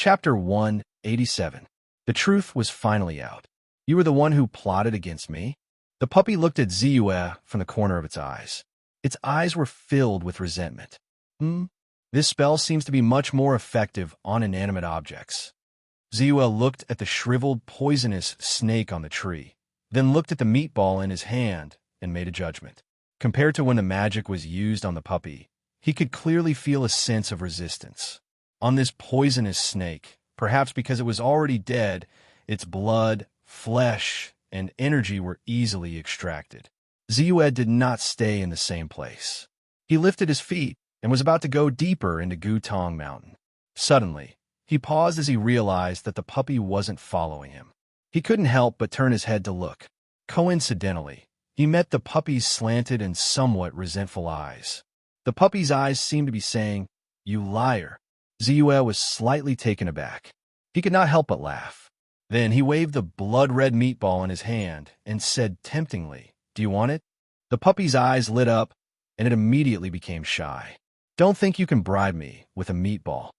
Chapter 187. The truth was finally out. You were the one who plotted against me? The puppy looked at Ziyue from the corner of its eyes. Its eyes were filled with resentment. This spell seems to be much more effective on inanimate objects. Ziyue looked at the shriveled, poisonous snake on the tree, then looked at the meatball in his hand and made a judgment. Compared to when the magic was used on the puppy, he could clearly feel a sense of resistance. On this poisonous snake, perhaps because it was already dead, its blood, flesh, and energy were easily extracted. Ziyue did not stay in the same place. He lifted his feet and was about to go deeper into Gutong Mountain. Suddenly, he paused as he realized that the puppy wasn't following him. He couldn't help but turn his head to look. Coincidentally, he met the puppy's slanted and somewhat resentful eyes. The puppy's eyes seemed to be saying, "You liar." Ziyue was slightly taken aback. He could not help but laugh. Then he waved the blood-red meatball in his hand and said temptingly, "Do you want it?" The puppy's eyes lit up, and it immediately became shy. "Don't think you can bribe me with a meatball."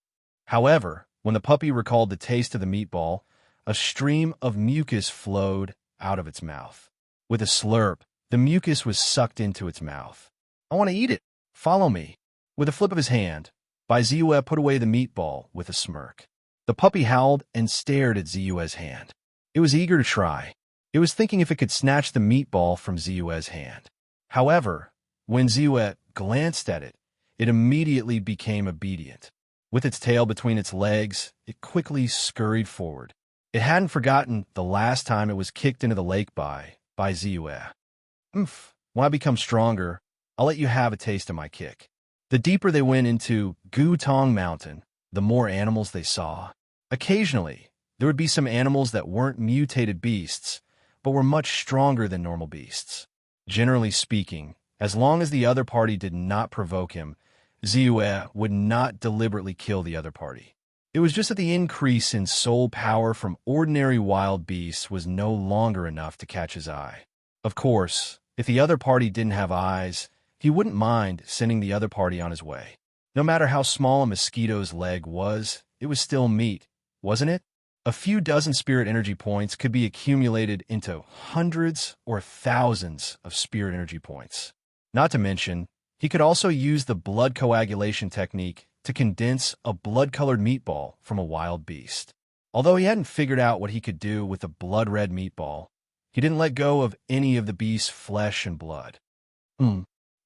However, when the puppy recalled the taste of the meatball, a stream of mucus flowed out of its mouth. With a slurp, the mucus was sucked into its mouth. "I want to eat it. Follow me." With a flip of his hand, Ziyue put away the meatball with a smirk. The puppy howled and stared at Ziyue's hand. It was eager to try. It was thinking if it could snatch the meatball from Ziyue's hand. However, when Ziyue glanced at it, it immediately became obedient. With its tail between its legs, it quickly scurried forward. It hadn't forgotten the last time it was kicked into the lake by Ziyue. When I become stronger, I'll let you have a taste of my kick." The deeper they went into Gutong Mountain, the more animals they saw. Occasionally, there would be some animals that weren't mutated beasts, but were much stronger than normal beasts. Generally speaking, as long as the other party did not provoke him, Ziyue would not deliberately kill the other party. It was just that the increase in soul power from ordinary wild beasts was no longer enough to catch his eye. Of course, if the other party didn't have eyes, he wouldn't mind sending the other party on his way. No matter how small a mosquito's leg was, it was still meat, wasn't it? A few dozen spirit energy points could be accumulated into hundreds or thousands of spirit energy points. Not to mention, he could also use the blood coagulation technique to condense a blood-colored meatball from a wild beast. Although he hadn't figured out what he could do with the blood-red meatball, he didn't let go of any of the beast's flesh and blood.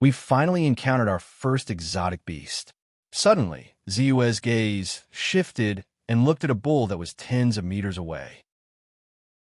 We finally encountered our first exotic beast. Suddenly, Ziyue's gaze shifted and looked at a bull that was tens of meters away.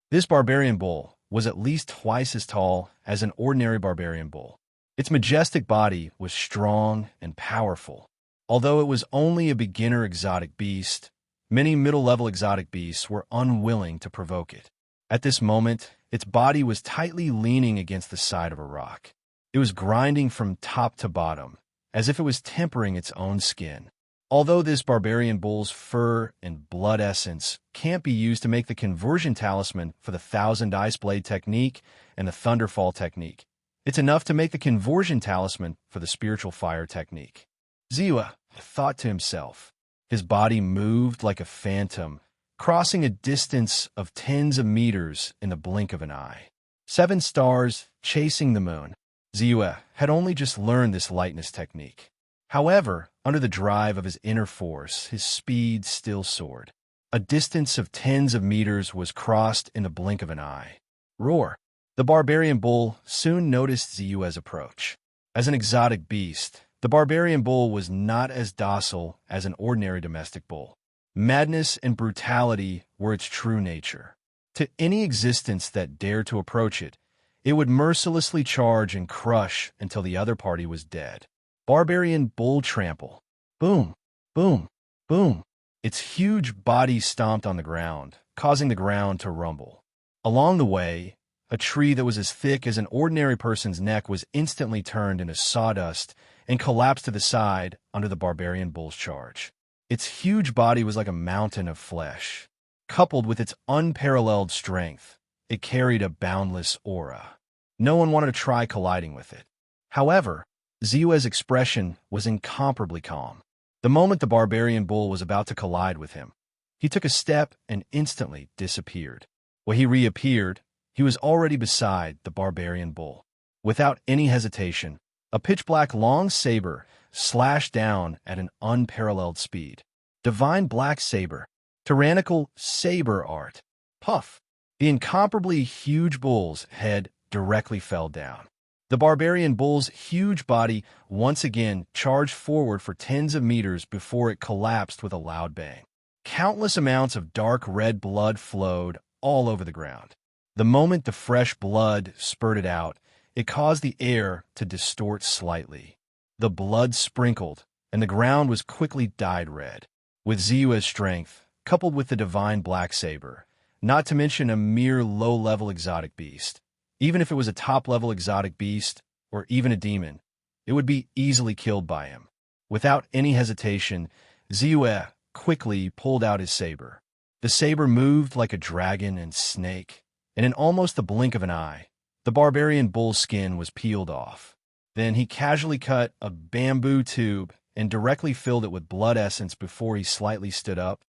This barbarian bull was at least twice as tall as an ordinary barbarian bull. Its majestic body was strong and powerful. Although it was only a beginner exotic beast, many middle-level exotic beasts were unwilling to provoke it. At this moment, its body was tightly leaning against the side of a rock. It was grinding from top to bottom, as if it was tempering its own skin. Although this barbarian bull's fur and blood essence can't be used to make the conversion talisman for the Thousand Ice Blade technique and the Thunderfall technique, it's enough to make the conversion talisman for the spiritual fire technique. Ziyue thought to himself. His body moved like a phantom, crossing a distance of tens of meters in the blink of an eye. 7 stars chasing the moon. Ziyue had only just learned this lightness technique. However, under the drive of his inner force, his speed still soared. A distance of tens of meters was crossed in the blink of an eye. Roar! The barbarian bull soon noticed Ziyue's approach. As an exotic beast, the barbarian bull was not as docile as an ordinary domestic bull. Madness and brutality were its true nature. To any existence that dared to approach it, it would mercilessly charge and crush until the other party was dead. Barbarian bull trample. Boom, boom, boom. Its huge body stomped on the ground, causing the ground to rumble. Along the way, a tree that was as thick as an ordinary person's neck was instantly turned into sawdust and collapsed to the side under the barbarian bull's charge. Its huge body was like a mountain of flesh. Coupled with its unparalleled strength, it carried a boundless aura. No one wanted to try colliding with it. However, Ziyue's expression was incomparably calm. The moment the barbarian bull was about to collide with him, He took a step and instantly disappeared. When he reappeared, he was already beside the barbarian bull. Without any hesitation, a pitch-black long saber slashed down at an unparalleled speed. Divine black saber. Tyrannical saber art. Puff. The incomparably huge bull's head directly fell down. The barbarian bull's huge body once again charged forward for tens of meters before it collapsed with a loud bang. Countless amounts of dark red blood flowed all over the ground. The moment the fresh blood spurted out, it caused the air to distort slightly. The blood sprinkled, and the ground was quickly dyed red. With Ziyue's strength, coupled with the divine black saber, not to mention a mere low-level exotic beast, even if it was a top-level exotic beast or even a demon, it would be easily killed by him. Without any hesitation, Ziyue quickly pulled out his saber. The saber moved like a dragon and snake, and in almost the blink of an eye, the barbarian bull's skin was peeled off. Then he casually cut a bamboo tube and directly filled it with blood essence before he slightly stood up.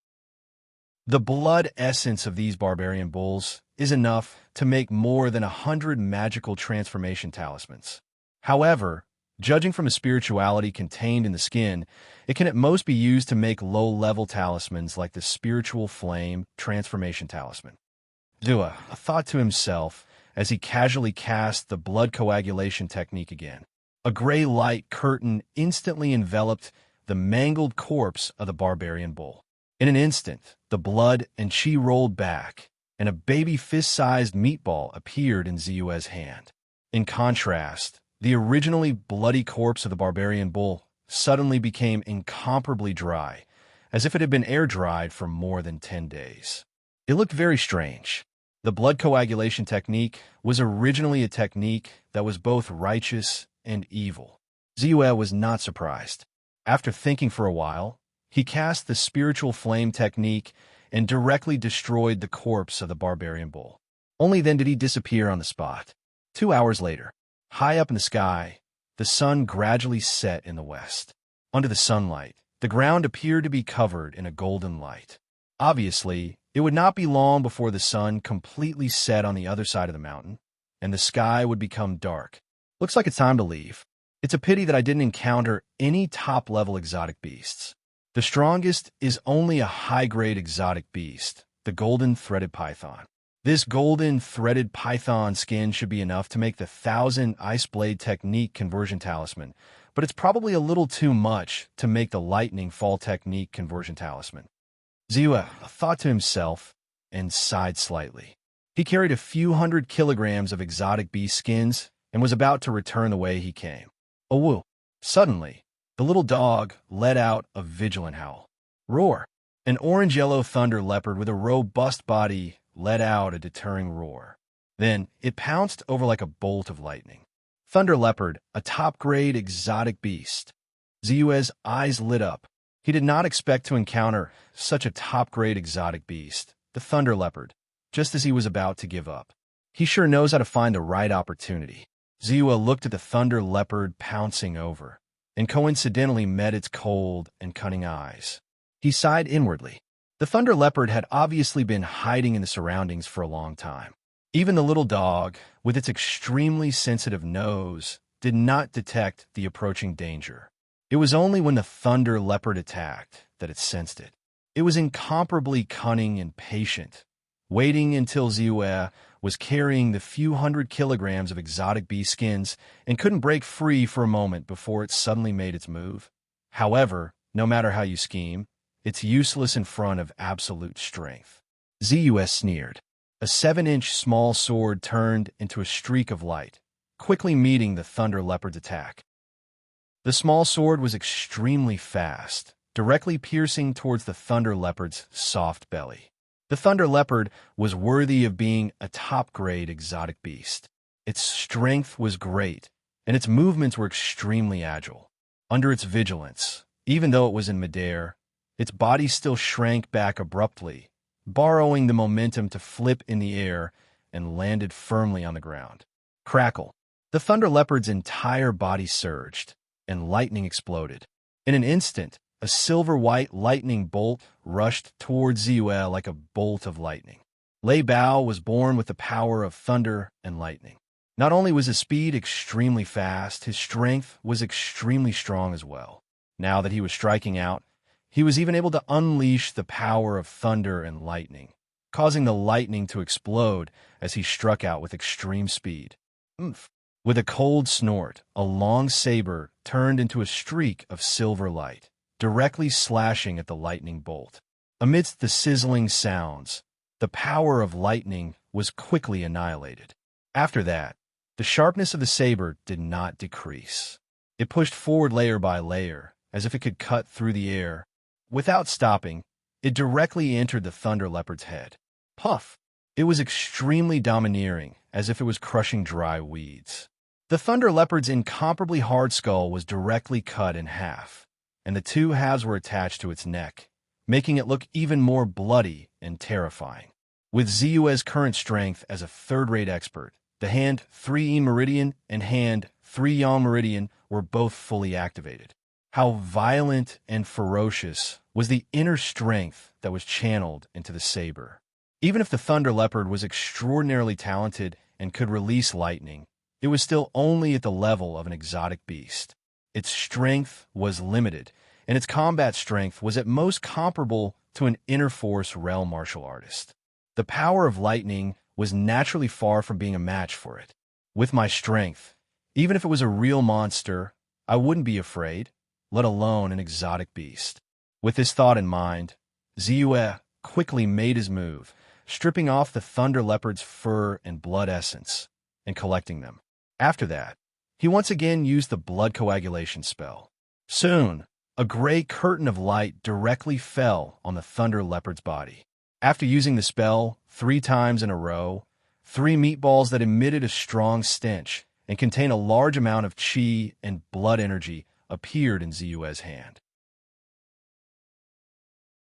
The blood essence of these barbarian bulls is enough to make more than 100 magical transformation talismans. However, judging from the spirituality contained in the skin, it can at most be used to make low-level talismans like the Spiritual Flame Transformation Talisman. Ziyue thought to himself as he casually cast the blood coagulation technique again. A gray light curtain instantly enveloped the mangled corpse of the barbarian bull. In an instant, the blood and chi rolled back, and a baby fist-sized meatball appeared in Ziyue's hand. In contrast, the originally bloody corpse of the barbarian bull suddenly became incomparably dry, as if it had been air-dried for more than 10 days. It looked very strange. The blood coagulation technique was originally a technique that was both righteous and evil. Ziyue was not surprised. After thinking for a while, he cast the spiritual flame technique and directly destroyed the corpse of the barbarian bull. Only then did he disappear on the spot. 2 hours later, high up in the sky, the sun gradually set in the west. Under the sunlight, the ground appeared to be covered in a golden light. Obviously, it would not be long before the sun completely set on the other side of the mountain, and the sky would become dark. Looks like it's time to leave. It's a pity that I didn't encounter any top-level exotic beasts. The strongest is only a high-grade exotic beast, the golden threaded python. This golden threaded python skin should be enough to make the 1,000 Ice Blade Technique conversion talisman, but it's probably a little too much to make the Lightning Fall Technique conversion talisman. Ziyue thought to himself and sighed slightly. He carried a few 100 kilograms of exotic beast skins and was about to return the way he came. Oh woo! Suddenly, the little dog let out a vigilant howl. Roar! An orange-yellow thunder leopard with a robust body let out a deterring roar. Then it pounced over like a bolt of lightning. Thunder leopard, a top-grade exotic beast. Ziyue's eyes lit up. He did not expect to encounter such a top-grade exotic beast, the thunder leopard, just as he was about to give up. He sure knows how to find the right opportunity. Ziyue looked at the thunder leopard pouncing over, and coincidentally met its cold and cunning eyes. He sighed inwardly. The thunder leopard had obviously been hiding in the surroundings for a long time. Even the little dog, with its extremely sensitive nose, did not detect the approaching danger. It was only when the thunder leopard attacked that it sensed it. It was incomparably cunning and patient, waiting until Ziyue was carrying the few 100 kilograms of exotic beast skins and couldn't break free for a moment before it suddenly made its move. However, no matter how you scheme, it's useless in front of absolute strength. Ziyue sneered. A 7-inch small sword turned into a streak of light, quickly meeting the thunder leopard's attack. The small sword was extremely fast, directly piercing towards the thunder leopard's soft belly. The thunder leopard was worthy of being a top-grade exotic beast. Its strength was great, and its movements were extremely agile. Under its vigilance, even though it was in midair, its body still shrank back abruptly, borrowing the momentum to flip in the air and landed firmly on the ground. Crackle! The thunder leopard's entire body surged, and lightning exploded. In an instant, a silver-white lightning bolt rushed toward Ziyue like a bolt of lightning. Lei Bao was born with the power of thunder and lightning. Not only was his speed extremely fast, his strength was extremely strong as well. Now that he was striking out, he was even able to unleash the power of thunder and lightning, causing the lightning to explode as he struck out with extreme speed. Oomph. With a cold snort, a long saber turned into a streak of silver light, directly slashing at the lightning bolt. Amidst the sizzling sounds, the power of lightning was quickly annihilated. After that, the sharpness of the saber did not decrease. It pushed forward layer by layer, as if it could cut through the air. Without stopping, it directly entered the thunder leopard's head. Puff! It was extremely domineering, as if it was crushing dry weeds. The thunder leopard's incomparably hard skull was directly cut in half, and the two halves were attached to its neck, making it look even more bloody and terrifying. With Ziyue's current strength as a third-rate expert, the Hand 3E Meridian and Hand 3 Yang Meridian were both fully activated. How violent and ferocious was the inner strength that was channeled into the saber. Even if the Thunder Leopard was extraordinarily talented and could release lightning, it was still only at the level of an exotic beast. Its strength was limited, and its combat strength was at most comparable to an inner force realm martial artist. The power of lightning was naturally far from being a match for it. With my strength, even if it was a real monster, I wouldn't be afraid, let alone an exotic beast. With this thought in mind, Ziyue quickly made his move, stripping off the Thunder Leopard's fur and blood essence, and collecting them. After that, he once again used the blood coagulation spell. Soon, a gray curtain of light directly fell on the Thunder Leopard's body. After using the spell 3 times in a row, 3 meatballs that emitted a strong stench and contained a large amount of chi and blood energy appeared in Ziyue's hand.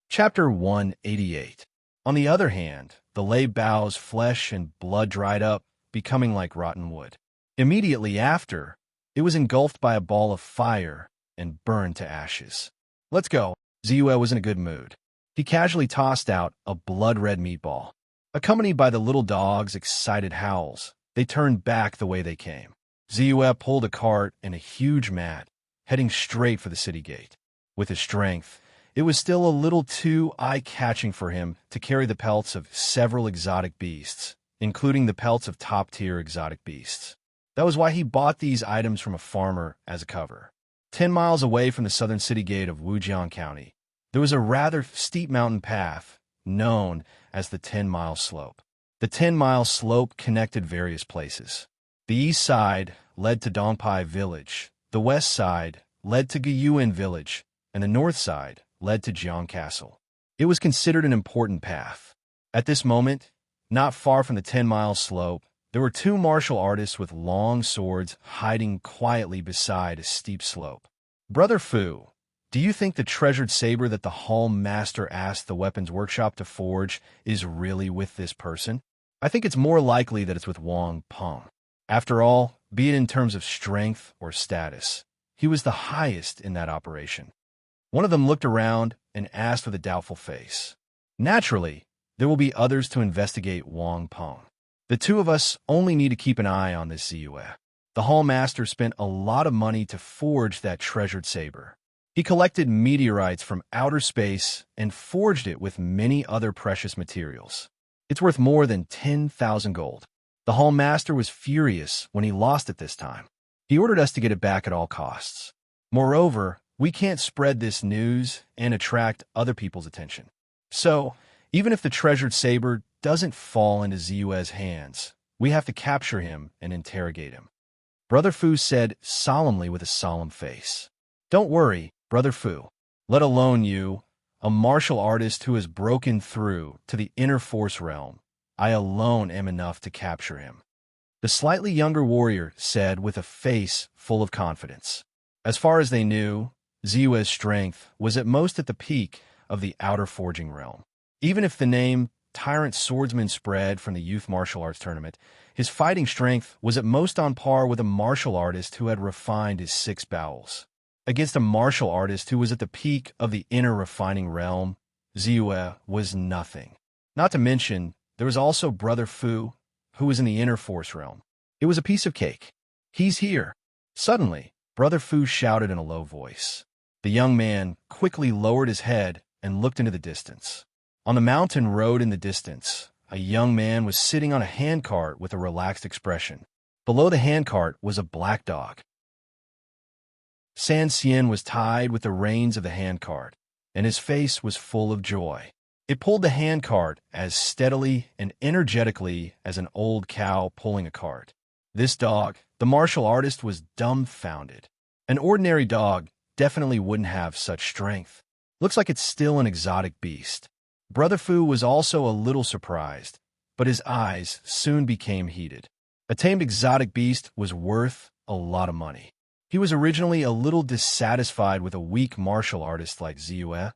Chapter 188. On the other hand, the Lei Bao's flesh and blood dried up, becoming like rotten wood. Immediately after, it was engulfed by a ball of fire and burned to ashes. Let's go. Ziyue was in a good mood. He casually tossed out a blood-red meatball. Accompanied by the little dog's excited howls, they turned back the way they came. Ziyue pulled a cart and a huge mat, heading straight for the city gate. With his strength, it was still a little too eye-catching for him to carry the pelts of several exotic beasts, including the pelts of top-tier exotic beasts. That was why he bought these items from a farmer as a cover. 10 miles away from the southern city gate of Wujiang County, there was a rather steep mountain path known as the 10-mile slope. The 10-mile slope connected various places. The east side led to Dongpai Village, the west side led to Guyuan Village, and the north side led to Jiang Castle. It was considered an important path. At this moment, not far from the 10-mile slope, there were 2 martial artists with long swords hiding quietly beside a steep slope. Brother Fu, do you think the treasured saber that the Hall Master asked the weapons workshop to forge is really with this person? I think it's more likely that it's with Wang Peng. After all, be it in terms of strength or status, he was the highest in that operation. One of them looked around and asked with a doubtful face. Naturally, there will be others to investigate Wang Peng. The 2 of us only need to keep an eye on this Ziyue. The Hall Master spent a lot of money to forge that treasured saber. He collected meteorites from outer space and forged it with many other precious materials. It's worth more than 10,000 gold. The Hall Master was furious when he lost it this time. He ordered us to get it back at all costs. Moreover, we can't spread this news and attract other people's attention. So, even if the treasured saber doesn't fall into Ziyue's hands, we have to capture him and interrogate him. Brother Fu said solemnly with a solemn face. Don't worry, Brother Fu. Let alone you, a martial artist who has broken through to the inner force realm. I alone am enough to capture him. The slightly younger warrior said with a face full of confidence. As far as they knew, Ziyue's strength was at most at the peak of the outer forging realm. Even if the name Tyrant Swordsman spread from the youth martial arts tournament, his fighting strength was at most on par with a martial artist who had refined his 6 bowels. Against a martial artist who was at the peak of the inner refining realm, Ziyue was nothing. Not to mention, there was also Brother Fu, who was in the inner force realm. It was a piece of cake. He's here. Suddenly, Brother Fu shouted in a low voice. The young man quickly lowered his head and looked into the distance. On the mountain road in the distance, a young man was sitting on a handcart with a relaxed expression. Below the handcart was a black dog. San Xian was tied with the reins of the handcart, and his face was full of joy. It pulled the handcart as steadily and energetically as an old cow pulling a cart. This dog, the martial artist, was dumbfounded. An ordinary dog definitely wouldn't have such strength. Looks like it's still an exotic beast. Brother Fu was also a little surprised, but his eyes soon became heated. A tamed exotic beast was worth a lot of money. He was originally a little dissatisfied with a weak martial artist like Ziyue,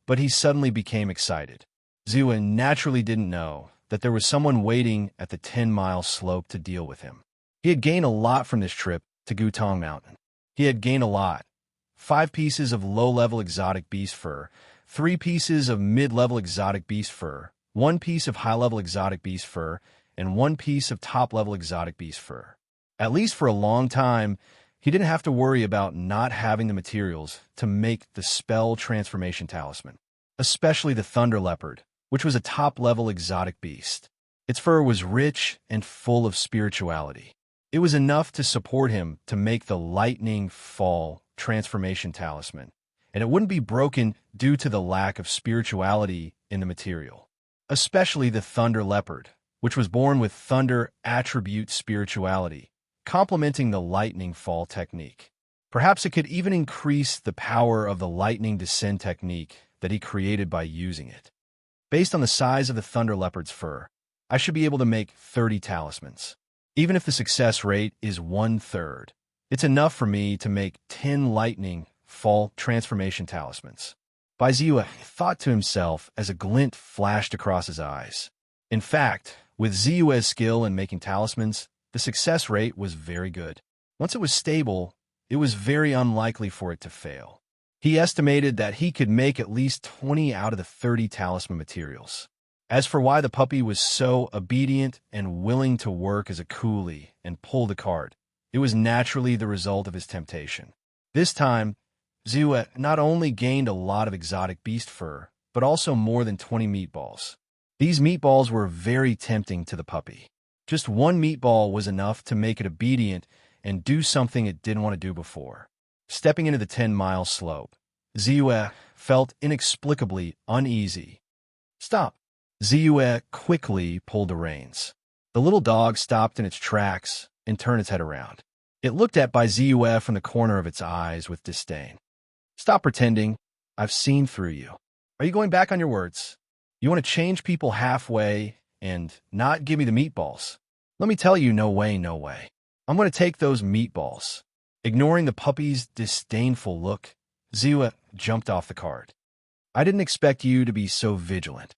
but he suddenly became excited. Ziyue naturally didn't know that there was someone waiting at the 10-mile slope to deal with him. He had gained a lot from this trip to Gutong Mountain. He had gained a lot. 5 pieces of low-level exotic beast fur, 3 pieces of mid-level exotic beast fur, 1 piece of high-level exotic beast fur, and 1 piece of top-level exotic beast fur. At least for a long time, he didn't have to worry about not having the materials to make the spell transformation talisman, especially the thunder leopard, which was a top-level exotic beast. Its fur was rich and full of spirituality. It was enough to support him to make the lightning fall transformation talisman, and it wouldn't be broken due to the lack of spirituality in the material. Especially the thunder leopard, which was born with thunder attribute spirituality, complementing the lightning fall technique. Perhaps it could even increase the power of the lightning descend technique that he created by using it. Based on the size of the thunder leopard's fur, I should be able to make 30 talismans. Even if the success rate is 1/3, it's enough for me to make 10 lightning fall transformation talismans. Bai Ziyue thought to himself as a glint flashed across his eyes. In fact, with Ziyue's skill in making talismans, the success rate was very good. Once it was stable, it was very unlikely for it to fail. He estimated that he could make at least 20 out of the 30 talisman materials. As for why the puppy was so obedient and willing to work as a coolie and pull the cart, it was naturally the result of his temptation. This time, Ziyue not only gained a lot of exotic beast fur, but also more than 20 meatballs. These meatballs were very tempting to the puppy. Just 1 meatball was enough to make it obedient and do something it didn't want to do before. Stepping into the 10-mile slope, Ziyue felt inexplicably uneasy. Stop! Ziyue quickly pulled the reins. The little dog stopped in its tracks and turned its head around. It looked at Bai Ziyue from the corner of its eyes with disdain. Stop pretending. I've seen through you. Are you going back on your words? You want to change people halfway and not give me the meatballs? Let me tell you, no way, no way. I'm going to take those meatballs. Ignoring the puppy's disdainful look, Ziyue jumped off the cart. I didn't expect you to be so vigilant,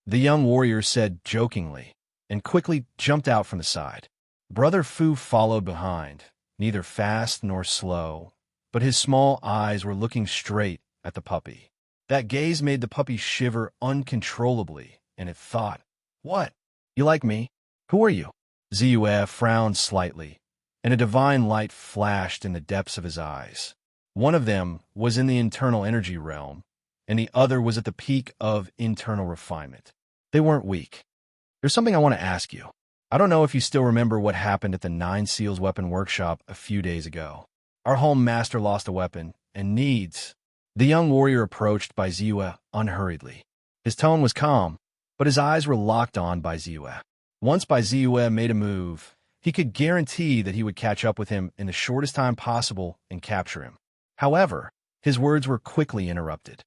the young warrior said jokingly, and quickly jumped out from the side. Brother Fu followed behind, neither fast nor slow, but his small eyes were looking straight at the puppy. That gaze made the puppy shiver uncontrollably, and it thought, "What? You like me? Who are you?" Ziyue frowned slightly, and a divine light flashed in the depths of his eyes. One of them was in the internal energy realm, and the other was at the peak of internal refinement. They weren't weak. There's something I want to ask you. I don't know if you still remember what happened at the Nine Seals Weapon Workshop a few days ago. Our home master lost a weapon and needs... The young warrior approached Bai Ziyue unhurriedly. His tone was calm, but his eyes were locked on Bai Ziyue. Once Bai Ziyue made a move, he could guarantee that he would catch up with him in the shortest time possible and capture him. However, his words were quickly interrupted.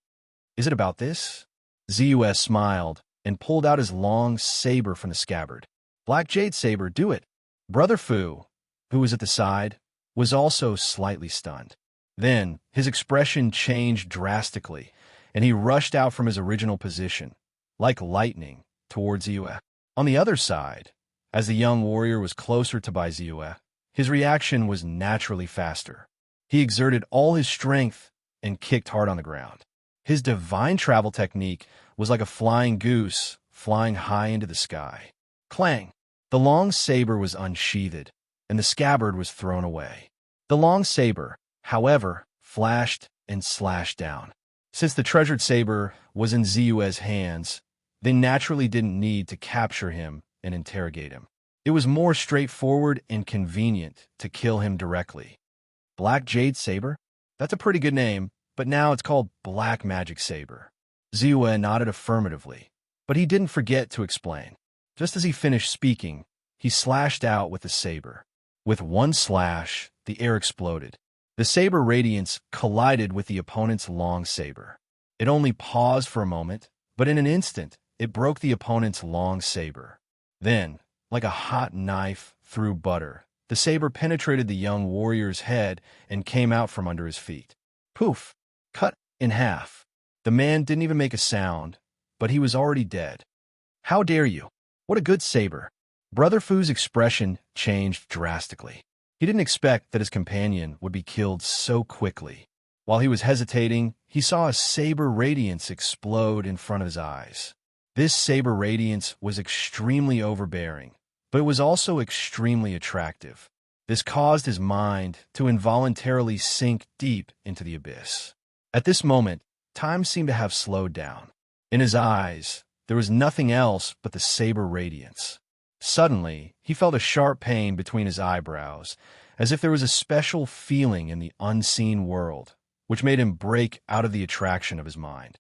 Is it about this? Ziyue smiled and pulled out his long saber from the scabbard. Black Jade Saber, do it. Brother Fu, who was at the side, was also slightly stunned. Then, his expression changed drastically, and he rushed out from his original position, like lightning, towards Ziyue. On the other side, as the young warrior was closer to Bai Ziyue, his reaction was naturally faster. He exerted all his strength and kicked hard on the ground. His divine travel technique was like a flying goose flying high into the sky. Clang! The long saber was unsheathed, and the scabbard was thrown away. The long saber, however, flashed and slashed down. Since the treasured saber was in Ziyue's hands, they naturally didn't need to capture him and interrogate him. It was more straightforward and convenient to kill him directly. Black Jade Saber? That's a pretty good name, but now it's called Black Magic Saber. Ziyue nodded affirmatively, but he didn't forget to explain. Just as he finished speaking, he slashed out with the saber. With one slash, the air exploded. The saber radiance collided with the opponent's long saber. It only paused for a moment, but in an instant, it broke the opponent's long saber. Then, like a hot knife through butter, the saber penetrated the young warrior's head and came out from under his feet. Poof! Cut in half. The man didn't even make a sound, but he was already dead. How dare you? What a good saber! Brother Fu's expression changed drastically. He didn't expect that his companion would be killed so quickly. While he was hesitating, he saw a saber radiance explode in front of his eyes. This saber radiance was extremely overbearing, but it was also extremely attractive. This caused his mind to involuntarily sink deep into the abyss. At this moment, time seemed to have slowed down. In his eyes, there was nothing else but the saber radiance. Suddenly, he felt a sharp pain between his eyebrows, as if there was a special feeling in the unseen world, which made him break out of the attraction of his mind.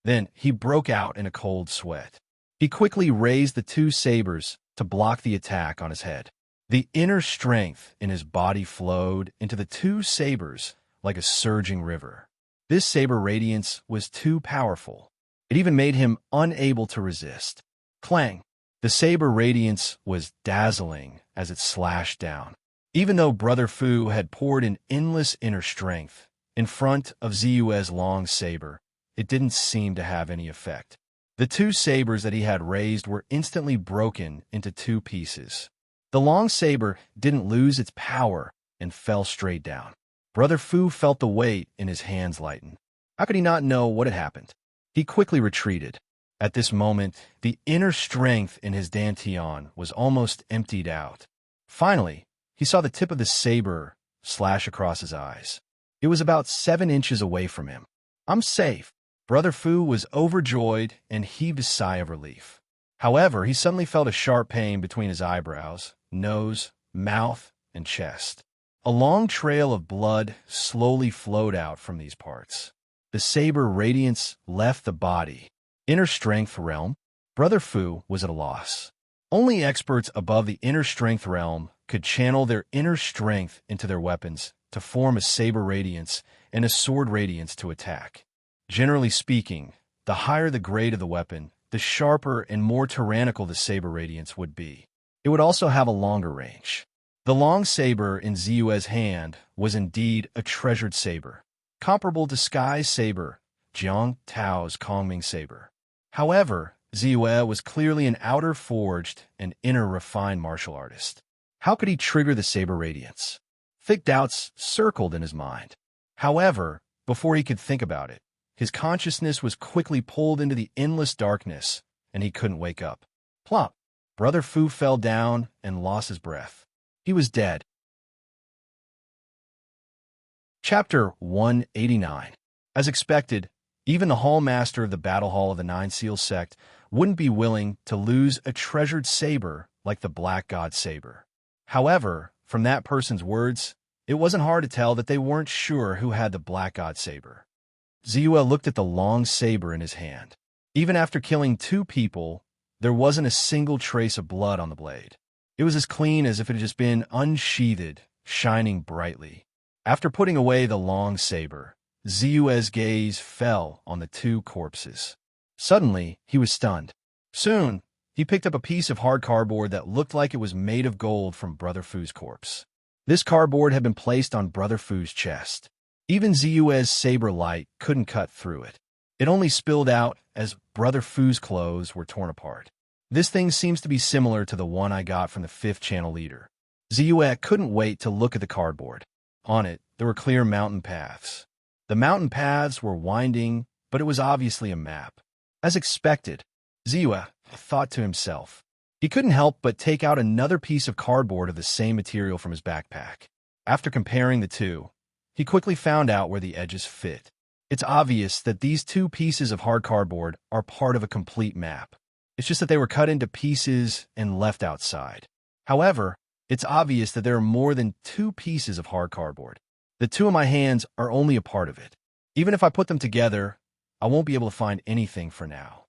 Then he broke out in a cold sweat. He quickly raised the two sabers to block the attack on his head. The inner strength in his body flowed into the two sabers like a surging river. This saber radiance was too powerful. It even made him unable to resist. Clang! The saber radiance was dazzling as it slashed down. Even though Brother Fu had poured in endless inner strength in front of Ziyue's long saber, it didn't seem to have any effect. The two sabers that he had raised were instantly broken into two pieces. The long saber didn't lose its power and fell straight down. Brother Fu felt the weight in his hands lighten. How could he not know what had happened? He quickly retreated. At this moment, the inner strength in his dantian was almost emptied out. Finally, he saw the tip of the saber slash across his eyes. It was about 7 inches away from him. I'm safe. Brother Fu was overjoyed and heaved a sigh of relief. However, he suddenly felt a sharp pain between his eyebrows, nose, mouth, and chest. A long trail of blood slowly flowed out from these parts. The saber radiance left the body. Inner strength realm? Brother Fu was at a loss. Only experts above the inner strength realm could channel their inner strength into their weapons to form a saber radiance and a sword radiance to attack. Generally speaking, the higher the grade of the weapon, the sharper and more tyrannical the saber radiance would be. It would also have a longer range. The long saber in Ziyue's hand was indeed a treasured saber, comparable to Sky's saber, Jiang Tao's Kongming saber. However, Ziyue was clearly an outer forged and inner refined martial artist. How could he trigger the saber radiance? Thick doubts circled in his mind. However, before he could think about it, his consciousness was quickly pulled into the endless darkness, and he couldn't wake up. Plop! Brother Fu fell down and lost his breath. He was dead. Chapter 189. As expected, even the Hallmaster of the Battle Hall of the Nine Seals sect wouldn't be willing to lose a treasured saber like the Black God Saber. However, from that person's words, it wasn't hard to tell that they weren't sure who had the Black God Saber. Ziyue looked at the long saber in his hand. Even after killing 2 people, there wasn't a single trace of blood on the blade. It was as clean as if it had just been unsheathed, shining brightly. After putting away the long saber, Ziyue's gaze fell on the 2 corpses. Suddenly, he was stunned. Soon, he picked up a piece of hard cardboard that looked like it was made of gold from Brother Fu's corpse. This cardboard had been placed on Brother Fu's chest. Even Ziyue's saber light couldn't cut through it. It only spilled out as Brother Fu's clothes were torn apart. This thing seems to be similar to the one I got from the 5th channel leader. Ziyue couldn't wait to look at the cardboard. On it, there were clear mountain paths. The mountain paths were winding, but it was obviously a map. As expected, Ziyue thought to himself. He couldn't help but take out another piece of cardboard of the same material from his backpack. After comparing the two, he quickly found out where the edges fit. It's obvious that these two pieces of hard cardboard are part of a complete map. It's just that they were cut into pieces and left outside. However, it's obvious that there are more than two pieces of hard cardboard. The two in my hands are only a part of it. Even if I put them together, I won't be able to find anything for now.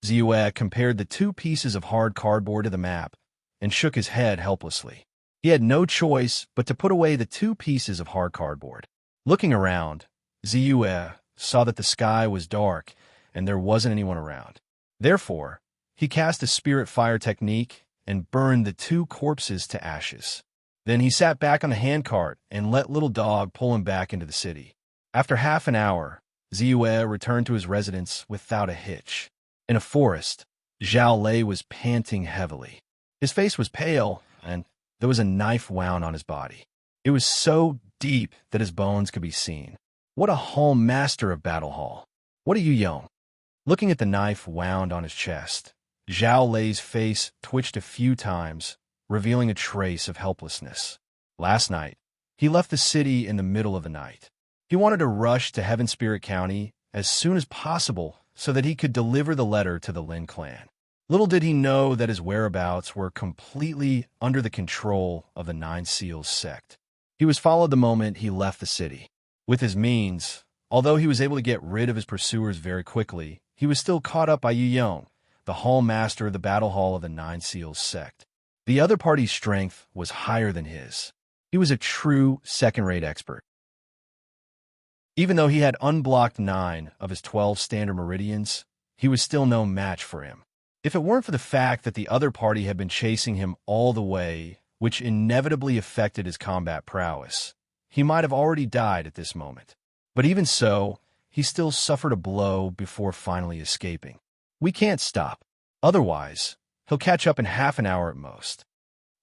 Ziyue compared the two pieces of hard cardboard to the map and shook his head helplessly. He had no choice but to put away the two pieces of hard cardboard. Looking around, Ziyue saw that the sky was dark and there wasn't anyone around. Therefore, he cast a spirit fire technique and burned the two corpses to ashes. Then he sat back on the handcart and let Little Dog pull him back into the city. After half an hour, Ziyue returned to his residence without a hitch. In a forest, Zhao Lei was panting heavily. His face was pale, and there was a knife wound on his body. It was so deep that his bones could be seen. What a hall master of battle hall. What are you, Yong? Looking at the knife wound on his chest, Zhao Lei's face twitched a few times, revealing a trace of helplessness. Last night, he left the city in the middle of the night. He wanted to rush to Heaven Spirit County as soon as possible so that he could deliver the letter to the Lin clan. Little did he know that his whereabouts were completely under the control of the Nine Seals sect. He was followed the moment he left the city. With his means, although he was able to get rid of his pursuers very quickly, he was still caught up by Yu Yong, the hall master of the battle hall of the Nine Seals sect. The other party's strength was higher than his. He was a true second-rate expert. Even though he had unblocked 9 of his 12 standard meridians, he was still no match for him. If it weren't for the fact that the other party had been chasing him all the way, which inevitably affected his combat prowess, he might have already died at this moment. But even so, he still suffered a blow before finally escaping. We can't stop. Otherwise, he'll catch up in half an hour at most.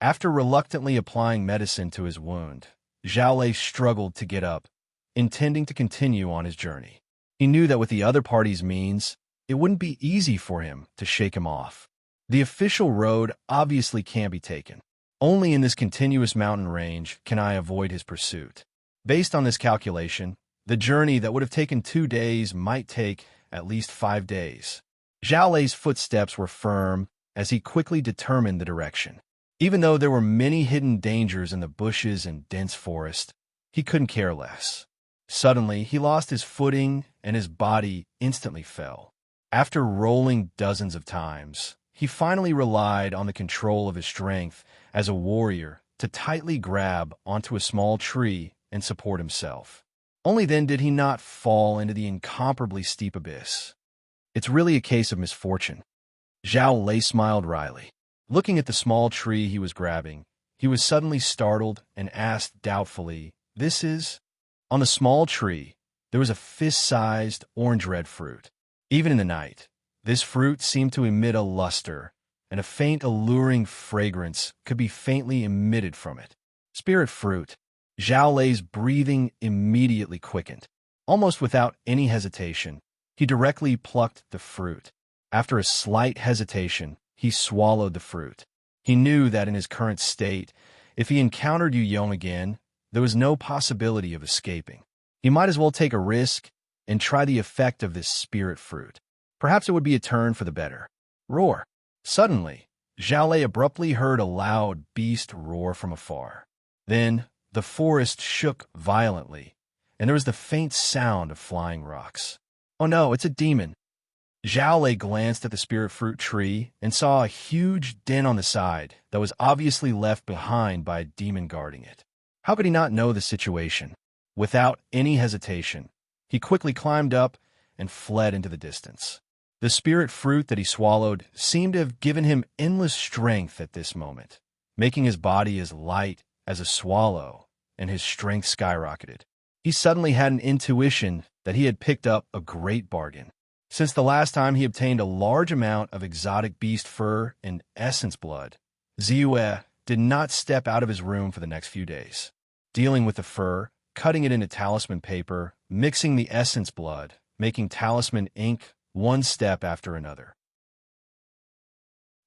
After reluctantly applying medicine to his wound, Zhao Lei struggled to get up, intending to continue on his journey. He knew that with the other party's means, it wouldn't be easy for him to shake him off. The official road obviously can't be taken. Only in this continuous mountain range can I avoid his pursuit. Based on this calculation, the journey that would have taken 2 days might take at least 5 days. Zhao Lei's footsteps were firm as he quickly determined the direction. Even though there were many hidden dangers in the bushes and dense forest, he couldn't care less. Suddenly, he lost his footing and his body instantly fell. After rolling dozens of times, he finally relied on the control of his strength as a warrior to tightly grab onto a small tree and support himself. Only then did he not fall into the incomparably steep abyss. It's really a case of misfortune. Zhao Lei smiled wryly. Looking at the small tree he was grabbing, he was suddenly startled and asked doubtfully, "This is?" On the small tree, there was a fist-sized orange-red fruit. Even in the night, this fruit seemed to emit a luster, and a faint alluring fragrance could be faintly emitted from it. Spirit fruit. Zhao Lei's breathing immediately quickened. Almost without any hesitation, he directly plucked the fruit. After a slight hesitation, he swallowed the fruit. He knew that in his current state, if he encountered Yu Yong again, there was no possibility of escaping. He might as well take a risk and try the effect of this spirit fruit. Perhaps it would be a turn for the better. Roar. Suddenly, Zhao Lei abruptly heard a loud beast roar from afar. Then, the forest shook violently, and there was the faint sound of flying rocks. Oh no, it's a demon. Zhao Lei glanced at the spirit fruit tree and saw a huge den on the side that was obviously left behind by a demon guarding it. How could he not know the situation? Without any hesitation, he quickly climbed up and fled into the distance. The spirit fruit that he swallowed seemed to have given him endless strength at this moment, making his body as light as a swallow, and his strength skyrocketed. He suddenly had an intuition that he had picked up a great bargain. Since the last time he obtained a large amount of exotic beast fur and essence blood, Ziyue did not step out of his room for the next few days. dealing with the fur, cutting it into talisman paper, mixing the essence blood, making talisman ink one step after another.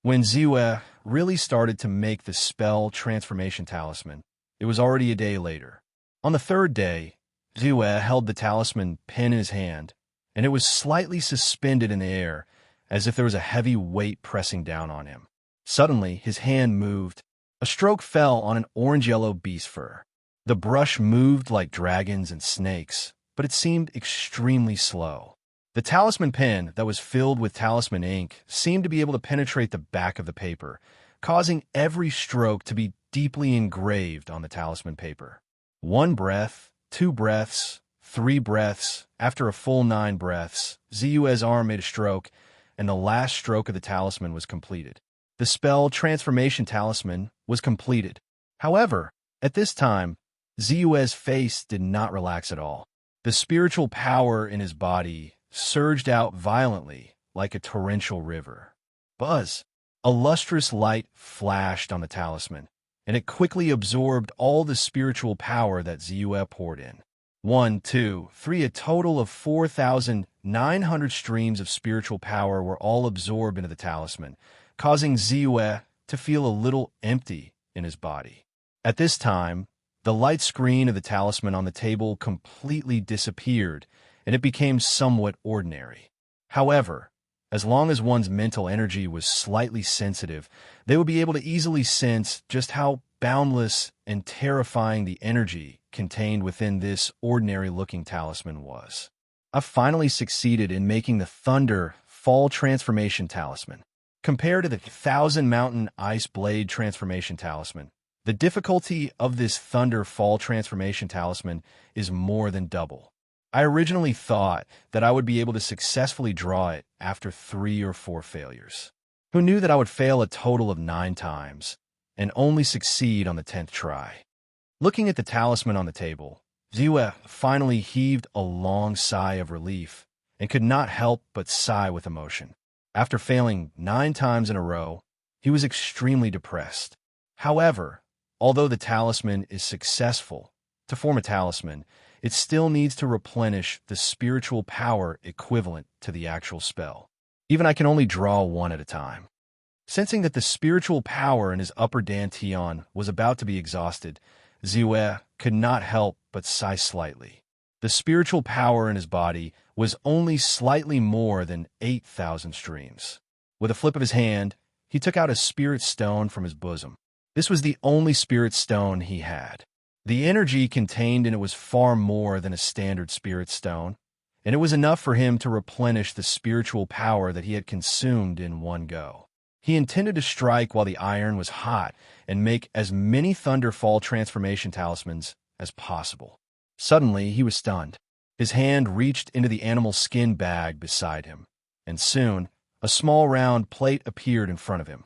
When Ziyue really started to make the spell transformation talisman, it was already a day later. On the third day, Ziyue held the talisman pin in his hand, and it was slightly suspended in the air, as if there was a heavy weight pressing down on him. Suddenly, his hand moved. A stroke fell on an orange-yellow beast fur. The brush moved like dragons and snakes, but it seemed extremely slow. The talisman pen that was filled with talisman ink seemed to be able to penetrate the back of the paper, causing every stroke to be deeply engraved on the talisman paper. 1 breath, 2 breaths, 3 breaths. After a full 9 breaths, Ziyue's arm made a stroke, and the last stroke of the talisman was completed. The spell Transformation Talisman was completed. However, at this time, Ziyue's face did not relax at all. The spiritual power in his body surged out violently like a torrential river. Buzz! A lustrous light flashed on the talisman, and it quickly absorbed all the spiritual power that Ziyue poured in. 1, 2, 3, a total of 4,900 streams of spiritual power were all absorbed into the talisman, causing Ziyue to feel a little empty in his body. At this time, the light screen of the talisman on the table completely disappeared, and it became somewhat ordinary. However, as long as one's mental energy was slightly sensitive, they would be able to easily sense just how boundless and terrifying the energy contained within this ordinary-looking talisman was. I finally succeeded in making the Thunder Fall Transformation Talisman. Compared to the Thousand Mountain Ice Blade Transformation Talisman, the difficulty of this Thunder Fall Transformation Talisman is more than double. I originally thought that I would be able to successfully draw it after 3 or 4 failures. Who knew that I would fail a total of 9 times and only succeed on the 10th try? Looking at the talisman on the table, Ziyue finally heaved a long sigh of relief and could not help but sigh with emotion. After failing 9 times in a row, he was extremely depressed. However, although the talisman is successful, to form a talisman, it still needs to replenish the spiritual power equivalent to the actual spell. Even I can only draw 1 at a time. Sensing that the spiritual power in his upper dantian was about to be exhausted, Ziyue could not help but sigh slightly. The spiritual power in his body was only slightly more than 8,000 streams. With a flip of his hand, he took out a spirit stone from his bosom. This was the only spirit stone he had. The energy contained in it was far more than a standard spirit stone, and it was enough for him to replenish the spiritual power that he had consumed in one go. He intended to strike while the iron was hot and make as many Thunderfall transformation talismans as possible. Suddenly, he was stunned. His hand reached into the animal skin bag beside him, and soon, a small round plate appeared in front of him.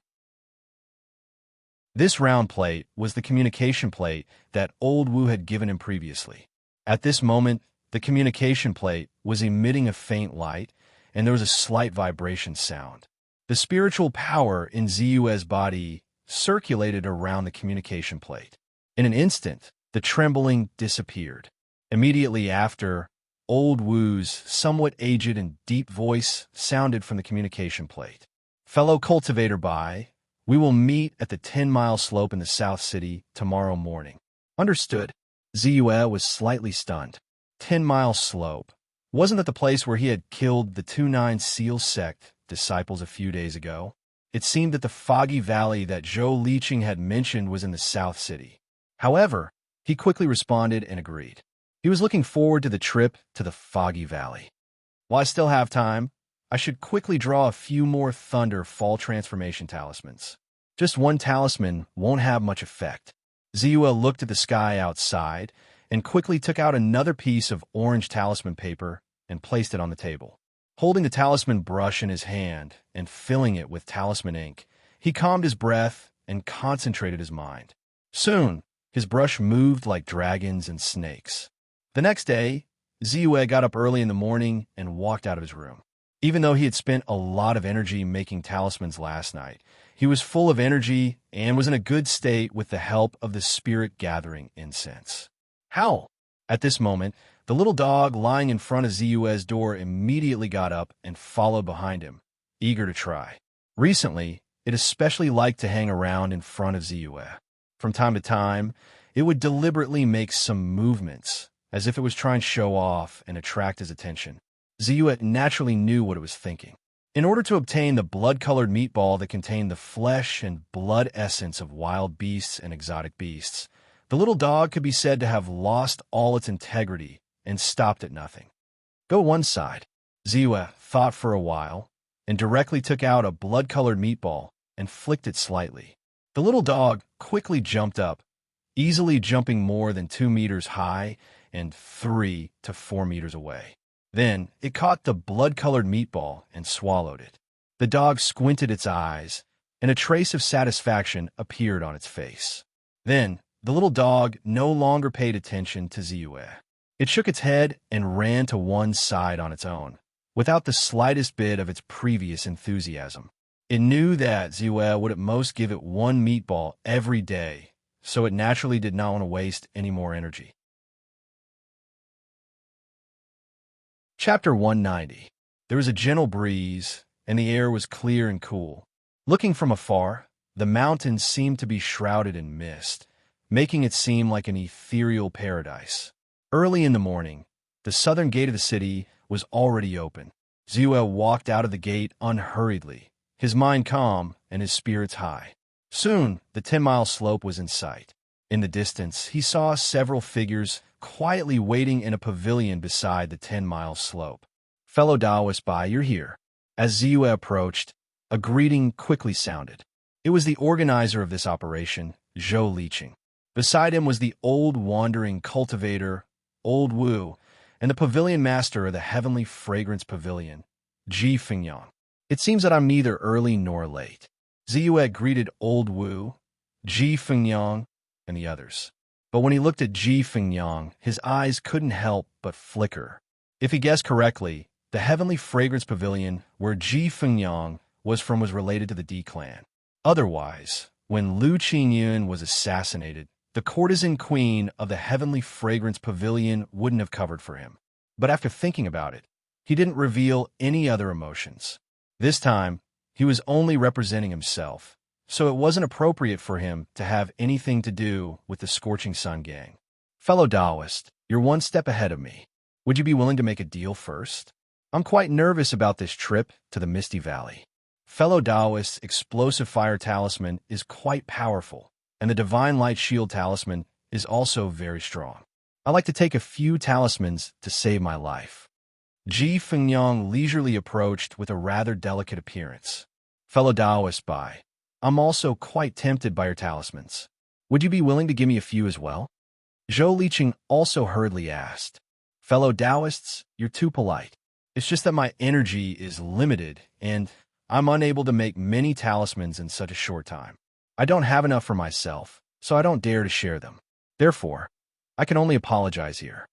This round plate was the communication plate that Old Wu had given him previously. At this moment, the communication plate was emitting a faint light, and there was a slight vibration sound. The spiritual power in Ziyue's body circulated around the communication plate. In an instant, the trembling disappeared. Immediately after, Old Wu's somewhat aged and deep voice sounded from the communication plate. "Fellow cultivator Bai, we will meet at the 10-mile slope in the South City tomorrow morning." Understood. Ziyue was slightly stunned. 10-mile slope. Wasn't that the place where he had killed the 2-9 Seal sect disciples a few days ago? It seemed that the foggy valley that Zhou Liqing had mentioned was in the South City. However, he quickly responded and agreed. He was looking forward to the trip to the foggy valley. While I still have time, I should quickly draw a few more Thunder Fall Transformation talismans. Just one talisman won't have much effect. Ziyue looked at the sky outside and quickly took out another piece of orange talisman paper and placed it on the table. Holding the talisman brush in his hand and filling it with talisman ink, he calmed his breath and concentrated his mind. Soon, his brush moved like dragons and snakes. The next day, Ziyue got up early in the morning and walked out of his room. Even though he had spent a lot of energy making talismans last night, he was full of energy and was in a good state with the help of the spirit-gathering incense. Howl! At this moment, the little dog lying in front of Ziyue's door immediately got up and followed behind him, eager to try. Recently, it especially liked to hang around in front of Ziyue. From time to time, it would deliberately make some movements, as if it was trying to show off and attract his attention. Ziyue naturally knew what it was thinking. In order to obtain the blood-colored meatball that contained the flesh and blood essence of wild beasts and exotic beasts, the little dog could be said to have lost all its integrity and stopped at nothing. Go one side. Ziyue thought for a while and directly took out a blood-colored meatball and flicked it slightly. The little dog quickly jumped up, easily jumping more than 2 meters high and 3 to 4 meters away. Then it caught the blood-colored meatball and swallowed it. The dog squinted its eyes, and a trace of satisfaction appeared on its face. Then the little dog no longer paid attention to Ziyue. It shook its head and ran to one side on its own, without the slightest bit of its previous enthusiasm. It knew that Ziyue would at most give it 1 meatball every day, so it naturally did not want to waste any more energy. Chapter 190. There was a gentle breeze, and the air was clear and cool. Looking from afar, the mountains seemed to be shrouded in mist, making it seem like an ethereal paradise. Early in the morning, the southern gate of the city was already open. Ziyue walked out of the gate unhurriedly, his mind calm and his spirits high. Soon, the 10-mile slope was in sight. In the distance, he saw several figures quietly waiting in a pavilion beside the 10-mile slope. "Fellow Taoist Bai, you're here." As Ziyue approached, a greeting quickly sounded. It was the organizer of this operation, Zhou Liqing. Beside him was the old wandering cultivator, Old Wu, and the pavilion master of the Heavenly Fragrance Pavilion, Ji Fingyang. "It seems that I'm neither early nor late." Ziyue greeted Old Wu, Ji Fingyang, and the others. But when he looked at Ji Fingyang, his eyes couldn't help but flicker. If he guessed correctly, the Heavenly Fragrance Pavilion where Ji Fingyang was from was related to the D clan. Otherwise, when Lu Qingyun was assassinated, the courtesan queen of the Heavenly Fragrance Pavilion wouldn't have covered for him. But after thinking about it, he didn't reveal any other emotions. This time, he was only representing himself, so it wasn't appropriate for him to have anything to do with the Scorching Sun gang. "Fellow Taoist, you're one step ahead of me. Would you be willing to make a deal first? I'm quite nervous about this trip to the Misty Valley. Fellow Taoist's explosive fire talisman is quite powerful, and the Divine Light Shield talisman is also very strong. I like to take a few talismans to save my life." Ji Fingyang leisurely approached with a rather delicate appearance. "Fellow Taoist Bai, I'm also quite tempted by your talismans. Would you be willing to give me a few as well?" Zhou Liqing also hurriedly asked. "Fellow Taoists, you're too polite. It's just that my energy is limited, and I'm unable to make many talismans in such a short time. I don't have enough for myself, so I don't dare to share them. Therefore, I can only apologize here."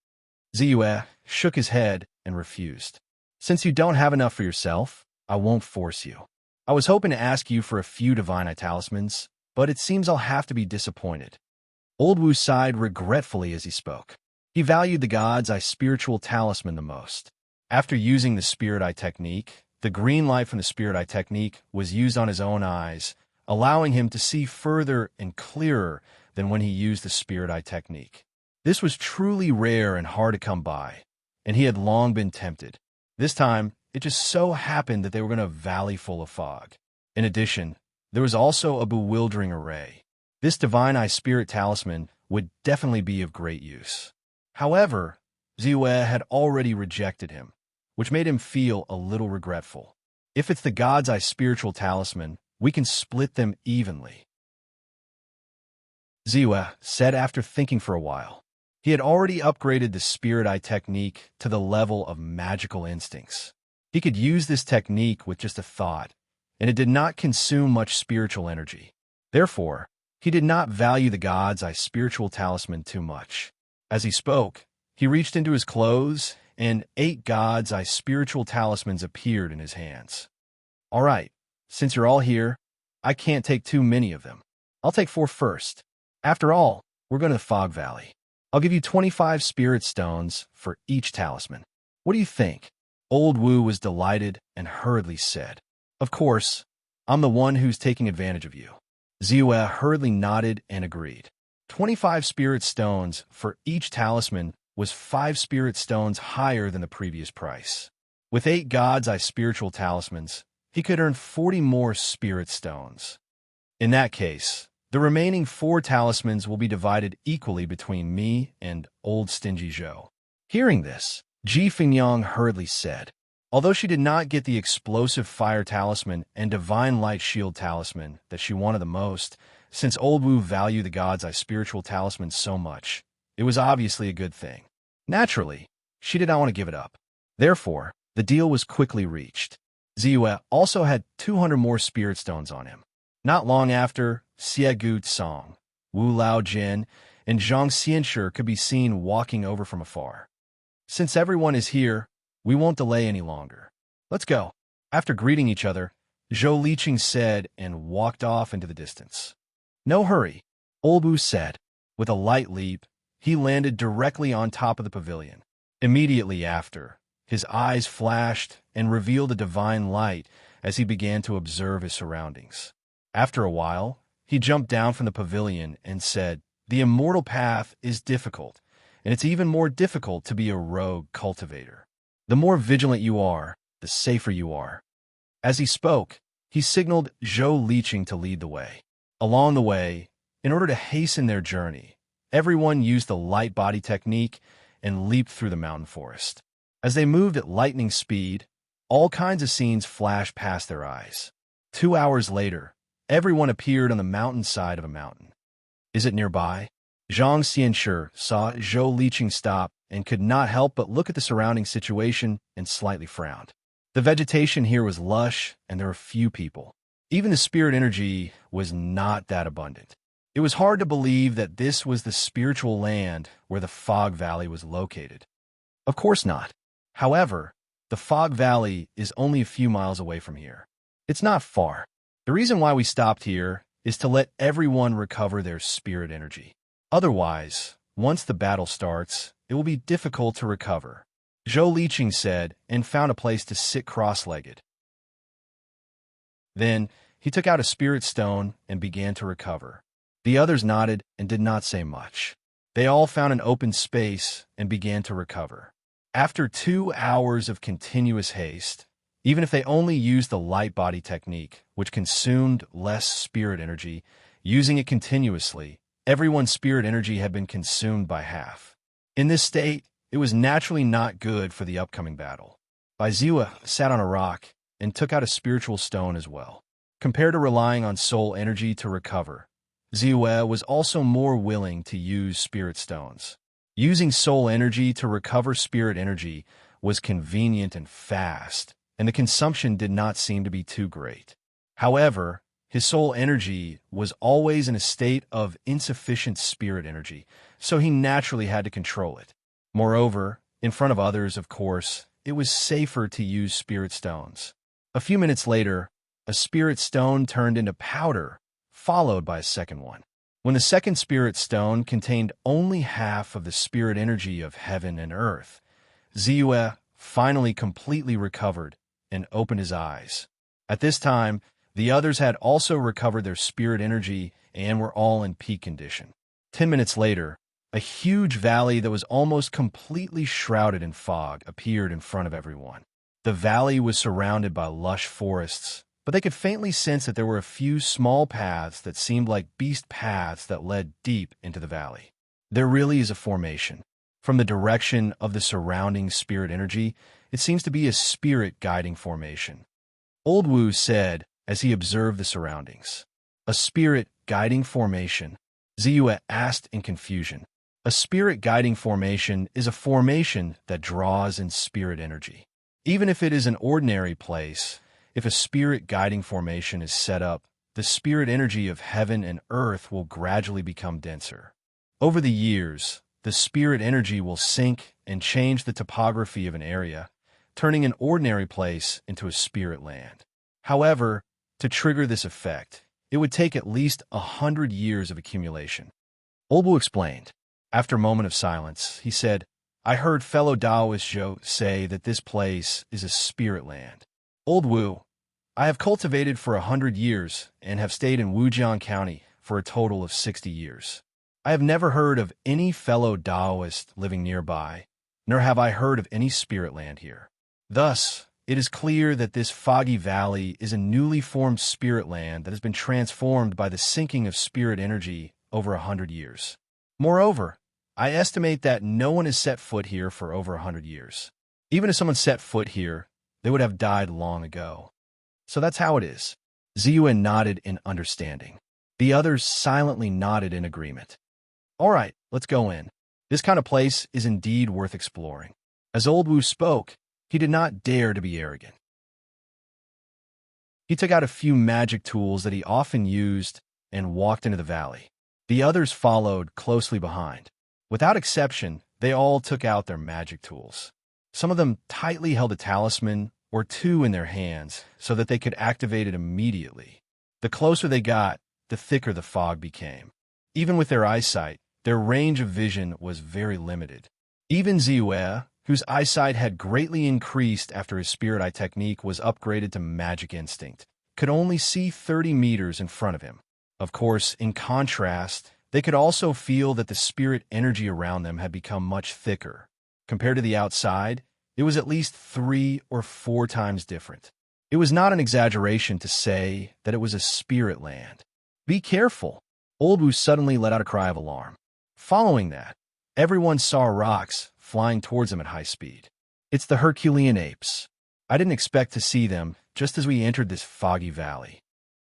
Ziyue shook his head and refused. "Since you don't have enough for yourself, I won't force you. I was hoping to ask you for a few Divine Eye talismans, but it seems I'll have to be disappointed." Old Wu sighed regretfully as he spoke. He valued the God's Eye spiritual talisman the most. After using the Spirit Eye technique, the green light from the Spirit Eye technique was used on his own eyes, allowing him to see further and clearer than when he used the Spirit Eye technique. This was truly rare and hard to come by, and he had long been tempted. This time, it just so happened that they were in a valley full of fog. In addition, there was also a bewildering array. This Divine Eye Spirit talisman would definitely be of great use. However, Ziyue had already rejected him, which made him feel a little regretful. "If it's the God's Eye spiritual talisman, we can split them evenly," Ziyue said after thinking for a while. He had already upgraded the Spirit Eye technique to the level of magical instincts. He could use this technique with just a thought, and it did not consume much spiritual energy. Therefore, he did not value the God's Eye spiritual talisman too much. As he spoke, he reached into his clothes, and 8 God's Eye spiritual talismans appeared in his hands. "All right, since you're all here, I can't take too many of them. I'll take 4 first. After all, we're going to the Fog Valley." I'll give you 25 spirit stones for each talisman. What do you think? Old Wu was delighted and hurriedly said, Of course, I'm the one who's taking advantage of you. Ziyue hurriedly nodded and agreed. 25 spirit stones for each talisman was 5 spirit stones higher than the previous price. With 8 God's Eye spiritual talismans, he could earn 40 more spirit stones. In that case, the remaining 4 talismans will be divided equally between me and old stingy Zhou. Hearing this, Ji Fingyang hurriedly said, although she did not get the explosive fire talisman and divine light shield talisman that she wanted the most, since old Wu valued the God's Eye spiritual talisman so much, it was obviously a good thing. Naturally, she did not want to give it up. Therefore, the deal was quickly reached. Ziyue also had 200 more spirit stones on him. Not long after, Xie Gu Song, Wu Lao Jin, and Zhang Xianshi could be seen walking over from afar. Since everyone is here, we won't delay any longer. Let's go. After greeting each other, Zhou Liqing said and walked off into the distance. No hurry, old Wu said. With a light leap, he landed directly on top of the pavilion. Immediately after, his eyes flashed and revealed a divine light as he began to observe his surroundings. After a while, he jumped down from the pavilion and said, The immortal path is difficult, and it's even more difficult to be a rogue cultivator. The more vigilant you are, the safer you are. As he spoke, he signaled Zhou Liqing to lead the way. Along the way, in order to hasten their journey, everyone used the light body technique and leaped through the mountain forest. As they moved at lightning speed, all kinds of scenes flashed past their eyes. 2 hours later, everyone appeared on the mountainside of a mountain. Is it nearby? Zhang Xianshi saw Zhou Liqing stop and could not help but look at the surrounding situation and slightly frowned. The vegetation here was lush and there were few people. Even the spirit energy was not that abundant. It was hard to believe that this was the spiritual land where the Fog Valley was located. Of course not. However, the Fog Valley is only a few miles away from here. It's not far. The reason why we stopped here is to let everyone recover their spirit energy. Otherwise, once the battle starts, it will be difficult to recover, Zhou Liqing said and found a place to sit cross-legged. Then, he took out a spirit stone and began to recover. The others nodded and did not say much. They all found an open space and began to recover. After 2 hours of continuous haste, even if they only used the light body technique, which consumed less spirit energy, using it continuously, everyone's spirit energy had been consumed by half. In this state, it was naturally not good for the upcoming battle. Ziyue sat on a rock and took out a spiritual stone as well. Compared to relying on soul energy to recover, Ziyue was also more willing to use spirit stones. Using soul energy to recover spirit energy was convenient and fast, and the consumption did not seem to be too great. However, his soul energy was always in a state of insufficient spirit energy, so he naturally had to control it. Moreover, in front of others, of course, it was safer to use spirit stones. A few minutes later, a spirit stone turned into powder, followed by a second one. When the second spirit stone contained only half of the spirit energy of heaven and earth, Ziyue finally completely recovered and opened his eyes. At this time, the others had also recovered their spirit energy and were all in peak condition. 10 minutes later, a huge valley that was almost completely shrouded in fog appeared in front of everyone. The valley was surrounded by lush forests, but they could faintly sense that there were a few small paths that seemed like beast paths that led deep into the valley. There really is a formation. From the direction of the surrounding spirit energy, it seems to be a spirit-guiding formation. Old Wu said as he observed the surroundings. A spirit-guiding formation? Ziyue asked in confusion. A spirit-guiding formation is a formation that draws in spirit energy. Even if it is an ordinary place, if a spirit-guiding formation is set up, the spirit energy of heaven and earth will gradually become denser. Over the years, the spirit energy will sink and change the topography of an area, turning an ordinary place into a spirit land. However, to trigger this effect, it would take at least 100 years of accumulation. Old Wu explained. After a moment of silence, he said, I heard fellow Taoist Zhou say that this place is a spirit land. Old Wu, I have cultivated for 100 years and have stayed in Wujiang County for a total of 60 years. I have never heard of any fellow Taoist living nearby, nor have I heard of any spirit land here. Thus, it is clear that this foggy valley is a newly formed spirit land that has been transformed by the sinking of spirit energy over 100 years. Moreover, I estimate that no one has set foot here for over 100 years. Even if someone set foot here, they would have died long ago. So that's how it is. Ziyuan nodded in understanding. The others silently nodded in agreement. All right, let's go in. This kind of place is indeed worth exploring. As Old Wu spoke, he did not dare to be arrogant. He took out a few magic tools that he often used and walked into the valley. The others followed closely behind. Without exception, they all took out their magic tools. Some of them tightly held a talisman or two in their hands so that they could activate it immediately. The closer they got, the thicker the fog became. Even with their eyesight, their range of vision was very limited. Even Ziyue, whose eyesight had greatly increased after his spirit eye technique was upgraded to magic instinct, could only see 30 meters in front of him. Of course, in contrast, they could also feel that the spirit energy around them had become much thicker. Compared to the outside, it was at least 3 or 4 times different. It was not an exaggeration to say that it was a spirit land. Be careful! Old Wu suddenly let out a cry of alarm. Following that, everyone saw rocks flying towards them at high speed. It's the Herculean apes. I didn't expect to see them just as we entered this foggy valley.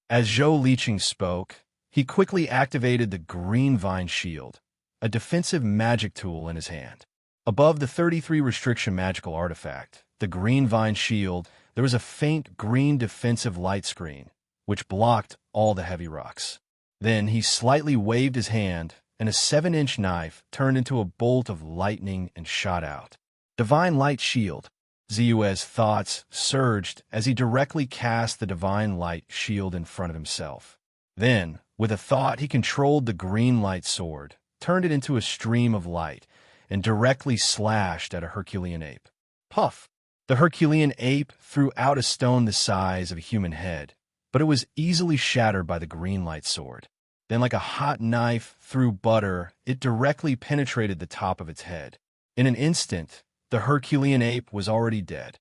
As Zhou Liqing spoke, he quickly activated the green vine shield, a defensive magic tool in his hand. Above the 33 restriction magical artifact, the green vine shield, there was a faint green defensive light screen, which blocked all the heavy rocks. Then he slightly waved his hand, and a 7-inch knife turned into a bolt of lightning and shot out. Divine Light Shield. Ziyue's thoughts surged as he directly cast the Divine Light Shield in front of himself. Then, with a thought, he controlled the green light sword, turned it into a stream of light, and directly slashed at a Herculean ape. Puff! The Herculean ape threw out a stone the size of a human head, but it was easily shattered by the green light sword. Then, like a hot knife through butter, it directly penetrated the top of its head. In an instant, the Herculean ape was already dead.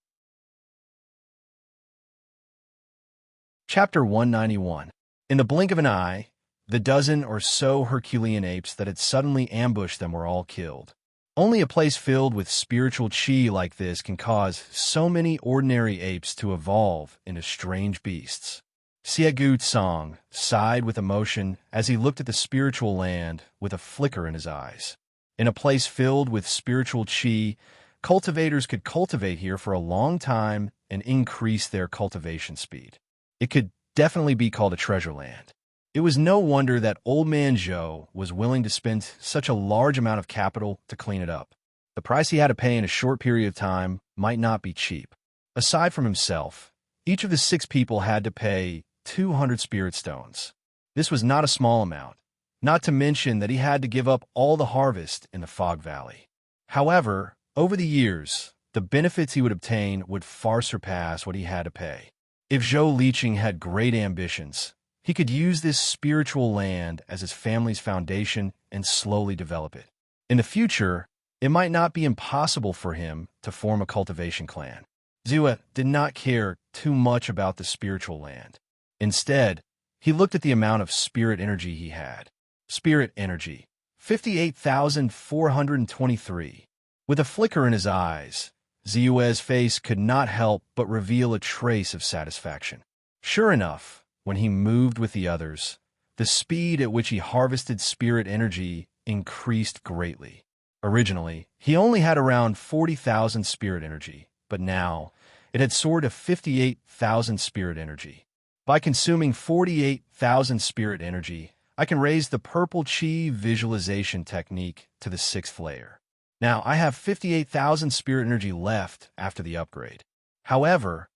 Chapter 191. In the blink of an eye, the dozen or so Herculean apes that had suddenly ambushed them were all killed. Only a place filled with spiritual chi like this can cause so many ordinary apes to evolve into strange beasts. Xiegu Tsang sighed with emotion as he looked at the spiritual land with a flicker in his eyes. In a place filled with spiritual chi, cultivators could cultivate here for a long time and increase their cultivation speed. It could definitely be called a treasure land. It was no wonder that Old Man Zhou was willing to spend such a large amount of capital to clean it up. The price he had to pay in a short period of time might not be cheap. Aside from himself, each of the 6 people had to pay 200 spirit stones. This was not a small amount, not to mention that he had to give up all the harvest in the Fog Valley. However, over the years, the benefits he would obtain would far surpass what he had to pay. If Zhou Liqing had great ambitions, he could use this spiritual land as his family's foundation and slowly develop it. In the future, it might not be impossible for him to form a cultivation clan. Ziyue did not care too much about the spiritual land. Instead, he looked at the amount of spirit energy he had. Spirit energy, 58,423. With a flicker in his eyes, Ziyue's face could not help but reveal a trace of satisfaction. Sure enough, when he moved with the others, the speed at which he harvested spirit energy increased greatly. Originally, he only had around 40,000 spirit energy, but now it had soared to 58,000 spirit energy. By consuming 48,000 spirit energy, I can raise the purple chi visualization technique to the 6th layer. Now, I have 58,000 spirit energy left after the upgrade. However,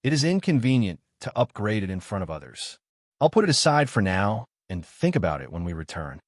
it is inconvenient to upgrade it in front of others. I'll put it aside for now and think about it when we return.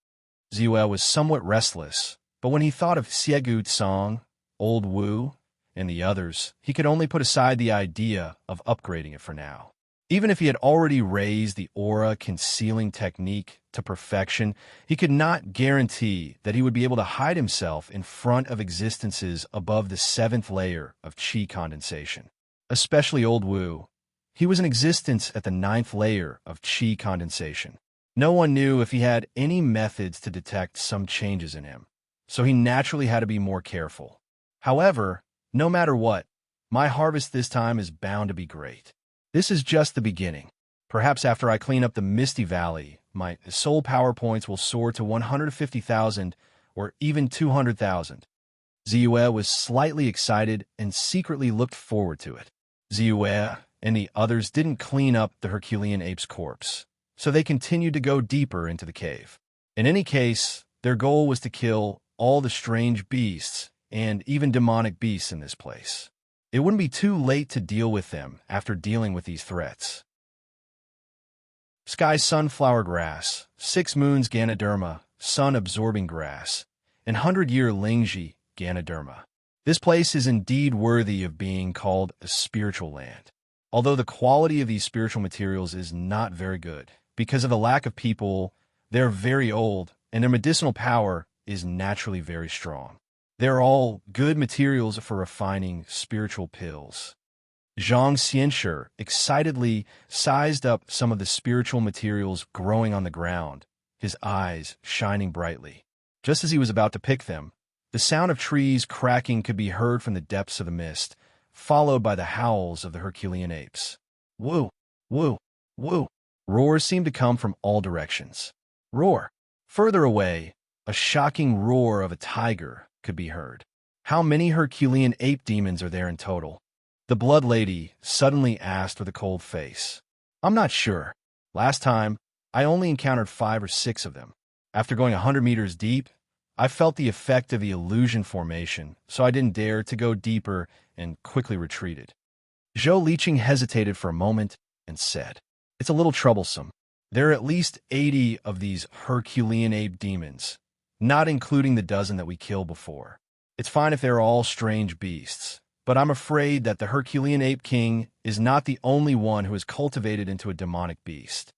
Ziyue was somewhat restless But when he thought of Xiegut Song, Old Wu, and the others, he could only put aside the idea of upgrading it for now. Even if he had already raised the aura concealing technique to perfection, he could not guarantee that he would be able to hide himself in front of existences above the 7th layer of qi condensation. Especially Old Wu. He was in existence at the 9th layer of qi condensation. No one knew if he had any methods to detect some changes in him, so he naturally had to be more careful. However, no matter what, my harvest this time is bound to be great. This is just the beginning. Perhaps after I clean up the Misty Valley, my soul power points will soar to 150,000 or even 200,000. Ziyue was slightly excited and secretly looked forward to it. Ziyue and the others didn't clean up the Herculean ape's corpse, so they continued to go deeper into the cave. In any case, their goal was to kill all the strange beasts and even demonic beasts in this place. It wouldn't be too late to deal with them after dealing with these threats. Sky sunflower grass, 6 moons Ganoderma, sun-absorbing grass, and 100-year Lingji Ganoderma. This place is indeed worthy of being called a spiritual land. Although the quality of these spiritual materials is not very good, because of the lack of people, they're very old, and their medicinal power is naturally very strong. They're all good materials for refining spiritual pills. Zhang Xianshi excitedly sized up some of the spiritual materials growing on the ground, his eyes shining brightly. Just as he was about to pick them, the sound of trees cracking could be heard from the depths of the mist, followed by the howls of the Herculean apes. Woo! Woo! Woo! Roars seemed to come from all directions. Roar! Further away, a shocking roar of a tiger could be heard. How many Herculean ape demons are there in total? The Blood Lady suddenly asked with a cold face. I'm not sure. Last time, I only encountered 5 or 6 of them. After going 100 meters deep, I felt the effect of the illusion formation, so I didn't dare to go deeper and quickly retreated. Zhou Liqing hesitated for a moment and said, It's a little troublesome. There are at least 80 of these Herculean ape demons, not including the dozen that we killed before. It's fine if they're all strange beasts, but I'm afraid that the Herculean Ape King is not the only one who is cultivated into a demonic beast.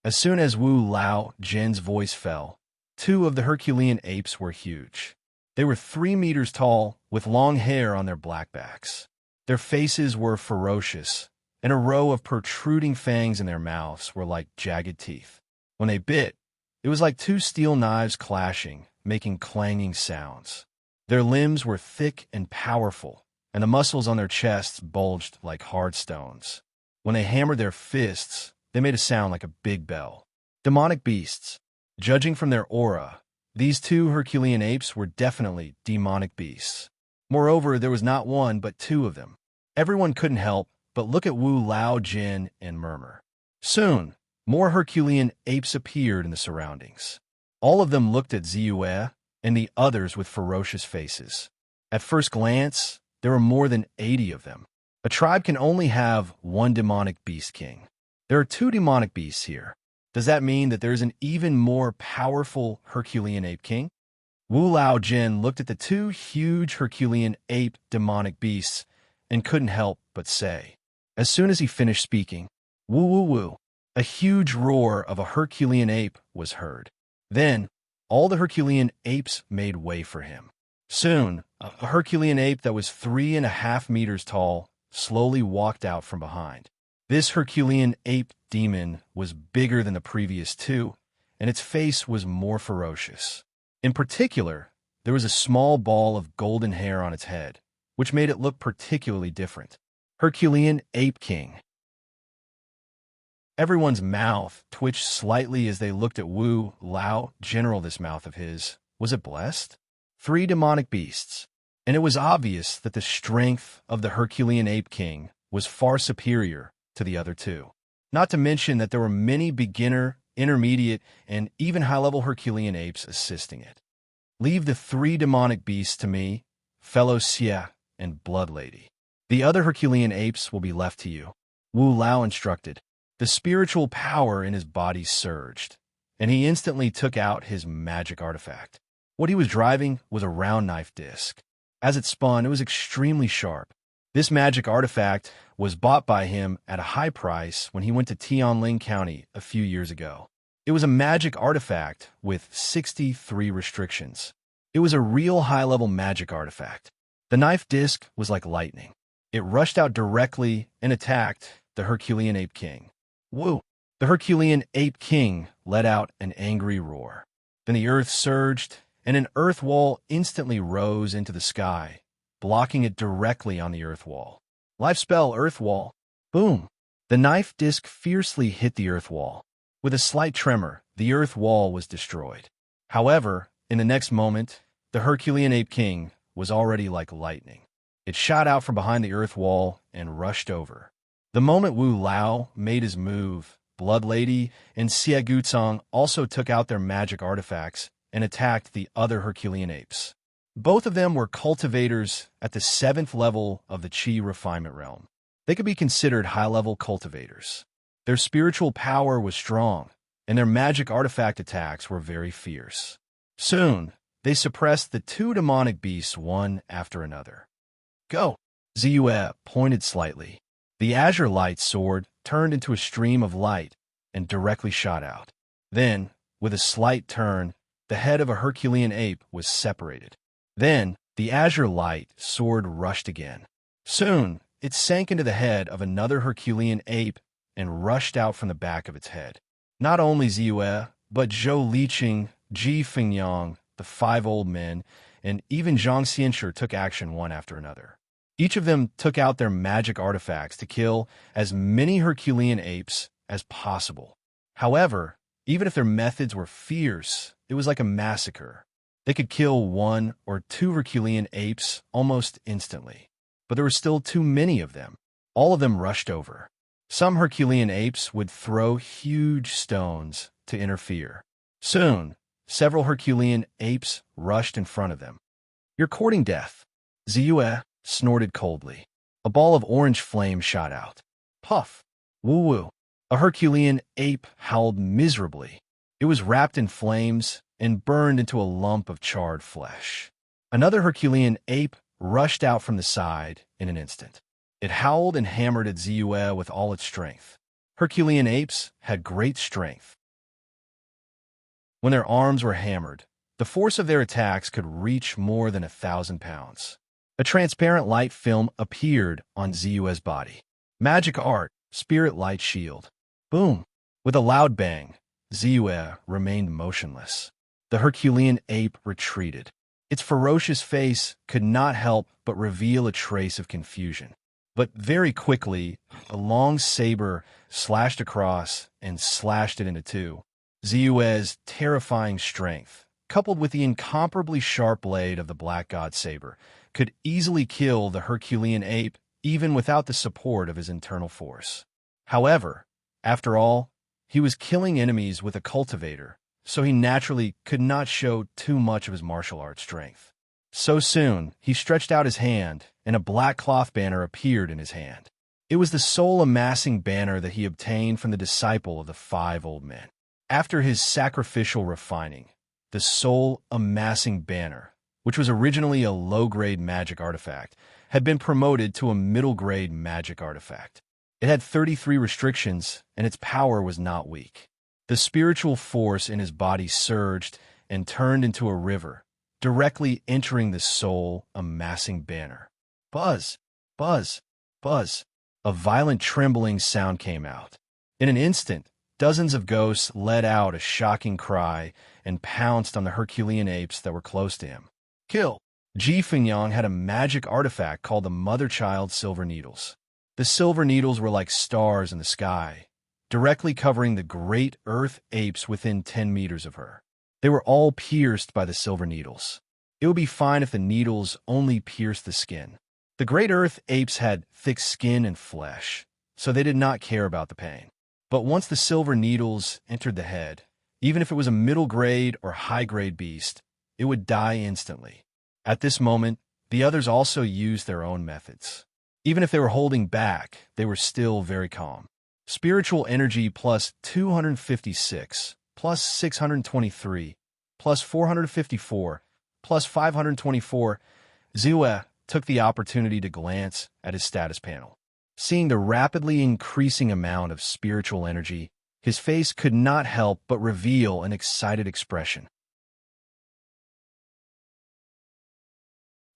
As soon as Wu Lao Jin's voice fell, 2 of the Herculean apes were huge. They were 3 meters tall, with long hair on their black backs. Their faces were ferocious, and a row of protruding fangs in their mouths were like jagged teeth. When they bit, it was like 2 steel knives clashing, making clanging sounds. Their limbs were thick and powerful, and the muscles on their chests bulged like hard stones. When they hammered their fists, they made a sound like a big bell. Demonic beasts. Judging from their aura, these 2 Herculean apes were definitely demonic beasts. Moreover, there was not 1 but 2 of them. Everyone couldn't help but look at Wu Lao Jin and murmur. Soon, more Herculean apes appeared in the surroundings. All of them looked at Ziyue and the others with ferocious faces. At first glance, there were more than 80 of them. A tribe can only have 1 demonic beast king. There are 2 demonic beasts here. Does that mean that there is an even more powerful Herculean ape king? Wu Lao Jin looked at the 2 huge Herculean ape demonic beasts and couldn't help but say. As soon as he finished speaking, woo woo woo, a huge roar of a Herculean ape was heard. Then, all the Herculean apes made way for him. Soon, a Herculean ape that was 3.5 meters tall slowly walked out from behind. This Herculean ape demon was bigger than the previous 2, and its face was more ferocious. In particular, there was a small ball of golden hair on its head, which made it look particularly different. Herculean Ape King. Everyone's mouth twitched slightly as they looked at Wu Lao. General, this mouth of his, was it blessed? 3 demonic beasts, and it was obvious that the strength of the Herculean Ape King was far superior to the other 2. Not to mention that there were many beginner, intermediate, and even high-level Herculean apes assisting it. Leave the 3 demonic beasts to me, fellow Xie and Blood Lady. The other Herculean apes will be left to you. Wu Lao instructed. The spiritual power in his body surged, and he instantly took out his magic artifact. What he was driving was a round knife disc. As it spun, it was extremely sharp. This magic artifact was bought by him at a high price when he went to Tianling County a few years ago. It was a magic artifact with 63 restrictions. It was a real high-level magic artifact. The knife disc was like lightning. It rushed out directly and attacked the Herculean Ape King. Woo! The Herculean Ape King let out an angry roar. Then the earth surged, and an earth wall instantly rose into the sky, blocking it directly on the earth wall. Life spell, earth wall. Boom! The knife disc fiercely hit the earth wall. With a slight tremor, the earth wall was destroyed. However, in the next moment, the Herculean Ape King was already like lightning. It shot out from behind the earth wall and rushed over. The moment Wu Lao made his move, Blood Lady and Xie Gucong also took out their magic artifacts and attacked the other Herculean apes. Both of them were cultivators at the 7th level of the Qi refinement realm. They could be considered high-level cultivators. Their spiritual power was strong, and their magic artifact attacks were very fierce. Soon, they suppressed the 2 demonic beasts one after another. Go! Ziyue pointed slightly. The azure light sword turned into a stream of light and directly shot out. Then, with a slight turn, the head of a Herculean ape was separated. Then, the azure light sword rushed again. Soon, it sank into the head of another Herculean ape and rushed out from the back of its head. Not only Ziyue, but Zhou Liqing, Ji Fingyang, the 5 old men, and even Zhang Xianshi took action one after another. Each of them took out their magic artifacts to kill as many Herculean apes as possible. However, even if their methods were fierce, it was like a massacre. They could kill 1 or 2 Herculean apes almost instantly. But there were still too many of them. All of them rushed over. Some Herculean apes would throw huge stones to interfere. Soon, several Herculean apes rushed in front of them. You're courting death. Ziyue snorted coldly. A ball of orange flame shot out. Puff! Woo-woo! A Herculean ape howled miserably. It was wrapped in flames and burned into a lump of charred flesh. Another Herculean ape rushed out from the side in an instant. It howled and hammered at Ziyue with all its strength. Herculean apes had great strength. When their arms were hammered, the force of their attacks could reach more than 1,000 pounds. A transparent light film appeared on Ziyue's body. Magic art, spirit light shield. Boom! With a loud bang, Ziyue remained motionless. The Herculean ape retreated. Its ferocious face could not help but reveal a trace of confusion. But very quickly, a long saber slashed across and slashed it into 2. Ziyue's terrifying strength, coupled with the incomparably sharp blade of the Black God saber, could easily kill the Herculean ape even without the support of his internal force. However, after all, he was killing enemies with a cultivator, so he naturally could not show too much of his martial arts strength. So soon, he stretched out his hand, and a black cloth banner appeared in his hand. It was the soul amassing banner that he obtained from the disciple of the 5 old men. After his sacrificial refining, the soul amassing banner, which was originally a low-grade magic artifact, had been promoted to a middle-grade magic artifact. It had 33 restrictions, and its power was not weak. The spiritual force in his body surged and turned into a river, directly entering the soul amassing banner. Buzz! Buzz! Buzz! A violent trembling sound came out. In an instant, dozens of ghosts let out a shocking cry and pounced on the Herculean apes that were close to him. Kill! Ji Fingyang had a magic artifact called the Mother-Child Silver Needles. The silver needles were like stars in the sky, directly covering the great earth apes within 10 meters of her. They were all pierced by the silver needles. It would be fine if the needles only pierced the skin. The great earth apes had thick skin and flesh, so they did not care about the pain. But once the silver needles entered the head, even if it was a middle-grade or high-grade beast, it would die instantly. At this moment, the others also used their own methods. Even if they were holding back, they were still very calm. Spiritual energy plus 256, plus 623, plus 454, plus 524, Ziyue took the opportunity to glance at his status panel. Seeing the rapidly increasing amount of spiritual energy, his face could not help but reveal an excited expression.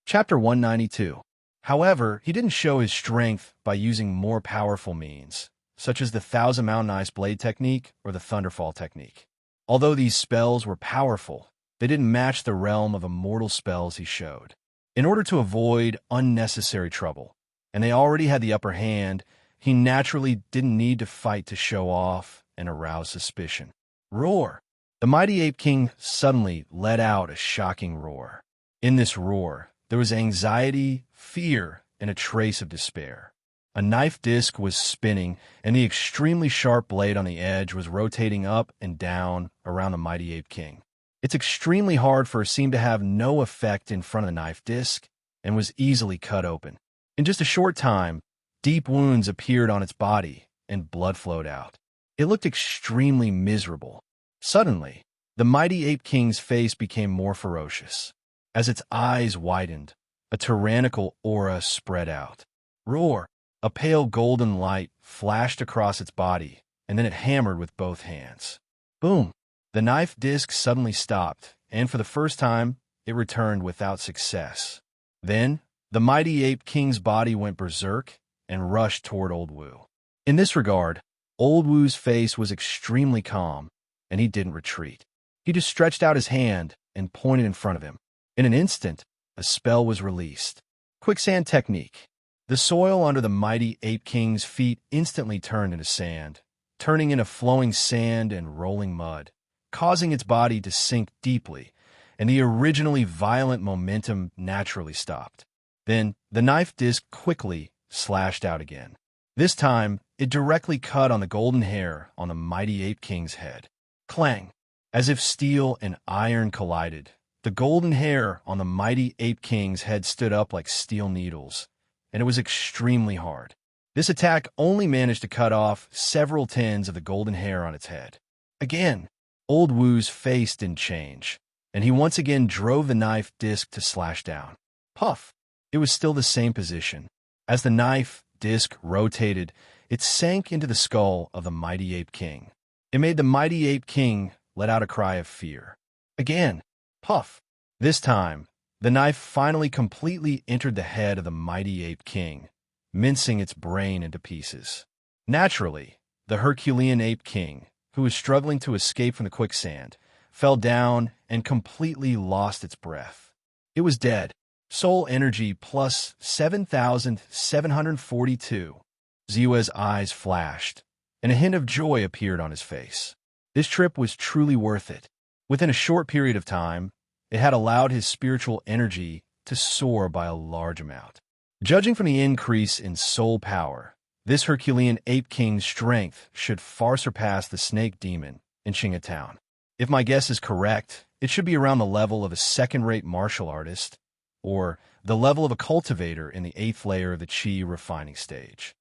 Chapter 192. However, he didn't show his strength by using more powerful means, such as the Thousand Mountain Ice Blade technique or the Thunderfall technique. Although these spells were powerful, they didn't match the realm of immortal spells he showed. In order to avoid unnecessary trouble, and they already had the upper hand, he naturally didn't need to fight to show off and arouse suspicion. Roar! The mighty Ape King suddenly let out a shocking roar. In this roar, there was anxiety, fear, and a trace of despair. A knife disc was spinning, and the extremely sharp blade on the edge was rotating up and down around the mighty Ape King. It's extremely hard for a seam to have no effect in front of the knife disc, and was easily cut open. In just a short time, deep wounds appeared on its body, and blood flowed out. It looked extremely miserable. Suddenly, the mighty Ape King's face became more ferocious. As its eyes widened, a tyrannical aura spread out. Roar! A pale golden light flashed across its body, and then it hammered with both hands. Boom! The knife disc suddenly stopped, and for the first time, it returned without success. Then, the mighty Ape King's body went berserk and rushed toward Old Wu. In this regard, Old Wu's face was extremely calm, and he didn't retreat. He just stretched out his hand and pointed in front of him. In an instant, a spell was released. Quicksand technique. The soil under the mighty Ape King's feet instantly turned into sand, turning into flowing sand and rolling mud, causing its body to sink deeply, and the originally violent momentum naturally stopped. Then, the knife disc quickly slashed out again. This time, it directly cut on the golden hair on the mighty Ape King's head. Clang! As if steel and iron collided, the golden hair on the mighty Ape King's head stood up like steel needles, and it was extremely hard. This attack only managed to cut off several tens of the golden hair on its head. Again, Old Wu's face didn't change, and he once again drove the knife disc to slash down. Puff! It was still the same position. As the knife disc rotated, it sank into the skull of the mighty Ape King. It made the mighty Ape King let out a cry of fear. Again, puff! This time, the knife finally completely entered the head of the mighty Ape King, mincing its brain into pieces. Naturally, the Herculean Ape King, who was struggling to escape from the quicksand, fell down and completely lost its breath. It was dead. Soul energy plus 7,742. Ziyue's eyes flashed, and a hint of joy appeared on his face. This trip was truly worth it. Within a short period of time, it had allowed his spiritual energy to soar by a large amount. Judging from the increase in soul power, this Herculean Ape King's strength should far surpass the Snake Demon in Qinghe Town. If my guess is correct, it should be around the level of a second-rate martial artist, or the level of a cultivator in the 8th layer of the Qi refining stage.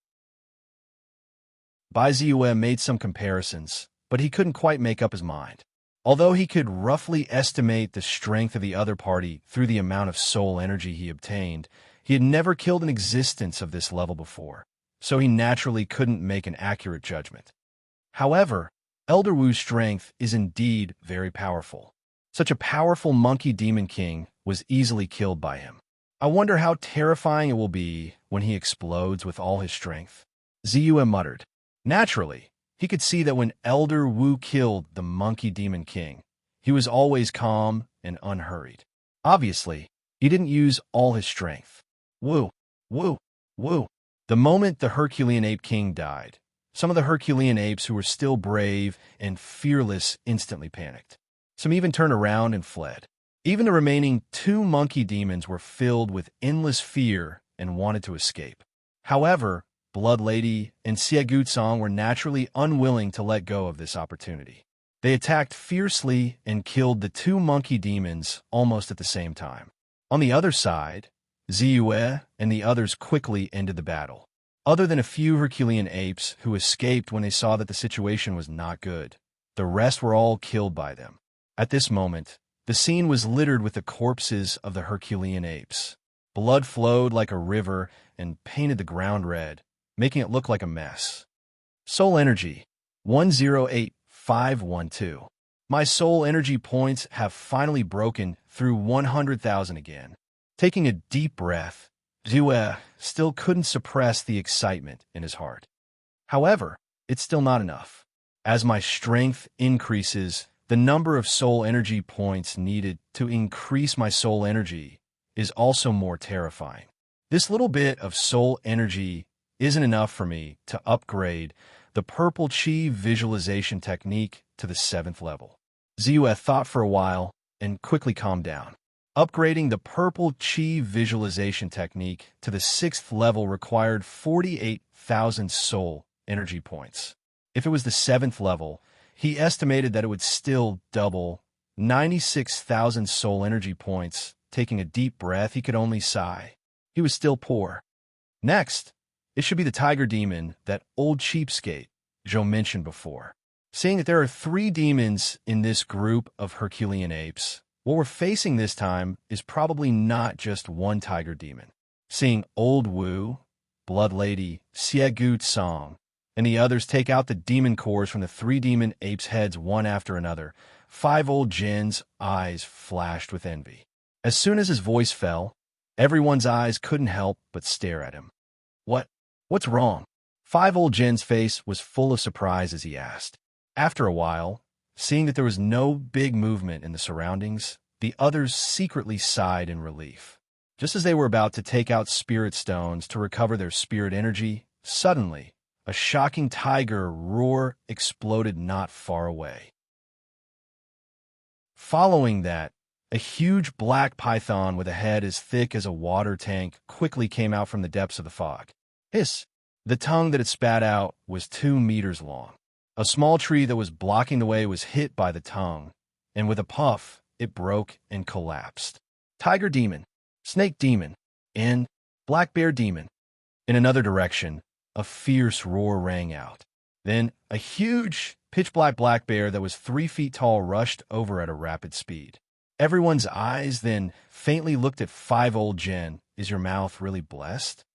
Bai Ziyue made some comparisons, but he couldn't quite make up his mind. Although he could roughly estimate the strength of the other party through the amount of soul energy he obtained, he had never killed an existence of this level before, so he naturally couldn't make an accurate judgment. However, Elder Wu's strength is indeed very powerful. Such a powerful monkey demon king was easily killed by him. I wonder how terrifying it will be when he explodes with all his strength. Ziyue muttered. Naturally, he could see that when Elder Wu killed the monkey demon king, he was always calm and unhurried. Obviously, he didn't use all his strength. Wu, Wu, Wu. The moment the Herculean Ape King died, some of the Herculean apes who were still brave and fearless instantly panicked. Some even turned around and fled. Even the remaining 2 monkey demons were filled with endless fear and wanted to escape. However, Blood Lady and Xie Gutsong were naturally unwilling to let go of this opportunity. They attacked fiercely and killed the 2 monkey demons almost at the same time. On the other side, Ziyue and the others quickly ended the battle. Other than a few Herculean apes who escaped when they saw that the situation was not good, the rest were all killed by them. At this moment, The scene was littered with the corpses of the Herculean apes. Blood flowed like a river and painted the ground red, making it look like a mess. Soul energy, 108512. My soul energy points have finally broken through 100,000 again. Taking a deep breath, Zue still couldn't suppress the excitement in his heart. However, it's still not enough. As my strength increases, the number of soul energy points needed to increase my soul energy is also more terrifying. This little bit of soul energy isn't enough for me to upgrade the purple chi visualization technique to the 7th level. Zue thought for a while and quickly calmed down. Upgrading the purple chi visualization technique to the 6th level required 48,000 soul energy points. If it was the 7th level, he estimated that it would still double 96,000 soul energy points. Taking a deep breath, he could only sigh. He was still poor. Next, it should be the tiger demon, that old cheapskate Joe mentioned before. Seeing that there are 3 demons in this group of Herculean apes, what we're facing this time is probably not just one tiger demon. Seeing Old Wu, Blood Lady, Xie Song, and the others take out the demon cores from the 3 demon apes' heads one after another, 5 old Jin's eyes flashed with envy. As soon as his voice fell, everyone's eyes couldn't help but stare at him. What's wrong? 5 old Jin's face was full of surprise as he asked. After a while, seeing that there was no big movement in the surroundings, the others secretly sighed in relief. Just as they were about to take out spirit stones to recover their spirit energy, suddenly, a shocking tiger roar exploded not far away. Following that, a huge black python with a head as thick as a water tank quickly came out from the depths of the fog. Hiss! The tongue that it spat out was 2 meters long. A small tree that was blocking the way was hit by the tongue, and with a puff, it broke and collapsed. Tiger demon, snake demon, and black bear demon. In another direction, a fierce roar rang out. Then a huge, pitch-black black bear that was 3 feet tall rushed over at a rapid speed. Everyone's eyes then faintly looked at 5 old Jin. Is your mouth really blessed?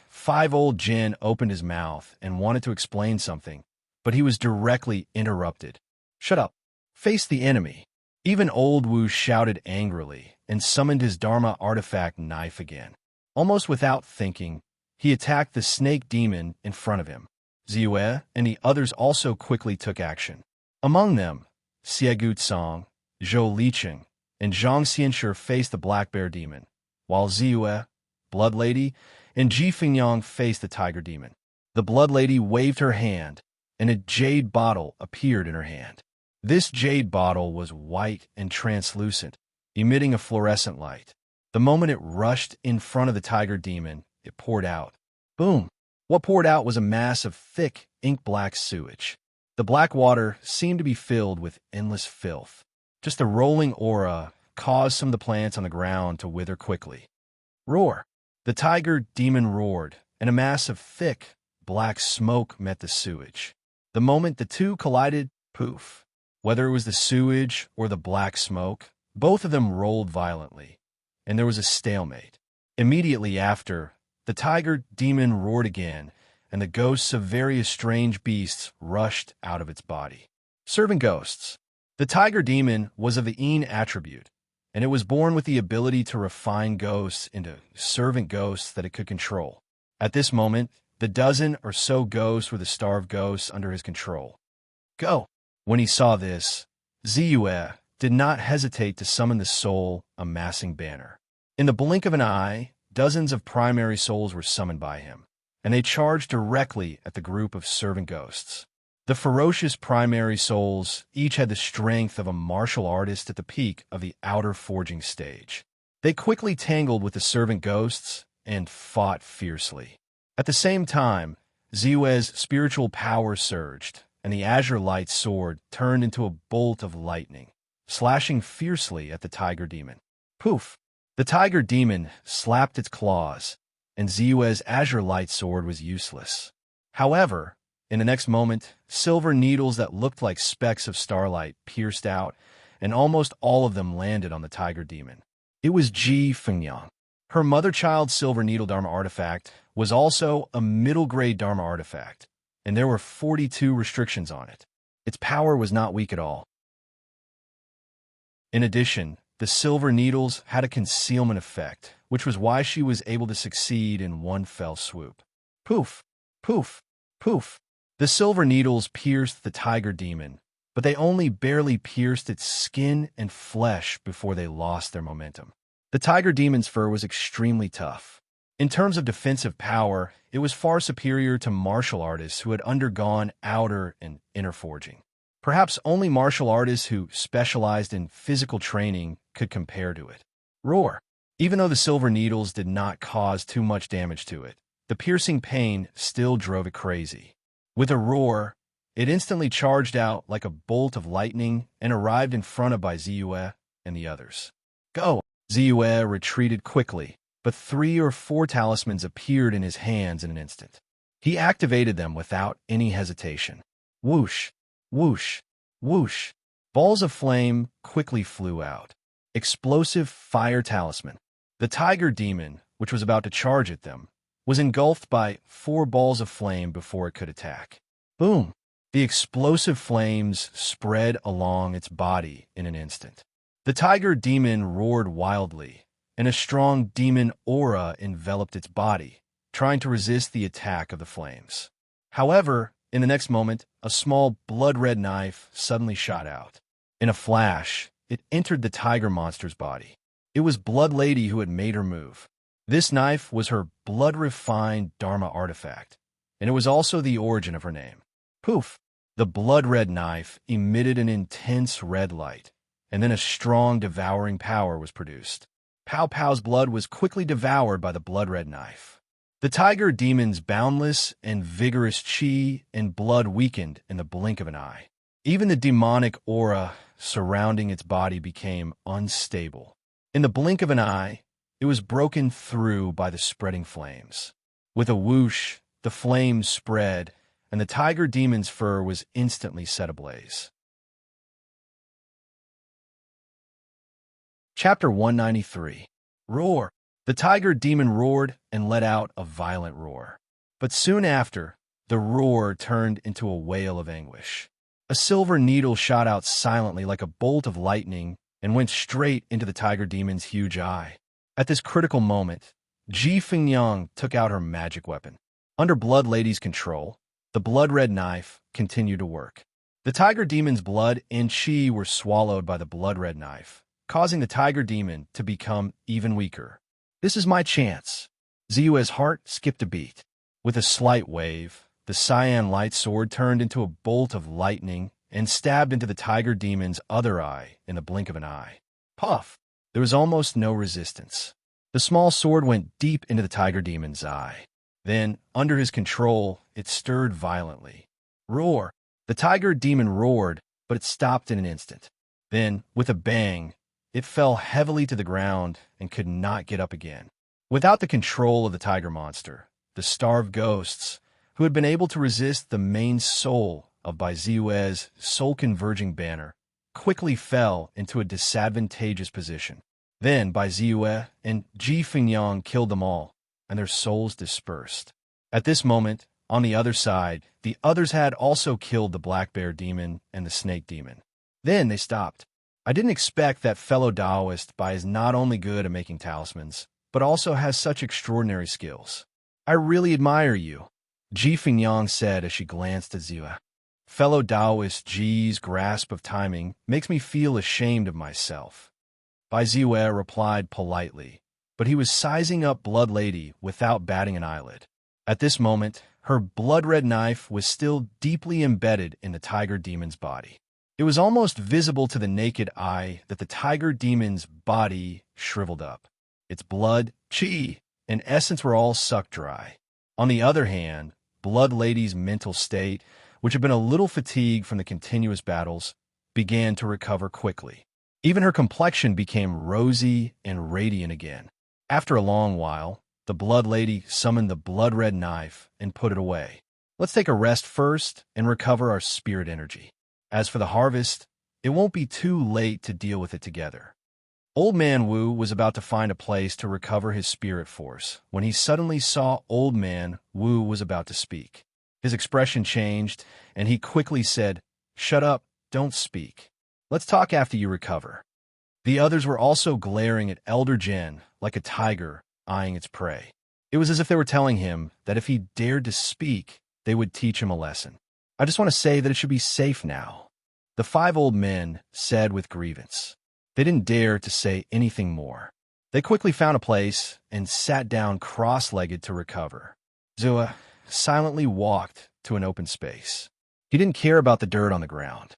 5 old Jin opened his mouth and wanted to explain something, but he was directly interrupted. Shut up. Face the enemy. Even Old Wu shouted angrily and summoned his Dharma artifact knife again. Almost without thinking, he attacked the snake demon in front of him. Zue and the others also quickly took action. Among them, Xie Song, Zhou Liqing, and Zhang Xianshi faced the black bear demon, while Ziyue, Blood Lady, and Ji Fingyang faced the tiger demon. The Blood Lady waved her hand, and a jade bottle appeared in her hand. This jade bottle was white and translucent, emitting a fluorescent light. The moment it rushed in front of the tiger demon, it poured out. Boom! What poured out was a mass of thick, ink-black sewage. The black water seemed to be filled with endless filth. Just a rolling aura caused some of the plants on the ground to wither quickly. Roar! The tiger demon roared, and a mass of thick, black smoke met the sewage. The moment the two collided, poof! Whether it was the sewage or the black smoke, both of them rolled violently, and there was a stalemate. Immediately after, the tiger demon roared again, and the ghosts of various strange beasts rushed out of its body. Servant ghosts. The tiger demon was of the Yin attribute, and it was born with the ability to refine ghosts into servant ghosts that it could control. At this moment, the dozen or so ghosts were the starved ghosts under his control. Go! When he saw this, Ziyue did not hesitate to summon the soul amassing banner. In the blink of an eye, dozens of primary souls were summoned by him, and they charged directly at the group of servant ghosts. The ferocious primary souls each had the strength of a martial artist at the peak of the outer forging stage. They quickly tangled with the servant ghosts and fought fiercely. At the same time, Ziyue's spiritual power surged, and the azure light sword turned into a bolt of lightning, slashing fiercely at the tiger demon. Poof! The tiger demon slapped its claws, and Ziyue's azure light sword was useless. However, in the next moment, silver needles that looked like specks of starlight pierced out, and almost all of them landed on the tiger demon. It was Ji Fengyang. Her mother-child silver needle Dharma artifact was also a middle-grade Dharma artifact, and there were 42 restrictions on it. Its power was not weak at all. In addition, the silver needles had a concealment effect, which was why she was able to succeed in one fell swoop. Poof, poof, poof. The silver needles pierced the tiger demon, but they only barely pierced its skin and flesh before they lost their momentum. The tiger demon's fur was extremely tough. In terms of defensive power, it was far superior to martial artists who had undergone outer and inner forging. Perhaps only martial artists who specialized in physical training could compare to it. Roar. Even though the silver needles did not cause too much damage to it, the piercing pain still drove it crazy. With a roar, it instantly charged out like a bolt of lightning and arrived in front of Bai Ziyue and the others. Go! Ziyue retreated quickly, but 3 or 4 talismans appeared in his hands in an instant. He activated them without any hesitation. Whoosh! Whoosh! Whoosh! Balls of flame quickly flew out. Explosive fire talisman. The tiger demon, which was about to charge at them, was engulfed by 4 balls of flame before it could attack. Boom! The explosive flames spread along its body in an instant. The tiger demon roared wildly, and a strong demon aura enveloped its body, trying to resist the attack of the flames. However, in the next moment, a small blood-red knife suddenly shot out. In a flash, it entered the tiger monster's body. It was Blood Lady who had made her move. This knife was her blood-refined Dharma artifact, and it was also the origin of her name. Poof! The blood-red knife emitted an intense red light, and then a strong devouring power was produced. Pow Pow's blood was quickly devoured by the blood-red knife. The tiger demon's boundless and vigorous chi and blood weakened in the blink of an eye. Even the demonic aura surrounding its body became unstable. In the blink of an eye, it was broken through by the spreading flames. With a whoosh, the flames spread, and the tiger demon's fur was instantly set ablaze. Chapter 193. Roar. The tiger demon roared and let out a violent roar. But soon after, the roar turned into a wail of anguish. A silver needle shot out silently like a bolt of lightning and went straight into the tiger demon's huge eye. At this critical moment, Ji Fengyang took out her magic weapon. Under Blood Lady's control, the blood-red knife continued to work. The tiger demon's blood and chi were swallowed by the blood-red knife, causing the tiger demon to become even weaker. This is my chance. Ziyue's heart skipped a beat. With a slight wave, the cyan light sword turned into a bolt of lightning and stabbed into the tiger demon's other eye in the blink of an eye. Puff! There was almost no resistance. The small sword went deep into the tiger demon's eye. Then, under his control, it stirred violently. Roar! The tiger demon roared, but it stopped in an instant. Then, with a bang, it fell heavily to the ground and could not get up again. Without the control of the tiger monster, the starved ghosts, who had been able to resist the main soul of Bai Ziyue's soul-converging banner, quickly fell into a disadvantageous position. Then Bai Ziyue and Ji Fengyang killed them all, and their souls dispersed. At this moment, on the other side, the others had also killed the black bear demon and the snake demon. Then they stopped. I didn't expect that fellow Taoist Bai is not only good at making talismans, but also has such extraordinary skills. I really admire you, Ji Fengyang said as she glanced at Ziyue. Fellow Taoist Ji's grasp of timing makes me feel ashamed of myself. Bai Ziyue replied politely, but he was sizing up Blood Lady without batting an eyelid. At this moment, her blood-red knife was still deeply embedded in the tiger demon's body. It was almost visible to the naked eye that the tiger demon's body shriveled up. Its blood, chi, and essence were all sucked dry. On the other hand, Blood Lady's mental state, which had been a little fatigued from the continuous battles, began to recover quickly. Even her complexion became rosy and radiant again. After a long while, the Blood Lady summoned the blood-red knife and put it away. Let's take a rest first and recover our spirit energy. As for the harvest, It won't be too late to deal with it together. Old Man Wu was about to find a place to recover his spirit force when he suddenly saw Old Man Wu was about to speak. His expression changed, and he quickly said, "Shut up, don't speak. Let's talk after you recover." The others were also glaring at Elder Jen like a tiger eyeing its prey. It was as if they were telling him that if he dared to speak, they would teach him a lesson. "I just want to say that it should be safe now," the 5 old men said with grievance. They didn't dare to say anything more. They quickly found a place and sat down cross-legged to recover. Zua silently walked to an open space. He didn't care about the dirt on the ground.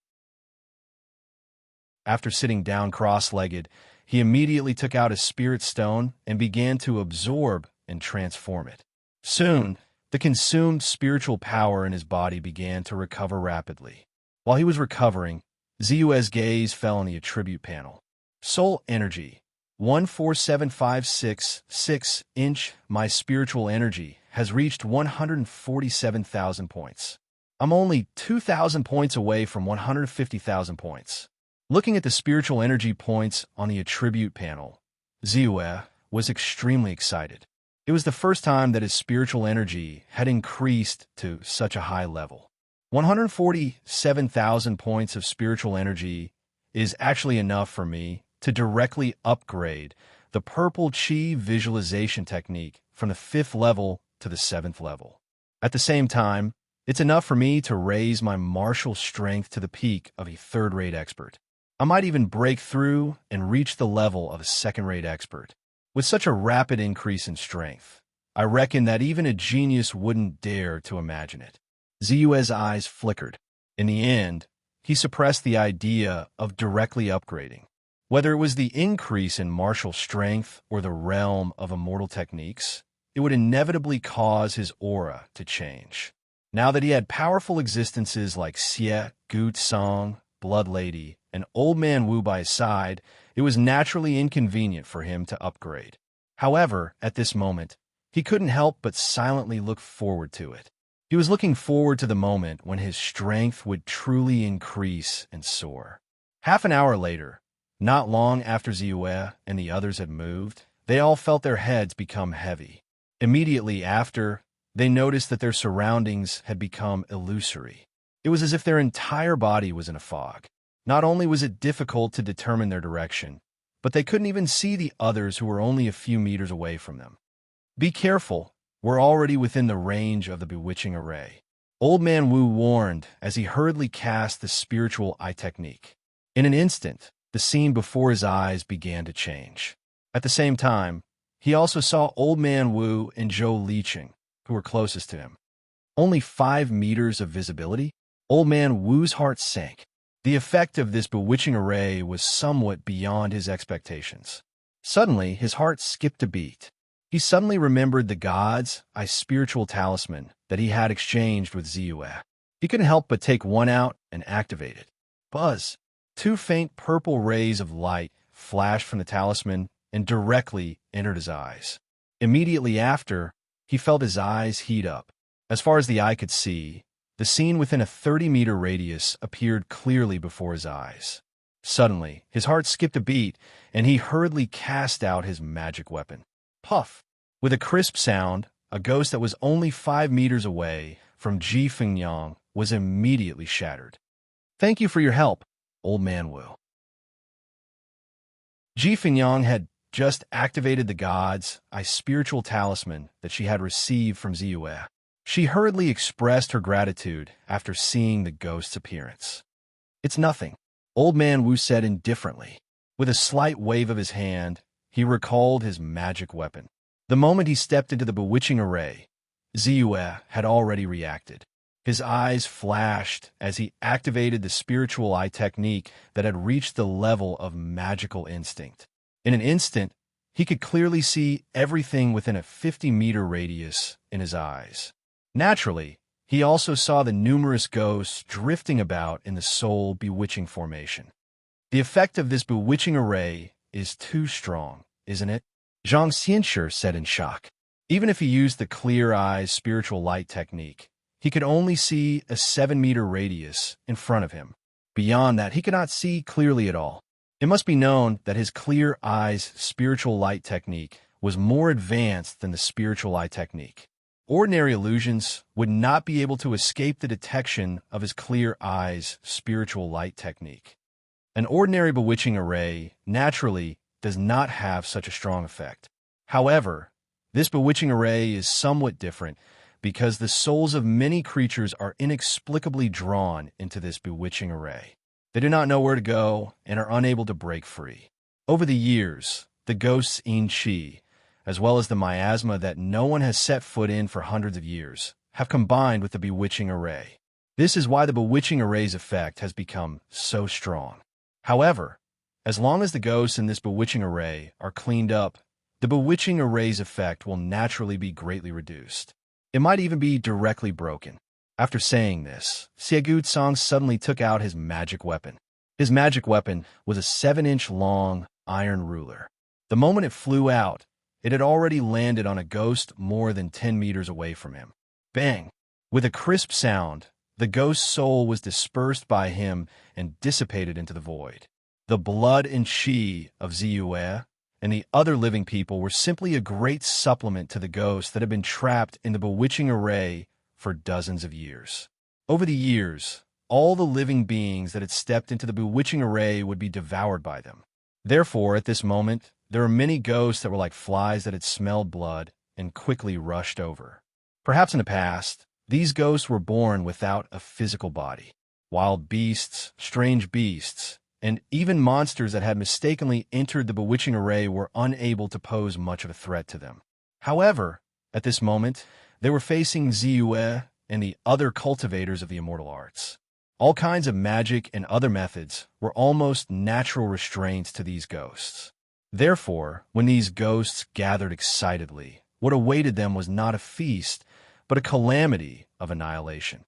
After sitting down cross-legged, he immediately took out his spirit stone and began to absorb and transform it. Soon, the consumed spiritual power in his body began to recover rapidly. While he was recovering, Ziyue's gaze fell on the attribute panel. Soul energy, 147566 inch. My spiritual energy has reached 147,000 points. I'm only 2,000 points away from 150,000 points. Looking at the spiritual energy points on the attribute panel, Ziyue was extremely excited. It was the first time that his spiritual energy had increased to such a high level. 147,000 points of spiritual energy is actually enough for me to directly upgrade the purple chi visualization technique from the 5th level to the 7th level. At the same time, it's enough for me to raise my martial strength to the peak of a 3rd-rate expert. I might even break through and reach the level of a 2nd-rate expert. With such a rapid increase in strength, I reckon that even a genius wouldn't dare to imagine it. Ziyue's eyes flickered. In the end, he suppressed the idea of directly upgrading. Whether it was the increase in martial strength or the realm of immortal techniques, it would inevitably cause his aura to change. Now that he had powerful existences like Xie, Gut Song, Blood Lady, and Old Man Wu by his side, it was naturally inconvenient for him to upgrade. However, at this moment, he couldn't help but silently look forward to it. He was looking forward to the moment when his strength would truly increase and soar. Half an hour later, not long after Ziyue and the others had moved, they all felt their heads become heavy. Immediately after, they noticed that their surroundings had become illusory. It was as if their entire body was in a fog. Not only was it difficult to determine their direction, but they couldn't even see the others who were only a few meters away from them. "Be careful, we're already within the range of the bewitching array," Old Man Wu warned as he hurriedly cast the spiritual eye technique. In an instant, the scene before his eyes began to change. At the same time, he also saw Old Man Wu and Zhou Liqing, who were closest to him. Only 5 meters of visibility? Old Man Wu's heart sank. The effect of this bewitching array was somewhat beyond his expectations. Suddenly, his heart skipped a beat. He suddenly remembered the God's Eye spiritual talisman that he had exchanged with Ziyue. He couldn't help but take one out and activate it. Buzz! 2 faint purple rays of light flashed from the talisman and directly entered his eyes. Immediately after, he felt his eyes heat up. As far as the eye could see, the scene within a 30-meter radius appeared clearly before his eyes. Suddenly, his heart skipped a beat, and he hurriedly cast out his magic weapon. Puff! With a crisp sound, a ghost that was only 5 meters away from Ji Fingyang was immediately shattered. "Thank you for your help, Old Man Wu." Ji Fingyang had just activated the God's Eye spiritual talisman that she had received from Ziyue. She hurriedly expressed her gratitude after seeing the ghost's appearance. "It's nothing," Old Man Wu said indifferently. With a slight wave of his hand, he recalled his magic weapon. The moment he stepped into the bewitching array, Ziyue had already reacted. His eyes flashed as he activated the spiritual eye technique that had reached the level of magical instinct. In an instant, he could clearly see everything within a 50-meter radius in his eyes. Naturally, he also saw the numerous ghosts drifting about in the soul bewitching formation. The effect of this bewitching array is too strong, isn't it? Zhang Xianshi said in shock. Even if he used the clear eyes spiritual light technique, he could only see a 7-meter radius in front of him. Beyond that, he could not see clearly at all. It must be known that his clear eyes spiritual light technique was more advanced than the spiritual eye technique. Ordinary illusions would not be able to escape the detection of his clear eyes spiritual light technique. An ordinary bewitching array naturally does not have such a strong effect. However, this bewitching array is somewhat different because the souls of many creatures are inexplicably drawn into this bewitching array. They do not know where to go and are unable to break free. Over the years, the ghosts in Chi, as well as the miasma that no one has set foot in for hundreds of years, have combined with the bewitching array. This is why the bewitching array's effect has become so strong. However, as long as the ghosts in this bewitching array are cleaned up, the bewitching array's effect will naturally be greatly reduced. It might even be directly broken. After saying this, Siagut Song suddenly took out his magic weapon. His magic weapon was a 7-inch long iron ruler. The moment it flew out, it had already landed on a ghost more than 10 meters away from him. Bang! With a crisp sound, the ghost's soul was dispersed by him and dissipated into the void. The blood and chi of Ziyue and the other living people were simply a great supplement to the ghosts that had been trapped in the bewitching array for dozens of years. Over the years, all the living beings that had stepped into the bewitching array would be devoured by them. Therefore, at this moment, there were many ghosts that were like flies that had smelled blood and quickly rushed over. Perhaps in the past, these ghosts were born without a physical body. Wild beasts, strange beasts, and even monsters that had mistakenly entered the bewitching array were unable to pose much of a threat to them. However, at this moment, they were facing Ziyue and the other cultivators of the immortal arts. All kinds of magic and other methods were almost natural restraints to these ghosts. Therefore, when these ghosts gathered excitedly, what awaited them was not a feast, but a calamity of annihilation.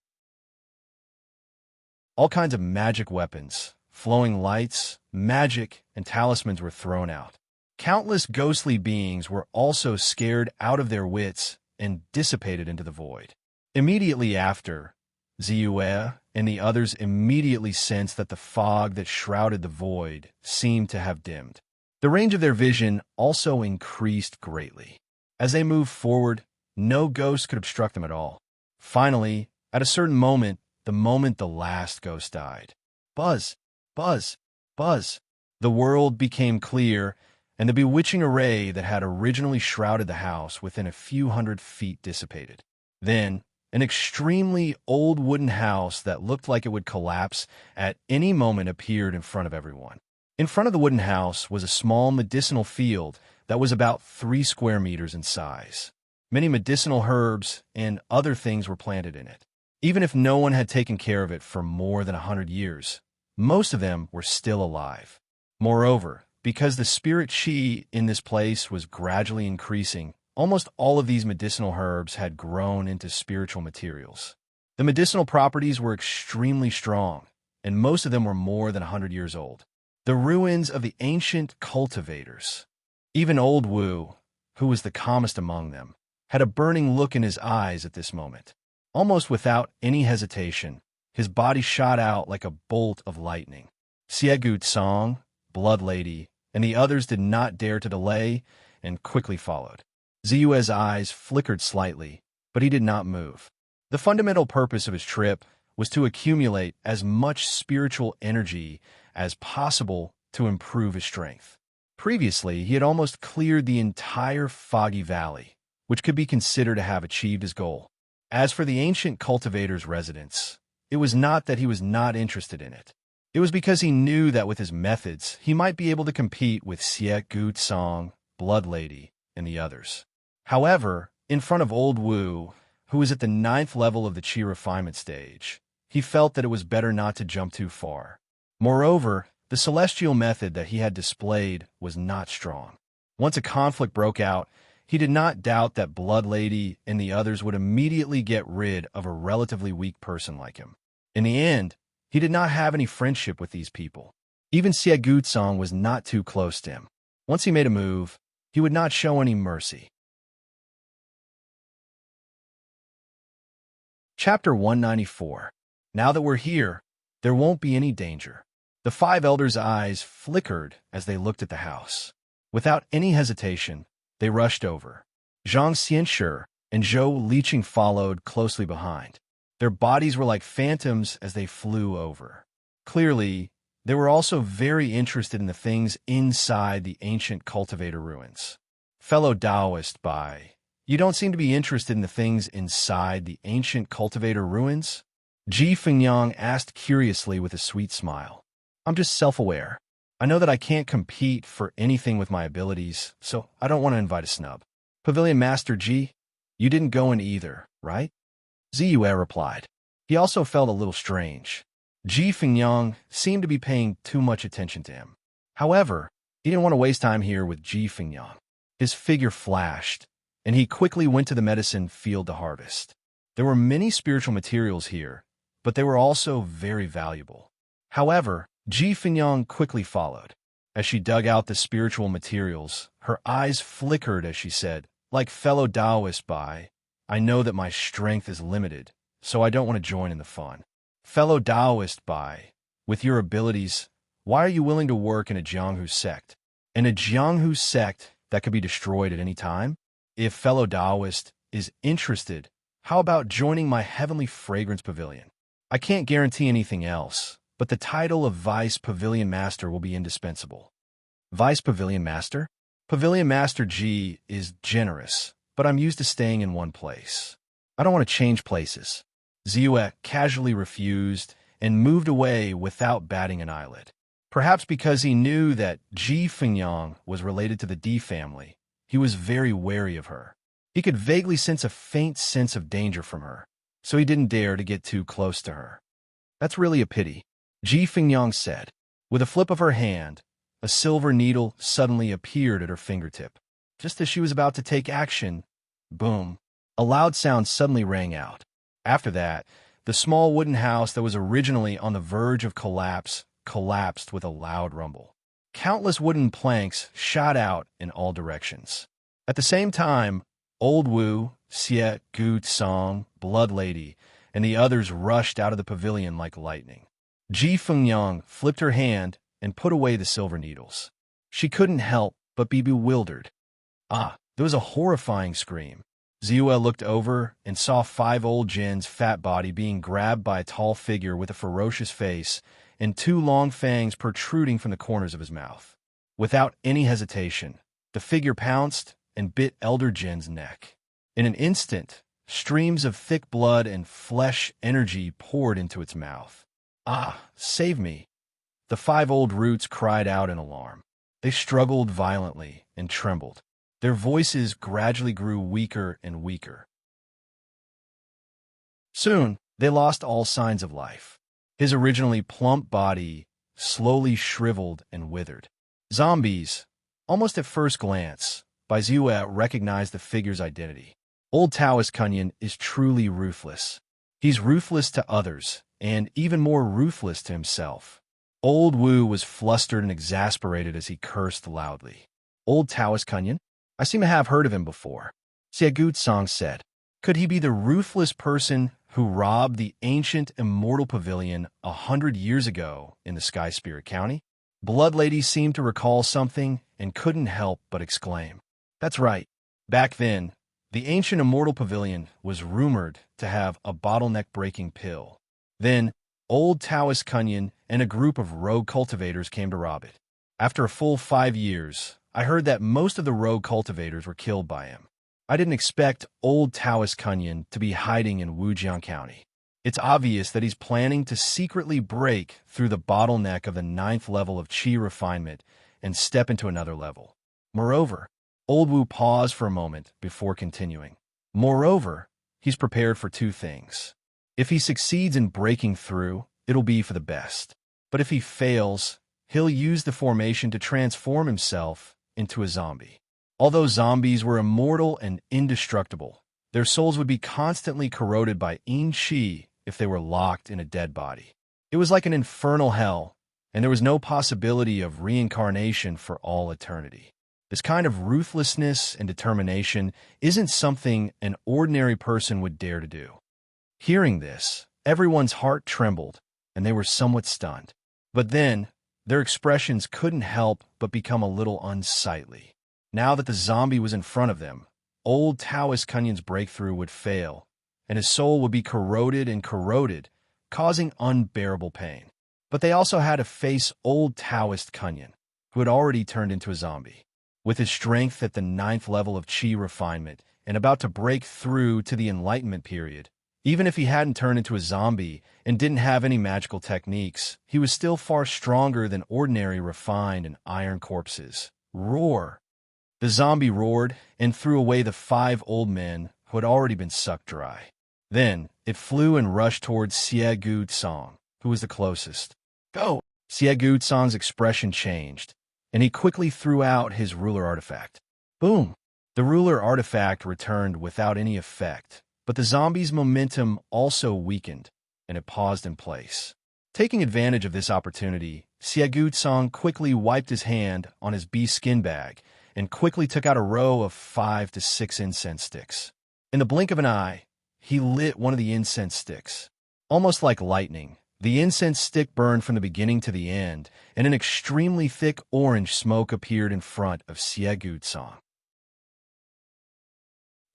All kinds of magic weapons, flowing lights, magic, and talismans were thrown out. Countless ghostly beings were also scared out of their wits and dissipated into the void. Immediately after, Ziyue and the others immediately sensed that the fog that shrouded the void seemed to have dimmed. The range of their vision also increased greatly. As they moved forward, no ghost could obstruct them at all. Finally, at a certain moment, the moment the last ghost died, buzz, buzz, buzz, the world became clear, and the bewitching array that had originally shrouded the house within a few hundred feet dissipated. Then, an extremely old wooden house that looked like it would collapse at any moment appeared in front of everyone. In front of the wooden house was a small medicinal field that was about 3 square meters in size. Many medicinal herbs and other things were planted in it. Even if no one had taken care of it for more than 100 years, most of them were still alive. Moreover, because the spirit chi in this place was gradually increasing, almost all of these medicinal herbs had grown into spiritual materials. The medicinal properties were extremely strong, and most of them were more than 100 years old. The ruins of the ancient cultivators. Even old Wu, who was the calmest among them, had a burning look in his eyes at this moment. Almost without any hesitation, his body shot out like a bolt of lightning. Siagut Song, Blood Lady, and the others did not dare to delay and quickly followed. Ziyue's eyes flickered slightly, but he did not move. The fundamental purpose of his trip was to accumulate as much spiritual energy as possible to improve his strength. Previously, he had almost cleared the entire Foggy Valley, which could be considered to have achieved his goal. As for the ancient cultivator's residence, it was not that he was not interested in it. It was because he knew that with his methods, he might be able to compete with Siagut Song, Blood Lady, and the others. However, in front of old Wu, who was at the 9th level of the Qi refinement stage, he felt that it was better not to jump too far. Moreover, the celestial method that he had displayed was not strong. Once a conflict broke out, he did not doubt that Blood Lady and the others would immediately get rid of a relatively weak person like him. In the end, he did not have any friendship with these people. Even Siagut Song was not too close to him. Once he made a move, he would not show any mercy. Chapter 194. Now that we're here, There won't be any danger. The five elders' eyes flickered as they looked at the house. Without any hesitation, they rushed over. Zhang Xianshi and Zhou Liqing followed closely behind. Their bodies were like phantoms as they flew over. Clearly, they were also very interested in the things inside the ancient cultivator ruins. Fellow Taoist Bai, you don't seem to be interested in the things inside the ancient cultivator ruins? Ji Fengyang asked curiously with a sweet smile. I'm just self-aware. I know that I can't compete for anything with my abilities, so I don't want to invite a snub. Pavilion Master Ji, you didn't go in either, right? Ziyue replied. He also felt a little strange. Ji Fengyang seemed to be paying too much attention to him. However, he didn't want to waste time here with Ji Fengyang. His figure flashed, and he quickly went to the medicine field to harvest. There were many spiritual materials here, but they were also very valuable. However, Ji Fengyang quickly followed. As she dug out the spiritual materials, her eyes flickered as she said, like fellow Taoist Bai, I know that my strength is limited, so I don't want to join in the fun. Fellow Taoist Bai, with your abilities, why are you willing to work in a Jianghu sect? In a Jianghu sect that could be destroyed at any time? If fellow Taoist is interested, how about joining my Heavenly Fragrance Pavilion? I can't guarantee anything else, but the title of Vice Pavilion Master will be indispensable. Vice Pavilion Master? Pavilion Master Ji is generous, but I'm used to staying in one place. I don't want to change places. Ziyue casually refused and moved away without batting an eyelid. Perhaps because he knew that Ji Fengyang was related to the D family, he was very wary of her. He could vaguely sense a faint sense of danger from her, so he didn't dare to get too close to her. That's really a pity, Ji Fengyang said. With a flip of her hand, a silver needle suddenly appeared at her fingertip. Just as she was about to take action, boom, a loud sound suddenly rang out. After that, the small wooden house that was originally on the verge of collapse collapsed with a loud rumble. Countless wooden planks shot out in all directions. At the same time, Old Wu, Xie, Gu Song, Blood Lady, and the others rushed out of the pavilion like lightning. Ji Fengyang flipped her hand and put away the silver needles. She couldn't help but be bewildered. There was a horrifying scream. Ziyue looked over and saw 5 old Jin's fat body being grabbed by a tall figure with a ferocious face and 2 long fangs protruding from the corners of his mouth. Without any hesitation, the figure pounced and bit Elder Jin's neck. In an instant, streams of thick blood and flesh energy poured into its mouth. Save me! The 5 old roots cried out in alarm. They struggled violently and trembled. Their voices gradually grew weaker and weaker. Soon, they lost all signs of life. His originally plump body slowly shriveled and withered. Zombies, almost at first glance, Ziyue recognized the figure's identity. Old Taoist Kunyan is truly ruthless. He's ruthless to others, and even more ruthless to himself. Old Wu was flustered and exasperated as he cursed loudly. Old Taoist Kunyan? I seem to have heard of him before. Xie Song said. Could he be the ruthless person who robbed the ancient immortal pavilion 100 years ago in the Sky Spirit County? Blood Lady seemed to recall something and couldn't help but exclaim. That's right. Back then, the ancient immortal pavilion was rumored to have a bottleneck-breaking pill. Then, old Taoist Kunyan and a group of rogue cultivators came to rob it. After a full 5 years, I heard that most of the rogue cultivators were killed by him. I didn't expect old Taoist Kunyan to be hiding in Wujiang County. It's obvious that he's planning to secretly break through the bottleneck of the 9th level of Qi refinement and step into another level. Moreover, Old Wu paused for a moment before continuing. Moreover, he's prepared for 2 things. If he succeeds in breaking through, it'll be for the best. But if he fails, he'll use the formation to transform himself into a zombie. Although zombies were immortal and indestructible, their souls would be constantly corroded by yin qi if they were locked in a dead body. It was like an infernal hell, and there was no possibility of reincarnation for all eternity. This kind of ruthlessness and determination isn't something an ordinary person would dare to do. Hearing this, everyone's heart trembled, and they were somewhat stunned. But then, their expressions couldn't help but become a little unsightly. Now that the zombie was in front of them, old Taoist Kunyin's breakthrough would fail, and his soul would be corroded and corroded, causing unbearable pain. But they also had to face old Taoist Kunyin, who had already turned into a zombie. With his strength at the 9th level of Qi refinement and about to break through to the Enlightenment period, even if he hadn't turned into a zombie and didn't have any magical techniques, he was still far stronger than ordinary refined and iron corpses. Roar! The zombie roared and threw away the 5 old men who had already been sucked dry. Then it flew and rushed towards Xie Gu Tsang, who was the closest. Go! Xie Gu Tsang's expression changed, and he quickly threw out his ruler artifact. Boom! The ruler artifact returned without any effect, but the zombie's momentum also weakened, and it paused in place. Taking advantage of this opportunity, Xie Gu Tsang quickly wiped his hand on his bee skin bag and quickly took out a row of 5 to 6 incense sticks. In the blink of an eye, he lit one of the incense sticks. Almost like lightning, the incense stick burned from the beginning to the end, and an extremely thick orange smoke appeared in front of Xie Gu Tsang.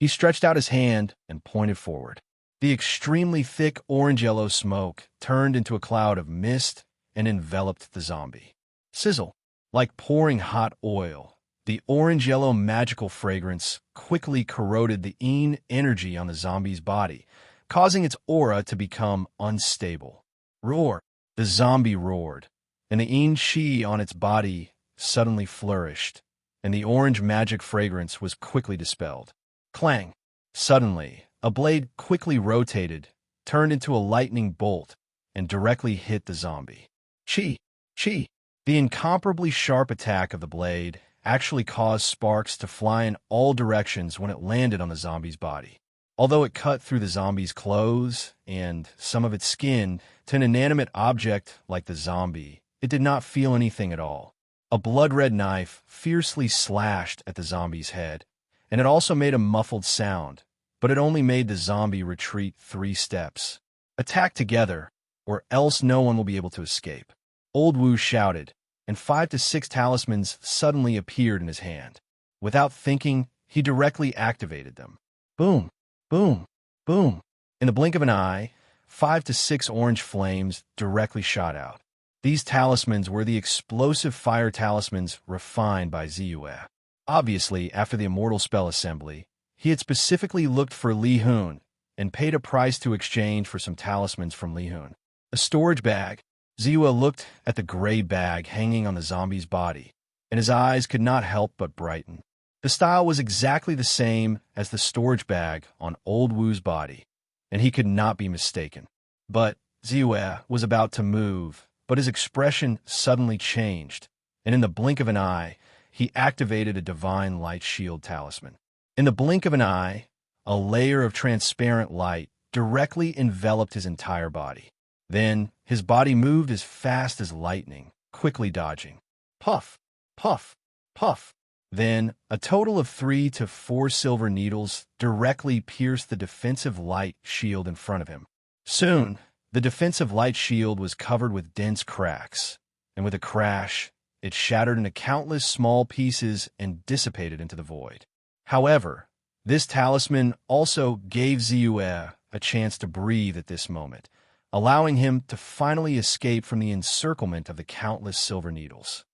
He stretched out his hand and pointed forward. The extremely thick orange-yellow smoke turned into a cloud of mist and enveloped the zombie. Sizzle! Like pouring hot oil, the orange-yellow magical fragrance quickly corroded the yin energy on the zombie's body, causing its aura to become unstable. Roar! The zombie roared, and the yin qi on its body suddenly flourished, and the orange magic fragrance was quickly dispelled. Clang! Suddenly, a blade quickly rotated, turned into a lightning bolt, and directly hit the zombie. Chi! Chi! The incomparably sharp attack of the blade actually caused sparks to fly in all directions when it landed on the zombie's body. Although it cut through the zombie's clothes and some of its skin to an inanimate object like the zombie, it did not feel anything at all. A blood-red knife fiercely slashed at the zombie's head, and it also made a muffled sound, but it only made the zombie retreat 3 steps. Attack together, or else no one will be able to escape. Old Wu shouted, and 5 to 6 talismans suddenly appeared in his hand. Without thinking, he directly activated them. Boom! Boom! Boom! In the blink of an eye, 5 to 6 orange flames directly shot out. These talismans were the explosive fire talismans refined by Ziyue. Obviously, after the immortal spell assembly, he had specifically looked for Li Hun and paid a price to exchange for some talismans from Li Hun. A storage bag. Ziyue looked at the gray bag hanging on the zombie's body, and his eyes could not help but brighten. The style was exactly the same as the storage bag on Old Wu's body, and he could not be mistaken. But Ziyue was about to move, but his expression suddenly changed, and in the blink of an eye, he activated a divine light shield talisman. In the blink of an eye, a layer of transparent light directly enveloped his entire body. Then, his body moved as fast as lightning, quickly dodging. Puff! Puff! Puff! Then, a total of 3 to 4 silver needles directly pierced the defensive light shield in front of him. Soon, the defensive light shield was covered with dense cracks, and with a crash, it shattered into countless small pieces and dissipated into the void. However, this talisman also gave Ziyue a chance to breathe at this moment, allowing him to finally escape from the encirclement of the countless silver needles.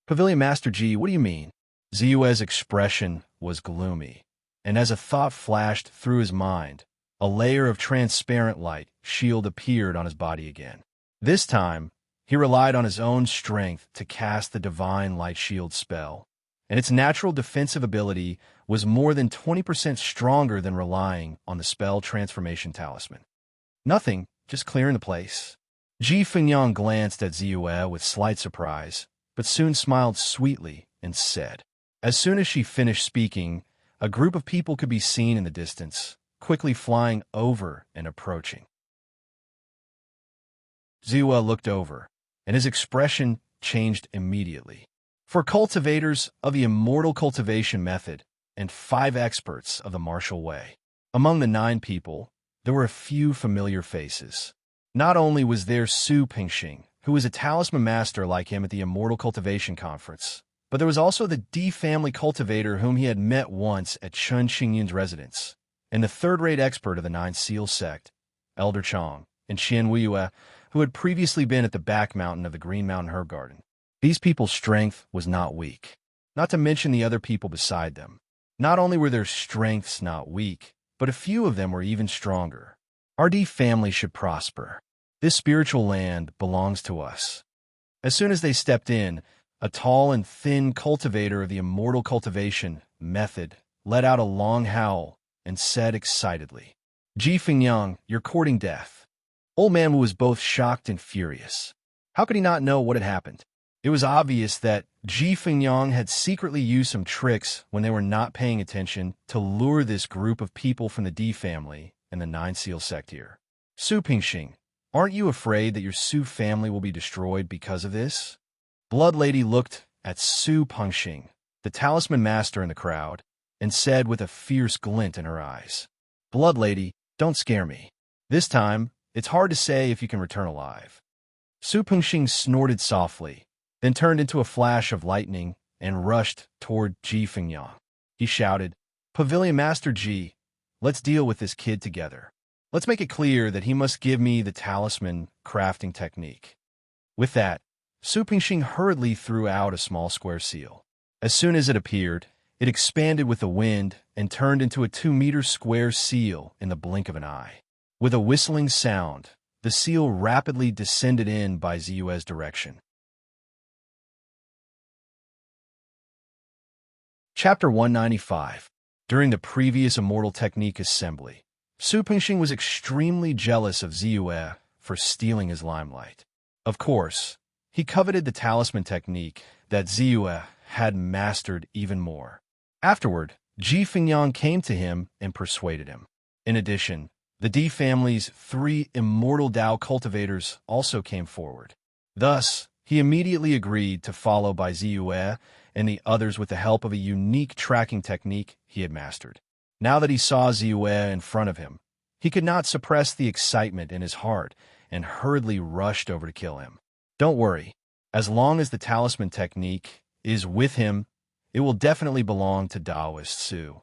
Pavilion Master G, what do you mean? Ziyue's expression was gloomy, and as a thought flashed through his mind, a layer of transparent light shield appeared on his body again. This time, he relied on his own strength to cast the divine light shield spell, and its natural defensive ability was more than 20% stronger than relying on the spell transformation talisman. Nothing, just clearing the place. Ji Fengyang glanced at Ziyue with slight surprise, but soon smiled sweetly and said. As soon as she finished speaking, a group of people could be seen in the distance, quickly flying over and approaching. Ziyue looked over, and his expression changed immediately. For cultivators of the immortal cultivation method and 5 experts of the martial way, among the 9 people, there were a few familiar faces. Not only was there Su Pingxing, who was a talisman master like him at the Immortal Cultivation Conference, but there was also the D family cultivator whom he had met once at Chun Xingyun's residence, and the third-rate expert of the Nine Seal sect, Elder Chong, and Qian Weiyue, who had previously been at the back mountain of the Green Mountain Herb Garden. These people's strength was not weak, not to mention the other people beside them. Not only were their strengths not weak, but a few of them were even stronger. Our D family should prosper. This spiritual land belongs to us. As soon as they stepped in, a tall and thin cultivator of the Immortal Cultivation method let out a long howl and said excitedly, "Ji Fingyang, you're courting death." Old Man was both shocked and furious. How could he not know what had happened? It was obvious that Ji Fingyang had secretly used some tricks when they were not paying attention to lure this group of people from the D family and the Nine Seal sect here. Su Pingxing, aren't you afraid that your Su family will be destroyed because of this? Blood Lady looked at Su Pingxing, the talisman master in the crowd, and said with a fierce glint in her eyes, "Blood Lady, don't scare me. This time, it's hard to say if you can return alive." Su Pingxing snorted softly, then turned into a flash of lightning and rushed toward Ji Fingyang. He shouted, "Pavilion Master Ji, let's deal with this kid together. Let's make it clear that he must give me the talisman crafting technique." With that, Su Pingxing hurriedly threw out a small square seal. As soon as it appeared, it expanded with the wind and turned into a 2-meter square seal in the blink of an eye. With a whistling sound, the seal rapidly descended in by Ziyue's direction. Chapter 195. During the previous Immortal Technique Assembly, Su Pingxing was extremely jealous of Ziyue for stealing his limelight. Of course, he coveted the talisman technique that Ziyue had mastered even more. Afterward, Ji Fingyang came to him and persuaded him. In addition, the D family's 3 immortal Dao cultivators also came forward. Thus, he immediately agreed to follow by Ziyue and the others with the help of a unique tracking technique he had mastered. Now that he saw Ziyue in front of him, he could not suppress the excitement in his heart and hurriedly rushed over to kill him. Don't worry, as long as the talisman technique is with him, it will definitely belong to Taoist Su.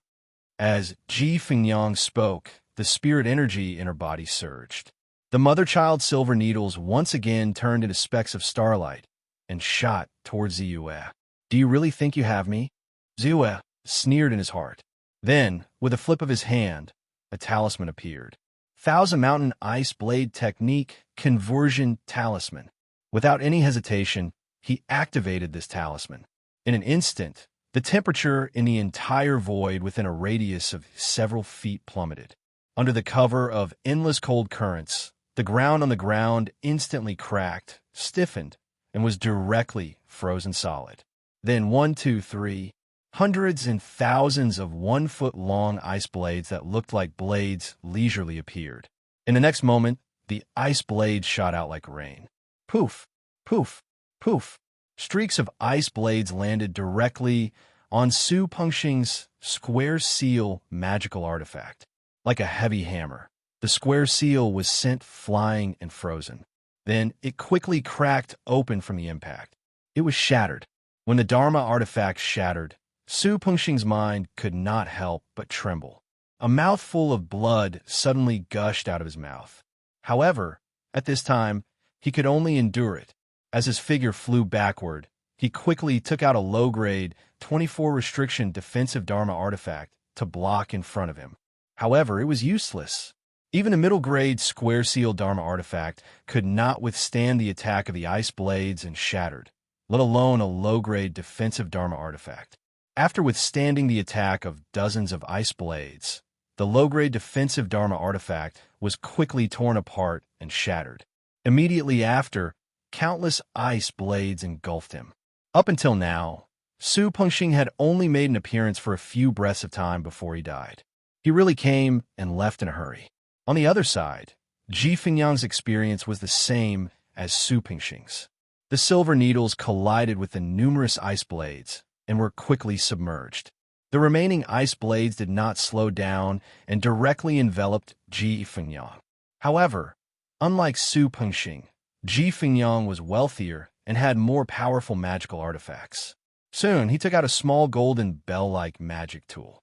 As Ji Fingyang spoke, the spirit energy in her body surged. The mother-child silver needles once again turned into specks of starlight and shot towards Ziyue. "Do you really think you have me?" Ziyue sneered in his heart. Then, with a flip of his hand, a talisman appeared. Thousand Mountain Ice Blade Technique Conversion Talisman. Without any hesitation, he activated this talisman. In an instant, the temperature in the entire void within a radius of several feet plummeted. Under the cover of endless cold currents, the ground on the ground instantly cracked, stiffened, and was directly frozen solid. Then 1, 2, 3, hundreds and thousands of 1-foot-long ice blades that looked like blades leisurely appeared. In the next moment, the ice blades shot out like rain. Poof, poof, poof. Streaks of ice blades landed directly on Su Pingxing's square seal magical artifact. Like a heavy hammer, the square seal was sent flying and frozen. Then it quickly cracked open from the impact. It was shattered. When the Dharma artifact shattered, Su Pingxing's mind could not help but tremble. A mouthful of blood suddenly gushed out of his mouth. However, at this time, he could only endure it. As his figure flew backward, he quickly took out a low-grade, 24-restriction defensive Dharma artifact to block in front of him. However, it was useless. Even a middle-grade square seal Dharma artifact could not withstand the attack of the ice blades and shattered, let alone a low-grade defensive Dharma artifact. After withstanding the attack of dozens of ice blades, the low-grade defensive Dharma artifact was quickly torn apart and shattered. Immediately after, countless ice blades engulfed him. Up until now, Su Pingxing had only made an appearance for a few breaths of time before he died. He really came and left in a hurry. On the other side, Ji Fingyang's experience was the same as Su Pingxing's. The silver needles collided with the numerous ice blades and were quickly submerged. The remaining ice blades did not slow down and directly enveloped Ji Fingyang. However, Unlike Su Pengxing, Ji Fingyang was wealthier and had more powerful magical artifacts. Soon, he took out a small golden bell-like magic tool.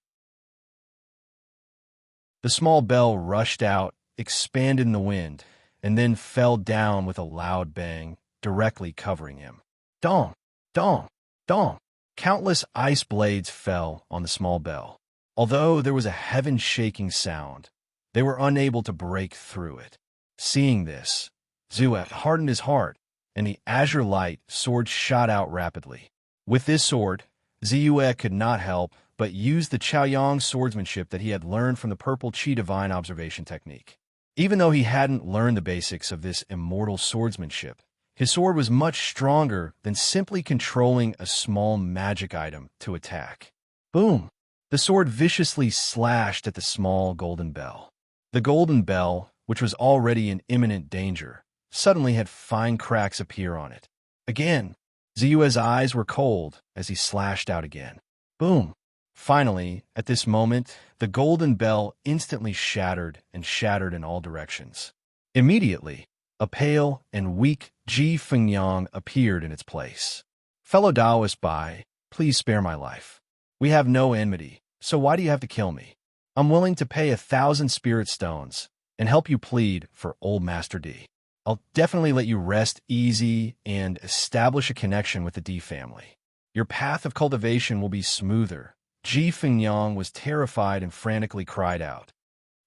The small bell rushed out, expanded in the wind, and then fell down with a loud bang, directly covering him. Dong! Dong! Dong! Countless ice blades fell on the small bell. Although there was a heaven-shaking sound, they were unable to break through it. Seeing this, Zue hardened his heart, and the azure light sword shot out rapidly. With this sword, Ziyue could not help but use the Chaoyang swordsmanship that he had learned from the Purple Qi Divine Observation technique. Even though he hadn't learned the basics of this immortal swordsmanship, his sword was much stronger than simply controlling a small magic item to attack. Boom! The sword viciously slashed at the small golden bell. The golden bell, which was already in imminent danger, suddenly had fine cracks appear on it. Again, Ziyue's eyes were cold as he slashed out again. Boom! Finally, at this moment, the golden bell instantly shattered in all directions. Immediately, a pale and weak Ji Fingyang appeared in its place. Fellow Taoist Bai, please spare my life. We have no enmity, so why do you have to kill me? I'm willing to pay 1,000 spirit stones and help you plead for old Master D. I'll definitely let you rest easy and establish a connection with the D family. Your path of cultivation will be smoother. Ji Fingyang was terrified and frantically cried out.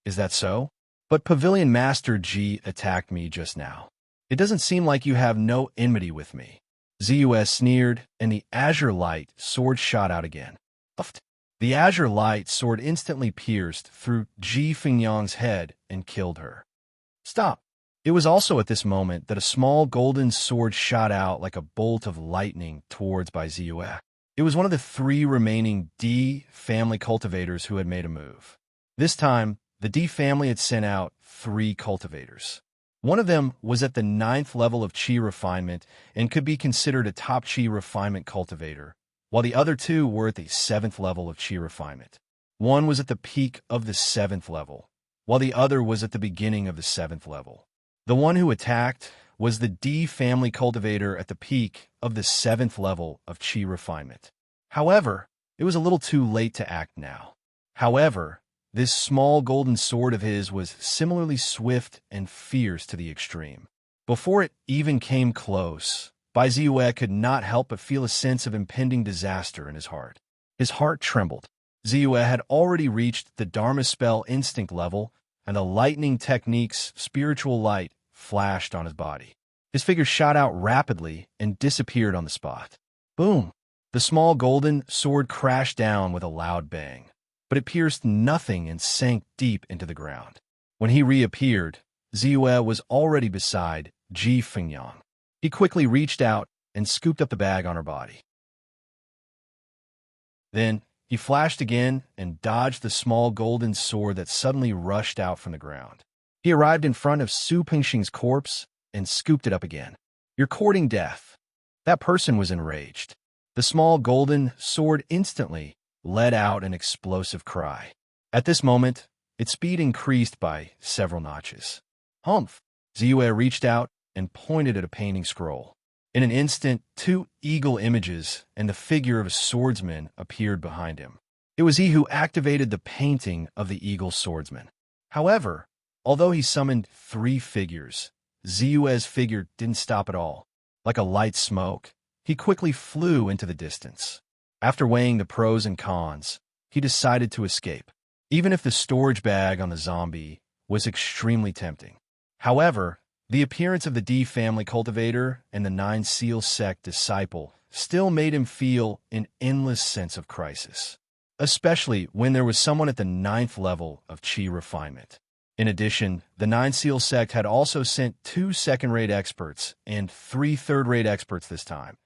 Is that so? But Pavilion Master Ji attacked me just now. It doesn't seem like you have no enmity with me. Ziyue sneered, and the azure light sword shot out again. The azure light sword instantly pierced through Ji Fingyang's head and killed her. Stop! It was also at this moment that a small golden sword shot out like a bolt of lightning towards Bai Ziyue. It was one of the 3 remaining D family cultivators who had made a move. This time, the D family had sent out 3 cultivators. One of them was at the 9th level of Qi refinement and could be considered a top Qi refinement cultivator, while the other 2 were at the 7th level of Qi refinement. One was at the peak of the 7th level, while the other was at the beginning of the 7th level. The one who attacked was the D family cultivator at the peak of the 7th level of Qi refinement. However, it was a little too late to act now. However, this small golden sword of his was similarly swift and fierce to the extreme. Before it even came close, Bai Ziyue could not help but feel a sense of impending disaster in his heart. His heart trembled. Ziyue had already reached the Dharma spell instinct level, and the lightning technique's spiritual light flashed on his body. His figure shot out rapidly and disappeared on the spot. Boom! The small golden sword crashed down with a loud bang, but it pierced nothing and sank deep into the ground. When he reappeared, Ziyue was already beside Ji Fingyang. He quickly reached out and scooped up the bag on her body. Then, he flashed again and dodged the small golden sword that suddenly rushed out from the ground. He arrived in front of Su Pengxing's corpse and scooped it up again. You're courting death. That person was enraged. The small golden sword instantly let out an explosive cry. At this moment, its speed increased by several notches. Humph! Ziyue reached out and pointed at a painting scroll. In an instant, 2 eagle images and the figure of a swordsman appeared behind him. It was he who activated the painting of the eagle swordsman. However, although he summoned 3 figures, Ziyue's figure didn't stop at all. Like a light smoke, he quickly flew into the distance. After weighing the pros and cons, he decided to escape, even if the storage bag on the zombie was extremely tempting. However, the appearance of the D family cultivator and the 9 Seal sect disciple still made him feel an endless sense of crisis, especially when there was someone at the 9th level of Qi refinement. In addition, the 9 Seal sect had also sent 2 second-rate experts and 3 third-rate experts this time.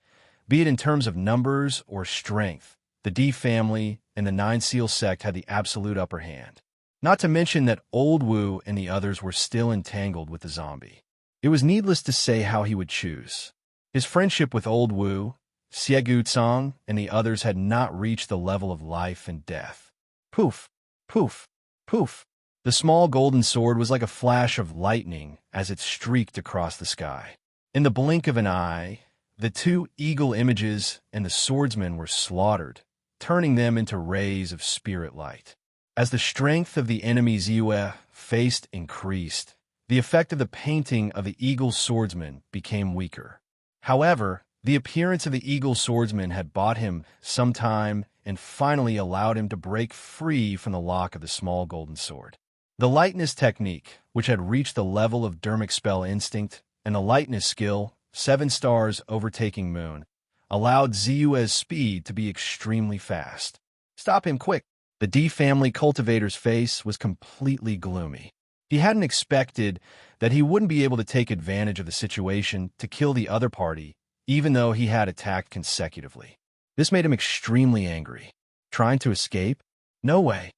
Be it in terms of numbers or strength, the D family and the 9 Seal sect had the absolute upper hand. Not to mention that Old Wu and the others were still entangled with the zombie. It was needless to say how he would choose. His friendship with Old Wu, Xiegu Cang, and the others had not reached the level of life and death. Poof! Poof! Poof! The small golden sword was like a flash of lightning as it streaked across the sky. In the blink of an eye, the two eagle images and the swordsman were slaughtered, turning them into rays of spirit light. As the strength of the enemy Ziyue faced increased, the effect of the painting of the eagle swordsman became weaker. However, the appearance of the eagle swordsman had bought him some time and finally allowed him to break free from the lock of the small golden sword. The lightness technique, which had reached the level of dermic spell instinct, and the lightness skill, 7 stars overtaking moon, allowed Ziyue's speed to be extremely fast. Stop him quick! The D family cultivator's face was completely gloomy. He hadn't expected that he wouldn't be able to take advantage of the situation to kill the other party, even though he had attacked consecutively. This made him extremely angry. Trying to escape? No way.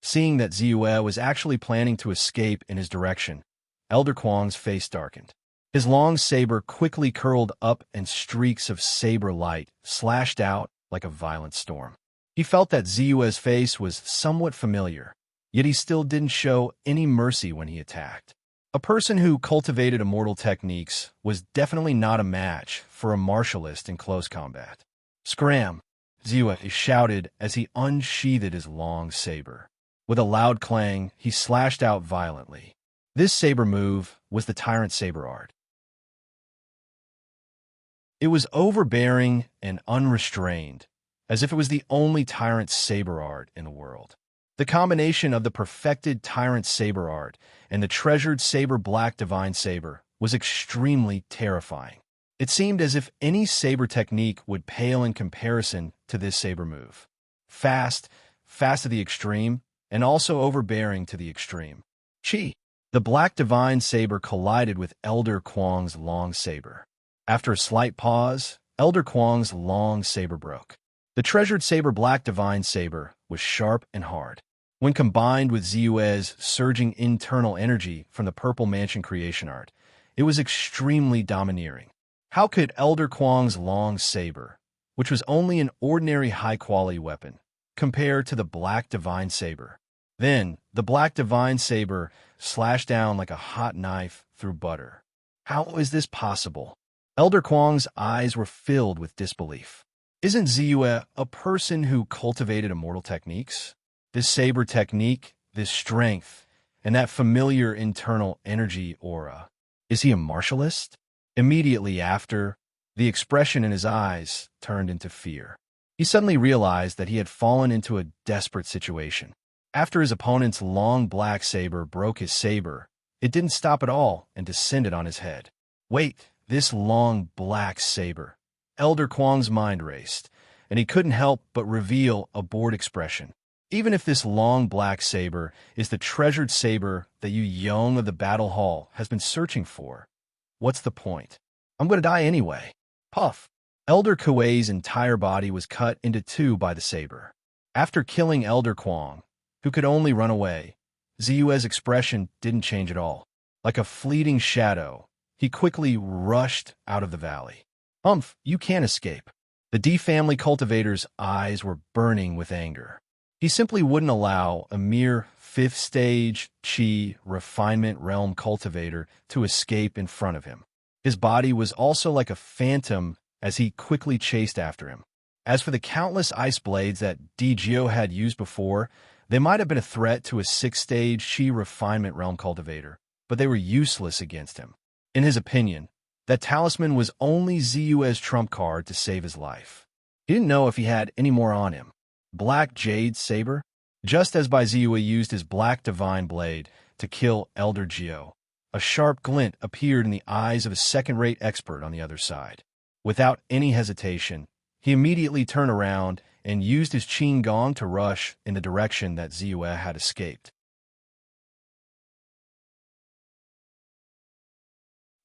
Seeing that Ziyue was actually planning to escape in his direction, Elder Kwang's face darkened. His long saber quickly curled up and streaks of saber light slashed out like a violent storm. He felt that Ziyue's face was somewhat familiar, yet he still didn't show any mercy when he attacked. A person who cultivated immortal techniques was definitely not a match for a martialist in close combat. Scram! Ziyue shouted as he unsheathed his long saber. With a loud clang, he slashed out violently. This saber move was the Tyrant Saber art. It was overbearing and unrestrained, as if it was the only Tyrant Saber art in the world. The combination of the perfected Tyrant Saber art and the treasured Saber Black Divine Saber was extremely terrifying. It seemed as if any saber technique would pale in comparison to this saber move. Fast to the extreme, and also overbearing to the extreme. Chi! The Black Divine Saber collided with Elder Kwang's long saber. After a slight pause, Elder Kwang's long saber broke. The treasured Saber Black Divine Saber was sharp and hard. When combined with Ziyue's surging internal energy from the Purple Mansion creation art, it was extremely domineering. How could Elder Kwang's long saber, which was only an ordinary high-quality weapon, compare to the Black Divine Saber? Then, the Black Divine Saber slashed down like a hot knife through butter. How is this possible? Elder Kwang's eyes were filled with disbelief. Isn't Ziyue a person who cultivated immortal techniques? This saber technique, this strength, and that familiar internal energy aura. Is he a martialist? Immediately after, the expression in his eyes turned into fear. He suddenly realized that he had fallen into a desperate situation. After his opponent's long black saber broke his saber, it didn't stop at all and descended on his head. Wait, this long black saber. Elder Kwang's mind raced, and he couldn't help but reveal a bored expression. Even if this long black saber is the treasured saber that Yu Yong of the Battle Hall has been searching for, what's the point? I'm going to die anyway. Puff! Elder Kuei's entire body was cut into 2 by the saber. After killing Elder Kwang, who could only run away, Ziyue's expression didn't change at all. Like a fleeting shadow, he quickly rushed out of the valley. You can't escape. The D family cultivator's eyes were burning with anger. He simply wouldn't allow a mere 5th stage Qi refinement realm cultivator to escape in front of him. His body was also like a phantom as he quickly chased after him. As for the countless ice blades that Digio had used before, they might have been a threat to a 6th stage Qi refinement realm cultivator, but they were useless against him. In his opinion, that talisman was only Ziyue's trump card to save his life. He didn't know if he had any more on him. Black Jade Saber? Just as Ziyue used his Black Divine Blade to kill Elder Gio, a sharp glint appeared in the eyes of a second-rate expert on the other side. Without any hesitation, he immediately turned around and used his Qin Gong to rush in the direction that Ziyue had escaped.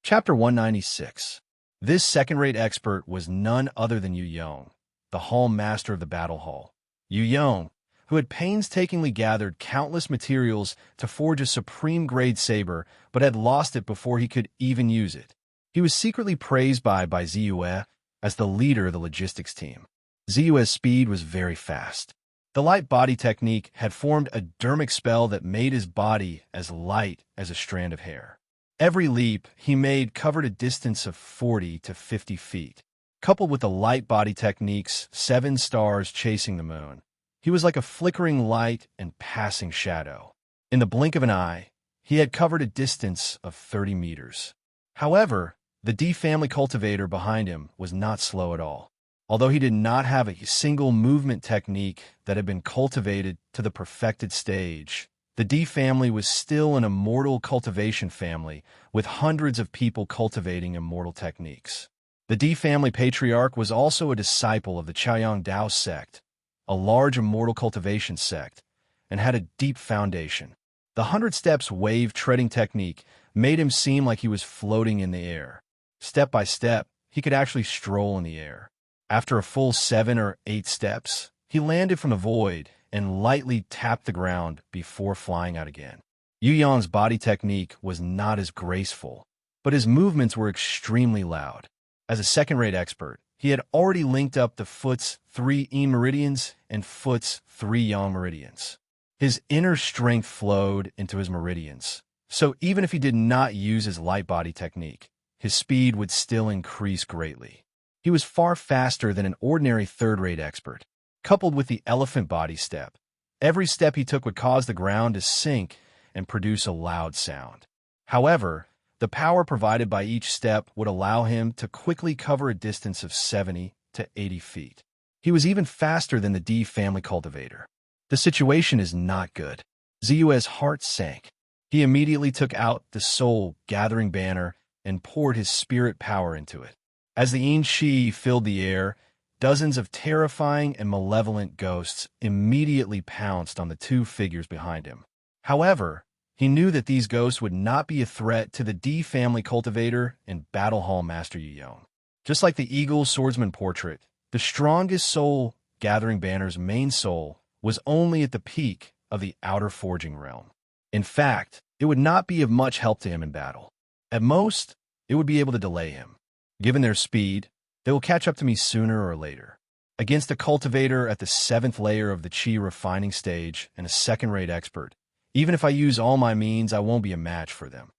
Chapter 196. This second-rate expert was none other than Yu Yong, the Hall Master of the Battle Hall. Yu Yong, who had painstakingly gathered countless materials to forge a supreme-grade saber, but had lost it before he could even use it. He was secretly praised by Ziyue as the leader of the logistics team. Ziyue's speed was very fast. The light body technique had formed a dermic spell that made his body as light as a strand of hair. Every leap he made covered a distance of 40 to 50 feet. Coupled with the light body technique's 7 stars chasing the moon, he was like a flickering light and passing shadow. In the blink of an eye, he had covered a distance of 30 meters. However, the D family cultivator behind him was not slow at all. Although he did not have a single movement technique that had been cultivated to the perfected stage, the D family was still an immortal cultivation family with hundreds of people cultivating immortal techniques. The D family patriarch was also a disciple of the Chaoyang Dao sect, a large immortal cultivation sect, and had a deep foundation. The 100 steps wave treading technique made him seem like he was floating in the air. Step by step, he could actually stroll in the air. After a full 7 or 8 steps, he landed from the void and lightly tapped the ground before flying out again. Yu Yang's body technique was not as graceful, but his movements were extremely loud. As a second-rate expert, he had already linked up the foot's 3 yin meridians and foot's 3 yang meridians. His inner strength flowed into his meridians, so even if he did not use his light body technique, his speed would still increase greatly. He was far faster than an ordinary third-rate expert. Coupled with the elephant body step, every step he took would cause the ground to sink and produce a loud sound. However, the power provided by each step would allow him to quickly cover a distance of 70 to 80 feet. He was even faster than the D family cultivator. The situation is not good. Ziyue's heart sank. He immediately took out the soul-gathering banner and poured his spirit power into it. As the yin qi filled the air, dozens of terrifying and malevolent ghosts immediately pounced on the 2 figures behind him. However, he knew that these ghosts would not be a threat to the D family cultivator and Battle Hall Master Yu Yang. Just like the Eagle Swordsman portrait, the strongest soul-gathering banner's main soul was only at the peak of the outer forging realm. In fact, it would not be of much help to him in battle. At most, it would be able to delay him. Given their speed, they will catch up to me sooner or later. Against a cultivator at the 7th layer of the Qi refining stage and a second-rate expert, even if I use all my means, I won't be a match for them.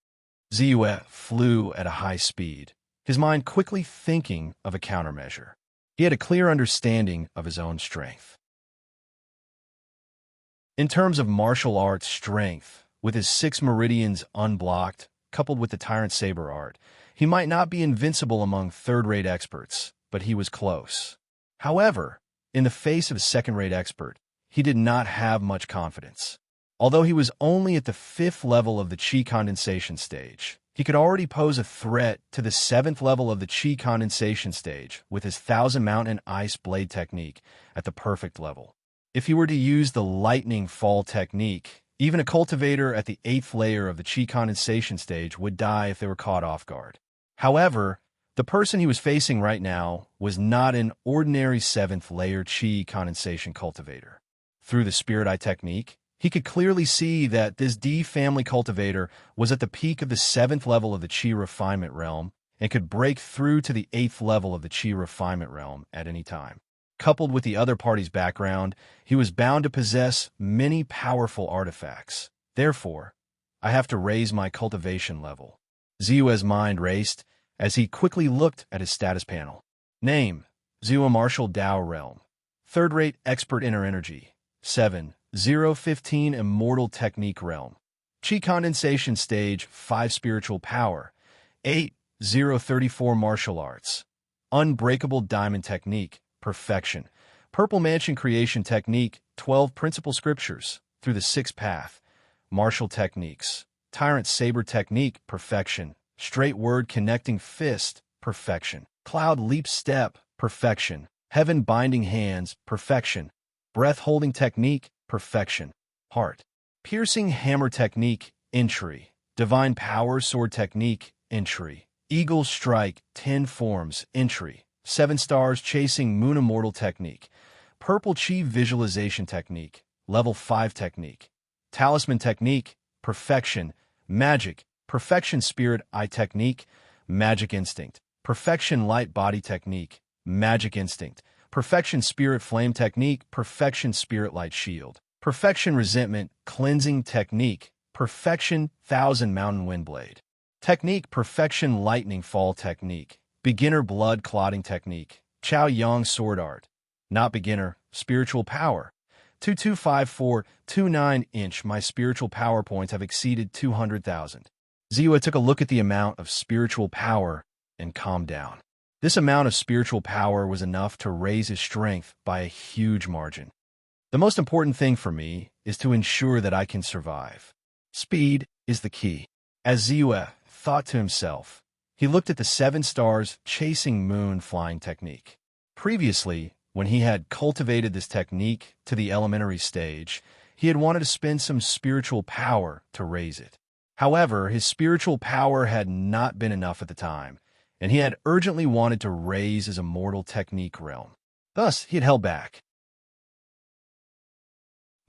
Ziyue flew at a high speed, his mind quickly thinking of a countermeasure. He had a clear understanding of his own strength. In terms of martial arts strength, with his 6 meridians unblocked, coupled with the Tyrant Saber art, he might not be invincible among third-rate experts, but he was close. However, in the face of a second-rate expert, he did not have much confidence. Although he was only at the 5th level of the Qi condensation stage, he could already pose a threat to the 7th level of the Qi condensation stage with his Thousand Mountain Ice Blade technique at the perfect level. If he were to use the Lightning Fall technique, even a cultivator at the 8th layer of the Qi condensation stage would die if they were caught off guard. However, the person he was facing right now was not an ordinary 7th layer Qi condensation cultivator. Through the Spirit Eye technique, he could clearly see that this D family cultivator was at the peak of the 7th level of the Qi refinement realm and could break through to the 8th level of the Qi refinement realm at any time. Coupled with the other party's background, he was bound to possess many powerful artifacts. Therefore, I have to raise my cultivation level. Ziyue's mind raced as he quickly looked at his status panel. Name: Ziyue Martial Dao Realm. Third-rate Expert Inner Energy. 7/015 Immortal Technique Realm. Qi Condensation Stage 5 Spiritual Power. 8/034 Martial Arts. Unbreakable Diamond Technique. Perfection. Purple Mansion Creation Technique, 12 Principal Scriptures, through the 6th Path. Martial Techniques. Tyrant Saber Technique, Perfection. Straight Word Connecting Fist, Perfection. Cloud Leap Step, Perfection. Heaven Binding Hands, Perfection. Breath Holding Technique, Perfection. Heart. Piercing Hammer Technique, Entry. Divine Power Sword Technique, Entry. Eagle Strike, 10 Forms, Entry. 7 Stars Chasing Moon Immortal Technique. Purple Qi Visualization Technique. Level 5 Technique. Talisman Technique. Perfection. Magic. Perfection Spirit Eye Technique. Magic Instinct. Perfection Light Body Technique. Magic Instinct. Perfection Spirit Flame Technique, Perfection Spirit Light Shield. Perfection Resentment Cleansing Technique, Perfection Thousand Mountain Wind Blade. Technique, Perfection Lightning Fall Technique. Beginner Blood Clotting Technique, Chao Yang Sword Art. Not beginner, Spiritual Power. 225429 My spiritual power points have exceeded 200,000. Ziyue took a look at the amount of spiritual power and calmed down. This amount of spiritual power was enough to raise his strength by a huge margin. The most important thing for me is to ensure that I can survive. Speed is the key. As Ziyue thought to himself, he looked at the 7 stars chasing moon flying technique. Previously, when he had cultivated this technique to the elementary stage, he had wanted to spend some spiritual power to raise it. However, his spiritual power had not been enough at the time, and he had urgently wanted to raise his immortal technique realm. Thus, he had held back.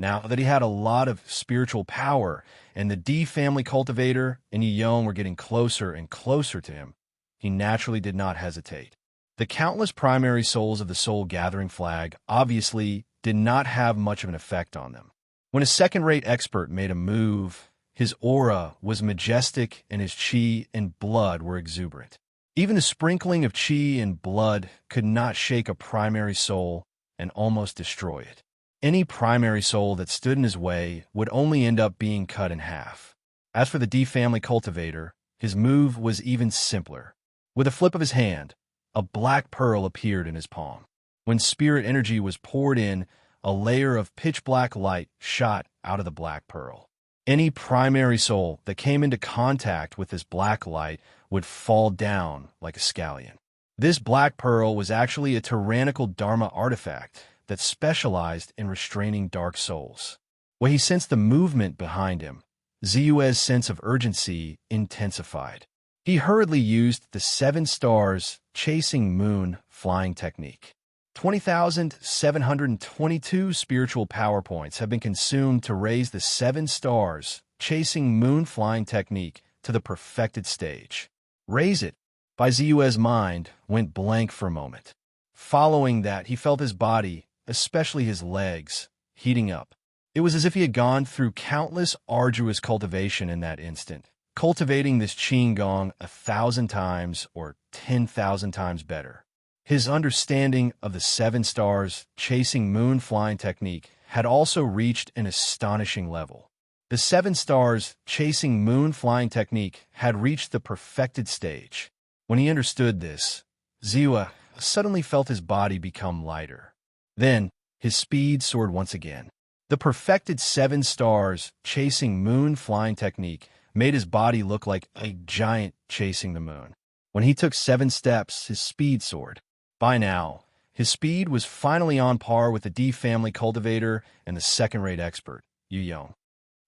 Now that he had a lot of spiritual power, and the D family cultivator and Yiyong were getting closer and closer to him, he naturally did not hesitate. The countless primary souls of the Soul Gathering flag obviously did not have much of an effect on them. When a second-rate expert made a move, his aura was majestic and his chi and blood were exuberant. Even a sprinkling of chi and blood could not shake a primary soul and almost destroy it. Any primary soul that stood in his way would only end up being cut in half. As for the D family cultivator, his move was even simpler. With a flip of his hand, a black pearl appeared in his palm. When spirit energy was poured in, a layer of pitch-black light shot out of the black pearl. Any primary soul that came into contact with this black light would fall down like a scallion. This black pearl was actually a tyrannical Dharma artifact that specialized in restraining dark souls. When he sensed the movement behind him, Ziyue's sense of urgency intensified. He hurriedly used the 7 stars chasing moon flying technique. 20,722 spiritual power points have been consumed to raise the 7 stars chasing moon flying technique to the perfected stage. Raise it. By Ziyue's mind went blank for a moment. Following that, he felt his body, especially his legs, heating up. It was as if he had gone through countless arduous cultivation in that instant, cultivating this Qing Gong 1,000 times or 10,000 times better. His understanding of the 7 stars chasing moon flying technique had also reached an astonishing level. The 7 stars chasing moon flying technique had reached the perfected stage. When he understood this, Ziyue suddenly felt his body become lighter. Then, his speed soared once again. The perfected 7 stars chasing moon flying technique made his body look like a giant chasing the moon. When he took 7 steps, his speed soared. By now, his speed was finally on par with the D family cultivator and the second-rate expert, Yiyong.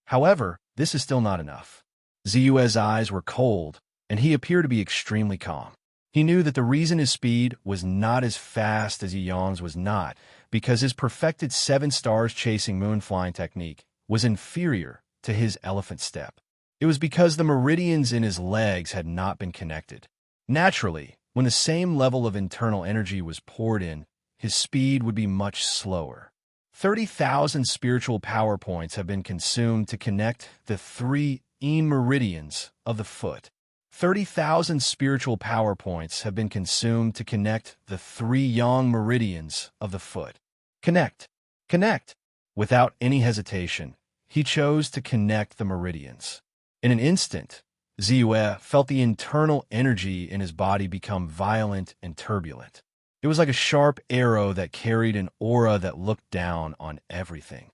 However, this is still not enough. Ziyue's eyes were cold, and he appeared to be extremely calm. He knew that the reason his speed was not as fast as Yiyong's was not because his perfected 7 stars chasing moon flying technique was inferior to his elephant step. It was because the meridians in his legs had not been connected. Naturally, when the same level of internal energy was poured in, his speed would be much slower. 30,000 spiritual power points have been consumed to connect the 3 meridians of the foot. 30,000 spiritual power points have been consumed to connect the 3 yang meridians of the foot. Connect. Connect. Without any hesitation, he chose to connect the meridians. In an instant, Ziyue felt the internal energy in his body become violent and turbulent. It was like a sharp arrow that carried an aura that looked down on everything.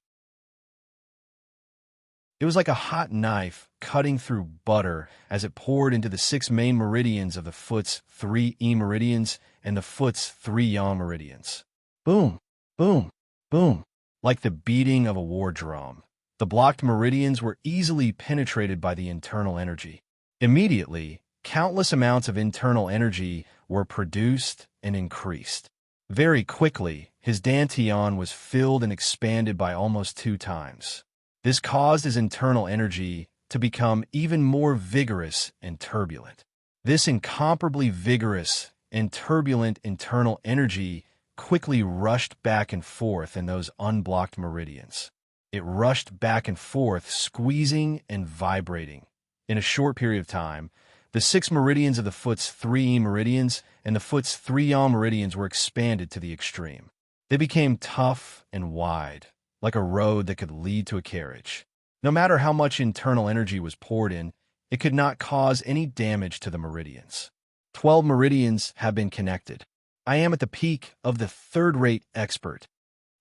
It was like a hot knife cutting through butter as it poured into the 6 main meridians of the foot's 3 meridians and the foot's 3 yang meridians. Boom, boom, boom, like the beating of a war drum. The blocked meridians were easily penetrated by the internal energy. Immediately, countless amounts of internal energy were produced and increased. Very quickly, his dantian was filled and expanded by almost 2 times. This caused his internal energy to become even more vigorous and turbulent. This incomparably vigorous and turbulent internal energy quickly rushed back and forth in those unblocked meridians. It rushed back and forth, squeezing and vibrating. In a short period of time, the 6 meridians of the foot's 3 meridians and the foot's 3 yang meridians were expanded to the extreme. They became tough and wide, like a road that could lead to a carriage. No matter how much internal energy was poured in, it could not cause any damage to the meridians. 12 meridians have been connected. I am at the peak of the third-rate expert.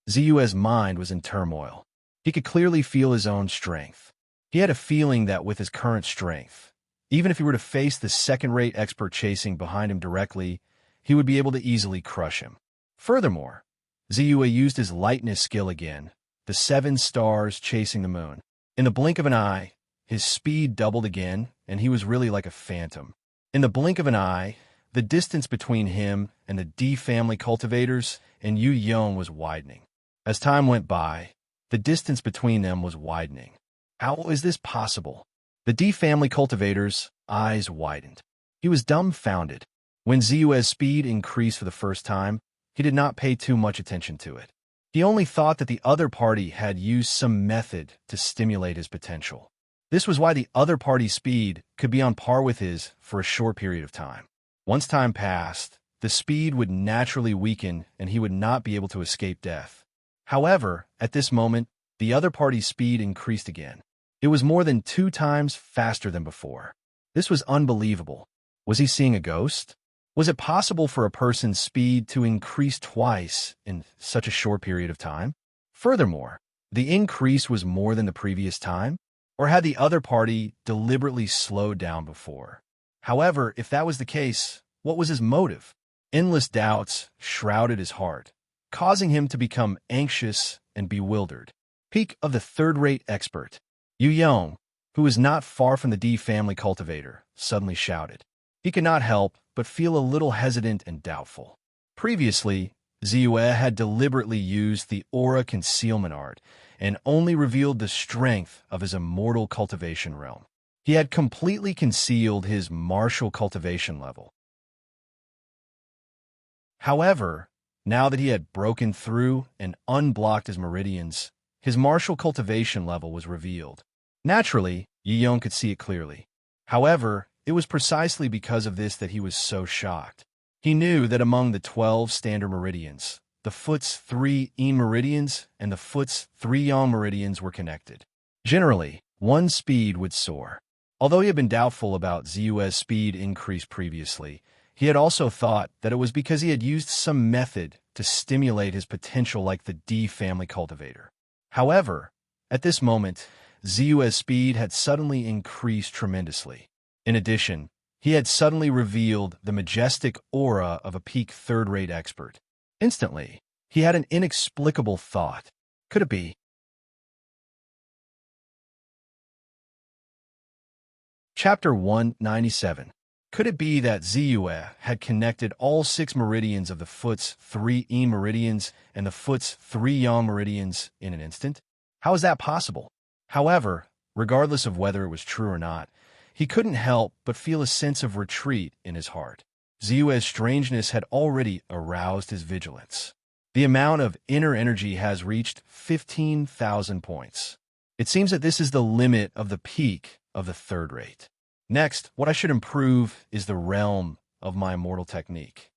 Ziyue's mind was in turmoil. He could clearly feel his own strength. He had a feeling that with his current strength, even if he were to face the second-rate expert chasing behind him directly, he would be able to easily crush him. Furthermore, Ziyue used his lightness skill again, the 7 stars chasing the moon. In the blink of an eye, his speed doubled again, and he was really like a phantom. In the blink of an eye, the distance between him and the D family cultivators and Yu Yong was widening. As time went by, the distance between them was widening. How is this possible? The D family cultivator's eyes widened. He was dumbfounded. When Ziyue's speed increased for the first time, he did not pay too much attention to it. He only thought that the other party had used some method to stimulate his potential. This was why the other party's speed could be on par with his for a short period of time. Once time passed, the speed would naturally weaken and he would not be able to escape death. However, at this moment, the other party's speed increased again. It was more than 2 times faster than before. This was unbelievable. Was he seeing a ghost? Was it possible for a person's speed to increase twice in such a short period of time? Furthermore, the increase was more than the previous time? Or had the other party deliberately slowed down before? However, if that was the case, what was his motive? Endless doubts shrouded his heart, causing him to become anxious and bewildered. Peak of the third-rate expert. Yu Yong, who was not far from the D family cultivator, suddenly shouted. He could not help but feel a little hesitant and doubtful. Previously, Ziyue had deliberately used the aura concealment art and only revealed the strength of his immortal cultivation realm. He had completely concealed his martial cultivation level. However, now that he had broken through and unblocked his meridians, his martial cultivation level was revealed. Naturally, Yi Yong could see it clearly. However, it was precisely because of this that he was so shocked. He knew that among the 12 standard meridians, the foot's 3 yin meridians and the foot's 3 yang meridians were connected. Generally, one speed would soar. Although he had been doubtful about Ziyue's speed increase previously, he had also thought that it was because he had used some method to stimulate his potential like the D family cultivator. However, at this moment, Ziyue's speed had suddenly increased tremendously. In addition, he had suddenly revealed the majestic aura of a peak third-rate expert. Instantly, he had an inexplicable thought. Could it be? Chapter 197. Could it be that Ziyue had connected all 6 meridians of the foot's 3 yin meridians and the foot's 3 yang meridians in an instant? How is that possible? However, regardless of whether it was true or not, he couldn't help but feel a sense of retreat in his heart. Ziyue's strangeness had already aroused his vigilance. The amount of inner energy has reached 15,000 points. It seems that this is the limit of the peak of the third rate. Next, what I should improve is the realm of my immortal technique.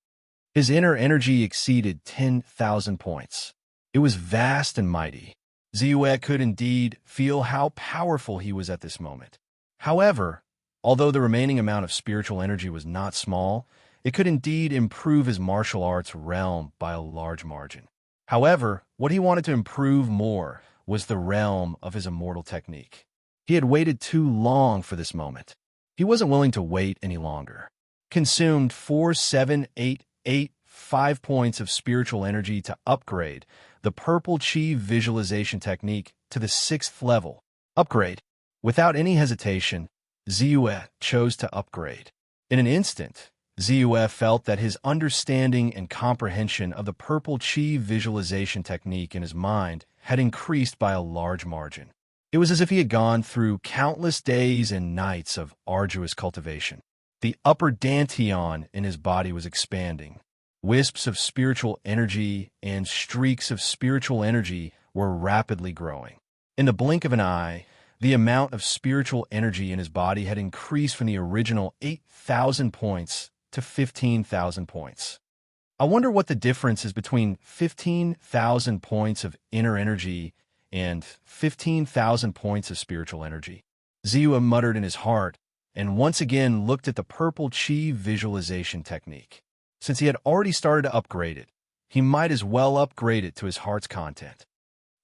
His inner energy exceeded 10,000 points. It was vast and mighty. Ziyue could indeed feel how powerful he was at this moment. However, although the remaining amount of spiritual energy was not small, it could indeed improve his martial arts realm by a large margin. However, what he wanted to improve more was the realm of his immortal technique. He had waited too long for this moment. He wasn't willing to wait any longer. Consumed 4, 7, 8, 8, 5 points of spiritual energy to upgrade the purple chi visualization technique to the 6th level. Upgrade. Without any hesitation, Ziyue chose to upgrade. In an instant, Ziyue felt that his understanding and comprehension of the purple chi visualization technique in his mind had increased by a large margin. It was as if he had gone through countless days and nights of arduous cultivation. The upper dantian in his body was expanding. Wisps of spiritual energy and streaks of spiritual energy were rapidly growing. In the blink of an eye, the amount of spiritual energy in his body had increased from the original 8,000 points to 15,000 points. I wonder what the difference is between 15,000 points of inner energy and 15,000 points of spiritual energy. Ziyue muttered in his heart and once again looked at the purple chi visualization technique. Since he had already started to upgrade it, he might as well upgrade it to his heart's content.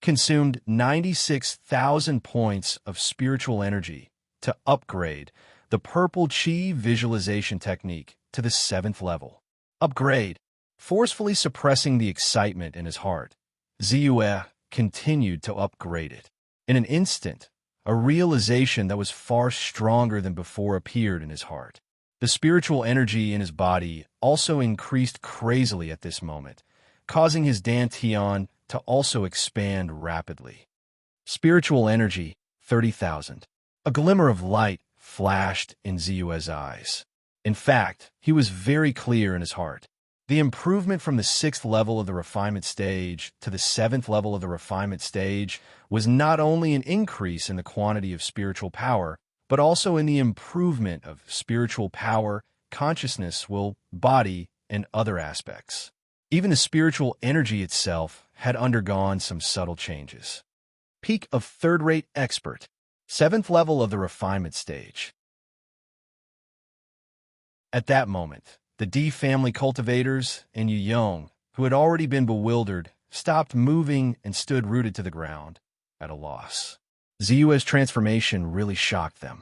Consumed 96,000 points of spiritual energy to upgrade the purple chi visualization technique to the 7th level. Upgrade. Forcefully suppressing the excitement in his heart, Ziyue continued to upgrade it. In an instant, a realization that was far stronger than before appeared in his heart. The spiritual energy in his body also increased crazily at this moment, causing his dantian to also expand rapidly. Spiritual energy, 30,000. A glimmer of light flashed in Ziyue's eyes. In fact, he was very clear in his heart. The improvement from the 6th level of the refinement stage to the 7th level of the refinement stage was not only an increase in the quantity of spiritual power, but also in the improvement of spiritual power, consciousness, will, body, and other aspects. Even the spiritual energy itself had undergone some subtle changes. Peak of third-rate expert, 7th level of the refinement stage. At that moment, the D family cultivators and Yu Yong, who had already been bewildered, stopped moving and stood rooted to the ground, at a loss. Ziyue's transformation really shocked them.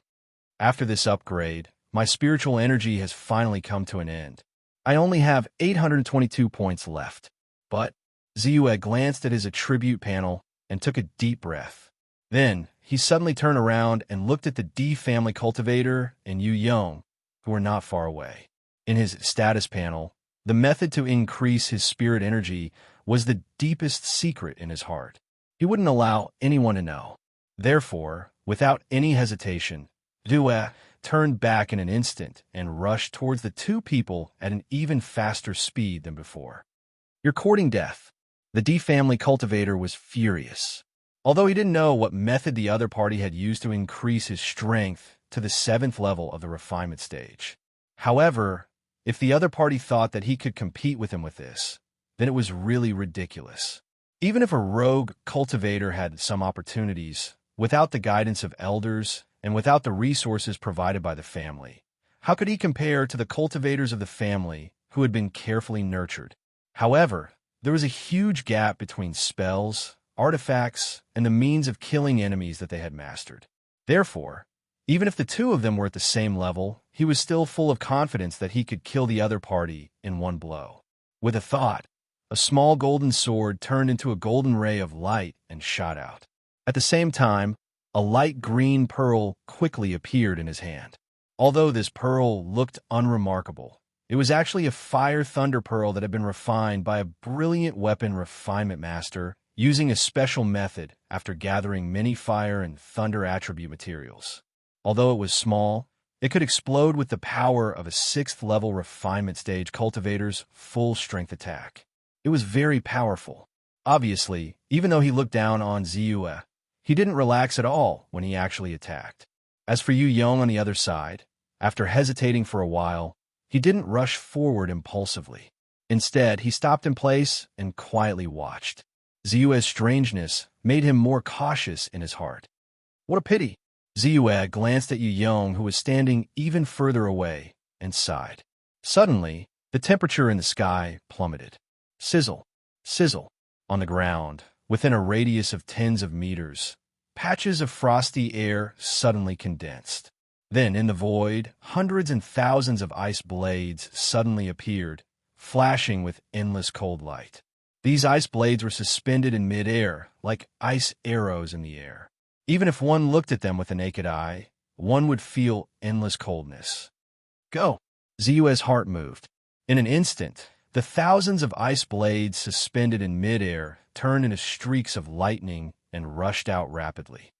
After this upgrade, my spiritual energy has finally come to an end. I only have 822 points left. But Ziyue glanced at his attribute panel and took a deep breath. Then, he suddenly turned around and looked at the D family cultivator and Yu Yong, who were not far away. In his status panel, the method to increase his spirit energy was the deepest secret in his heart. He wouldn't allow anyone to know. Therefore, without any hesitation, Ziyue turned back in an instant and rushed towards the two people at an even faster speed than before. "You're courting death." The D family cultivator was furious. Although he didn't know what method the other party had used to increase his strength to the 7th level of the refinement stage. However, if the other party thought that he could compete with him with this, then it was really ridiculous. Even if a rogue cultivator had some opportunities, without the guidance of elders and without the resources provided by the family, how could he compare to the cultivators of the family who had been carefully nurtured? However, there was a huge gap between spells, artifacts, and the means of killing enemies that they had mastered. Therefore, even if the two of them were at the same level, he was still full of confidence that he could kill the other party in one blow. With a thought, a small golden sword turned into a golden ray of light and shot out. At the same time, a light green pearl quickly appeared in his hand. Although this pearl looked unremarkable, it was actually a fire thunder pearl that had been refined by a brilliant weapon refinement master using a special method after gathering many fire and thunder attribute materials. Although it was small, it could explode with the power of a 6th level refinement stage cultivator's full strength attack. It was very powerful. Obviously, even though he looked down on Ziyue, he didn't relax at all when he actually attacked. As for Yu Yong on the other side, after hesitating for a while, he didn't rush forward impulsively. Instead, he stopped in place and quietly watched. Ziyue's strangeness made him more cautious in his heart. What a pity! Ziyue glanced at Yu Yong, who was standing even further away, and sighed. Suddenly, the temperature in the sky plummeted. Sizzle, sizzle. On the ground, within a radius of tens of meters, patches of frosty air suddenly condensed. Then, in the void, hundreds and thousands of ice blades suddenly appeared, flashing with endless cold light. These ice blades were suspended in mid-air, like ice arrows in the air. Even if one looked at them with the naked eye, one would feel endless coldness. Go! Ziyue's heart moved. In an instant, the thousands of ice blades suspended in mid-air turned into streaks of lightning and rushed out rapidly.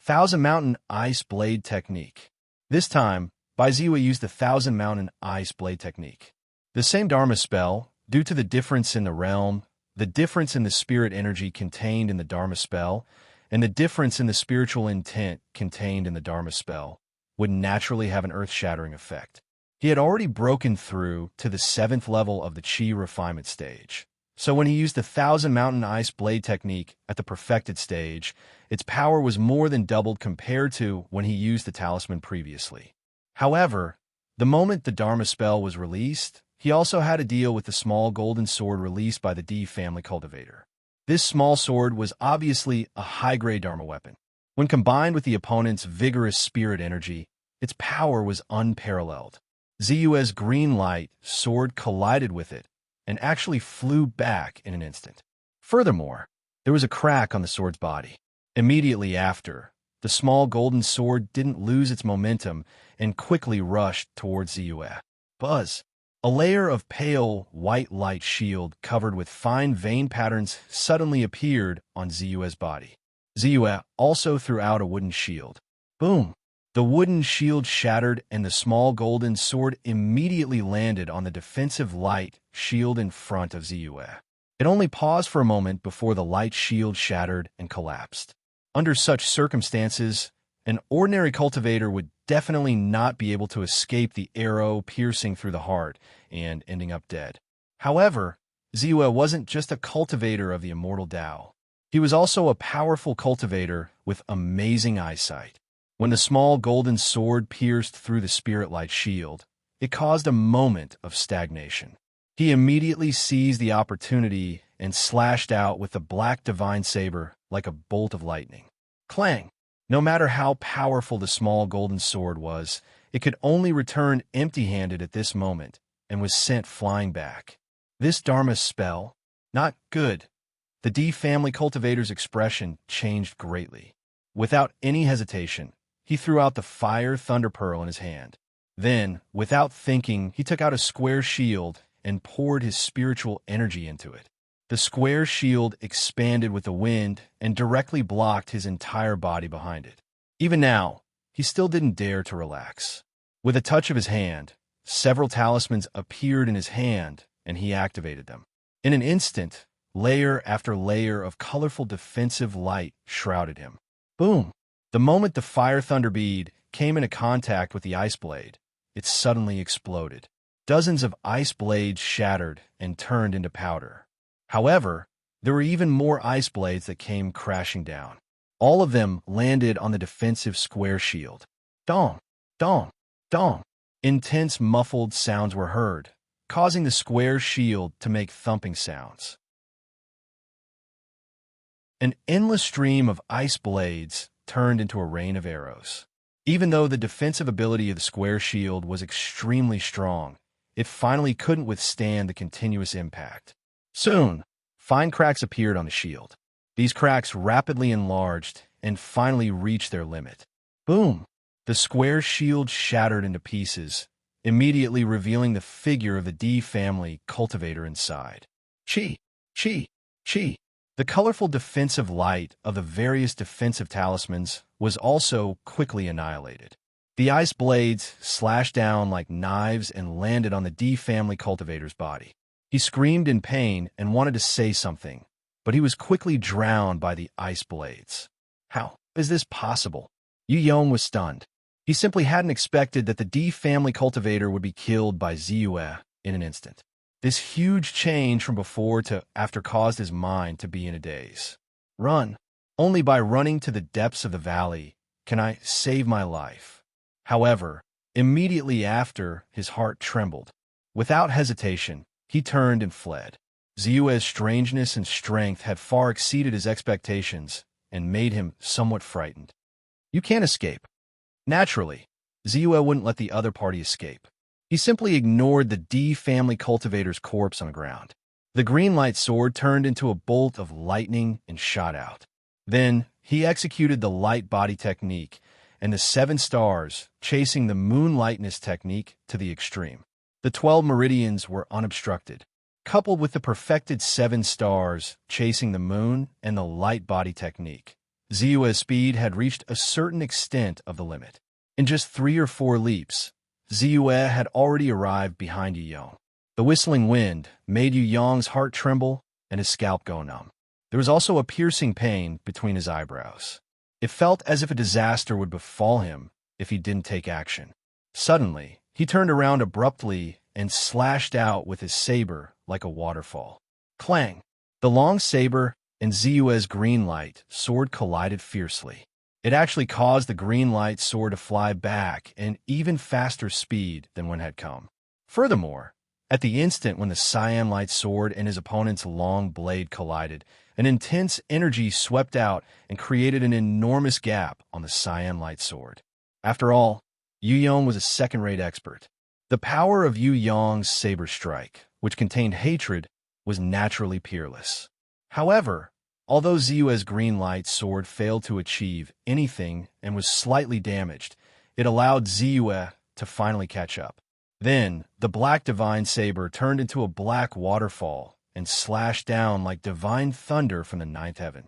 Thousand Mountain Ice Blade Technique. This time, Bai Ziyu used the Thousand Mountain Ice Blade technique. The same Dharma spell, due to the difference in the realm, the difference in the spirit energy contained in the Dharma spell, and the difference in the spiritual intent contained in the Dharma spell, would naturally have an earth-shattering effect. He had already broken through to the 7th level of the Qi refinement stage. So when he used the Thousand Mountain Ice Blade technique at the perfected stage, its power was more than doubled compared to when he used the talisman previously. However, the moment the Dharma spell was released, he also had to deal with the small golden sword released by the D family cultivator. This small sword was obviously a high-grade Dharma weapon. When combined with the opponent's vigorous spirit energy, its power was unparalleled. Ziyue's green light sword collided with it and actually flew back in an instant. Furthermore, there was a crack on the sword's body. Immediately after, the small golden sword didn't lose its momentum and quickly rushed towards Ziyue. Buzz! A layer of pale white light shield covered with fine vein patterns suddenly appeared on Ziyue's body. Ziyue also threw out a wooden shield. Boom! The wooden shield shattered and the small golden sword immediately landed on the defensive light shield in front of Ziyue. It only paused for a moment before the light shield shattered and collapsed. Under such circumstances, an ordinary cultivator would definitely not be able to escape the arrow piercing through the heart and ending up dead. However, Ziyue wasn't just a cultivator of the immortal Tao. He was also a powerful cultivator with amazing eyesight. When the small golden sword pierced through the spirit light shield, it caused a moment of stagnation. He immediately seized the opportunity and slashed out with the black divine saber like a bolt of lightning. Clang! No matter how powerful the small golden sword was, it could only return empty-handed at this moment and was sent flying back. This Dharma spell? Not good. The D family cultivator's expression changed greatly. Without any hesitation, he threw out the fire thunder pearl in his hand. Then, without thinking, he took out a square shield and poured his spiritual energy into it. The square shield expanded with the wind and directly blocked his entire body behind it. Even now, he still didn't dare to relax. With a touch of his hand, several talismans appeared in his hand, and he activated them. In an instant, layer after layer of colorful defensive light shrouded him. Boom! The moment the fire thunder bead came into contact with the ice blade, it suddenly exploded. Dozens of ice blades shattered and turned into powder. However, there were even more ice blades that came crashing down. All of them landed on the defensive square shield. Dong! Dong! Dong! Intense muffled sounds were heard, causing the square shield to make thumping sounds. An endless stream of ice blades turned into a rain of arrows. Even though the defensive ability of the square shield was extremely strong, it finally couldn't withstand the continuous impact. Soon, fine cracks appeared on the shield. These cracks rapidly enlarged and finally reached their limit. Boom! The square shield shattered into pieces, immediately revealing the figure of the D family cultivator inside. Qi! Qi! Qi! The colorful defensive light of the various defensive talismans was also quickly annihilated. The ice blades slashed down like knives and landed on the D family cultivator's body. He screamed in pain and wanted to say something, but he was quickly drowned by the ice blades. How is this possible? Yu Yong was stunned. He simply hadn't expected that the D family cultivator would be killed by Ziyue in an instant. This huge change from before to after caused his mind to be in a daze. Run. Only by running to the depths of the valley can I save my life. However, immediately after, his heart trembled. Without hesitation, he turned and fled. Ziyue's strangeness and strength had far exceeded his expectations and made him somewhat frightened. You can't escape. Naturally, Ziyue wouldn't let the other party escape. He simply ignored the D family cultivator's corpse on the ground. The green light sword turned into a bolt of lightning and shot out. Then, he executed the light body technique and the 7 stars, chasing the moonlightness technique to the extreme. The 12 meridians were unobstructed. Coupled with the perfected 7 stars, chasing the moon and the light body technique, Ziyue's speed had reached a certain extent of the limit. In just 3 or 4 leaps, Ziyue had already arrived behind Yu Yong. The whistling wind made Yu Yong's heart tremble and his scalp go numb. There was also a piercing pain between his eyebrows. It felt as if a disaster would befall him if he didn't take action. Suddenly, he turned around abruptly and slashed out with his saber like a waterfall. Clang! The long saber and Ziyue's green light sword collided fiercely. It actually caused the green light sword to fly back at an even faster speed than when it had come. Furthermore, at the instant when the cyan light sword and his opponent's long blade collided, an intense energy swept out and created an enormous gap on the cyan light sword. After all, Yu Yong was a second-rate expert. The power of Yu Yong's saber strike, which contained hatred, was naturally peerless. However, although Ziyue's green light sword failed to achieve anything and was slightly damaged, it allowed Ziyue to finally catch up. Then, the black divine saber turned into a black waterfall and slashed down like divine thunder from the ninth heaven.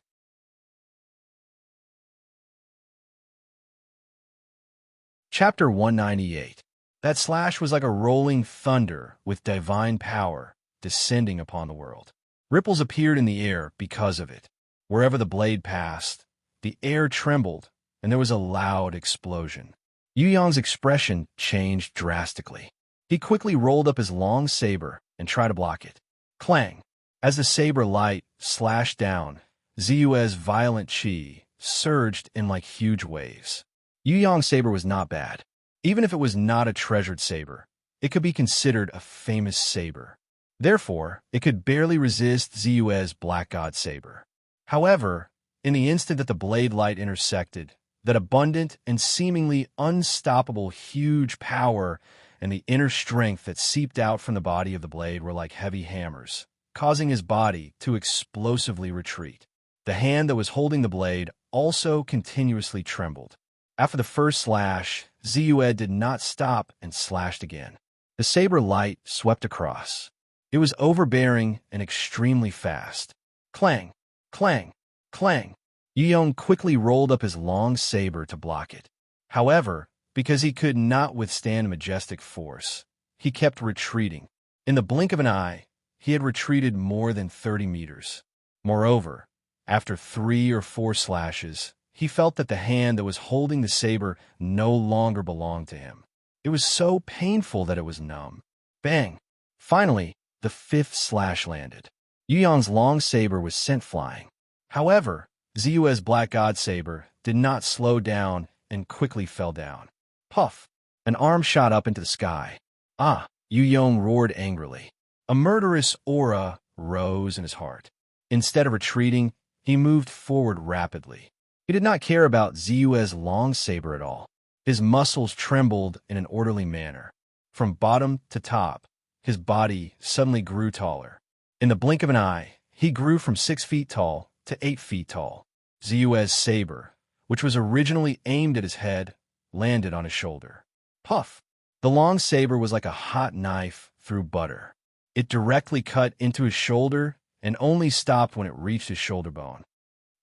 Chapter 198. That slash was like a rolling thunder with divine power descending upon the world. Ripples appeared in the air because of it. Wherever the blade passed, the air trembled, and there was a loud explosion. Yu Yong's expression changed drastically. He quickly rolled up his long saber and tried to block it. Clang! As the saber light slashed down, Ziyue's violent chi surged in like huge waves. Yu Yong's saber was not bad. Even if it was not a treasured saber, it could be considered a famous saber. Therefore, it could barely resist Ziyue's Black God saber. However, in the instant that the blade light intersected, that abundant and seemingly unstoppable huge power and the inner strength that seeped out from the body of the blade were like heavy hammers, causing his body to explosively retreat. The hand that was holding the blade also continuously trembled. After the first slash, Ziyue did not stop and slashed again. The saber light swept across. It was overbearing and extremely fast. Clang! Clang! Clang! Yu Yong quickly rolled up his long saber to block it. However, because he could not withstand majestic force, he kept retreating. In the blink of an eye, he had retreated more than 30 meters. Moreover, after 3 or 4 slashes, he felt that the hand that was holding the saber no longer belonged to him. It was so painful that it was numb. Bang! Finally, the 5th slash landed. Yu Yong's long saber was sent flying. However, Ziyue's Black God saber did not slow down and quickly fell down. Puff! An arm shot up into the sky. Ah! Yu Yong roared angrily. A murderous aura rose in his heart. Instead of retreating, he moved forward rapidly. He did not care about Ziyue's long saber at all. His muscles trembled in an orderly manner. From bottom to top, his body suddenly grew taller. In the blink of an eye, he grew from 6 feet tall to 8 feet tall. Ziyue's saber, which was originally aimed at his head, landed on his shoulder. Puff! The long saber was like a hot knife through butter. It directly cut into his shoulder and only stopped when it reached his shoulder bone.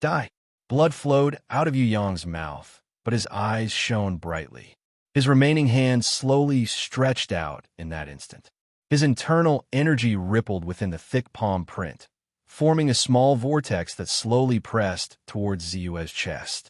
Die! Blood flowed out of Yu Yong's mouth, but his eyes shone brightly. His remaining hand slowly stretched out in that instant. His internal energy rippled within the thick palm print, forming a small vortex that slowly pressed towards Ziyue's chest.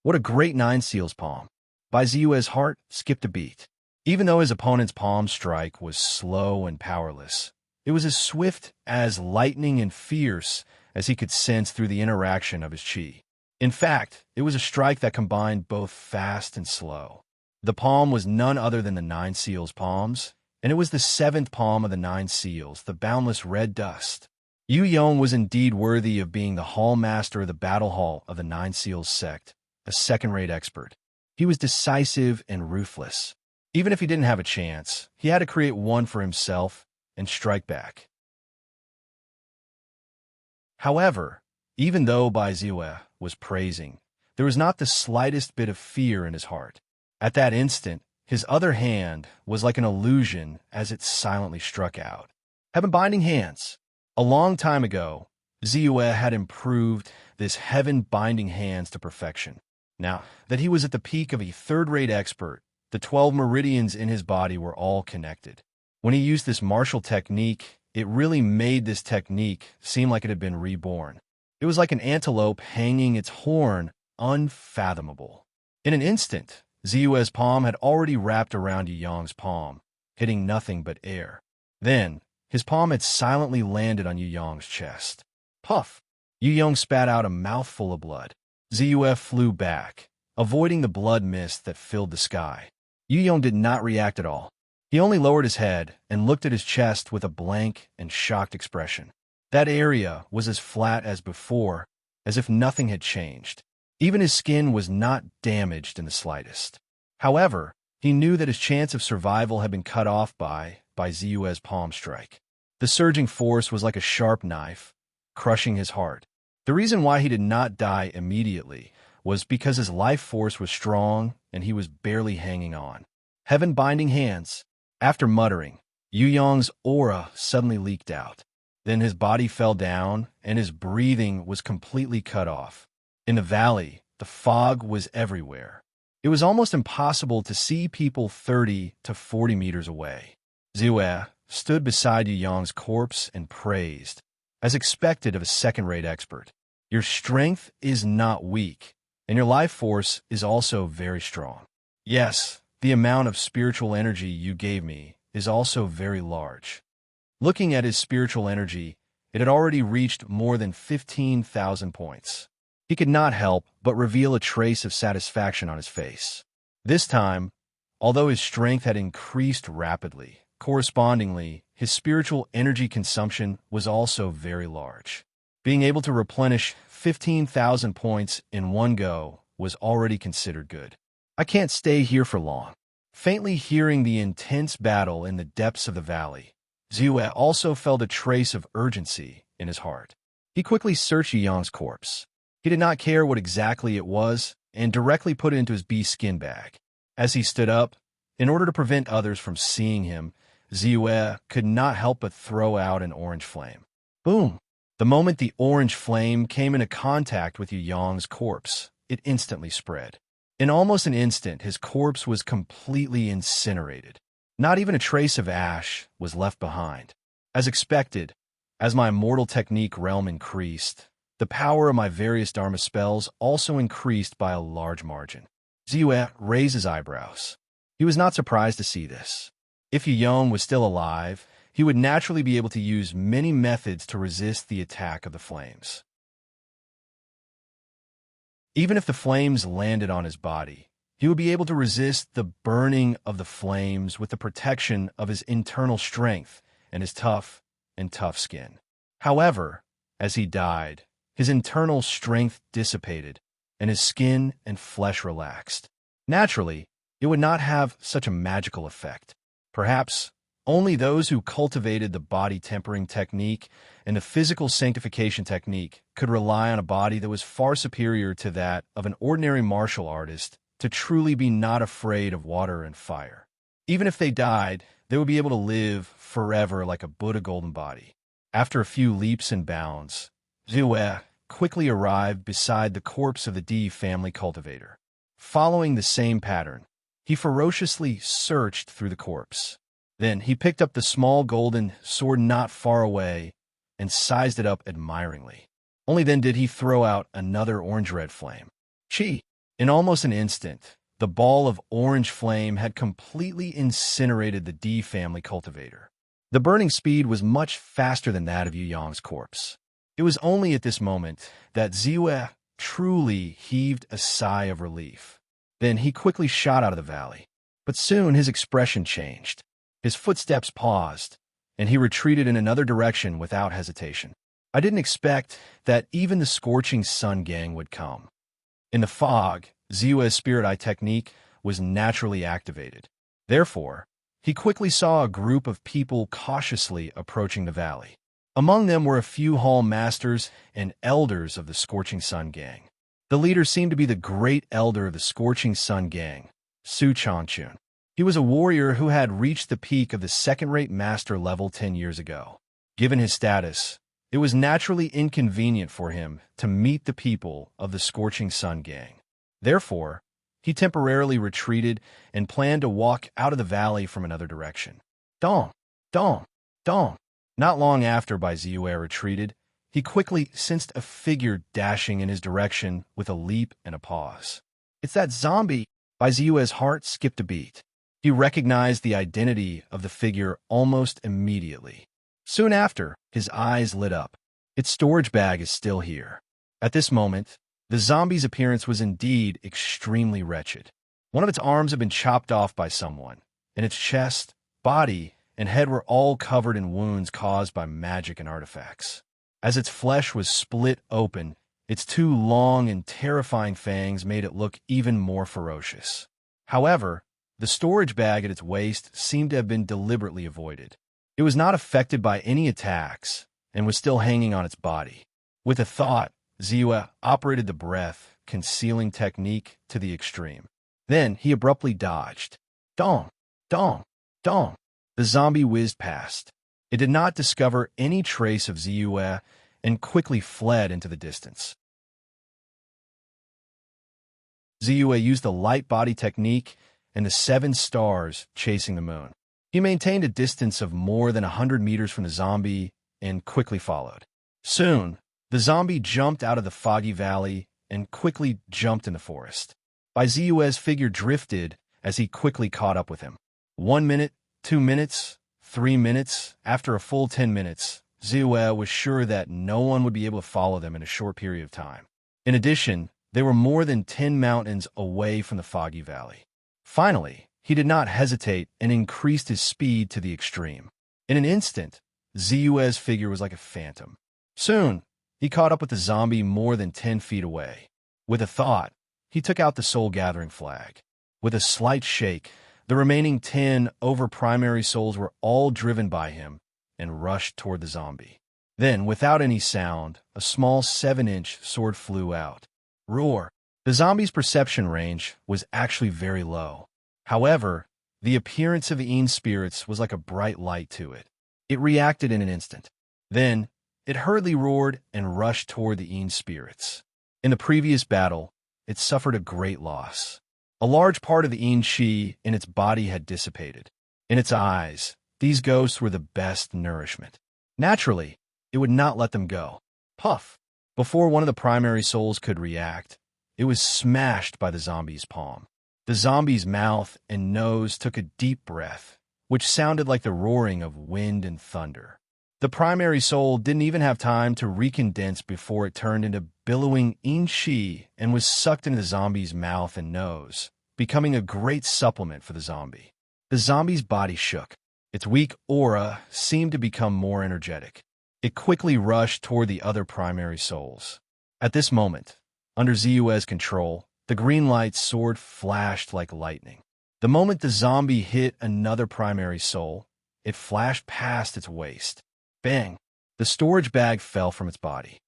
What a great 9 seals palm! By Ziyue's heart skipped a beat. Even though his opponent's palm strike was slow and powerless, it was as swift as lightning and fierce as he could sense through the interaction of his chi. In fact, it was a strike that combined both fast and slow. The palm was none other than the 9 seals' palms, and it was the 7th palm of the 9 seals, the boundless red dust. Yu Yong was indeed worthy of being the hall master of the battle hall of the 9 seals sect, a second-rate expert. He was decisive and ruthless. Even if he didn't have a chance, he had to create one for himself and strike back. However, even though Bai Ziyue was praising, there was not the slightest bit of fear in his heart. At that instant, his other hand was like an illusion as it silently struck out. Heaven-binding hands. A long time ago, Ziyue had improved this heaven-binding hands to perfection. Now that he was at the peak of a third-rate expert, The 12 meridians in his body were all connected. When he used this martial technique, it really made this technique seem like it had been reborn. It was like an antelope hanging its horn, unfathomable. In an instant, Ziyue's palm had already wrapped around Yu Yang's palm, hitting nothing but air. Then, his palm had silently landed on Yu Yang's chest. Puff! Yu Yang spat out a mouthful of blood. Ziyue flew back, avoiding the blood mist that filled the sky. Yu Yang did not react at all. He only lowered his head and looked at his chest with a blank and shocked expression. That area was as flat as before, as if nothing had changed. Even his skin was not damaged in the slightest. However, he knew that his chance of survival had been cut off by Ziyue's palm strike. The surging force was like a sharp knife, crushing his heart. The reason why he did not die immediately was because his life force was strong and he was barely hanging on. Heaven-binding hands. After muttering, Yu Yang's aura suddenly leaked out. Then his body fell down and his breathing was completely cut off. In the valley, the fog was everywhere. It was almost impossible to see people 30 to 40 meters away. Ziyue stood beside Yu Yang's corpse and praised, as expected of a second-rate expert. Your strength is not weak, and your life force is also very strong. Yes, the amount of spiritual energy you gave me is also very large. Looking at his spiritual energy, it had already reached more than 15,000 points. He could not help but reveal a trace of satisfaction on his face. This time, although his strength had increased rapidly, correspondingly, his spiritual energy consumption was also very large. Being able to replenish 15,000 points in one go was already considered good. I can't stay here for long. Faintly hearing the intense battle in the depths of the valley, Ziyue also felt a trace of urgency in his heart. He quickly searched Yu Yang's corpse. He did not care what exactly it was and directly put it into his bee skin bag. As he stood up, in order to prevent others from seeing him, Ziyue could not help but throw out an orange flame. Boom! The moment the orange flame came into contact with Yu Yang's corpse, it instantly spread. In almost an instant, his corpse was completely incinerated. Not even a trace of ash was left behind. As expected, as my immortal technique realm increased, the power of my various Dharma spells also increased by a large margin. Ziyue raised his eyebrows. He was not surprised to see this. If Yu Yang was still alive, he would naturally be able to use many methods to resist the attack of the flames. Even if the flames landed on his body, he would be able to resist the burning of the flames with the protection of his internal strength and his tough skin. However, as he died, his internal strength dissipated, and his skin and flesh relaxed. Naturally, it would not have such a magical effect. Perhaps only those who cultivated the body tempering technique and the physical sanctification technique could rely on a body that was far superior to that of an ordinary martial artist to truly be not afraid of water and fire. Even if they died, they would be able to live forever like a Buddha golden body. After a few leaps and bounds, Ziyue quickly arrived beside the corpse of the D family cultivator. Following the same pattern, he ferociously searched through the corpse. Then he picked up the small golden sword not far away and sized it up admiringly. Only then did he throw out another orange-red flame. Chi! In almost an instant, the ball of orange flame had completely incinerated the D family cultivator. The burning speed was much faster than that of Yu Yang's corpse. It was only at this moment that Ziyue truly heaved a sigh of relief. Then he quickly shot out of the valley. But soon his expression changed. His footsteps paused, and he retreated in another direction without hesitation. I didn't expect that even the Scorching Sun gang would come. In the fog, Ziyue's Spirit Eye technique was naturally activated. Therefore, he quickly saw a group of people cautiously approaching the valley. Among them were a few hall masters and elders of the Scorching Sun gang. The leader seemed to be the great elder of the Scorching Sun gang, Su Changchun. He was a warrior who had reached the peak of the second-rate master level 10 years ago. Given his status, it was naturally inconvenient for him to meet the people of the Scorching Sun gang. Therefore, He temporarily retreated and planned to walk out of the valley from another direction. Dong, dong, dong. Not long after Baiziue retreated, he quickly sensed a figure dashing in his direction with a leap and a pause. It's that zombie! Baiziue's heart skipped a beat. He recognized the identity of the figure almost immediately. Soon after, his eyes lit up. Its storage bag is still here. At this moment, the zombie's appearance was indeed extremely wretched. One of its arms had been chopped off by someone, and its chest, body, and head were all covered in wounds caused by magic and artifacts. As its flesh was split open, its two long and terrifying fangs made it look even more ferocious. However, the storage bag at its waist seemed to have been deliberately avoided. It was not affected by any attacks and was still hanging on its body. With a thought, Ziue operated the breath, concealing technique to the extreme. Then he abruptly dodged. Dong, dong, dong. The zombie whizzed past. It did not discover any trace of Ziue and quickly fled into the distance. Ziue used the light body technique and the 7 stars chasing the moon. He maintained a distance of more than 100 meters from the zombie and quickly followed. Soon, the zombie jumped out of the foggy valley and quickly jumped in the forest. Baiziue's figure drifted as he quickly caught up with him. 1 minute, 2 minutes, 3 minutes. After a full 10 minutes, Ziue was sure that no one would be able to follow them in a short period of time. In addition, they were more than 10 mountains away from the foggy valley. Finally, he did not hesitate and increased his speed to the extreme. In an instant, Ziue's figure was like a phantom. Soon, he caught up with the zombie more than 10 feet away. With a thought, he took out the soul-gathering flag. With a slight shake, the remaining 10 over-primary souls were all driven by him and rushed toward the zombie. Then, without any sound, a small 7-inch sword flew out. Roar! The zombie's perception range was actually very low. However, the appearance of the Een spirits was like a bright light to it. It reacted in an instant. Then, it hurriedly roared and rushed toward the Een spirits. In the previous battle, it suffered a great loss. A large part of the Een chi in its body had dissipated. In its eyes, these ghosts were the best nourishment. Naturally, it would not let them go. Puff! Before one of the primary souls could react, it was smashed by the zombie's palm. The zombie's mouth and nose took a deep breath, which sounded like the roaring of wind and thunder. The primary soul didn't even have time to recondense before it turned into billowing Een chi and was sucked into the zombie's mouth and nose, becoming a great supplement for the zombie. The zombie's body shook. Its weak aura seemed to become more energetic. It quickly rushed toward the other primary souls. At this moment, under Ziue's control, the green light sword flashed like lightning. The moment the zombie hit another primary soul, it flashed past its waist. Bang! The storage bag fell from its body.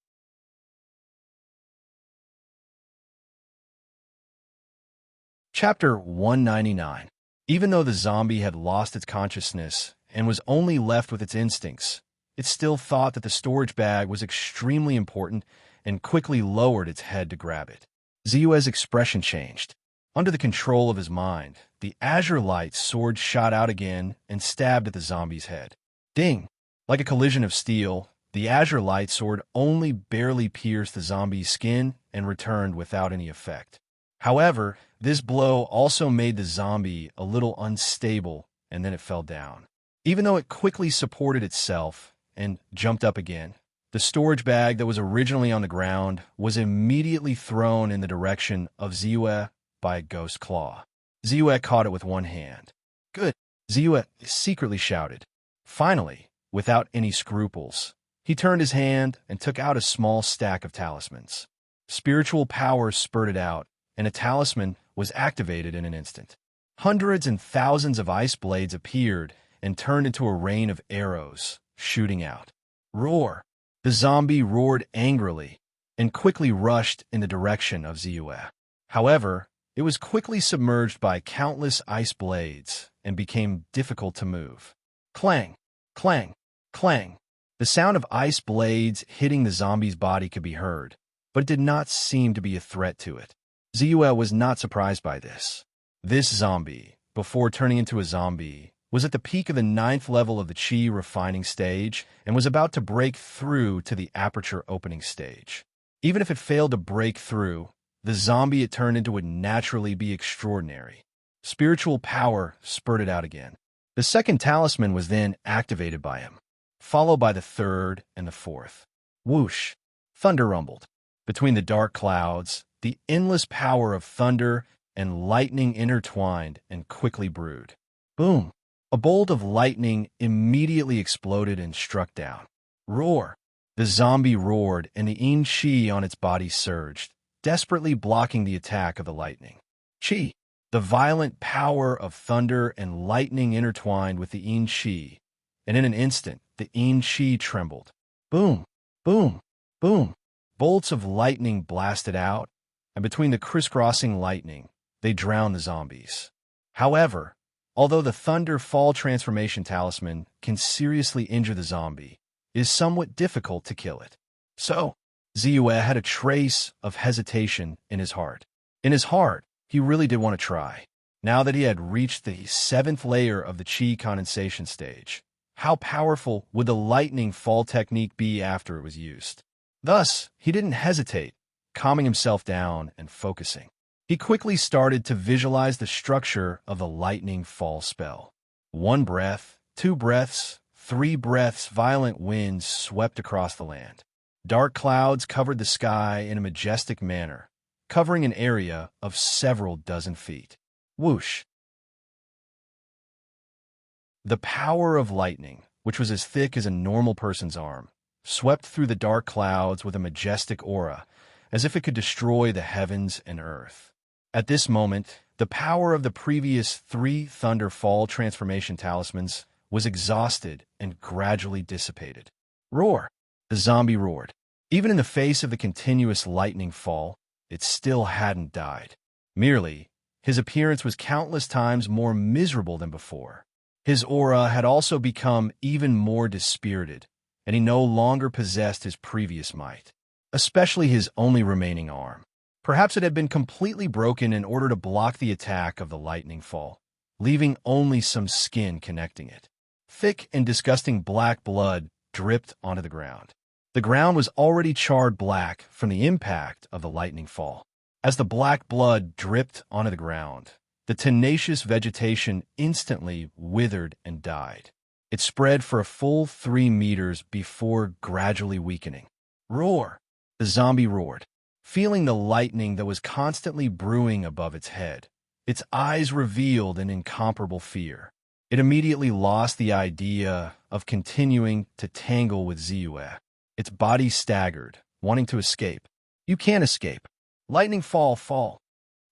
Chapter 199. Even though the zombie had lost its consciousness and was only left with its instincts, it still thought that the storage bag was extremely important and quickly lowered its head to grab it. Ziue's expression changed. Under the control of his mind, the azure light sword shot out again and stabbed at the zombie's head. Ding! Like a collision of steel, the azure light sword only barely pierced the zombie's skin and returned without any effect. However, this blow also made the zombie a little unstable, and then it fell down. Even though it quickly supported itself and jumped up again, the storage bag that was originally on the ground was immediately thrown in the direction of Ziue by a ghost claw. Ziue caught it with one hand. Good, Ziue secretly shouted. Finally, without any scruples, he turned his hand and took out a small stack of talismans. Spiritual power spurted out, and a talisman was activated in an instant. Hundreds and thousands of ice blades appeared and turned into a rain of arrows, shooting out. Roar! The zombie roared angrily and quickly rushed in the direction of Ziue. However, it was quickly submerged by countless ice blades and became difficult to move. Clang! Clang! Clang! The sound of ice blades hitting the zombie's body could be heard, but it did not seem to be a threat to it. Ziyue was not surprised by this. This zombie, before turning into a zombie, was at the peak of the 9th level of the Qi refining stage and was about to break through to the aperture opening stage. Even if it failed to break through, the zombie it turned into would naturally be extraordinary. Spiritual power spurted out again. The second talisman was then activated by him, followed by the third and the fourth. Whoosh! Thunder rumbled. Between the dark clouds, the endless power of thunder and lightning intertwined and quickly brewed. Boom! A bolt of lightning immediately exploded and struck down. Roar! The zombie roared, and the yin qi on its body surged, desperately blocking the attack of the lightning. Qi! The violent power of thunder and lightning intertwined with the yin qi, and in an instant, the yin qi trembled. Boom! Boom! Boom! Bolts of lightning blasted out, and between the crisscrossing lightning, they drowned the zombies. However, although the Thunder Fall Transformation Talisman can seriously injure the zombie, it is somewhat difficult to kill it. So, Ziyue had a trace of hesitation in his heart. In his heart, he really did want to try. Now that he had reached the 7th layer of the Qi condensation stage, how powerful would the lightning fall technique be after it was used? Thus, he didn't hesitate, calming himself down and focusing. He quickly started to visualize the structure of the lightning fall spell. 1 breath, 2 breaths, 3 breaths, violent winds swept across the land. Dark clouds covered the sky in a majestic manner, covering an area of several dozen feet. Whoosh! The power of lightning, which was as thick as a normal person's arm, swept through the dark clouds with a majestic aura, as if it could destroy the heavens and earth. At this moment, the power of the previous 3 Thunder Fall transformation talismans was exhausted and gradually dissipated. Roar! The zombie roared. Even in the face of the continuous lightning fall, it still hadn't died. Merely, his appearance was countless times more miserable than before. His aura had also become even more dispirited, and he no longer possessed his previous might, especially his only remaining arm. Perhaps it had been completely broken in order to block the attack of the lightning fall, leaving only some skin connecting it. Thick and disgusting black blood dripped onto the ground. The ground was already charred black from the impact of the lightning fall. As the black blood dripped onto the ground, the tenacious vegetation instantly withered and died. It spread for a full 3 meters before gradually weakening. Roar! The zombie roared, feeling the lightning that was constantly brewing above its head. Its eyes revealed an incomparable fear. It immediately lost the idea of continuing to tangle with Ziyue. Its body staggered, wanting to escape. You can't escape. Lightning fall, fall.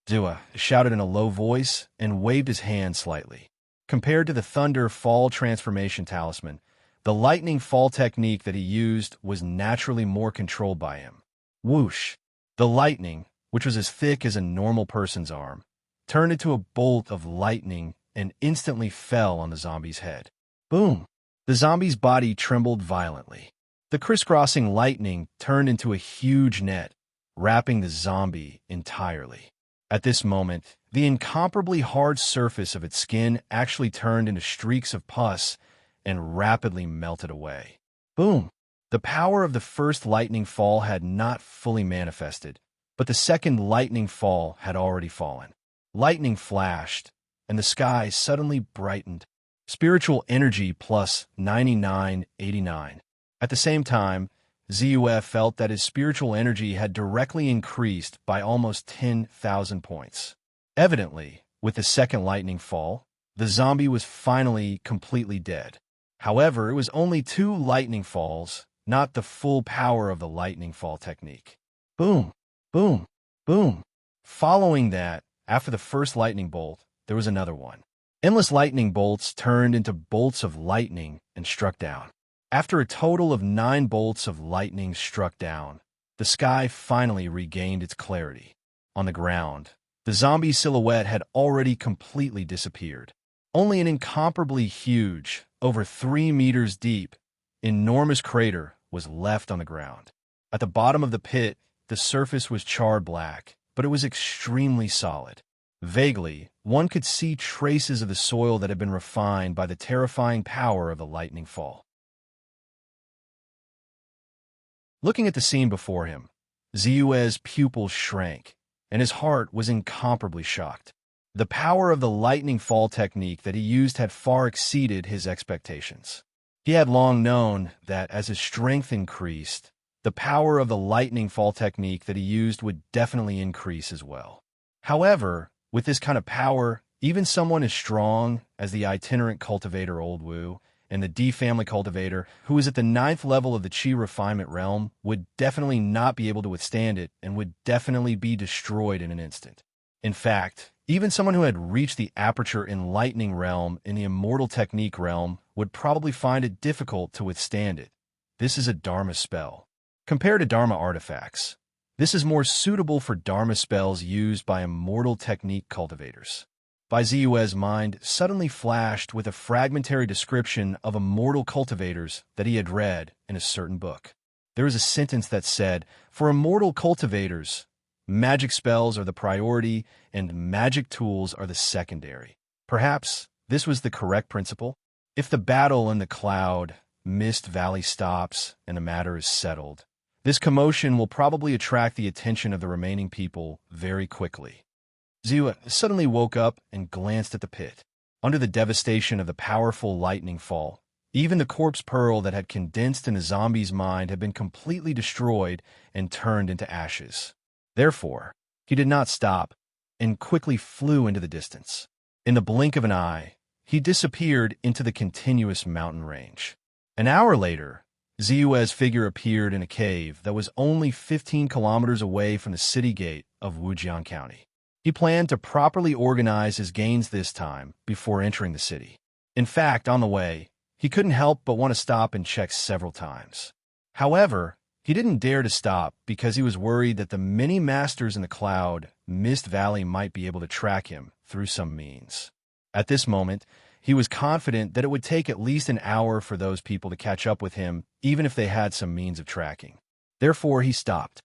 Ziyue shouted in a low voice and waved his hand slightly. Compared to the Thunder Fall Transformation Talisman, the lightning fall technique that he used was naturally more controlled by him. Whoosh! The lightning, which was as thick as a normal person's arm, turned into a bolt of lightning and instantly fell on the zombie's head. Boom! The zombie's body trembled violently. The crisscrossing lightning turned into a huge net, wrapping the zombie entirely. At this moment, the incomparably hard surface of its skin actually turned into streaks of pus and rapidly melted away. Boom! The power of the first lightning fall had not fully manifested, but the second lightning fall had already fallen. Lightning flashed, and the sky suddenly brightened. Spiritual energy plus 9989. At the same time, Ziyue felt that his spiritual energy had directly increased by almost 10,000 points. Evidently, with the second lightning fall, the zombie was finally completely dead. However, it was only 2 lightning falls, not the full power of the lightning fall technique. Boom! Boom! Boom! Following that, after the first lightning bolt, there was another one. Endless lightning bolts turned into bolts of lightning and struck down. After a total of 9 bolts of lightning struck down, the sky finally regained its clarity. On the ground, the zombie silhouette had already completely disappeared. Only an incomparably huge, over 3 meters deep, enormous crater was left on the ground. At the bottom of the pit, the surface was charred black, but it was extremely solid. Vaguely, one could see traces of the soil that had been refined by the terrifying power of the lightning fall. Looking at the scene before him, Ziyue's pupils shrank, and his heart was incomparably shocked. The power of the lightning fall technique that he used had far exceeded his expectations. He had long known that as his strength increased, the power of the lightning fall technique that he used would definitely increase as well. However, with this kind of power, even someone as strong as the itinerant cultivator Old Wu and the D family cultivator, who was at the 9th level of the Qi refinement realm, would definitely not be able to withstand it and would definitely be destroyed in an instant. In fact, even someone who had reached the aperture enlightening realm in the immortal technique realm would probably find it difficult to withstand it. This is a Dharma spell. Compared to Dharma artifacts, this is more suitable for Dharma spells used by immortal technique cultivators. Bai Ziyue's mind suddenly flashed with a fragmentary description of immortal cultivators that he had read in a certain book. There was a sentence that said, "For immortal cultivators, magic spells are the priority and magic tools are the secondary." Perhaps this was the correct principle. If the battle in the cloud, mist valley stops and the matter is settled, this commotion will probably attract the attention of the remaining people very quickly. Ziyue suddenly woke up and glanced at the pit. Under the devastation of the powerful lightning fall, even the corpse pearl that had condensed in the zombie's mind had been completely destroyed and turned into ashes. Therefore, he did not stop and quickly flew into the distance. In the blink of an eye, he disappeared into the continuous mountain range. An hour later, Ziyue's figure appeared in a cave that was only 15 kilometers away from the city gate of Wujian County. He planned to properly organize his gains this time before entering the city. In fact, on the way, he couldn't help but want to stop and check several times. However, he didn't dare to stop because he was worried that the many masters in the cloud, Mist Valley, might be able to track him through some means. At this moment, he was confident that it would take at least an hour for those people to catch up with him, even if they had some means of tracking. Therefore, he stopped.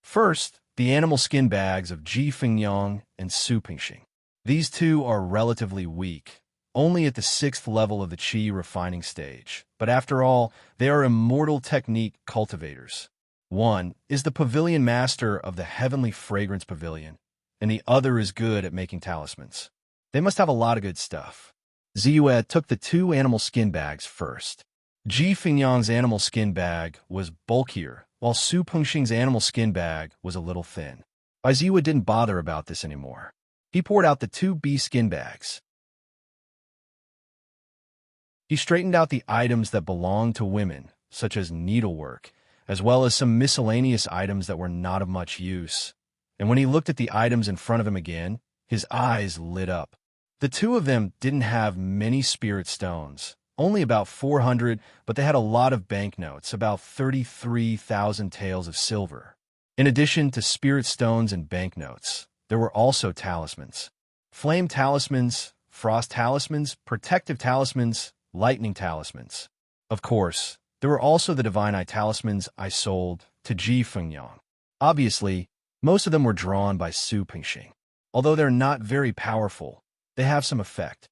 First, the animal skin bags of Ji Fingyang and Su Pingxing. These two are relatively weak, only at the 6th level of the Qi refining stage, but after all, they are immortal technique cultivators. One is the pavilion master of the Heavenly Fragrance Pavilion, and the other is good at making talismans. They must have a lot of good stuff. Ziyue took the 2 animal skin bags first. Ji Fingyang's animal skin bag was bulkier, while Su Pengxing's animal skin bag was a little thin. Bai Ziyue didn't bother about this anymore. He poured out the 2 bee skin bags. He straightened out the items that belonged to women, such as needlework, as well as some miscellaneous items that were not of much use. And when he looked at the items in front of him again, his eyes lit up. The 2 of them didn't have many spirit stones, only about 400, but they had a lot of banknotes, about 33,000 taels of silver. In addition to spirit stones and banknotes, there were also talismans. Flame talismans, frost talismans, protective talismans, lightning talismans. Of course, there were also the divine eye talismans I sold to Ji Fingyang. Obviously, most of them were drawn by Su Pingxing. Although they're not very powerful, they have some effect.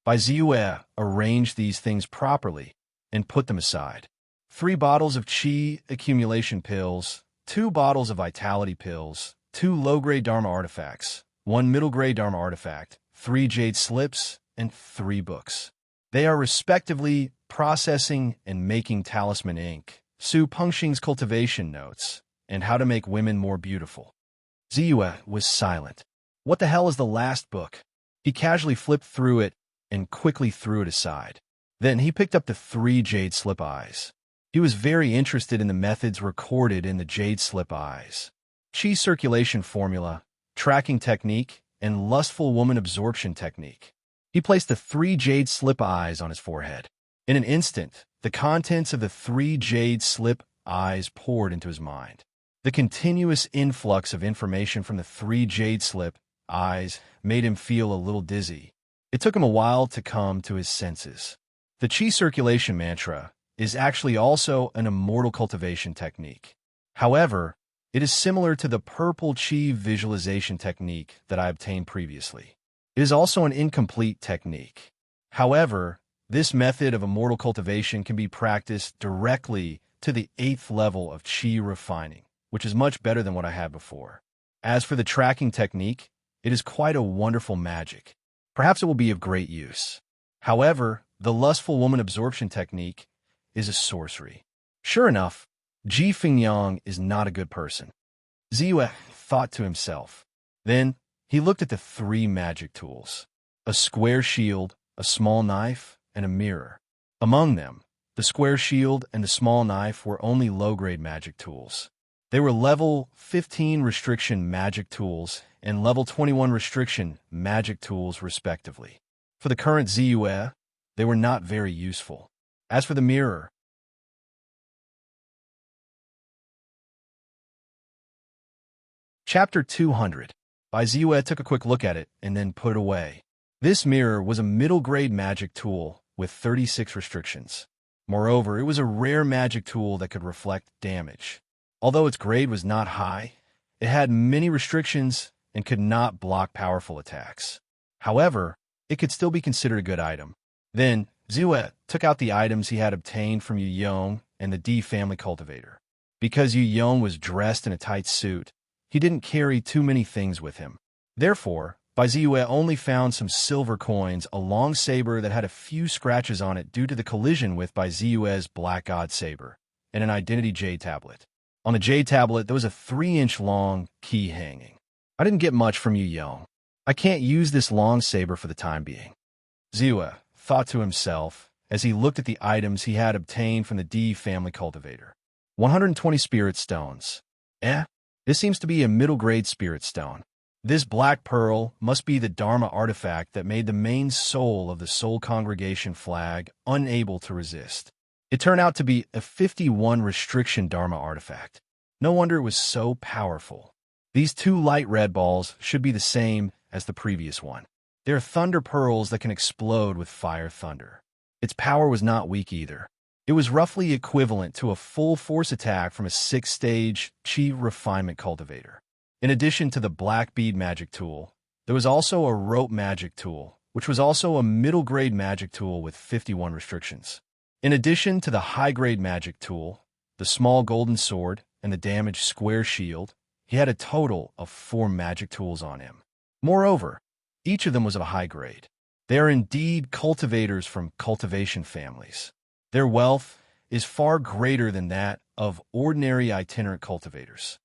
Bai Ziyue arranged these things properly and put them aside. 3 bottles of Qi accumulation pills, 2 bottles of vitality pills, 2 low-grade Dharma artifacts, 1 middle-grade Dharma artifact, 3 jade slips, and 3 books. They are respectively Processing and Making Talisman Ink, Su Pengxing's Cultivation Notes, and How to Make Women More Beautiful. Ziyue was silent. What the hell is the last book? He casually flipped through it and quickly threw it aside. Then he picked up the 3 jade slip eyes. He was very interested in the methods recorded in the jade slip eyes. Qi circulation formula, tracking technique, and lustful woman absorption technique. He placed the 3 jade slip eyes on his forehead. In an instant, the contents of the 3 jade slip eyes poured into his mind. The continuous influx of information from the 3 jade slip eyes made him feel a little dizzy. It took him a while to come to his senses. The Qi circulation mantra is actually also an immortal cultivation technique. However, It is similar to the purple chi visualization technique that I obtained previously. It is also an incomplete technique. However, this method of immortal cultivation can be practiced directly to the 8th level of chi refining, which is much better than what I had before. As for the tracking technique, it is quite a wonderful magic. Perhaps it will be of great use. However, the lustful woman absorption technique is a sorcery. Sure enough, Ji Fingyang is not a good person. Ziyue thought to himself. Then, he looked at the 3 magic tools. A square shield, a small knife, and a mirror. Among them, the square shield and the small knife were only low-grade magic tools. They were level 15 restriction magic tools and level 21 restriction magic tools respectively. For the current Ziyue, they were not very useful. As for the mirror, Chapter 200. Bai Ziyue took a quick look at it and then put it away. This mirror was a middle-grade magic tool with 36 restrictions. Moreover, it was a rare magic tool that could reflect damage. Although its grade was not high, it had many restrictions and could not block powerful attacks. However, it could still be considered a good item. Then, Ziyue took out the items he had obtained from Yu Yong and the D family cultivator. Because Yu Yong was dressed in a tight suit, he didn't carry too many things with him. Therefore, Bai Ziyue only found some silver coins, a long saber that had a few scratches on it due to the collision with Bai Ziyue's Black God saber, and an identity jade tablet. On the jade tablet, there was a 3-inch long key hanging. I didn't get much from Yu Yong. I can't use this long saber for the time being. Ziyue thought to himself as he looked at the items he had obtained from the D family cultivator. 120 spirit stones. This seems to be a middle-grade spirit stone. This black pearl must be the Dharma artifact that made the main soul of the Soul Congregation flag unable to resist. It turned out to be a 51 restriction Dharma artifact. No wonder it was so powerful. These 2 light red balls should be the same as the previous one. They are thunder pearls that can explode with fire thunder. Its power was not weak either. It was roughly equivalent to a full force attack from a 6-stage chi refinement cultivator. In addition to the black bead magic tool, there was also a rope magic tool, which was also a middle-grade magic tool with 51 restrictions. In addition to the high-grade magic tool, the small golden sword, and the damaged square shield, he had a total of 4 magic tools on him. Moreover, each of them was of a high grade. They are indeed cultivators from cultivation families. Their wealth is far greater than that of ordinary itinerant cultivators.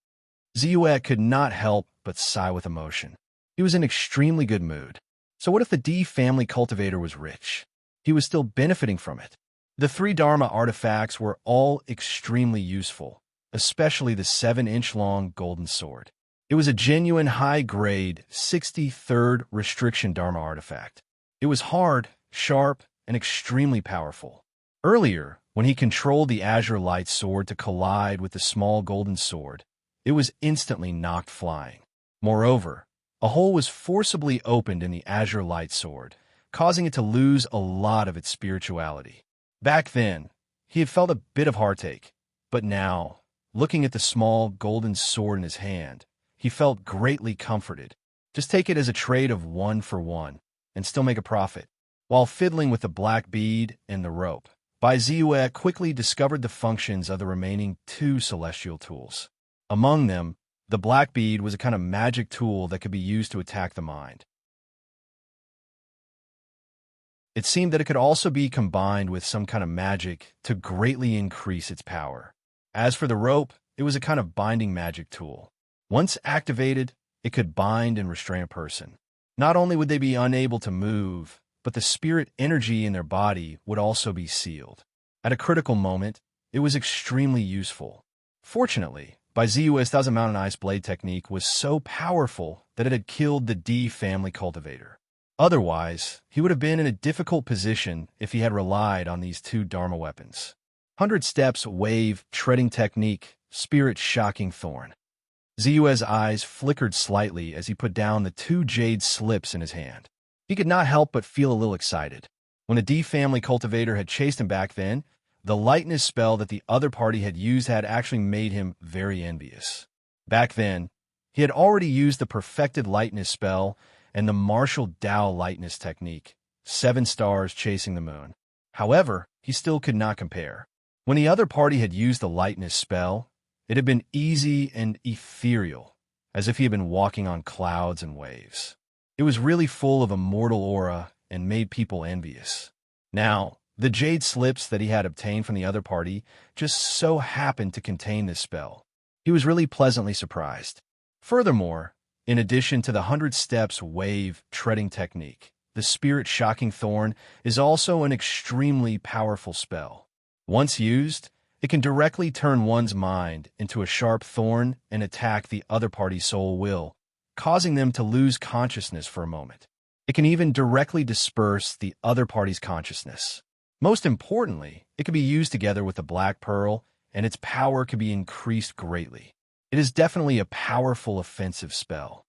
Ziyue could not help but sigh with emotion. He was in extremely good mood. So what if the D family cultivator was rich? He was still benefiting from it. The 3 Dharma artifacts were all extremely useful, especially the 7-inch long golden sword. It was a genuine high-grade 63rd restriction Dharma artifact. It was hard, sharp, and extremely powerful. Earlier, when he controlled the azure light sword to collide with the small golden sword, it was instantly knocked flying. Moreover, a hole was forcibly opened in the azure light sword, causing it to lose a lot of its spirituality. Back then, he had felt a bit of heartache, but now, looking at the small golden sword in his hand, he felt greatly comforted. Just take it as a trade of 1 for 1, and still make a profit. While fiddling with the black bead and the rope, Bai Ziyue quickly discovered the functions of the remaining 2 celestial tools. Among them, the black bead was a kind of magic tool that could be used to attack the mind. It seemed that it could also be combined with some kind of magic to greatly increase its power. As for the rope, it was a kind of binding magic tool. Once activated, it could bind and restrain a person. Not only would they be unable to move, but the spirit energy in their body would also be sealed. At a critical moment, it was extremely useful. Fortunately, Bai Ziyue's Thousand Mountain Ice Blade technique was so powerful that it had killed the D family cultivator. Otherwise, he would have been in a difficult position if he had relied on these 2 Dharma weapons. 100 Steps Wave Treading Technique Spirit Shocking Thorn. Ziyue's eyes flickered slightly as he put down the 2 jade slips in his hand. He could not help but feel a little excited. When the D family cultivator had chased him back then, the lightness spell that the other party had used had actually made him very envious. Back then, he had already used the perfected lightness spell and the martial Tao lightness technique, 7 stars chasing the moon. However, he still could not compare. When the other party had used the lightness spell, it had been easy and ethereal, as if he had been walking on clouds and waves. It was really full of immortal aura and made people envious. Now, the jade slips that he had obtained from the other party just so happened to contain this spell. He was really pleasantly surprised. Furthermore, in addition to the 100 steps wave treading technique, the Spirit Shocking Thorn is also an extremely powerful spell. Once used, it can directly turn one's mind into a sharp thorn and attack the other party's soul will, causing them to lose consciousness for a moment. It can even directly disperse the other party's consciousness. Most importantly, it can be used together with the Black Pearl, and its power can be increased greatly. It is definitely a powerful offensive spell.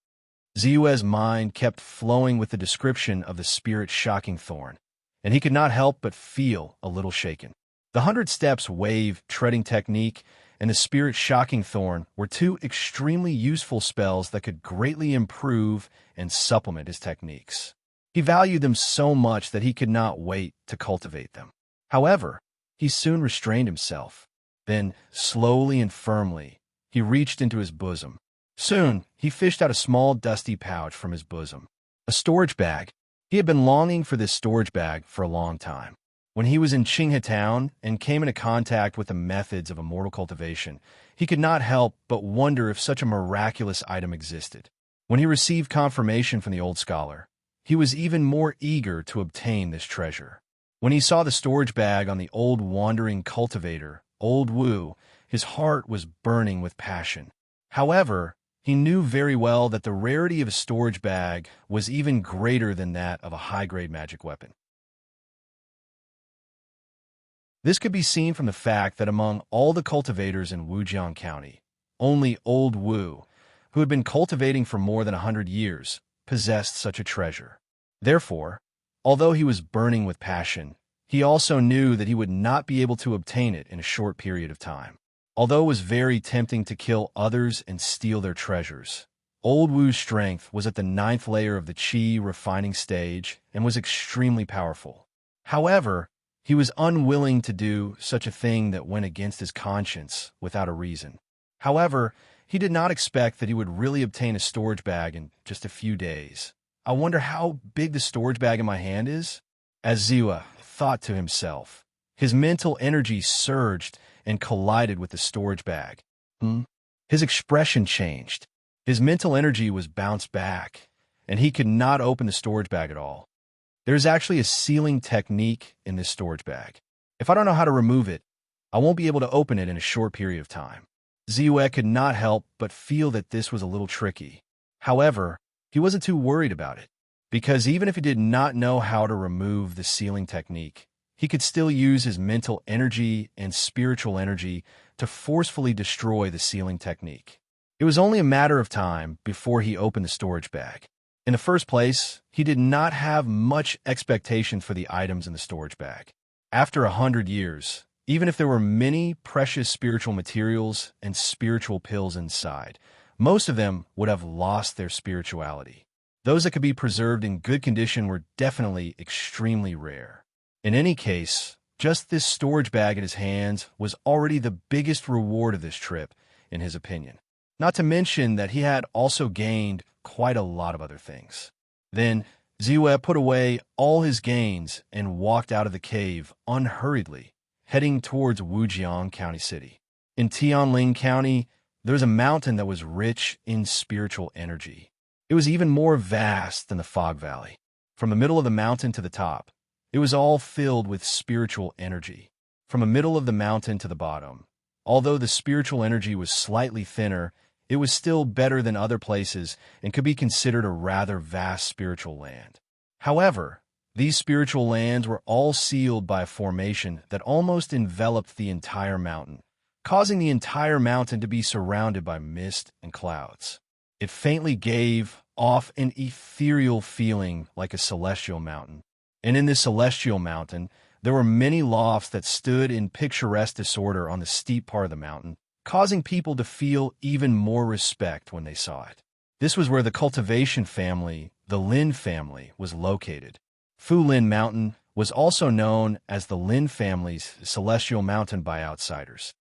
Ziyue's mind kept flowing with the description of the Spirit Shocking Thorn, and he could not help but feel a little shaken. The 100 steps wave treading technique and the Spirit Shocking Thorn were 2 extremely useful spells that could greatly improve and supplement his techniques. He valued them so much that he could not wait to cultivate them. However, he soon restrained himself. Then, slowly and firmly, he reached into his bosom. Soon, he fished out a small dusty pouch from his bosom. A storage bag. He had been longing for this storage bag for a long time. When he was in Qinghe Town and came into contact with the methods of immortal cultivation, he could not help but wonder if such a miraculous item existed. When he received confirmation from the old scholar, he was even more eager to obtain this treasure. When he saw the storage bag on the old wandering cultivator, Old Wu, his heart was burning with passion. However, he knew very well that the rarity of a storage bag was even greater than that of a high-grade magic weapon. This could be seen from the fact that among all the cultivators in Wujiang County, only Old Wu, who had been cultivating for more than 100 years, possessed such a treasure. Therefore, although he was burning with passion, he also knew that he would not be able to obtain it in a short period of time. Although it was very tempting to kill others and steal their treasures, Old Wu's strength was at the 9th layer of the Qi refining stage and was extremely powerful. However, he was unwilling to do such a thing that went against his conscience without a reason. However, he did not expect that he would really obtain a storage bag in just a few days. I wonder how big the storage bag in my hand is? As Ziyue thought to himself, his mental energy surged and collided with the storage bag. His expression changed. His mental energy was bounced back, and he could not open the storage bag at all. There's actually a sealing technique in this storage bag. If I don't know how to remove it, I won't be able to open it in a short period of time. Ziyue could not help but feel that this was a little tricky. However, he wasn't too worried about it, because even if he did not know how to remove the sealing technique, he could still use his mental energy and spiritual energy to forcefully destroy the sealing technique. It was only a matter of time before he opened the storage bag. In the first place, he did not have much expectation for the items in the storage bag. After 100 years, even if there were many precious spiritual materials and spiritual pills inside, most of them would have lost their spirituality. Those that could be preserved in good condition were definitely extremely rare. In any case, just this storage bag in his hands was already the biggest reward of this trip, in his opinion. Not to mention that he had also gained quite a lot of other things. Then, Ziyue put away all his gains and walked out of the cave unhurriedly, heading towards Wujiang County City. In Tianling County, there was a mountain that was rich in spiritual energy. It was even more vast than the Fog Valley. From the middle of the mountain to the top, it was all filled with spiritual energy. From the middle of the mountain to the bottom, although the spiritual energy was slightly thinner, it was still better than other places and could be considered a rather vast spiritual land. However, these spiritual lands were all sealed by a formation that almost enveloped the entire mountain, causing the entire mountain to be surrounded by mist and clouds. It faintly gave off an ethereal feeling like a celestial mountain. And in this celestial mountain, there were many lofts that stood in picturesque disorder on the steep part of the mountain, causing people to feel even more respect when they saw it. This was where the cultivation family, the Lin family, was located. Fu Lin Mountain was also known as the Lin family's celestial mountain by outsiders.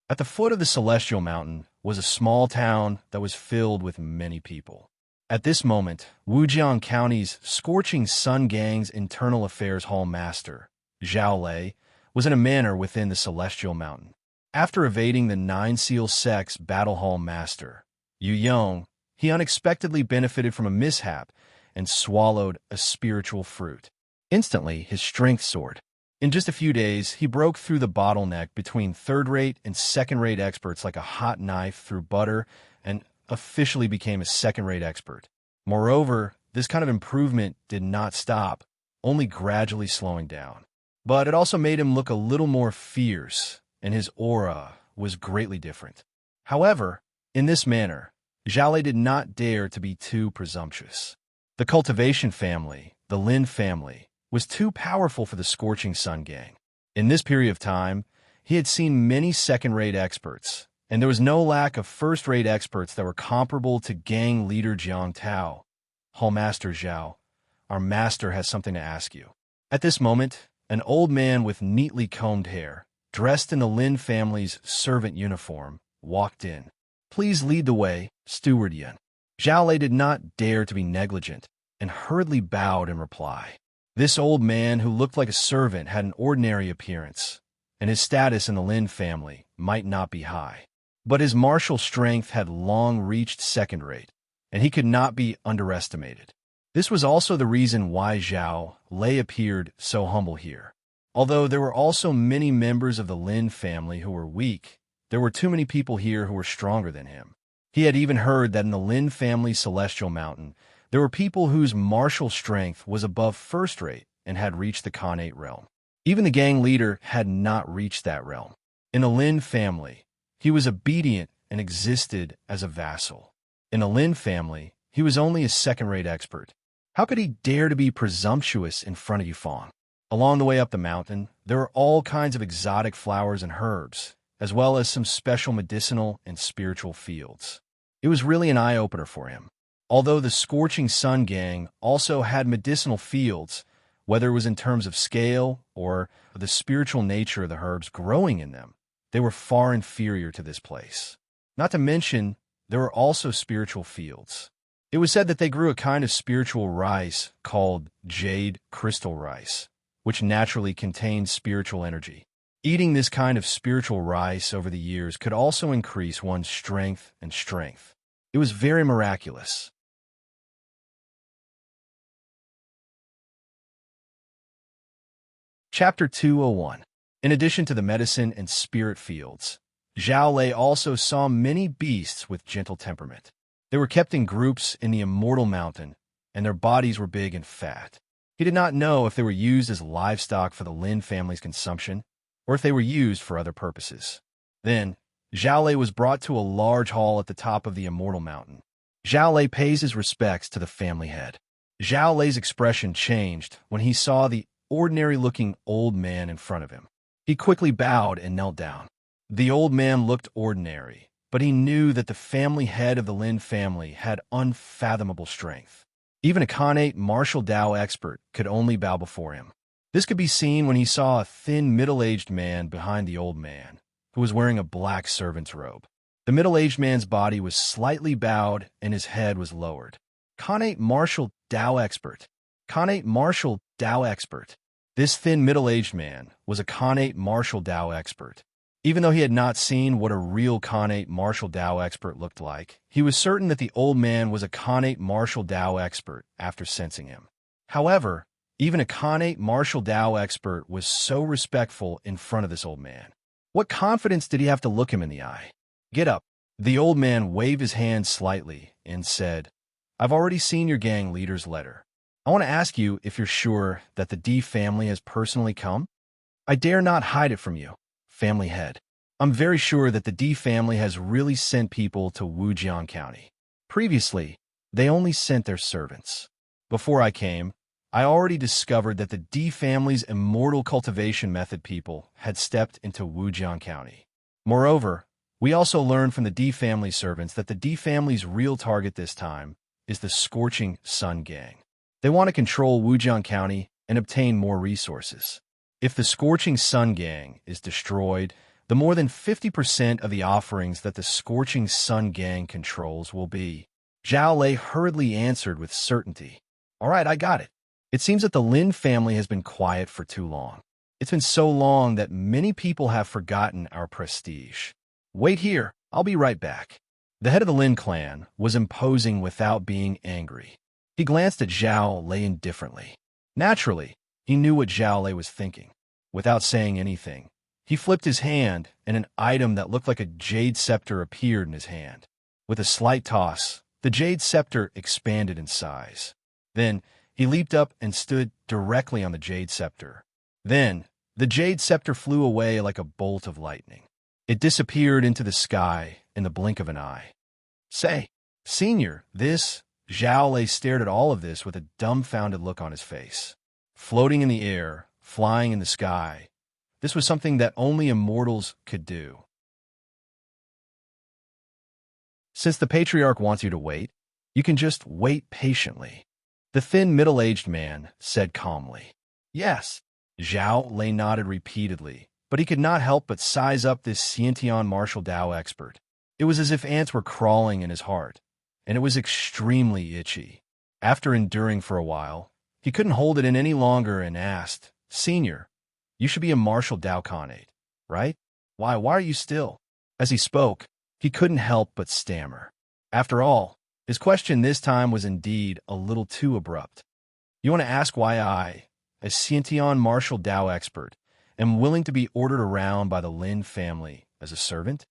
At the foot of the celestial mountain was a small town that was filled with many people. At this moment, Wujiang County's Scorching Sun Gang's Internal Affairs Hall Master, Zhao Lei, was in a manor within the celestial mountain. After evading the Nine Seal Sect's Battle Hall Master, Yu Yong, he unexpectedly benefited from a mishap and swallowed a spiritual fruit. Instantly, his strength soared. In just a few days, he broke through the bottleneck between third-rate and second-rate experts like a hot knife through butter and officially became a second-rate expert. Moreover, this kind of improvement did not stop, only gradually slowing down. But it also made him look a little more fierce, and his aura was greatly different. However, in this manner, Zhao Lei did not dare to be too presumptuous. The cultivation family, the Lin family, was too powerful for the Scorching Sun Gang. In this period of time, he had seen many second-rate experts, and there was no lack of first-rate experts that were comparable to gang leader Jiang Tao. Hallmaster Zhao, our master has something to ask you. At this moment, an old man with neatly combed hair, dressed in the Lin family's servant uniform, walked in. Please lead the way, Steward Yin. Zhao Lei did not dare to be negligent, and hurriedly bowed in reply. This old man, who looked like a servant, had an ordinary appearance, and his status in the Lin family might not be high. But his martial strength had long reached second rate, and he could not be underestimated. This was also the reason why Zhao Lei appeared so humble here. Although there were also many members of the Lin family who were weak, there were too many people here who were stronger than him. He had even heard that in the Lin family's celestial mountain, there were people whose martial strength was above first rate and had reached the Khanate realm. Even the gang leader had not reached that realm. In the Lin family, he was obedient and existed as a vassal. In the Lin family, he was only a second-rate expert. How could he dare to be presumptuous in front of Yufeng? Along the way up the mountain, there were all kinds of exotic flowers and herbs, as well as some special medicinal and spiritual fields. It was really an eye-opener for him. Although the Scorching Sun Gang also had medicinal fields, whether it was in terms of scale or the spiritual nature of the herbs growing in them, they were far inferior to this place. Not to mention, there were also spiritual fields. It was said that they grew a kind of spiritual rice called jade crystal rice, which naturally contained spiritual energy. Eating this kind of spiritual rice over the years could also increase one's strength and strength. It was very miraculous. Chapter 201. In addition to the medicine and spirit fields, Zhao Lei also saw many beasts with gentle temperament. They were kept in groups in the Immortal Mountain, and their bodies were big and fat. He did not know if they were used as livestock for the Lin family's consumption, or if they were used for other purposes. Then, Zhao Lei was brought to a large hall at the top of the Immortal Mountain. Zhao Lei pays his respects to the family head. Zhao Lei's expression changed when he saw the ordinary-looking old man in front of him. He quickly bowed and knelt down. The old man looked ordinary, but he knew that the family head of the Lin family had unfathomable strength. Even a Khanate martial Dao expert could only bow before him. This could be seen when he saw a thin, middle-aged man behind the old man, who was wearing a black servant's robe. The middle-aged man's body was slightly bowed and his head was lowered. Khanate martial Dao expert. Khanate martial Dao expert. This thin, middle-aged man was a Khanate martial Dao expert. Even though he had not seen what a real Khanate martial Dao expert looked like, he was certain that the old man was a Khanate martial Dao expert after sensing him. However, even a Khanate martial Dao expert was so respectful in front of this old man. What confidence did he have to look him in the eye? Get up. The old man waved his hand slightly and said, I've already seen your gang leader's letter. I want to ask you if you're sure that the D family has personally come? I dare not hide it from you, family head. I'm very sure that the D family has really sent people to Wujiang County. Previously, they only sent their servants. Before I came, I already discovered that the D family's immortal cultivation method people had stepped into Wujiang County. Moreover, we also learned from the D family servants that the D family's real target this time is the Scorching Sun Gang. They want to control Wujiang County and obtain more resources. If the Scorching Sun Gang is destroyed, the more than 50% of the offerings that the Scorching Sun Gang controls will be. Zhao Lei hurriedly answered with certainty. All right, I got it. It seems that the Lin family has been quiet for too long. It's been so long that many people have forgotten our prestige. Wait here, I'll be right back. The head of the Lin clan was imposing without being angry. He glanced at Zhao Lei indifferently. Naturally, he knew what Zhao Lei was thinking. Without saying anything, he flipped his hand, and an item that looked like a jade scepter appeared in his hand. With a slight toss, the jade scepter expanded in size. Then, he leaped up and stood directly on the jade scepter. Then, the jade scepter flew away like a bolt of lightning. It disappeared into the sky in the blink of an eye. Say, Senior, this... Zhao Lei stared at all of this with a dumbfounded look on his face. Floating in the air, flying in the sky, this was something that only immortals could do. Since the Patriarch wants you to wait, you can just wait patiently. The thin, middle-aged man said calmly. Yes. Zhao Lei nodded repeatedly, but he could not help but size up this Xiantian martial Dao expert. It was as if ants were crawling in his heart, and it was extremely itchy. After enduring for a while, he couldn't hold it in any longer and asked, Senior, you should be a martial Dao Khanate, right? Why are you still? As he spoke, he couldn't help but stammer. After all, his question this time was indeed a little too abrupt. You want to ask why I, a Xiantian martial Dao expert, am willing to be ordered around by the Lin family as a servant?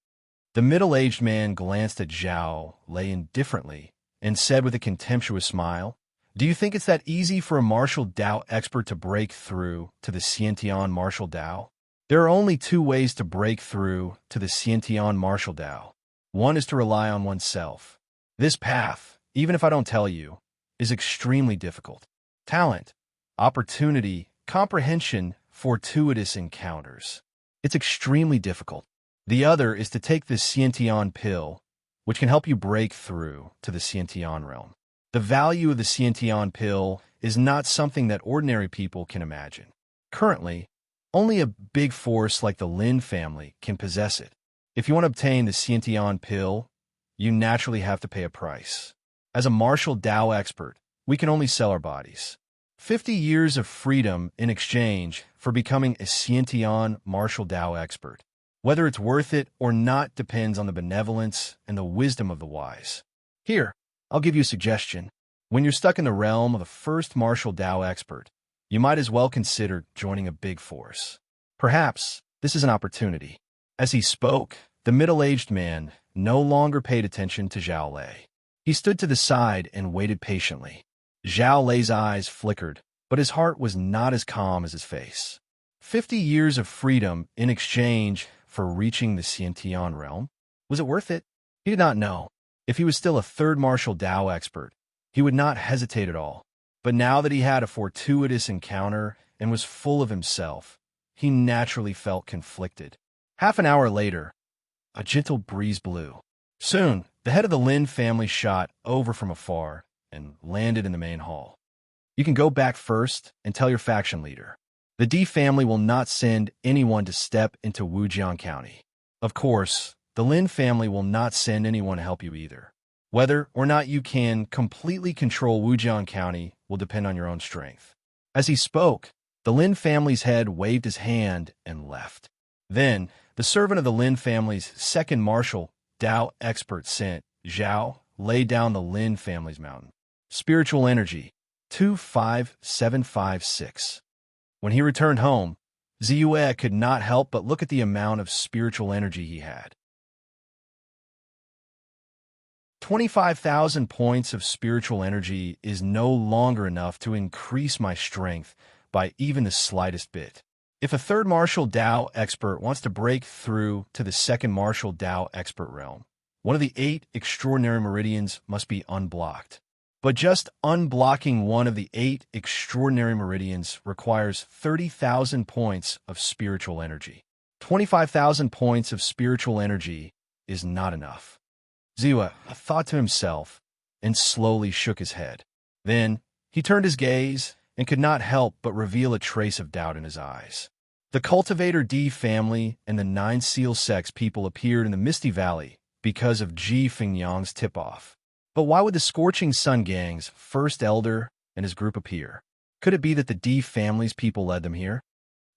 The middle-aged man glanced at Zhao Lei indifferently and said with a contemptuous smile, Do you think it's that easy for a martial Dao expert to break through to the Xiantian martial Dao? There are only two ways to break through to the Xiantian martial Dao. One is to rely on oneself. This path, even if I don't tell you, is extremely difficult. Talent, opportunity, comprehension, fortuitous encounters. It's extremely difficult. The other is to take the Xiantian pill, which can help you break through to the Xiantian realm. The value of the Xiantian pill is not something that ordinary people can imagine. Currently, only a big force like the Lin family can possess it. If you want to obtain the Xiantian pill, you naturally have to pay a price. As a martial Dao expert, we can only sell our bodies. 50 years of freedom in exchange for becoming a Xiantian martial Dao expert. Whether it's worth it or not depends on the benevolence and the wisdom of the wise. Here, I'll give you a suggestion. When you're stuck in the realm of the first martial Dao expert, you might as well consider joining a big force. Perhaps this is an opportunity. As he spoke, the middle-aged man no longer paid attention to Zhao Lei. He stood to the side and waited patiently. Zhao Lei's eyes flickered, but his heart was not as calm as his face. 50 years of freedom in exchange for reaching the Xiantian realm? Was it worth it? He did not know. If he was still a third martial Dao expert, he would not hesitate at all. But now that he had a fortuitous encounter and was full of himself, he naturally felt conflicted. Half an hour later, a gentle breeze blew. Soon, the head of the Lin family shot over from afar and landed in the main hall. You can go back first and tell your faction leader. The D family will not send anyone to step into Wujiang County. Of course, the Lin family will not send anyone to help you either. Whether or not you can completely control Wujiang County will depend on your own strength. As he spoke, the Lin family's head waved his hand and left. Then, the servant of the Lin family's second martial Dao expert sent Zhao Lei down the Lin family's mountain. Spiritual energy, 25756. When he returned home, Ziyue could not help but look at the amount of spiritual energy he had. 25,000 points of spiritual energy is no longer enough to increase my strength by even the slightest bit. If a third martial Dao expert wants to break through to the second martial Dao expert realm, one of the 8 extraordinary meridians must be unblocked. But just unblocking one of the 8 extraordinary meridians requires 30,000 points of spiritual energy. 25,000 points of spiritual energy is not enough. Ziyue thought to himself and slowly shook his head. Then he turned his gaze and could not help but reveal a trace of doubt in his eyes. The Cultivator D family and the 9 Seal Sex people appeared in the Misty Valley because of Ji Fingyang's tip-off. But why would the Scorching Sun Gang's first elder and his group appear? Could it be that the D family's people led them here?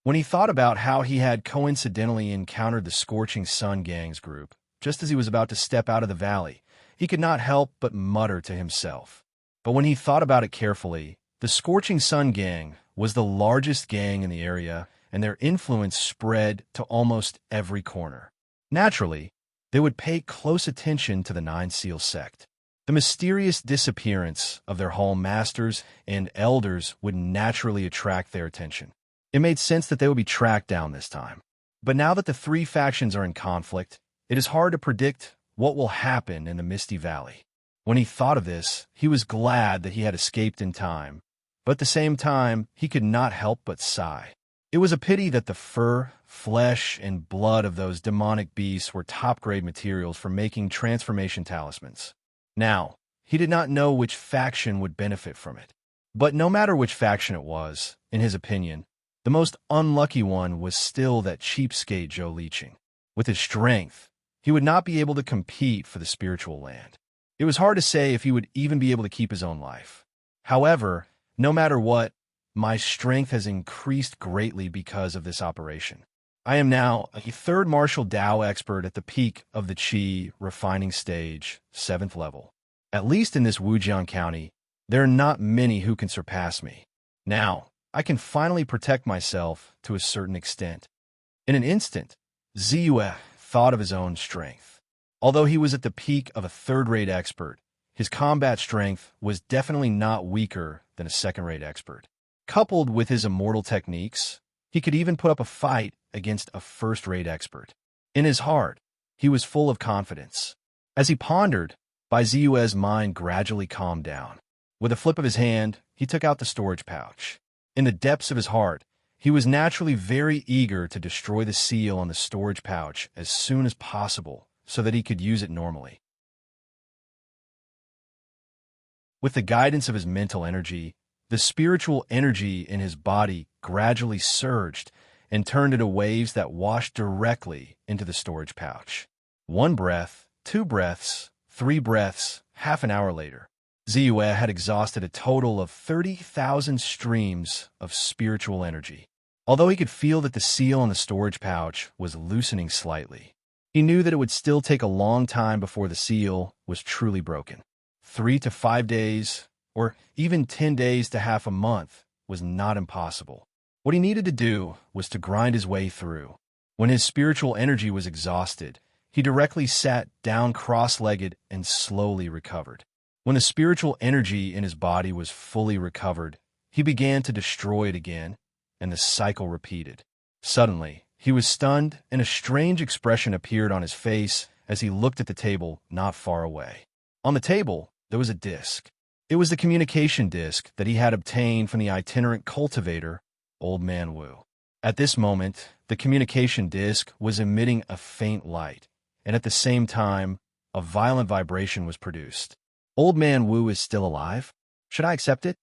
When he thought about how he had coincidentally encountered the Scorching Sun Gang's group, just as he was about to step out of the valley, he could not help but mutter to himself. But when he thought about it carefully, the Scorching Sun Gang was the largest gang in the area, and their influence spread to almost every corner. Naturally, they would pay close attention to the 9 Seal sect. The mysterious disappearance of their hall masters and elders would naturally attract their attention. It made sense that they would be tracked down this time. But now that the 3 factions are in conflict, it is hard to predict what will happen in the Misty Valley. When he thought of this, he was glad that he had escaped in time, but at the same time, he could not help but sigh. It was a pity that the fur, flesh, and blood of those demonic beasts were top-grade materials for making transformation talismans. Now, he did not know which faction would benefit from it. But no matter which faction it was, in his opinion, the most unlucky one was still that cheapskate Zhou Liqing. With his strength, he would not be able to compete for the spiritual land. It was hard to say if he would even be able to keep his own life. However, no matter what, my strength has increased greatly because of this operation. I am now a 3rd martial Dao expert at the peak of the Qi refining stage, 7th level. At least in this Wujian County, there are not many who can surpass me. Now, I can finally protect myself to a certain extent. In an instant, Ziyue thought of his own strength. Although he was at the peak of a 3rd-rate expert, his combat strength was definitely not weaker than a 2nd-rate expert. Coupled with his immortal techniques, he could even put up a fight against a 1st-rate expert. In his heart, he was full of confidence. As he pondered, Bai Ziyue's mind gradually calmed down. With a flip of his hand, he took out the storage pouch. In the depths of his heart, he was naturally very eager to destroy the seal on the storage pouch as soon as possible so that he could use it normally. With the guidance of his mental energy, the spiritual energy in his body gradually surged and turned into waves that washed directly into the storage pouch. 1 breath, 2 breaths, 3 breaths, half an hour later, Ziyue had exhausted a total of 30,000 streams of spiritual energy. Although he could feel that the seal on the storage pouch was loosening slightly, he knew that it would still take a long time before the seal was truly broken. 3 to 5 days, or even 10 days to half a month, was not impossible. What he needed to do was to grind his way through. When his spiritual energy was exhausted, he directly sat down cross-legged and slowly recovered. When the spiritual energy in his body was fully recovered, he began to destroy it again, and the cycle repeated. Suddenly, he was stunned, and a strange expression appeared on his face as he looked at the table not far away. On the table, there was a disc. It was the communication disc that he had obtained from the itinerant cultivator, Old Man Wu. At this moment, the communication disc was emitting a faint light, and at the same time, a violent vibration was produced. Old Man Wu is still alive? Should I accept it?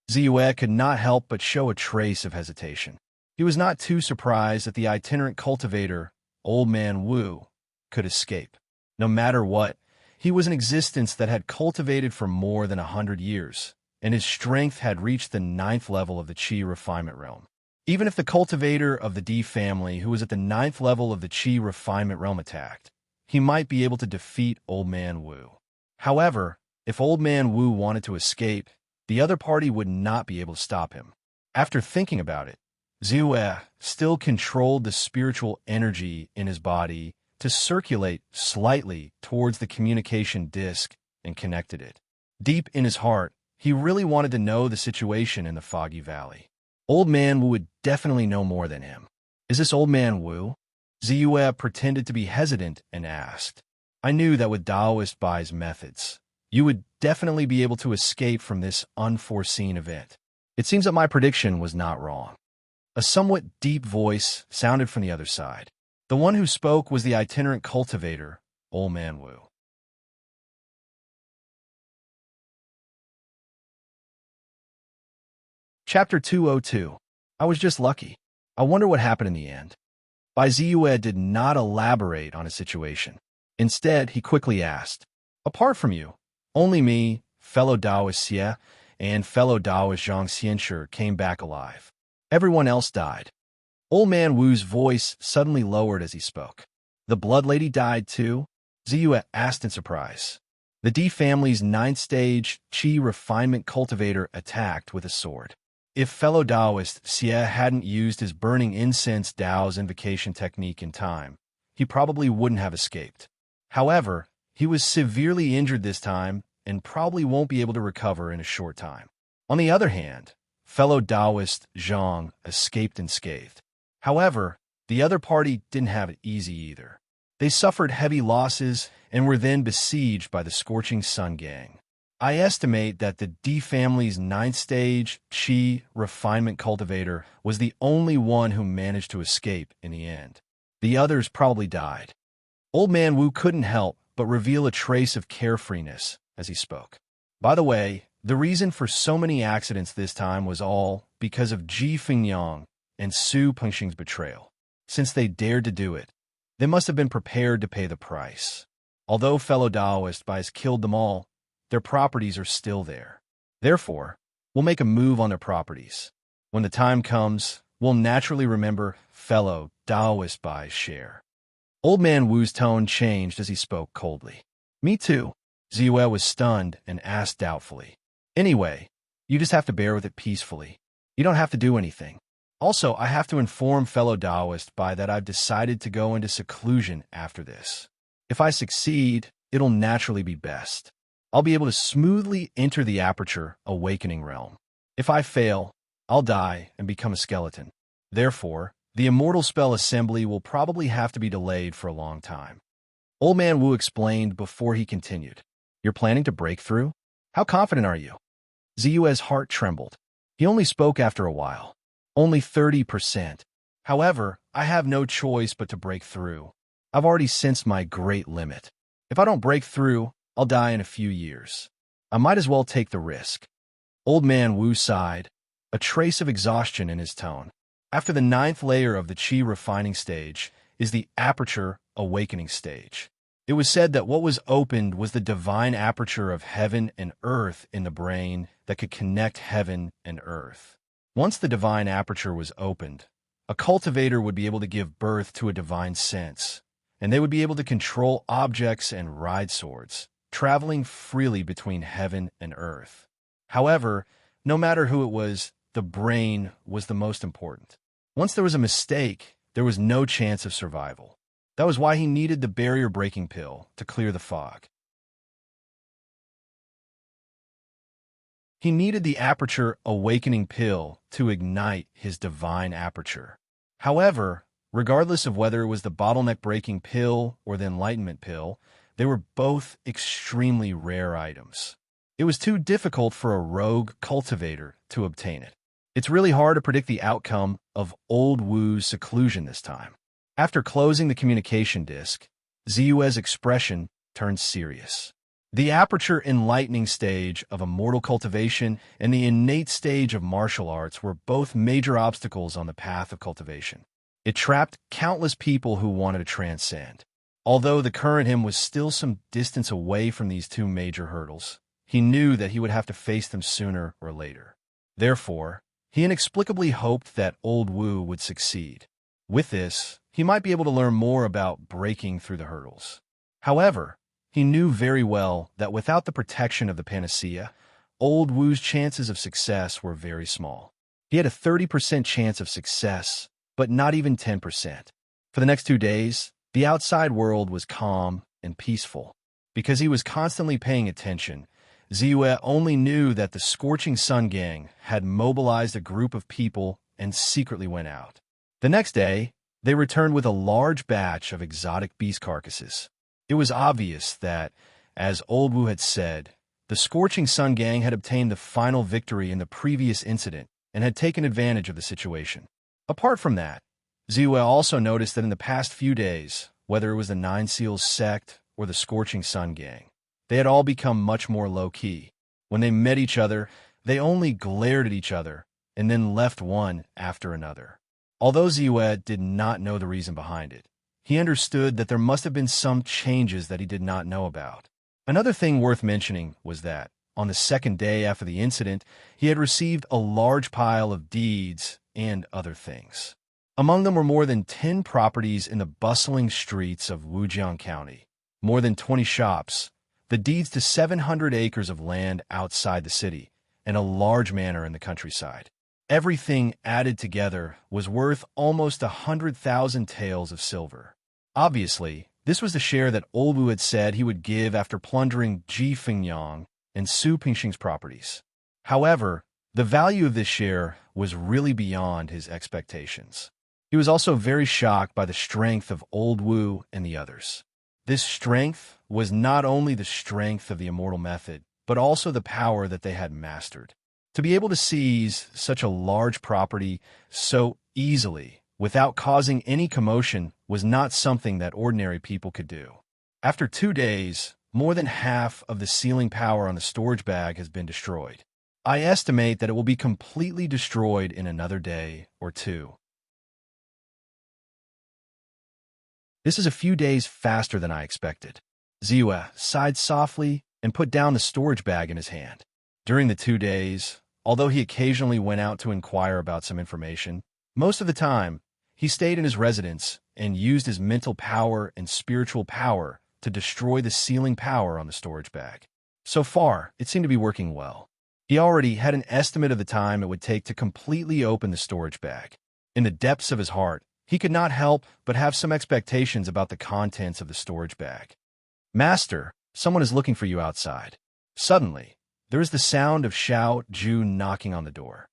Ziyue could not help but show a trace of hesitation. He was not too surprised that the itinerant cultivator, Old Man Wu, could escape. No matter what, he was an existence that had cultivated for more than 100 years, and his strength had reached the 9th level of the Qi refinement realm. Even if the cultivator of the D family, who was at the 9th level of the Qi refinement realm, attacked, he might be able to defeat Old Man Wu. However, if Old Man Wu wanted to escape, the other party would not be able to stop him. After thinking about it, Ziyue still controlled the spiritual energy in his body to circulate slightly towards the communication disc and connected it. Deep in his heart, he really wanted to know the situation in the Foggy Valley. Old Man Wu would definitely know more than him. Is this Old Man Wu? Ziyue pretended to be hesitant and asked. I knew that with Daoist Bai's methods, You would definitely be able to escape from this unforeseen event. It seems that my prediction was not wrong. A somewhat deep voice sounded from the other side. The one who spoke was the itinerant cultivator, Old Man Wu. Chapter 202. I was just lucky. I wonder what happened in the end. Bai Ziyue did not elaborate on his situation. Instead, he quickly asked, apart from you, only me, fellow Taoist Xie, and fellow Taoist Zhang Xianshi came back alive. Everyone else died. Old Man Wu's voice suddenly lowered as he spoke. The Blood Lady died too? Ziyue asked in surprise. The D family's 9th stage Qi refinement cultivator attacked with a sword. If fellow Taoist Xie hadn't used his burning incense Tao's invocation technique in time, he probably wouldn't have escaped. However, he was severely injured this time and probably won't be able to recover in a short time. On the other hand, fellow Taoist Zhang escaped unscathed. However, the other party didn't have it easy either. They suffered heavy losses and were then besieged by the Scorching Sun Gang. I estimate that the D family's 9th stage Qi refinement cultivator was the only one who managed to escape in the end. The others probably died. Old Man Wu couldn't help but reveal a trace of carefreeness as he spoke. By the way, the reason for so many accidents this time was all because of Ji Fingyang and Su Pengxing's betrayal. Since they dared to do it, they must have been prepared to pay the price. Although fellow Taoist Bais killed them all, their properties are still there. Therefore, we'll make a move on their properties. When the time comes, we'll naturally remember fellow Taoist Bai's share. Old Man Wu's tone changed as he spoke coldly. Me too. Ziyue was stunned and asked doubtfully. Anyway, you just have to bear with it peacefully. You don't have to do anything. Also, I have to inform fellow Taoist Bai that I've decided to go into seclusion after this. If I succeed, it'll naturally be best. I'll be able to smoothly enter the aperture awakening realm. If I fail, I'll die and become a skeleton. Therefore, the immortal spell assembly will probably have to be delayed for a long time. Old Man Wu explained before he continued. You're planning to break through? How confident are you? Ziyue's heart trembled. He only spoke after a while. Only 30%. However, I have no choice but to break through. I've already sensed my great limit. If I don't break through, I'll die in a few years. I might as well take the risk. Old Man Wu sighed, a trace of exhaustion in his tone. After the 9th layer of the Qi refining stage is the aperture awakening stage. It was said that what was opened was the divine aperture of heaven and earth in the brain that could connect heaven and earth. Once the divine aperture was opened, a cultivator would be able to give birth to a divine sense, and they would be able to control objects and ride swords, traveling freely between heaven and earth. However, no matter who it was, the brain was the most important. Once there was a mistake, there was no chance of survival. That was why he needed the barrier-breaking pill to clear the fog. He needed the aperture awakening pill to ignite his divine aperture. However, regardless of whether it was the bottleneck-breaking pill or the enlightenment pill, they were both extremely rare items. It was too difficult for a rogue cultivator to obtain it. It's really hard to predict the outcome of Old Wu's seclusion this time. After closing the communication disk, Ziyue's expression turned serious. The aperture enlightening stage of immortal cultivation and the innate stage of martial arts were both major obstacles on the path of cultivation. It trapped countless people who wanted to transcend. Although the current him was still some distance away from these two major hurdles, he knew that he would have to face them sooner or later. Therefore, he inexplicably hoped that Old Wu would succeed. With this, he might be able to learn more about breaking through the hurdles. However, he knew very well that without the protection of the panacea, Old Wu's chances of success were very small. He had a 30% chance of success, but not even 10%. For the next 2 days, the outside world was calm and peaceful. Because he was constantly paying attention, Ziyue only knew that the Scorching Sun Gang had mobilized a group of people and secretly went out. The next day, they returned with a large batch of exotic beast carcasses. It was obvious that, as Old Wu had said, The Scorching Sun gang had obtained the final victory in the previous incident and had taken advantage of the situation. Apart from that, Ziyue also noticed that in the past few days, whether it was the Nine Seals sect or the Scorching Sun gang, they had all become much more low-key. When they met each other, they only glared at each other and then left one after another. Although Ziyue did not know the reason behind it, he understood that there must have been some changes that he did not know about. Another thing worth mentioning was that, on the second day after the incident, he had received a large pile of deeds and other things. Among them were more than 10 properties in the bustling streets of Wujiang County, more than 20 shops, the deeds to 700 acres of land outside the city, and a large manor in the countryside. Everything added together was worth almost 100,000 taels of silver. Obviously, this was the share that Old Wu had said he would give after plundering Ji Fingyang and Su Pingxing's properties. However, the value of this share was really beyond his expectations. He was also very shocked by the strength of Old Wu and the others. This strength was not only the strength of the immortal method, but also the power that they had mastered. To be able to seize such a large property so easily, without causing any commotion, was not something that ordinary people could do. After 2 days, more than half of the sealing power on the storage bag has been destroyed. I estimate that it will be completely destroyed in another day or 2. This is a few days faster than I expected. Ziyue sighed softly and put down the storage bag in his hand. During the 2 days, although he occasionally went out to inquire about some information, most of the time, he stayed in his residence and used his mental power and spiritual power to destroy the sealing power on the storage bag. So far, it seemed to be working well. He already had an estimate of the time it would take to completely open the storage bag. In the depths of his heart, he could not help but have some expectations about the contents of the storage bag. "Master, someone is looking for you outside." Suddenly, there is the sound of Xiao Ju knocking on the door.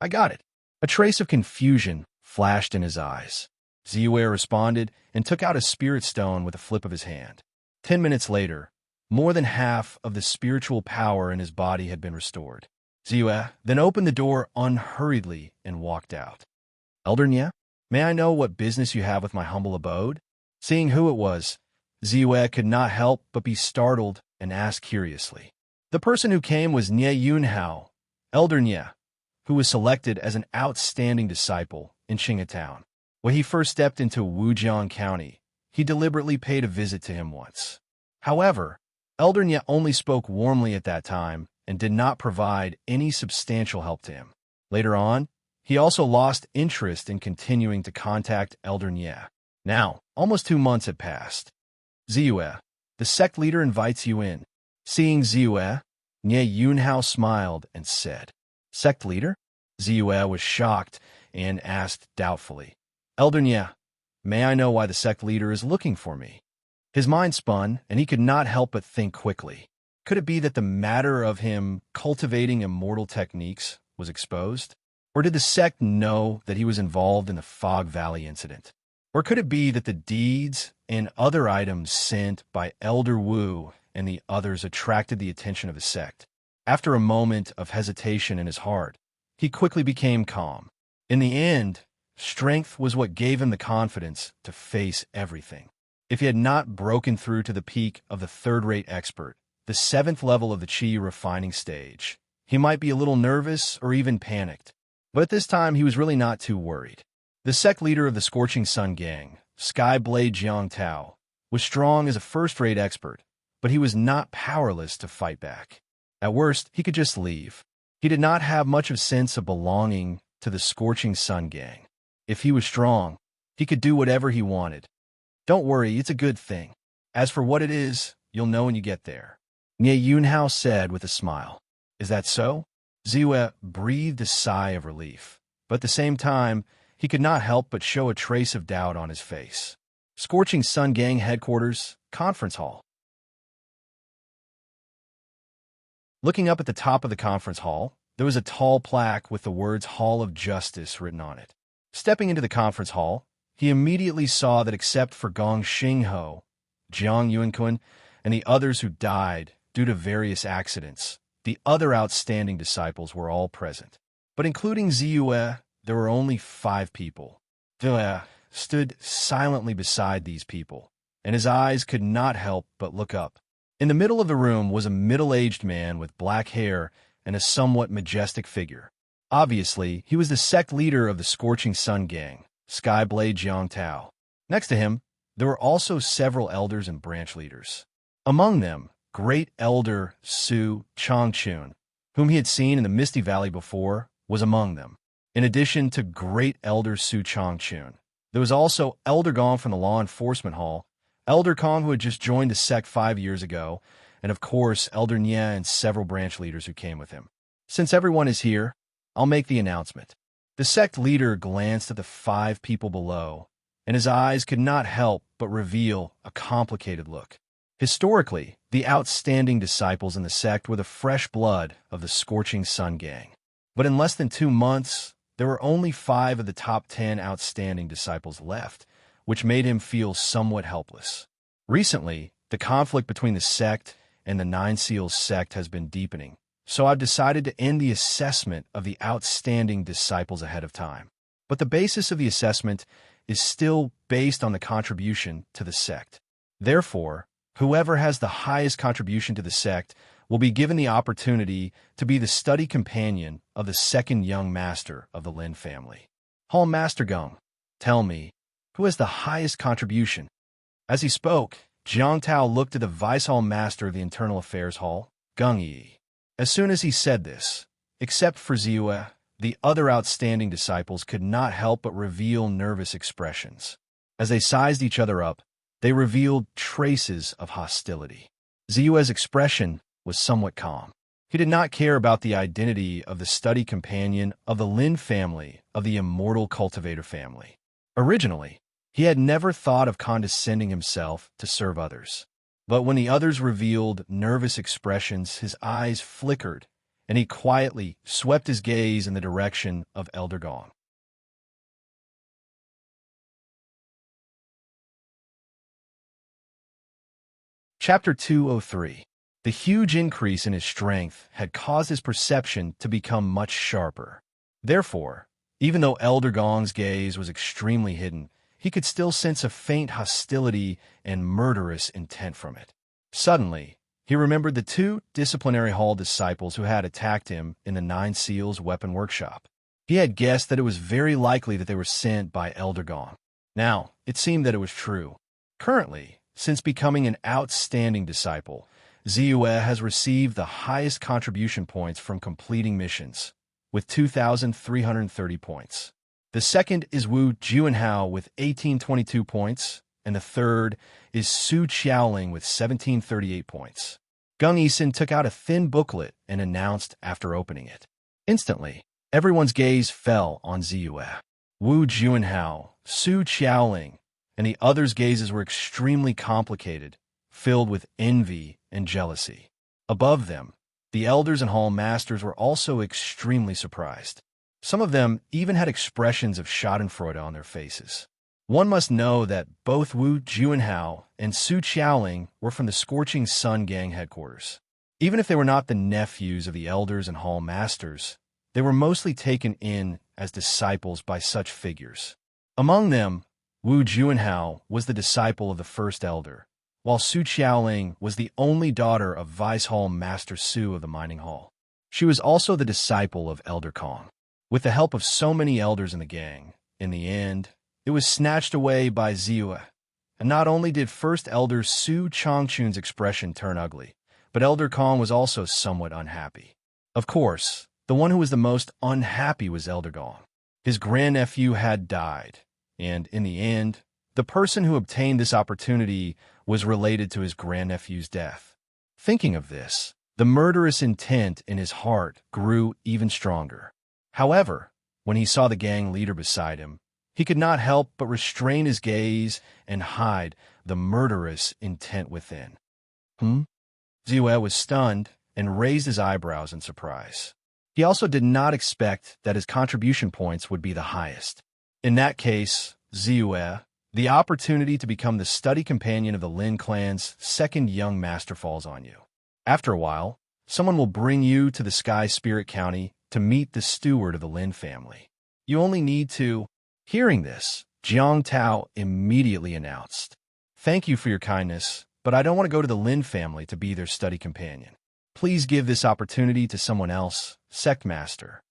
I got it." A trace of confusion flashed in his eyes. Ziyue responded and took out a spirit stone with a flip of his hand. 10 minutes later, more than half of the spiritual power in his body had been restored. Ziyue then opened the door unhurriedly and walked out. "Elder Nye, may I know what business you have with my humble abode?" Seeing who it was, Ziyue could not help but be startled and asked curiously. The person who came was Nye Yunhao, Elder Nye, who was selected as an outstanding disciple in Town. When he first stepped into Wujiang County, he deliberately paid a visit to him once. However, Elder Nye only spoke warmly at that time and did not provide any substantial help to him. Later on, he also lost interest in continuing to contact Elder Nye. Now, almost 2 months had passed. "Ziyue, the sect leader invites you in." Seeing Ziyue, Nye Yunhao smiled and said, "Sect leader?" Ziyue was shocked and asked doubtfully, "Elder Nye, may I know why the sect leader is looking for me?" His mind spun, and he could not help but think quickly. Could it be that the matter of him cultivating immortal techniques was exposed? Or did the sect know that he was involved in the Fog Valley incident? Or could it be that the deeds and other items sent by Elder Wu and the others attracted the attention of the sect? After a moment of hesitation in his heart, he quickly became calm. In the end, strength was what gave him the confidence to face everything. If he had not broken through to the peak of the third-rate expert, the 7th level of the Qi refining stage, he might be a little nervous or even panicked. But at this time, he was really not too worried. The sect leader of the Scorching Sun gang, Skyblade Jiang Tao, was strong as a first-rate expert, but he was not powerless to fight back. At worst, he could just leave. He did not have much of sense of belonging to the Scorching Sun gang. If he was strong, he could do whatever he wanted. "Don't worry, it's a good thing. As for what it is, you'll know when you get there," Nye Yunhao said with a smile. "Is that so?" Ziyue breathed a sigh of relief, but at the same time, he could not help but show a trace of doubt on his face. Scorching Sun Gang Headquarters, Conference Hall. Looking up at the top of the conference hall, there was a tall plaque with the words Hall of Justice written on it. Stepping into the conference hall, he immediately saw that except for Gong Xingho, Jiang Yuankun, and the others who died due to various accidents, the other outstanding disciples were all present. But including Ziyue, there were only 5 people. Ziyue stood silently beside these people, and his eyes could not help but look up. In the middle of the room was a middle-aged man with black hair and a somewhat majestic figure. Obviously, he was the sect leader of the Scorching Sun Gang, Skyblade Jiangtao. Next to him, there were also several elders and branch leaders. Among them, Great Elder Su Changchun, whom he had seen in the Misty Valley before, was among them. In addition to Great Elder Su Changchun, there was also Elder Gong from the Law Enforcement Hall, Elder Kong, who had just joined the sect 5 years ago, and of course, Elder Nye and several branch leaders who came with him. Since everyone is here, I'll make the announcement. The sect leader glanced at the 5 people below, and his eyes could not help but reveal a complicated look. Historically, the outstanding disciples in the sect were the fresh blood of the Scorching Sun Gang. But in less than 2 months, there were only 5 of the top 10 outstanding disciples left, which made him feel somewhat helpless. Recently, the conflict between the sect and the Nine Seals sect has been deepening, so I've decided to end the assessment of the outstanding disciples ahead of time. But the basis of the assessment is still based on the contribution to the sect. Therefore, whoever has the highest contribution to the sect will be given the opportunity to be the study companion of the second young master of the Lin family. Hall Master Gong, tell me, who has the highest contribution? As he spoke, Jiang Tao looked at the Vice Hall Master of the Internal Affairs Hall, Gung Yi. As soon as he said this, except for Ziyue, the other outstanding disciples could not help but reveal nervous expressions. As they sized each other up, they revealed traces of hostility. Ziyue's expression was somewhat calm. He did not care about the identity of the study companion of the Lin family of the immortal cultivator family. Originally, he had never thought of condescending himself to serve others. But when the others revealed nervous expressions, his eyes flickered, and he quietly swept his gaze in the direction of Elder Gong. Chapter 203. The huge increase in his strength had caused his perception to become much sharper. Therefore, even though Elder Gong's gaze was extremely hidden, he could still sense a faint hostility and murderous intent from it. Suddenly, he remembered the 2 disciplinary hall disciples who had attacked him in the Nine Seals weapon workshop. He had guessed that it was very likely that they were sent by Elder Gong. Now, it seemed that it was true. Currently, since becoming an outstanding disciple, Ziyue has received the highest contribution points from completing missions, with 2,330 points. The second is Wu Juanhao with 1,822 points, and the third is Su Qiaoling with 1,738 points. Gung Yisin took out a thin booklet and announced after opening it. Instantly, everyone's gaze fell on Ziyue. Wu Juanhao, Su Qiaoling, and the others' gazes were extremely complicated, filled with envy and jealousy. Above them, the elders and hall masters were also extremely surprised. Some of them even had expressions of schadenfreude on their faces. One must know that both Wu Juanhao and Su Qiaoling were from the Scorching Sun Gang headquarters. Even if they were not the nephews of the elders and hall masters, they were mostly taken in as disciples by such figures. Among them, Wu Juanhao was the disciple of the first elder, while Su Qiaoling was the only daughter of Vice Hall Master Su of the Mining Hall. She was also the disciple of Elder Kong. With the help of so many elders in the gang, in the end, it was snatched away by Ziyue. And not only did First Elder Su Changchun's expression turn ugly, but Elder Kong was also somewhat unhappy. Of course, the one who was the most unhappy was Elder Gong. His grandnephew had died, and in the end, the person who obtained this opportunity was related to his grandnephew's death. Thinking of this, the murderous intent in his heart grew even stronger. However, when he saw the gang leader beside him, he could not help but restrain his gaze and hide the murderous intent within. Ziyue was stunned and raised his eyebrows in surprise. He also did not expect that his contribution points would be the highest. In that case, Ziyue, the opportunity to become the study companion of the Lin clan's second young master falls on you. After a while, someone will bring you to the Sky Spirit County to meet the steward of the Lin family. You only need to... Hearing this, Jiang Tao immediately announced, "Thank you for your kindness, but I don't want to go to the Lin family to be their study companion. Please give this opportunity to someone else, Sect Master."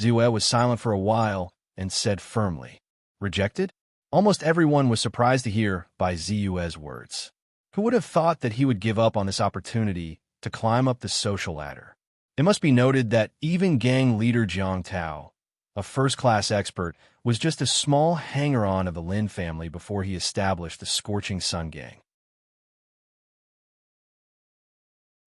Ziyue was silent for a while and said firmly, "Rejected?" Almost everyone was surprised to hear by Ziyue's words. Who would have thought that he would give up on this opportunity to climb up the social ladder? It must be noted that even gang leader Jiang Tao, a first-class expert, was just a small hanger-on of the Lin family before he established the Scorching Sun Gang.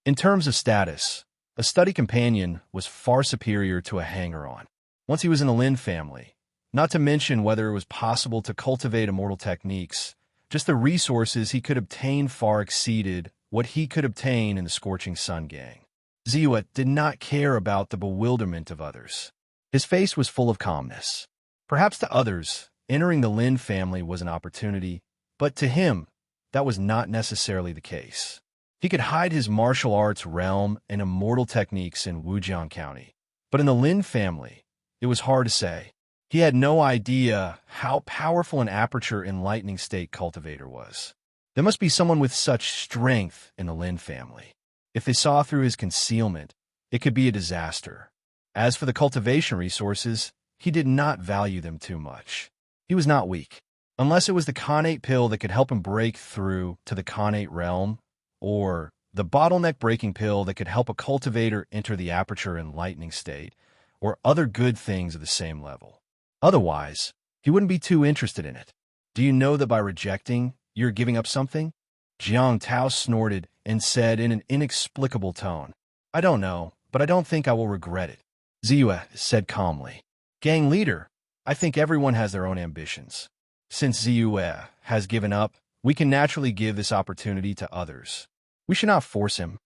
In terms of status, a study companion was far superior to a hanger-on. Once he was in the Lin family, not to mention whether it was possible to cultivate immortal techniques, just the resources he could obtain far exceeded what he could obtain in the Scorching Sun Gang. Ziyue did not care about the bewilderment of others. His face was full of calmness. Perhaps to others, entering the Lin family was an opportunity, but to him, that was not necessarily the case. He could hide his martial arts realm and immortal techniques in Wujiang County, but in the Lin family, it was hard to say. He had no idea how powerful an aperture enlightening state cultivator was. There must be someone with such strength in the Lin family. If they saw through his concealment, it could be a disaster. As for the cultivation resources, he did not value them too much. He was not weak. Unless it was the Khanate pill that could help him break through to the Khanate realm, or the bottleneck breaking pill that could help a cultivator enter the aperture enlightening state, or other good things of the same level. Otherwise, he wouldn't be too interested in it. Do you know that by rejecting, you're giving up something? Jiang Tao snorted and said in an inexplicable tone, "I don't know, but I don't think I will regret it." Ziyue said calmly, "Gang leader, I think everyone has their own ambitions. Since Ziyue has given up, we can naturally give this opportunity to others. We should not force him."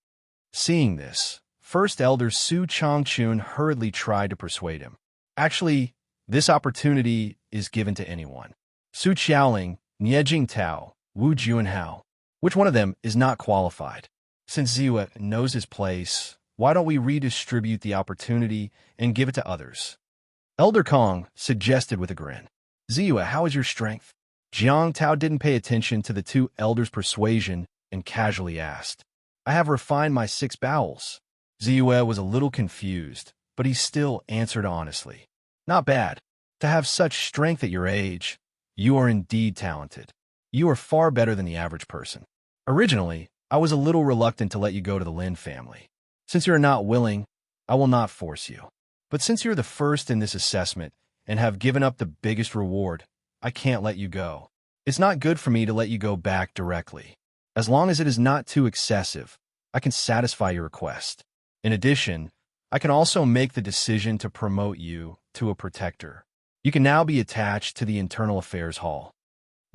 Seeing this, First Elder Su Changchun hurriedly tried to persuade him. "Actually, this opportunity is given to anyone. Su Qiaoling, Niejing Tao, Wu Junhao. Which one of them is not qualified? Since Ziyue knows his place, why don't we redistribute the opportunity and give it to others?" Elder Kong suggested with a grin. "Ziyue, how is your strength?" Jiang Tao didn't pay attention to the two elders' persuasion and casually asked, "I have refined my 6 bowels." Ziyue was a little confused, but he still answered honestly, "Not bad. To have such strength at your age, you are indeed talented. You are far better than the average person. Originally, I was a little reluctant to let you go to the Lin family. Since you are not willing, I will not force you. But since you're the first in this assessment and have given up the biggest reward, I can't let you go. It's not good for me to let you go back directly. As long as it is not too excessive, I can satisfy your request. In addition, I can also make the decision to promote you to a protector. You can now be attached to the Internal Affairs Hall."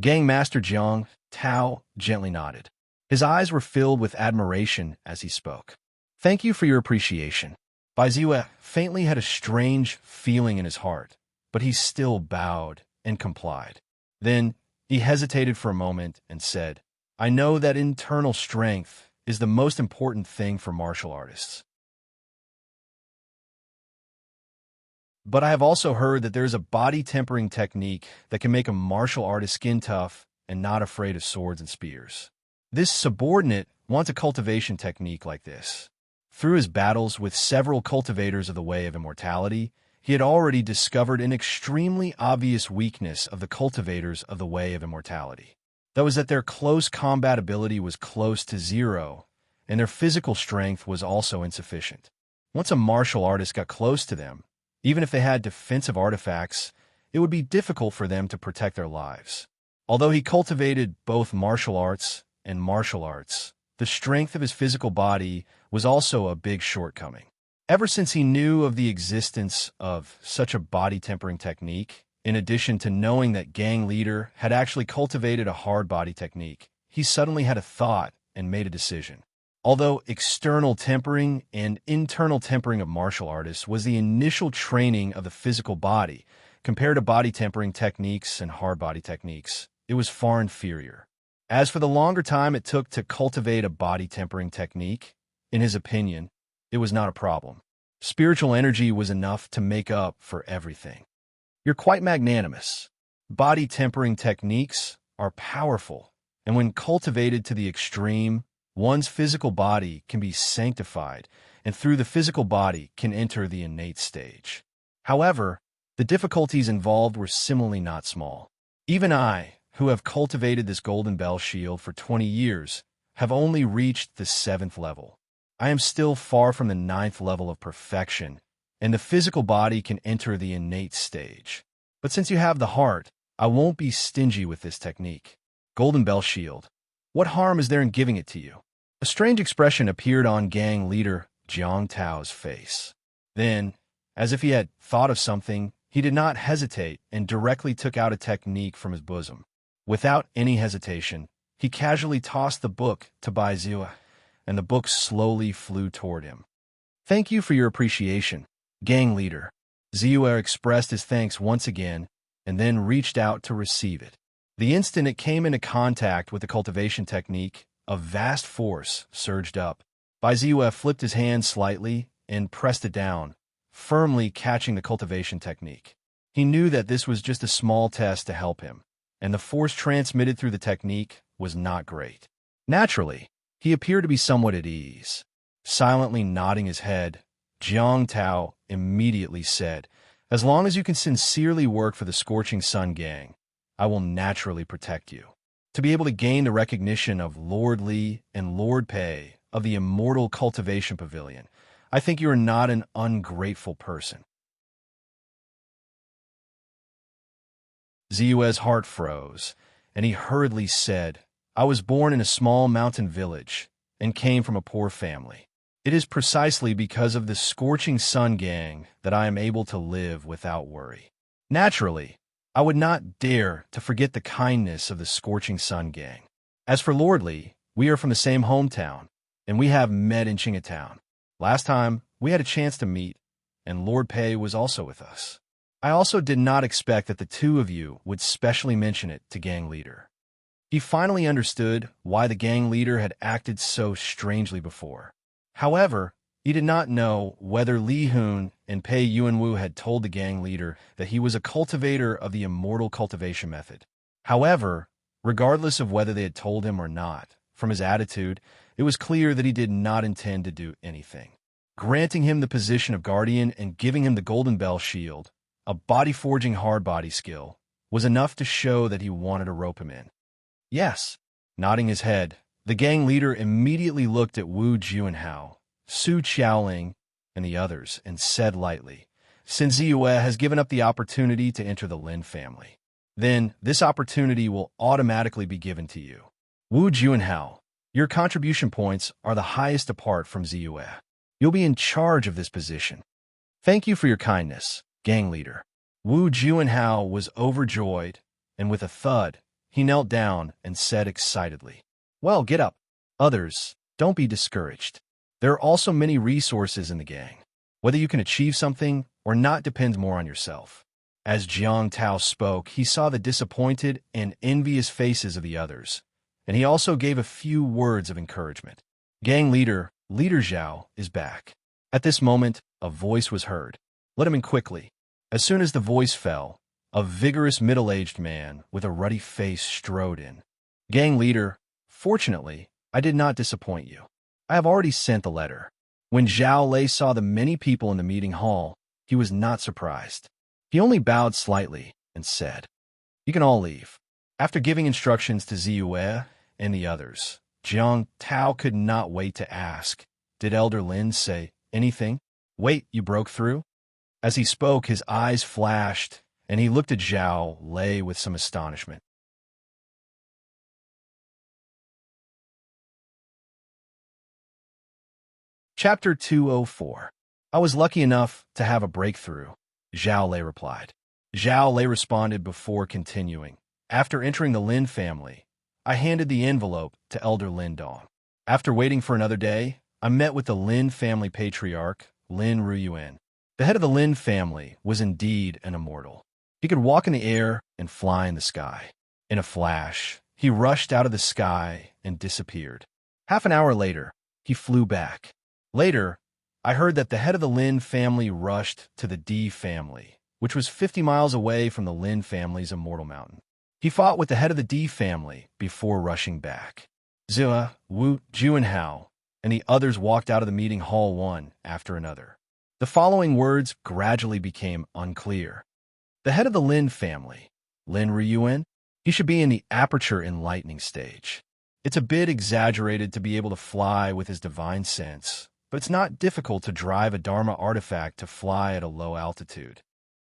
Gang Master Jiang Tao gently nodded. His eyes were filled with admiration as he spoke. "Thank you for your appreciation." Bai Ziyue faintly had a strange feeling in his heart, but he still bowed and complied. Then he hesitated for a moment and said, "I know that internal strength is the most important thing for martial artists. But I have also heard that there is a body tempering technique that can make a martial artist skin tough and not afraid of swords and spears. This subordinate wants a cultivation technique like this. Through his battles with several cultivators of the Way of Immortality, he had already discovered an extremely obvious weakness of the cultivators of the Way of Immortality. That was that their close combat ability was close to 0, and their physical strength was also insufficient. Once a martial artist got close to them, even if they had defensive artifacts, it would be difficult for them to protect their lives. Although he cultivated both martial arts and martial arts, the strength of his physical body was also a big shortcoming. Ever since he knew of the existence of such a body-tempering technique, in addition to knowing that gang leader had actually cultivated a hard body technique, he suddenly had a thought and made a decision. Although external tempering and internal tempering of martial artists was the initial training of the physical body, compared to body tempering techniques and hard body techniques, it was far inferior. As for the longer time it took to cultivate a body tempering technique, In his opinion, it was not a problem. Spiritual energy was enough to make up for everything. You're quite magnanimous. Body tempering techniques are powerful, and when cultivated to the extreme, one's physical body can be sanctified, and through the physical body can enter the innate stage. However, the difficulties involved were similarly not small. Even I, who have cultivated this golden bell shield for 20 years, have only reached the 7th level. I am still far from the 9th level of perfection, and the physical body can enter the innate stage. But since you have the heart, I won't be stingy with this technique. Golden bell shield. What harm is there in giving it to you? A strange expression appeared on gang leader Jiang Tao's face. Then, as if he had thought of something, he did not hesitate and directly took out a technique from his bosom. Without any hesitation, he casually tossed the book to Bai Zua, and the book slowly flew toward him. Thank you for your appreciation, gang leader. Zua expressed his thanks once again, and then reached out to receive it. The instant it came into contact with the cultivation technique, a vast force surged up. Bai Zua flipped his hand slightly and pressed it down, firmly catching the cultivation technique. He knew that this was just a small test to help him, and the force transmitted through the technique was not great. Naturally, he appeared to be somewhat at ease. Silently nodding his head, Jiang Tao immediately said, "As long as you can sincerely work for the Scorching Sun Gang, I will naturally protect you." To be able to gain the recognition of Lord Li and Lord Pei of the Immortal Cultivation Pavilion, I think you are not an ungrateful person. Ziue's heart froze, and he hurriedly said, "I was born in a small mountain village and came from a poor family. It is precisely because of the Scorching Sun Gang that I am able to live without worry. Naturally, I would not dare to forget the kindness of the Scorching Sun Gang. As for Lord Li, we are from the same hometown, and we have met in Qingatown. Last time, we had a chance to meet, and Lord Pei was also with us. I also did not expect that the two of you would specially mention it to gang leader." He finally understood why the gang leader had acted so strangely before. However, he did not know whether Li Hun and Pei Yuanwu had told the gang leader that he was a cultivator of the immortal cultivation method. However, regardless of whether they had told him or not, from his attitude, it was clear that he did not intend to do anything. Granting him the position of guardian and giving him the golden bell shield, a body-forging hard-body skill, was enough to show that he wanted to rope him in. Yes. Nodding his head, the gang leader immediately looked at Wu Juanhao, Su Qiaoling, and the others, and said lightly, "Since Ziyue has given up the opportunity to enter the Lin family, then this opportunity will automatically be given to you. Wu Juanhao, your contribution points are the highest apart from Ziyue. You'll be in charge of this position. Thank you for your kindness, gang leader." Wu Juanhao was overjoyed, and with a thud, he knelt down and said excitedly, "Well, get up. Others, don't be discouraged. There are also many resources in the gang. Whether you can achieve something or not depends more on yourself." As Jiang Tao spoke, he saw the disappointed and envious faces of the others, and he also gave a few words of encouragement. Gang leader, Leader Zhao, is back. At this moment, a voice was heard. "Let him in quickly." As soon as the voice fell, a vigorous middle-aged man with a ruddy face strode in. "Gang leader, fortunately, I did not disappoint you. I have already sent the letter." When Zhao Lei saw the many people in the meeting hall, he was not surprised. He only bowed slightly and said, "You can all leave." After giving instructions to Ziyue and the others, Jiang Tao could not wait to ask, "Did Elder Lin say anything? Wait, you broke through?" As he spoke, his eyes flashed, and he looked at Zhao Lei with some astonishment. Chapter 204. "I was lucky enough to have a breakthrough," Zhao Lei replied. Zhao Lei responded before continuing, "After entering the Lin family, I handed the envelope to Elder Lin Dong. After waiting for another day, I met with the Lin family patriarch, Lin Ruyuan. The head of the Lin family was indeed an immortal. He could walk in the air and fly in the sky. In a flash, he rushed out of the sky and disappeared. Half an hour later, he flew back. Later, I heard that the head of the Lin family rushed to the D family, which was 50 miles away from the Lin family's immortal mountain. He fought with the head of the D family before rushing back. Zua, Wu, Ju, and Hao, and the others walked out of the meeting hall one after another. The following words gradually became unclear. The head of the Lin family, Lin Ryuan, he should be in the aperture enlightening stage. It's a bit exaggerated to be able to fly with his divine sense, but it's not difficult to drive a Dharma artifact to fly at a low altitude.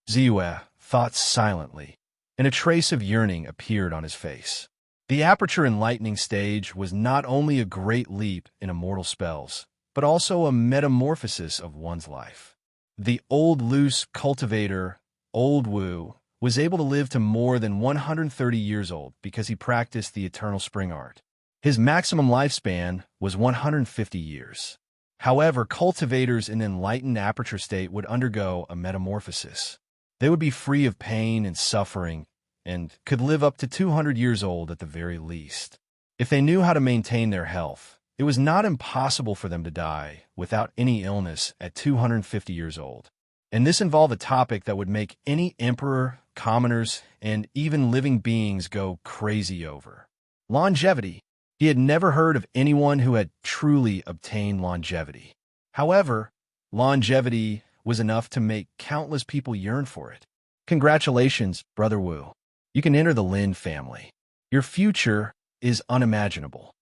Ziyue thought silently, and a trace of yearning appeared on his face. The aperture enlightening stage was not only a great leap in immortal spells, but also a metamorphosis of one's life. The old loose cultivator, Old Wu, was able to live to more than 130 years old because he practiced the eternal spring art. His maximum lifespan was 150 years. However, cultivators in enlightened aperture state would undergo a metamorphosis. They would be free of pain and suffering and could live up to 200 years old at the very least. If they knew how to maintain their health, it was not impossible for them to die without any illness at 250 years old. And this involved a topic that would make any emperor, commoners, and even living beings go crazy over. Longevity. He had never heard of anyone who had truly obtained longevity. However, longevity was enough to make countless people yearn for it. Congratulations, Brother Wu. You can enter the Lin family. Your future is unimaginable.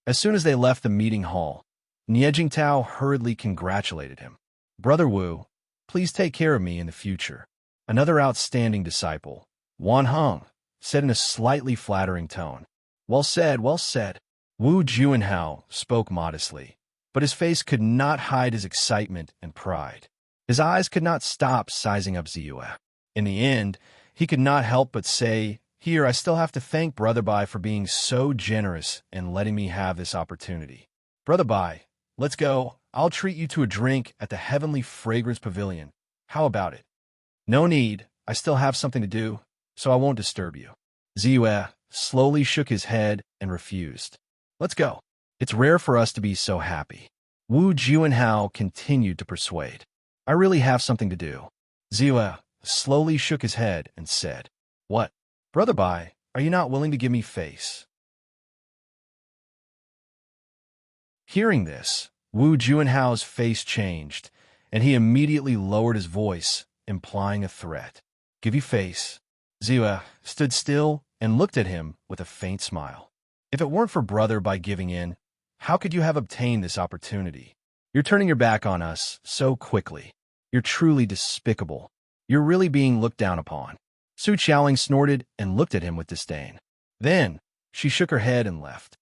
As soon as they left the meeting hall, Nie Jingtao hurriedly congratulated him. Brother Wu, please take care of me in the future. Another outstanding disciple, Wan Heng, said in a slightly flattering tone. Well said, well said. Wu Juanhao spoke modestly, but his face could not hide his excitement and pride. His eyes could not stop sizing up Ziyue. In the end, he could not help but say, Here, I still have to thank Brother Bai for being so generous and letting me have this opportunity. Brother Bai, let's go. I'll treat you to a drink at the Heavenly Fragrance Pavilion. How about it? No need. I still have something to do, so I won't disturb you. Ziyue slowly shook his head and refused. Let's go. It's rare for us to be so happy. Wu Juanhao continued to persuade. I really have something to do. Ziyue slowly shook his head and said, What? Brother Bai, are you not willing to give me face? Hearing this, Wu Juanhao's face changed, and he immediately lowered his voice, implying a threat. Give you face. Ziyue stood still and looked at him with a faint smile. If it weren't for Brother Bai giving in, how could you have obtained this opportunity? You're turning your back on us so quickly. You're truly despicable. You're really being looked down upon. Su Qiaoling snorted and looked at him with disdain. Then, she shook her head and left.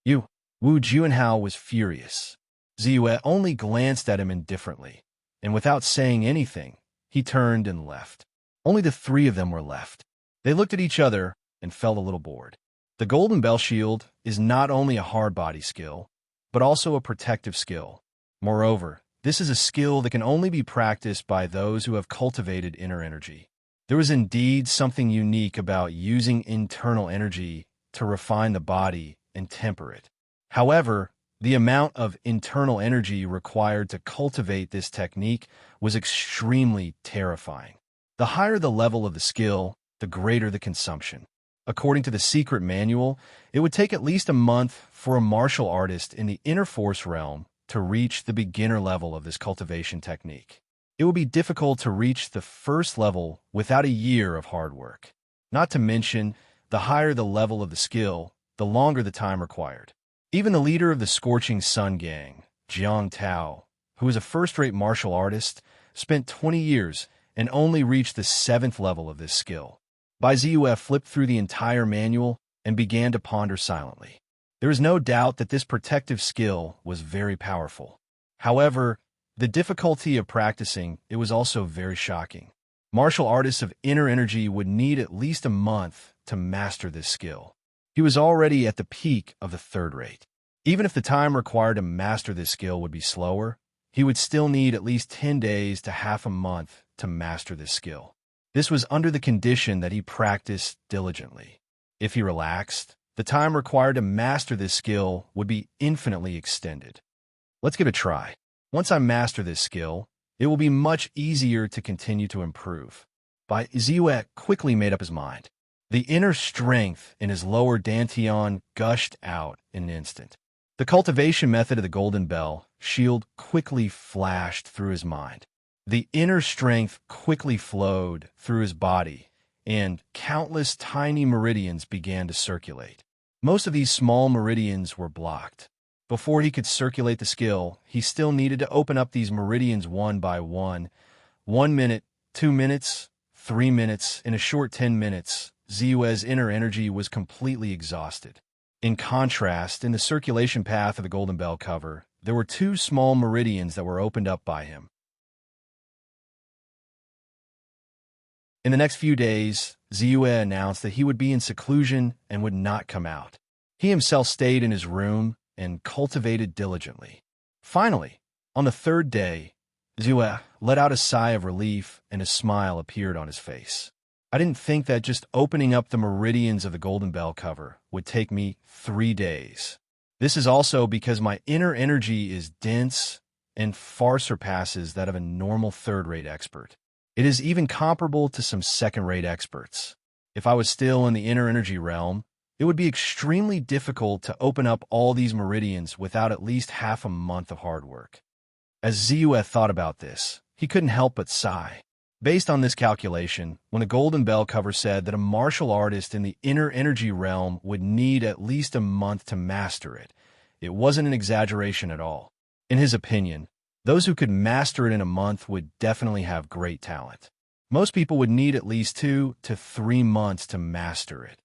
You, Wu Juanhao was furious. Ziyue only glanced at him indifferently, and without saying anything, he turned and left. Only the three of them were left. They looked at each other and felt a little bored. The Golden Bell Shield is not only a hard body skill, but also a protective skill. Moreover, this is a skill that can only be practiced by those who have cultivated inner energy. There was indeed something unique about using internal energy to refine the body and temper it. However, the amount of internal energy required to cultivate this technique was extremely terrifying. The higher the level of the skill, the greater the consumption. According to the secret manual, it would take at least a month for a martial artist in the inner force realm to reach the beginner level of this cultivation technique. It would be difficult to reach the first level without a year of hard work. Not to mention, the higher the level of the skill, the longer the time required. Even the leader of the Scorching Sun Gang, Jiang Tao, who was a first-rate martial artist, spent 20 years and only reached the 7th level of this skill. Bai Ziyue flipped through the entire manual and began to ponder silently. There is no doubt that this protective skill was very powerful. However, the difficulty of practicing it was also very shocking. Martial artists of inner energy would need at least a month to master this skill. He was already at the peak of the 3rd rate. Even if the time required to master this skill would be slower, he would still need at least 10 days to half a month to master this skill. This was under the condition that he practiced diligently. If he relaxed, the time required to master this skill would be infinitely extended. Let's give it a try. Once I master this skill, it will be much easier to continue to improve. But Ziyue quickly made up his mind. The inner strength in his lower dantian gushed out in an instant. The cultivation method of the Golden Bell shield quickly flashed through his mind. The inner strength quickly flowed through his body, and countless tiny meridians began to circulate. Most of these small meridians were blocked. Before he could circulate the skill, he still needed to open up these meridians one by one. 1 minute, 2 minutes, 3 minutes, in a short 10 minutes, Ziyue's inner energy was completely exhausted. In contrast, in the circulation path of the Golden Bell cover, there were 2 small meridians that were opened up by him. In the next few days, Ziyue announced that he would be in seclusion and would not come out. He himself stayed in his room and cultivated diligently. Finally, on the 3rd day, Ziyue let out a sigh of relief and a smile appeared on his face. I didn't think that just opening up the meridians of the Golden Bell cover would take me 3 days. This is also because my inner energy is dense and far surpasses that of a normal 3rd-rate expert. It is even comparable to some 2nd-rate experts. If I was still in the inner energy realm, it would be extremely difficult to open up all these meridians without at least half a month of hard work. As Ziyue thought about this, he couldn't help but sigh. Based on this calculation, when the Golden Bell cover said that a martial artist in the inner energy realm would need at least a month to master it, it wasn't an exaggeration at all. In his opinion, those who could master it in a month would definitely have great talent. Most people would need at least 2 to 3 months to master it.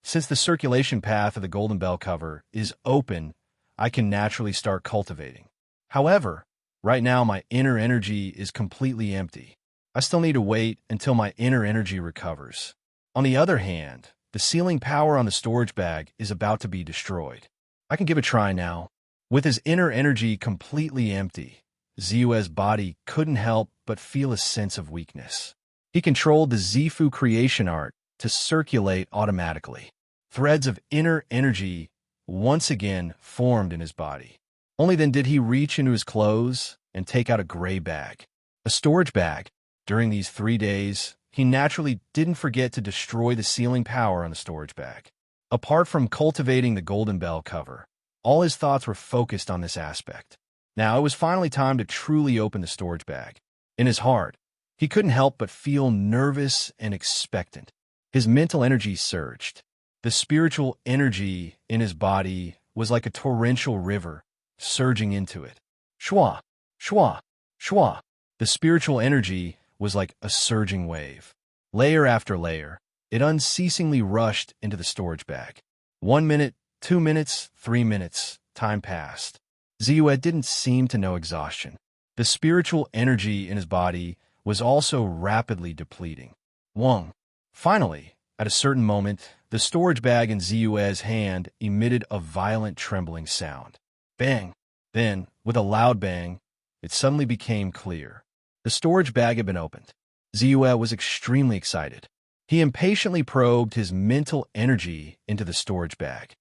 Since the circulation path of the Golden Bell cover is open, I can naturally start cultivating. However, right now my inner energy is completely empty. I still need to wait until my inner energy recovers. On the other hand, the sealing power on the storage bag is about to be destroyed. I can give a try now. With his inner energy completely empty, Ziyue's body couldn't help but feel a sense of weakness. He controlled the Zifu creation art to circulate automatically. Threads of inner energy once again formed in his body. Only then did he reach into his clothes and take out a gray bag, a storage bag. During these 3 days, he naturally didn't forget to destroy the sealing power on the storage bag. Apart from cultivating the Golden Bell cover, all his thoughts were focused on this aspect. Now it was finally time to truly open the storage bag. In his heart, he couldn't help but feel nervous and expectant. His mental energy surged. The spiritual energy in his body was like a torrential river surging into it. Shwa, shwa, shwa. The spiritual energy was like a surging wave. Layer after layer, it unceasingly rushed into the storage bag. 1 minute, 2 minutes, 3 minutes, time passed. Ziyue didn't seem to know exhaustion. The spiritual energy in his body was also rapidly depleting. Wong. Finally, at a certain moment, the storage bag in Ziyue's hand emitted a violent trembling sound. Bang! Then, with a loud bang, it suddenly became clear. The storage bag had been opened. Ziyue was extremely excited. He impatiently probed his mental energy into the storage bag.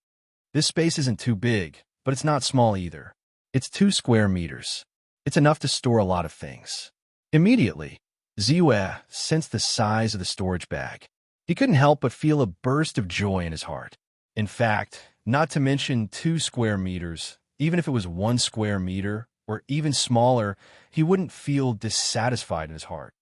This space isn't too big, but it's not small either. It's 2 square meters. It's enough to store a lot of things. Immediately, Ziyue sensed the size of the storage bag. He couldn't help but feel a burst of joy in his heart. In fact, not to mention 2 square meters, even if it was 1 square meter, or even smaller, he wouldn't feel dissatisfied in his heart.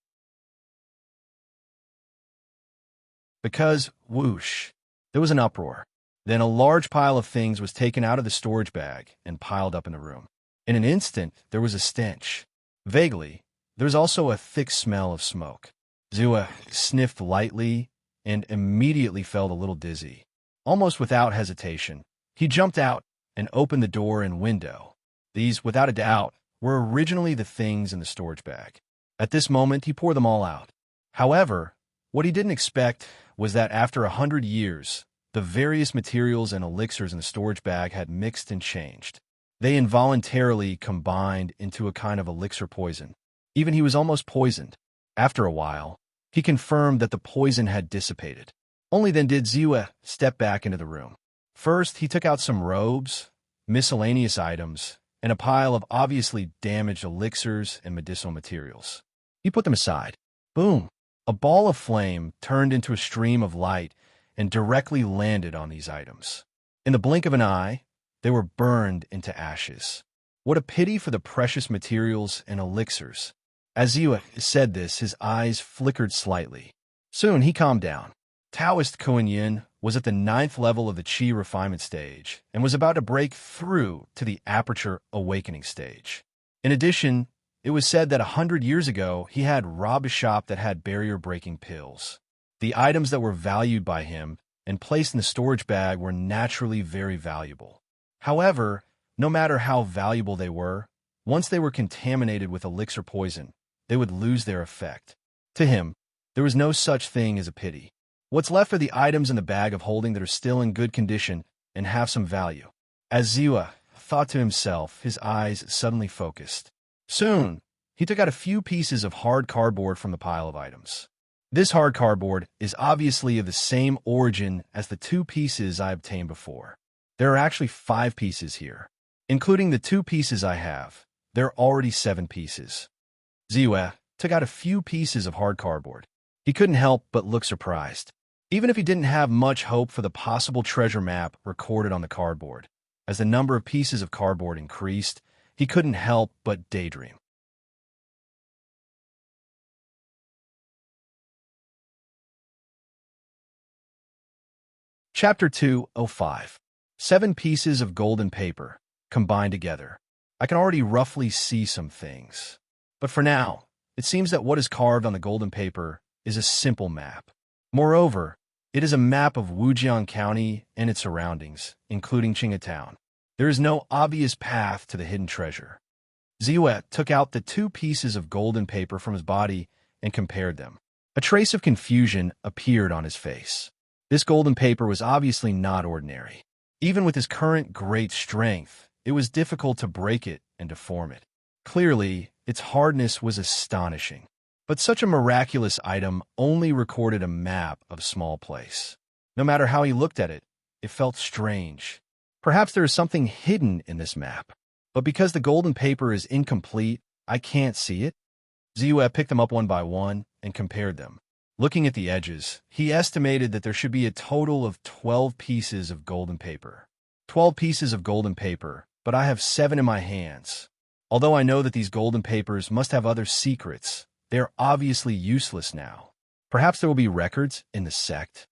Because, whoosh, there was an uproar. Then a large pile of things was taken out of the storage bag and piled up in the room. In an instant, there was a stench. Vaguely, there was also a thick smell of smoke. Ziyue sniffed lightly and immediately felt a little dizzy. Almost without hesitation, he jumped out and opened the door and window. These, without a doubt, were originally the things in the storage bag. At this moment, he poured them all out. However, what he didn't expect was that after 100 years, the various materials and elixirs in the storage bag had mixed and changed. They involuntarily combined into a kind of elixir poison. Even he was almost poisoned. After a while, he confirmed that the poison had dissipated. Only then did Ziyue step back into the room. First, he took out some robes, miscellaneous items, and a pile of obviously damaged elixirs and medicinal materials. He put them aside. Boom! A ball of flame turned into a stream of light and directly landed on these items. In the blink of an eye, they were burned into ashes. What a pity for the precious materials and elixirs. As Ziyu said this, his eyes flickered slightly. Soon he calmed down. Taoist Kuan Yin was at the 9th level of the Qi refinement stage and was about to break through to the aperture awakening stage. In addition, it was said that 100 years ago he had robbed a shop that had barrier-breaking pills. The items that were valued by him and placed in the storage bag were naturally very valuable. However, no matter how valuable they were, once they were contaminated with elixir poison, they would lose their effect. To him, there was no such thing as a pity. What's left are the items in the bag of holding that are still in good condition and have some value. As Ziyu thought to himself, his eyes suddenly focused. Soon, he took out a few pieces of hard cardboard from the pile of items. This hard cardboard is obviously of the same origin as the 2 pieces I obtained before. There are actually 5 pieces here. Including the 2 pieces I have, there are already 7 pieces. Ziyu took out a few pieces of hard cardboard. He couldn't help but look surprised. Even if he didn't have much hope for the possible treasure map recorded on the cardboard, as the number of pieces of cardboard increased, he couldn't help but daydream. Chapter 205. 7 pieces of golden paper, combined together. I can already roughly see some things. But for now, it seems that what is carved on the golden paper is a simple map. Moreover, it is a map of Wujiang County and its surroundings, including Qingatown. There is no obvious path to the hidden treasure. Ziyu took out the 2 pieces of golden paper from his body and compared them. A trace of confusion appeared on his face. This golden paper was obviously not ordinary. Even with his current great strength, it was difficult to break it and deform it. Clearly, its hardness was astonishing. But such a miraculous item only recorded a map of a small place. No matter how he looked at it, it felt strange. Perhaps there is something hidden in this map. But because the golden paper is incomplete, I can't see it. Ziyu picked them up one by one and compared them. Looking at the edges, he estimated that there should be a total of 12 pieces of golden paper. 12 pieces of golden paper, but I have 7 in my hands. Although I know that these golden papers must have other secrets, they are obviously useless now. Perhaps there will be records in the sect.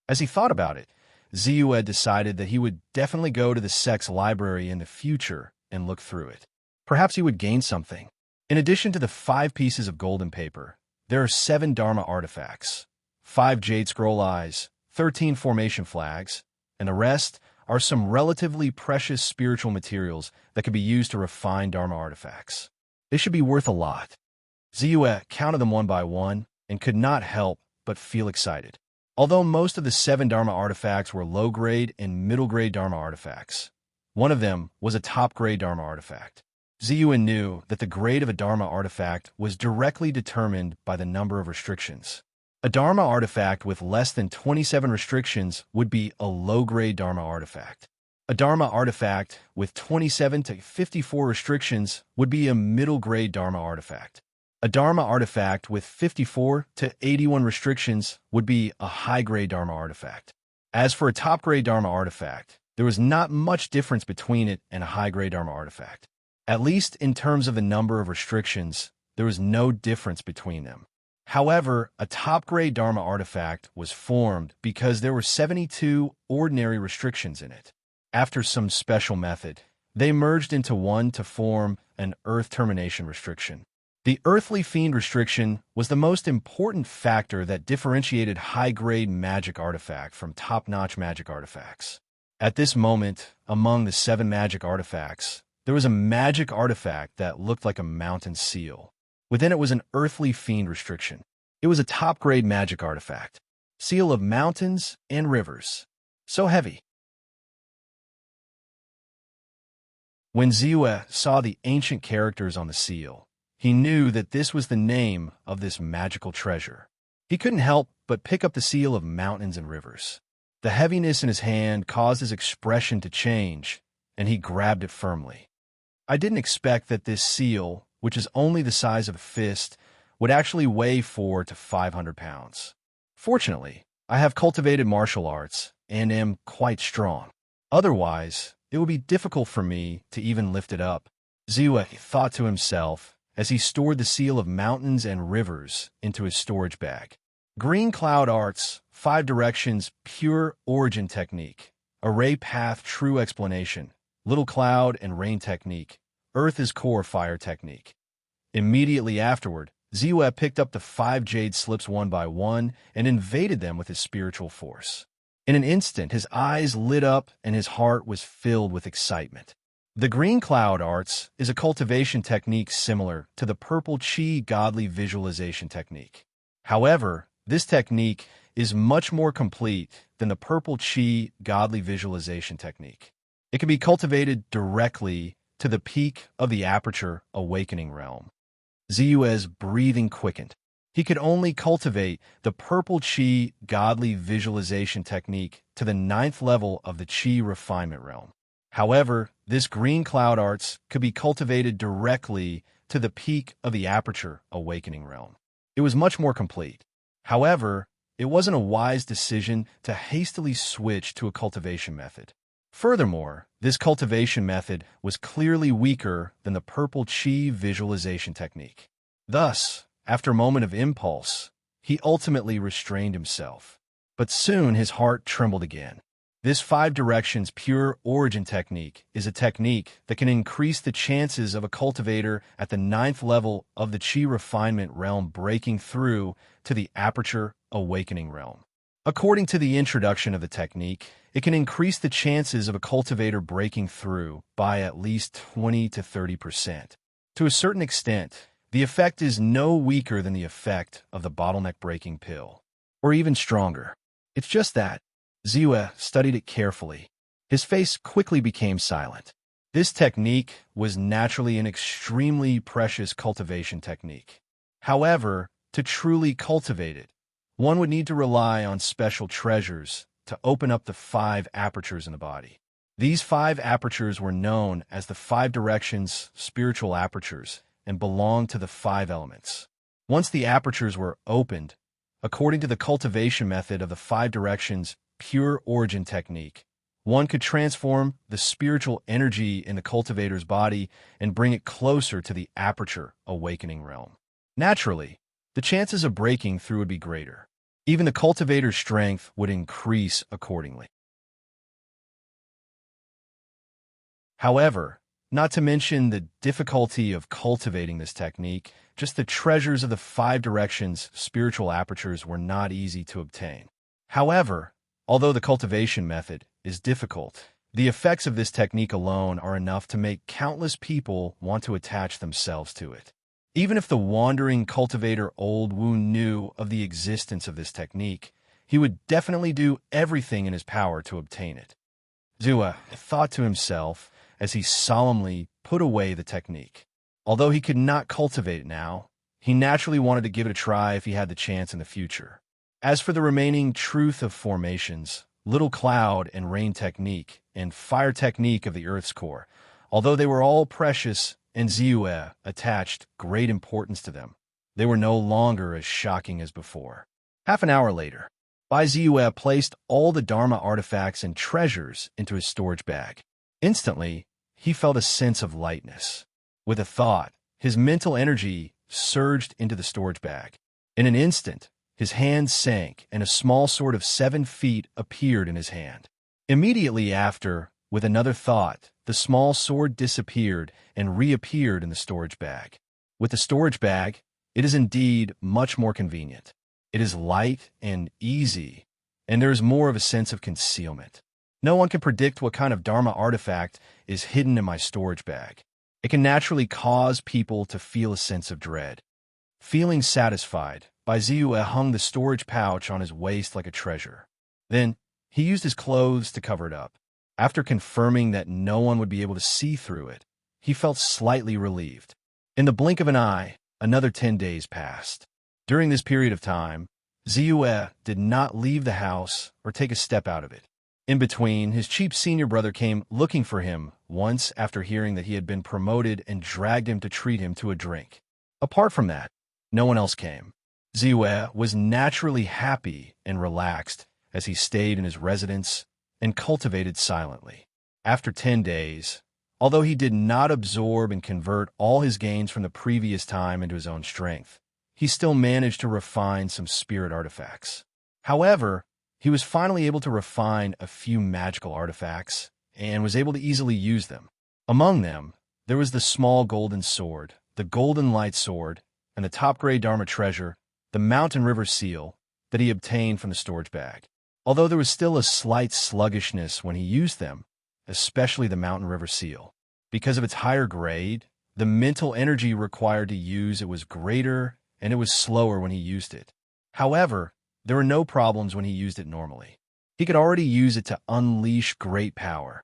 As he thought about it, Ziyu decided that he would definitely go to the sect's library in the future and look through it. Perhaps he would gain something. In addition to the 5 pieces of golden paper, there are 7 Dharma artifacts, 5 jade scroll eyes, 13 formation flags, and the rest are some relatively precious spiritual materials that can be used to refine Dharma artifacts. They should be worth a lot. Ziyu counted them one by one and could not help but feel excited. Although most of the 7 Dharma artifacts were low-grade and middle-grade Dharma artifacts, one of them was a top-grade Dharma artifact. Ziyu knew that the grade of a Dharma artifact was directly determined by the number of restrictions. A Dharma artifact with less than 27 restrictions would be a low-grade Dharma artifact. A Dharma artifact with 27 to 54 restrictions would be a middle-grade Dharma artifact. A Dharma artifact with 54 to 81 restrictions would be a high-grade Dharma artifact. As for a top-grade Dharma artifact, there was not much difference between it and a high-grade Dharma artifact. At least in terms of the number of restrictions, there was no difference between them. However, a top-grade Dharma artifact was formed because there were 72 ordinary restrictions in it. After some special method, they merged into one to form an Earth Termination restriction. The Earthly Fiend restriction was the most important factor that differentiated high-grade magic artifact from top-notch magic artifacts. At this moment, among the 7 magic artifacts, there was a magic artifact that looked like a mountain seal. Within it was an Earthly Fiend restriction. It was a top-grade magic artifact. Seal of mountains and rivers. So heavy. When Ziyu saw the ancient characters on the seal, he knew that this was the name of this magical treasure. He couldn't help but pick up the seal of mountains and rivers. The heaviness in his hand caused his expression to change, and he grabbed it firmly. I didn't expect that this seal, which is only the size of a fist, would actually weigh 400 to 500 pounds. Fortunately, I have cultivated martial arts and am quite strong. Otherwise, it would be difficult for me to even lift it up. Ziwa thought to himself as he stored the seal of mountains and rivers into his storage bag. Green Cloud Arts, 5 Directions, Pure Origin Technique, Array Path, True Explanation, Little Cloud and Rain Technique, Earth is Core Fire Technique. Immediately afterward, Ziwa picked up the 5 jade slips one by one and invaded them with his spiritual force. In an instant, his eyes lit up and his heart was filled with excitement. The Green Cloud Arts is a cultivation technique similar to the Purple Chi Godly Visualization Technique. However, this technique is much more complete than the Purple Chi Godly Visualization Technique. It can be cultivated directly to the peak of the Aperture Awakening realm. Ziyue's breathing quickened. He could only cultivate the Purple Chi Godly Visualization Technique to the 9th level of the Chi Refinement realm. However, this Green Cloud Arts could be cultivated directly to the peak of the Aperture Awakening realm. It was much more complete. However, it wasn't a wise decision to hastily switch to a cultivation method. Furthermore, this cultivation method was clearly weaker than the Purple Chi Visualization Technique. Thus, after a moment of impulse, he ultimately restrained himself. But soon his heart trembled again. This 5 Directions Pure Origin Technique is a technique that can increase the chances of a cultivator at the 9th level of the Chi Refinement realm breaking through to the Aperture Awakening realm. According to the introduction of the technique, it can increase the chances of a cultivator breaking through by at least 20 to 30%. To a certain extent, the effect is no weaker than the effect of the bottleneck breaking pill, or even stronger. It's just that Ziyue studied it carefully. His face quickly became silent. This technique was naturally an extremely precious cultivation technique. However, to truly cultivate it, one would need to rely on special treasures to open up the 5 apertures in the body. These 5 apertures were known as the 5 Directions Spiritual Apertures and belonged to the 5 elements. Once the apertures were opened, according to the cultivation method of the 5 Directions Pure Origin Technique, one could transform the spiritual energy in the cultivator's body and bring it closer to the Aperture Awakening realm. Naturally, the chances of breaking through would be greater. Even the cultivator's strength would increase accordingly. However, not to mention the difficulty of cultivating this technique, just the treasures of the 5 Directions Spiritual Apertures were not easy to obtain. However, although the cultivation method is difficult, the effects of this technique alone are enough to make countless people want to attach themselves to it. Even if the wandering cultivator Old Wu knew of the existence of this technique, he would definitely do everything in his power to obtain it. Ziyue thought to himself as he solemnly put away the technique. Although he could not cultivate it now, he naturally wanted to give it a try if he had the chance in the future. As for the remaining Truth of Formations, Little Cloud and Rain Technique, and Fire Technique of the Earth's Core, although they were all precious and Ziyue attached great importance to them, they were no longer as shocking as before. Half an hour later, Bai Ziyue placed all the Dharma artifacts and treasures into his storage bag. Instantly, he felt a sense of lightness. With a thought, his mental energy surged into the storage bag. In an instant, his hand sank and a small sword of 7 feet appeared in his hand. Immediately after, with another thought, the small sword disappeared and reappeared in the storage bag. With the storage bag, it is indeed much more convenient. It is light and easy, and there is more of a sense of concealment. No one can predict what kind of Dharma artifact is hidden in my storage bag. It can naturally cause people to feel a sense of dread. Feeling satisfied, Bai Ziyue hung the storage pouch on his waist like a treasure. Then, he used his clothes to cover it up. After confirming that no one would be able to see through it, he felt slightly relieved. In the blink of an eye, another 10 days passed. During this period of time, Ziyue did not leave the house or take a step out of it. In between, his cheap senior brother came looking for him once after hearing that he had been promoted and dragged him to treat him to a drink. Apart from that, no one else came. Ziyue was naturally happy and relaxed as he stayed in his residence and cultivated silently. After 10 days, although he did not absorb and convert all his gains from the previous time into his own strength, he still managed to refine some spirit artifacts. However, he was finally able to refine a few magical artifacts and was able to easily use them. Among them, there was the small golden sword, the golden light sword, and the top-grade Dharma treasure, the mountain river seal, that he obtained from the storage bag. Although there was still a slight sluggishness when he used them, especially the mountain river seal. Because of its higher grade, the mental energy required to use it was greater and it was slower when he used it. However, there were no problems when he used it normally. He could already use it to unleash great power.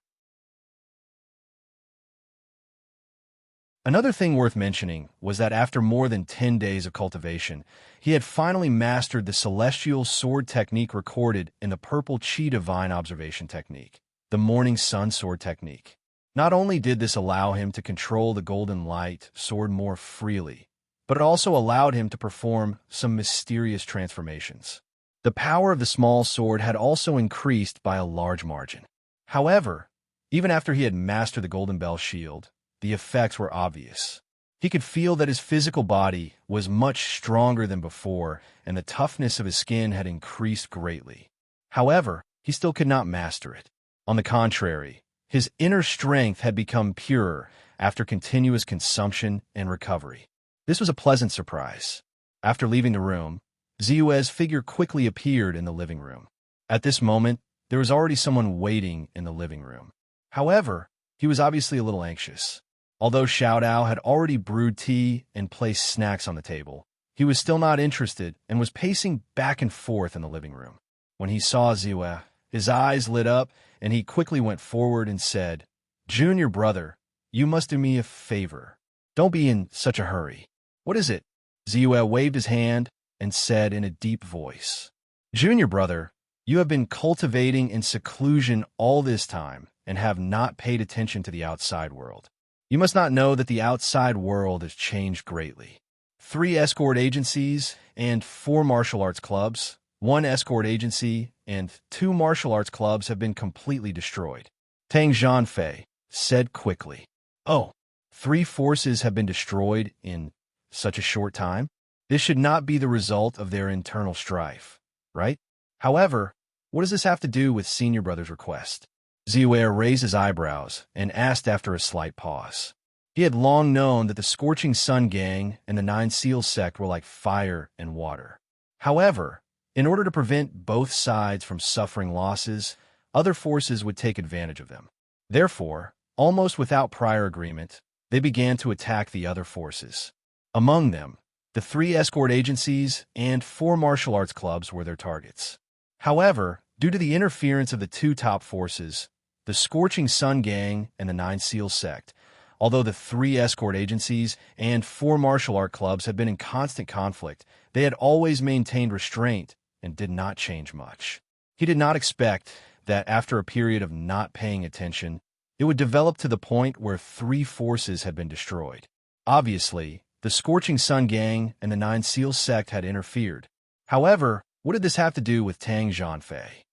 Another thing worth mentioning was that after more than 10 days of cultivation, he had finally mastered the celestial sword technique recorded in the purple chi divine observation technique, the morning sun sword technique. Not only did this allow him to control the golden light sword more freely, but it also allowed him to perform some mysterious transformations. The power of the small sword had also increased by a large margin. However, even after he had mastered the golden bell shield, the effects were obvious. He could feel that his physical body was much stronger than before, and the toughness of his skin had increased greatly. However, he still could not master it. On the contrary, his inner strength had become purer after continuous consumption and recovery. This was a pleasant surprise. After leaving the room, Ziyue's figure quickly appeared in the living room. At this moment, there was already someone waiting in the living room. However, he was obviously a little anxious. Although Xiao Dao had already brewed tea and placed snacks on the table, he was still not interested and was pacing back and forth in the living room. When he saw Ziyue, his eyes lit up and he quickly went forward and said, "Junior brother, you must do me a favor. Don't be in such a hurry." "What is it?" Ziyue waved his hand and said in a deep voice, "Junior brother, you have been cultivating in seclusion all this time and have not paid attention to the outside world. You must not know that the outside world has changed greatly. 3 escort agencies and 4 martial arts clubs, 1 escort agency and 2 martial arts clubs have been completely destroyed." Tang Zhanfei said quickly, "Oh, 3 forces have been destroyed in such a short time? This should not be the result of their internal strife, right? However, what does this have to do with Senior Brother's request?" Ziyue raised his eyebrows and asked after a slight pause. He had long known that the Scorching Sun Gang and the 9 Seals sect were like fire and water. However, in order to prevent both sides from suffering losses, other forces would take advantage of them. Therefore, almost without prior agreement, they began to attack the other forces. Among them, the 3 escort agencies and 4 martial arts clubs were their targets. However, due to the interference of the 2 top forces, the Scorching Sun Gang and the 9 Seals sect, although the 3 escort agencies and 4 martial art clubs had been in constant conflict, they had always maintained restraint and did not change much. He did not expect that after a period of not paying attention, it would develop to the point where 3 forces had been destroyed. Obviously, the Scorching Sun Gang and the 9 Seals sect had interfered. However, what did this have to do with Tang Zhanfei?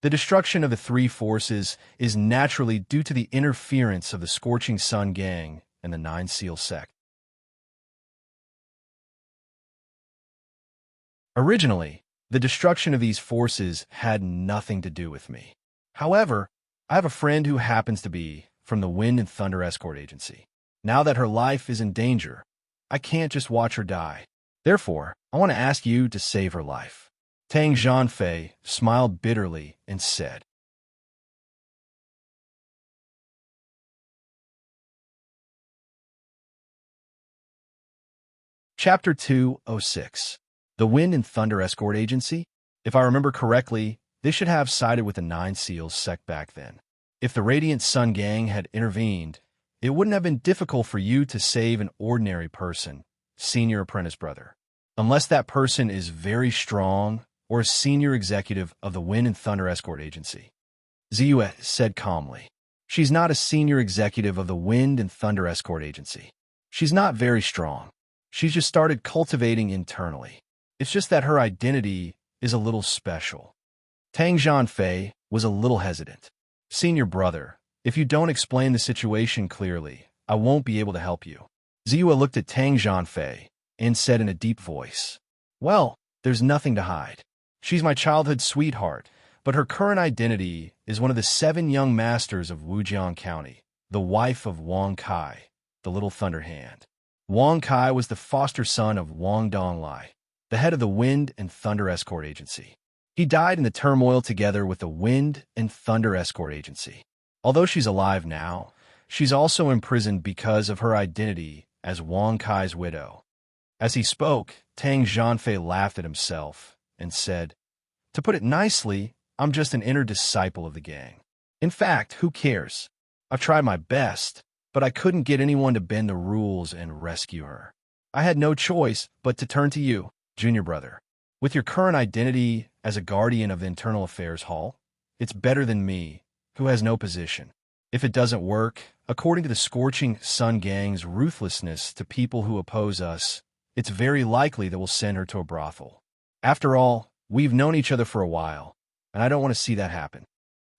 The destruction of the 3 forces is naturally due to the interference of the Scorching Sun Gang and the 9 Seals sect. Originally, the destruction of these forces had nothing to do with me. However, I have a friend who happens to be from the Wind and Thunder Escort Agency. Now that her life is in danger, I can't just watch her die. Therefore, I want to ask you to save her life." Tang Zhanfei smiled bitterly and said, Chapter 206. The Wind and Thunder Escort Agency? If I remember correctly, they should have sided with the 9 Seals sect back then. If the Radiant Sun Gang had intervened, it wouldn't have been difficult for you to save an ordinary person, senior apprentice brother. Unless that person is very strong or a senior executive of the Wind and Thunder Escort Agency. Ziyue said calmly. She's not a senior executive of the Wind and Thunder Escort Agency. She's not very strong. She's just started cultivating internally. It's just that her identity is a little special. Tang Zhanfei was a little hesitant. Senior brother, if you don't explain the situation clearly, I won't be able to help you. Ziyue looked at Tang Zhanfei and said in a deep voice, well, there's nothing to hide. She's my childhood sweetheart, but her current identity is one of the 7 young masters of Wujiang County, the wife of Wang Kai, the Little Thunder Hand. Wang Kai was the foster son of Wang Donglai, the head of the Wind and Thunder Escort Agency. He died in the turmoil together with the Wind and Thunder Escort Agency. Although she's alive now, she's also imprisoned because of her identity as Wang Kai's widow. As he spoke, Tang Zhanfei laughed at himself and said, to put it nicely, I'm just an inner disciple of the gang. In fact, who cares? I've tried my best, but I couldn't get anyone to bend the rules and rescue her. I had no choice but to turn to you, junior brother. With your current identity as a guardian of the Internal Affairs Hall, it's better than me, who has no position. If it doesn't work, according to the Scorching Sun Gang's ruthlessness to people who oppose us, it's very likely that we'll send her to a brothel. After all, we've known each other for a while, and I don't want to see that happen.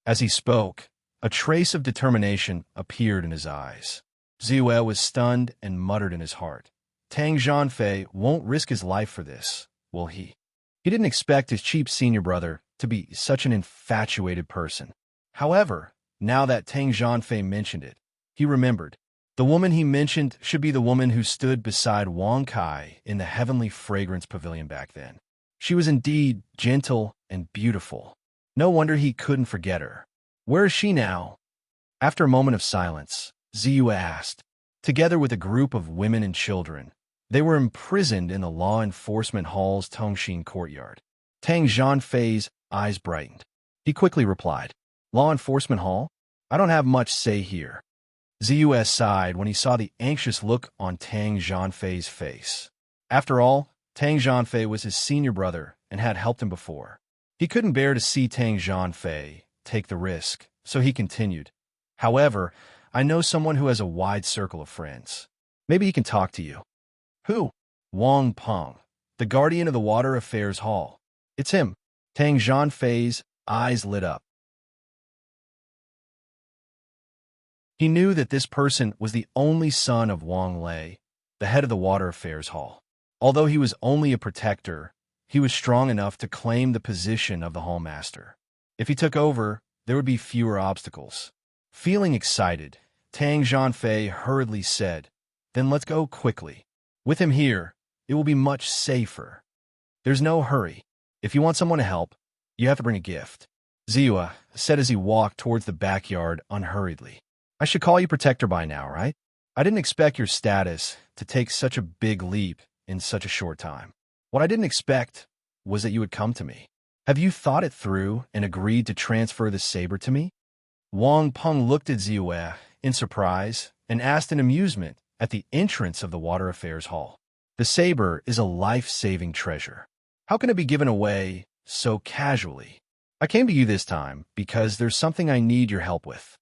As he spoke, a trace of determination appeared in his eyes. Ziyue was stunned and muttered in his heart, Tang Zhanfei won't risk his life for this, will he? He didn't expect his cheap senior brother to be such an infatuated person. However, now that Tang Zhanfei mentioned it, he remembered. The woman he mentioned should be the woman who stood beside Wang Kai in the Heavenly Fragrance Pavilion back then. She was indeed gentle and beautiful. No wonder he couldn't forget her. Where is she now? After a moment of silence, Ziyue asked. Together with a group of women and children, they were imprisoned in the Law Enforcement Hall's Tongxin courtyard. Tang Zhanfei's eyes brightened. He quickly replied, Law Enforcement Hall? I don't have much say here. Ziyue sighed when he saw the anxious look on Tang Zhanfei's face. After all, Tang Zhanfei was his senior brother and had helped him before. He couldn't bear to see Tang Zhanfei take the risk, so he continued. However, I know someone who has a wide circle of friends. Maybe he can talk to you. Who? Wang Peng, the guardian of the Water Affairs Hall. It's him. Tang Zhanfei's eyes lit up. He knew that this person was the only son of Wang Lei, the head of the Water Affairs Hall. Although he was only a protector, he was strong enough to claim the position of the Hallmaster. If he took over, there would be fewer obstacles. Feeling excited, Tang Zhanfei hurriedly said, Then let's go quickly. With him here, it will be much safer. There's no hurry. If you want someone to help, you have to bring a gift. Ziyue said as he walked towards the backyard unhurriedly. I should call you Protector by now, right? I didn't expect your status to take such a big leap in such a short time. What I didn't expect was that you would come to me. Have you thought it through and agreed to transfer the saber to me? Wang Peng looked at Ziyue in surprise and asked in amusement at the entrance of the Water Affairs Hall. The saber is a life-saving treasure. How can it be given away so casually? I came to you this time because there's something I need your help with.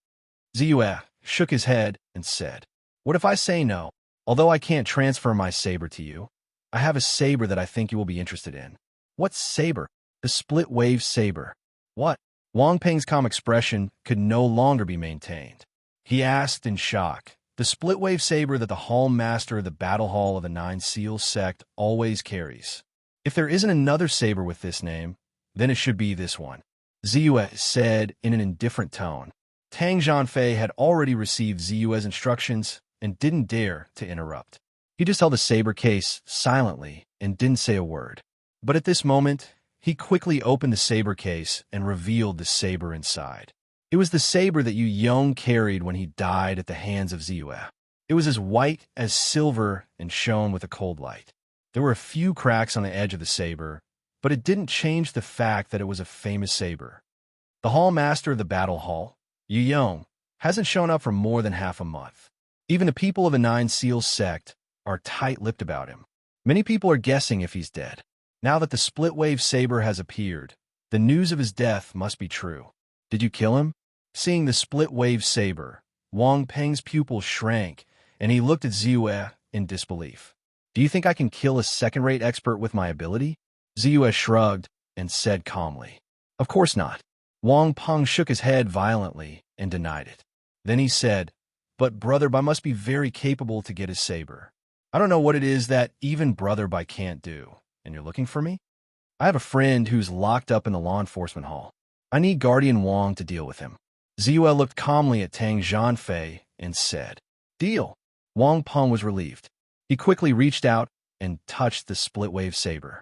Ziyue shook his head and said, What if I say no? Although I can't transfer my saber to you, I have a saber that I think you will be interested in. What saber? The split-wave saber. What? Wang Peng's calm expression could no longer be maintained. He asked in shock, The split-wave saber that the Hall Master of the Battle Hall of the Nine Seals sect always carries. If there isn't another saber with this name, then it should be this one. Ziyue said in an indifferent tone. Tang Zhanfei had already received Ziyue's instructions and didn't dare to interrupt. He just held the saber case silently and didn't say a word. But at this moment, he quickly opened the saber case and revealed the saber inside. It was the saber that Yu Yong carried when he died at the hands of Ziyue. It was as white as silver and shone with a cold light. There were a few cracks on the edge of the saber, but it didn't change the fact that it was a famous saber. The Hall Master of the Battle Hall, Yu Yong, hasn't shown up for more than half a month. Even the people of the Nine Seals sect are tight-lipped about him. Many people are guessing if he's dead. Now that the split-wave saber has appeared, the news of his death must be true. Did you kill him? Seeing the split-wave saber, Wang Peng's pupils shrank, and he looked at Ziyue in disbelief. Do you think I can kill a second-rate expert with my ability? Ziyue shrugged and said calmly. Of course not. Wang Peng shook his head violently and denied it. Then he said, but Brother Bai must be very capable to get his saber. I don't know what it is that even Brother Bai can't do. And you're looking for me? I have a friend who's locked up in the law enforcement hall. I need Guardian Wang to deal with him. Ziyue looked calmly at Tang Zhanfei and said, Deal. Wang Peng was relieved. He quickly reached out and touched the split-wave saber.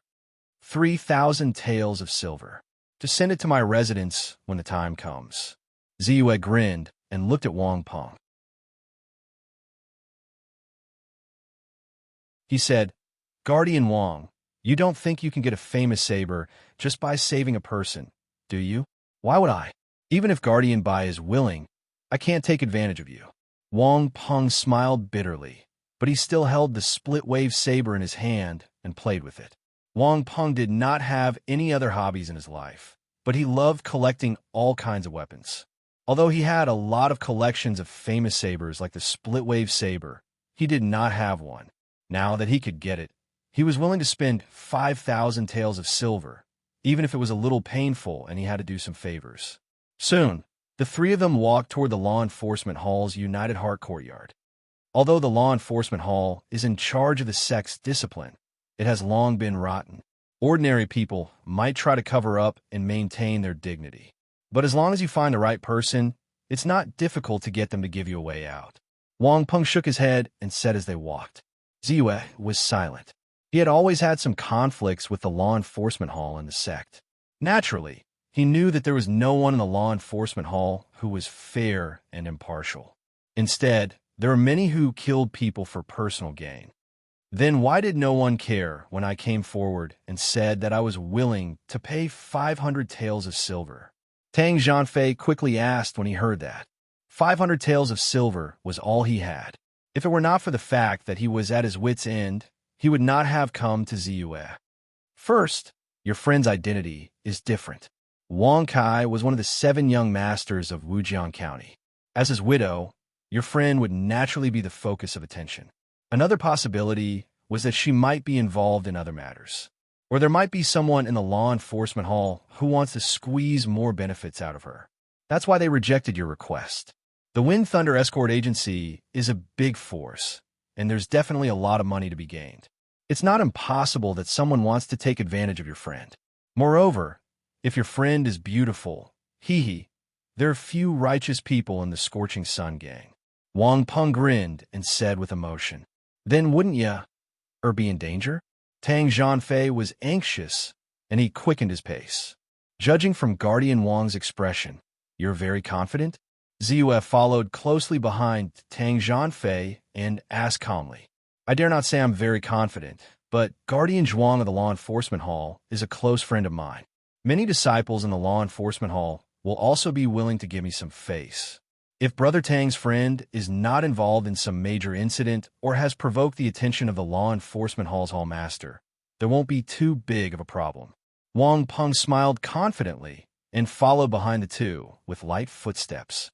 3,000 taels of silver. To send it to my residence when the time comes. Ziyue grinned and looked at Wang Peng. He said, Guardian Wang, you don't think you can get a famous saber just by saving a person, do you? Why would I? Even if Guardian Bai is willing, I can't take advantage of you. Wang Peng smiled bitterly, but he still held the split-wave saber in his hand and played with it. Wang Peng did not have any other hobbies in his life, but he loved collecting all kinds of weapons. Although he had a lot of collections of famous sabers like the split-wave saber, he did not have one. Now that he could get it, he was willing to spend 5,000 taels of silver, even if it was a little painful and he had to do some favors. Soon, the three of them walked toward the law enforcement hall's United Heart courtyard. Although the law enforcement hall is in charge of the sect's discipline, it has long been rotten. Ordinary people might try to cover up and maintain their dignity. But as long as you find the right person, it's not difficult to get them to give you a way out. Wang Peng shook his head and said as they walked. Ziyue was silent. He had always had some conflicts with the law enforcement hall and the sect. Naturally, he knew that there was no one in the law enforcement hall who was fair and impartial. Instead, there were many who killed people for personal gain. Then why did no one care when I came forward and said that I was willing to pay 500 taels of silver? Tang Zhanfei quickly asked when he heard that. 500 taels of silver was all he had. If it were not for the fact that he was at his wit's end, he would not have come to Ziyue. First, your friend's identity is different. Wang Kai was one of the 7 young masters of Wujiang County. As his widow, your friend would naturally be the focus of attention. Another possibility was that she might be involved in other matters. Or there might be someone in the law enforcement hall who wants to squeeze more benefits out of her. That's why they rejected your request. The Wind Thunder Escort Agency is a big force, and there's definitely a lot of money to be gained. It's not impossible that someone wants to take advantage of your friend. Moreover, if your friend is beautiful, there are few righteous people in the Scorching Sun gang. Wang Peng grinned and said with emotion, Then wouldn't ya, be in danger? Tang Zhanfei was anxious, and he quickened his pace. Judging from Guardian Wang's expression, you're very confident? Ziyue followed closely behind Tang Zhanfei and asked calmly, I dare not say I'm very confident, but Guardian Zhuang of the Law Enforcement Hall is a close friend of mine. Many disciples in the Law Enforcement Hall will also be willing to give me some face. If Brother Tang's friend is not involved in some major incident or has provoked the attention of the Law Enforcement Hall's Hall Master, there won't be too big of a problem. Wang Peng smiled confidently and followed behind the two with light footsteps.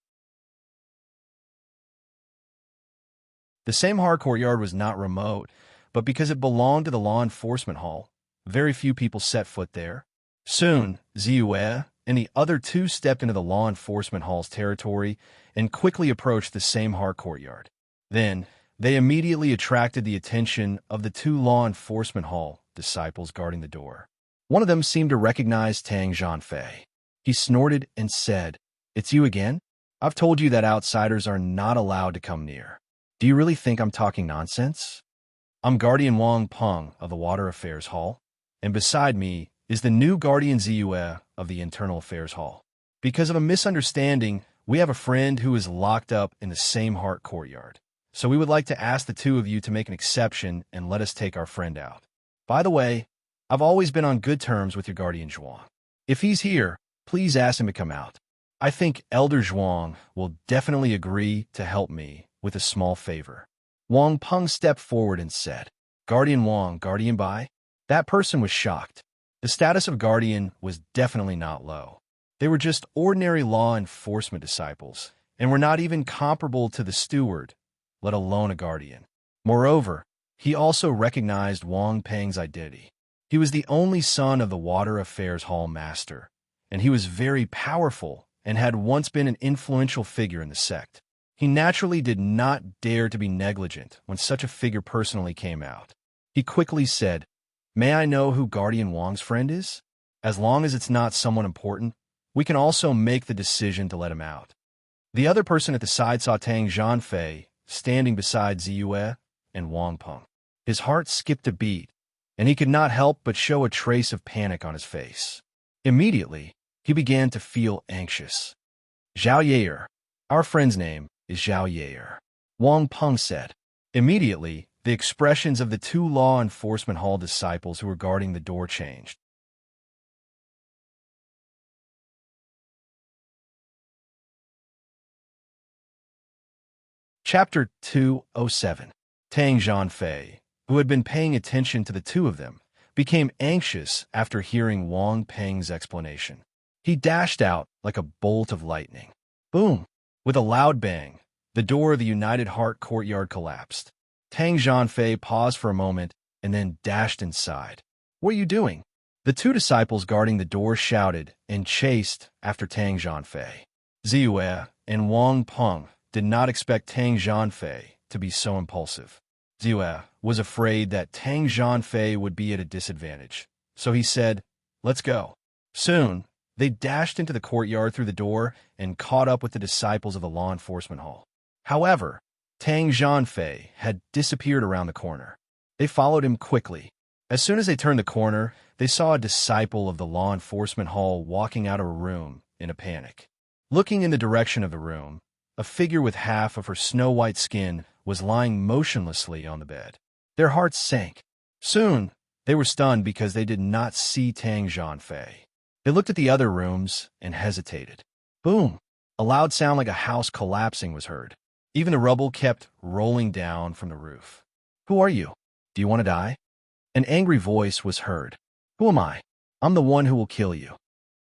The same hard courtyard was not remote, but because it belonged to the law enforcement hall, very few people set foot there. Soon, Ziyue and the other two stepped into the law enforcement hall's territory and quickly approached the same hard courtyard. Then, they immediately attracted the attention of the 2 law enforcement hall disciples guarding the door. One of them seemed to recognize Tang Zhanfei. He snorted and said, It's you again? I've told you that outsiders are not allowed to come near. Do you really think I'm talking nonsense? I'm Guardian Wang Peng of the Water Affairs Hall, and beside me is the new Guardian Ziyue of the Internal Affairs Hall. Because of a misunderstanding, we have a friend who is locked up in the same heart courtyard. So we would like to ask the 2 of you to make an exception and let us take our friend out. By the way, I've always been on good terms with your Guardian Zhuang. If he's here, please ask him to come out. I think Elder Zhuang will definitely agree to help me with a small favor. Wang Peng stepped forward and said, Guardian Wang, Guardian Bai? That person was shocked. The status of Guardian was definitely not low. They were just ordinary law enforcement disciples, and were not even comparable to the steward, let alone a guardian. Moreover, he also recognized Wang Peng's identity. He was the only son of the Water Affairs Hall Master, and he was very powerful and had once been an influential figure in the sect. He naturally did not dare to be negligent when such a figure personally came out. He quickly said, "May I know who Guardian Wang's friend is? As long as it's not someone important, we can also make the decision to let him out." The other person at the side saw Tang Zhanfei standing beside Ziyue and Wang Peng. His heart skipped a beat, and he could not help but show a trace of panic on his face. Immediately, he began to feel anxious. "Zhao Yair. Our friend's name is Zhao Yair," Wang Peng said. Immediately, the expressions of the two law enforcement hall disciples who were guarding the door changed. Chapter 207. Tang Zhanfei, who had been paying attention to the two of them, became anxious after hearing Wang Peng's explanation. He dashed out like a bolt of lightning. Boom! With a loud bang, the door of the United Heart courtyard collapsed. Tang Zhanfei paused for a moment and then dashed inside. "What are you doing?" The two disciples guarding the door shouted and chased after Tang Zhanfei. Ziyue and Wang Peng did not expect Tang Zhanfei to be so impulsive. Ziyue was afraid that Tang Zhanfei would be at a disadvantage, so he said, "Let's go." Soon, they dashed into the courtyard through the door and caught up with the disciples of the law enforcement hall. However, Tang Zhanfei had disappeared around the corner. They followed him quickly. As soon as they turned the corner, they saw a disciple of the law enforcement hall walking out of a room in a panic. Looking in the direction of the room, a figure with half of her snow-white skin was lying motionlessly on the bed. Their hearts sank. Soon, they were stunned because they did not see Tang Zhanfei. They looked at the other rooms and hesitated. Boom! A loud sound like a house collapsing was heard. Even the rubble kept rolling down from the roof. "Who are you? Do you want to die?" An angry voice was heard. "Who am I? I'm the one who will kill you."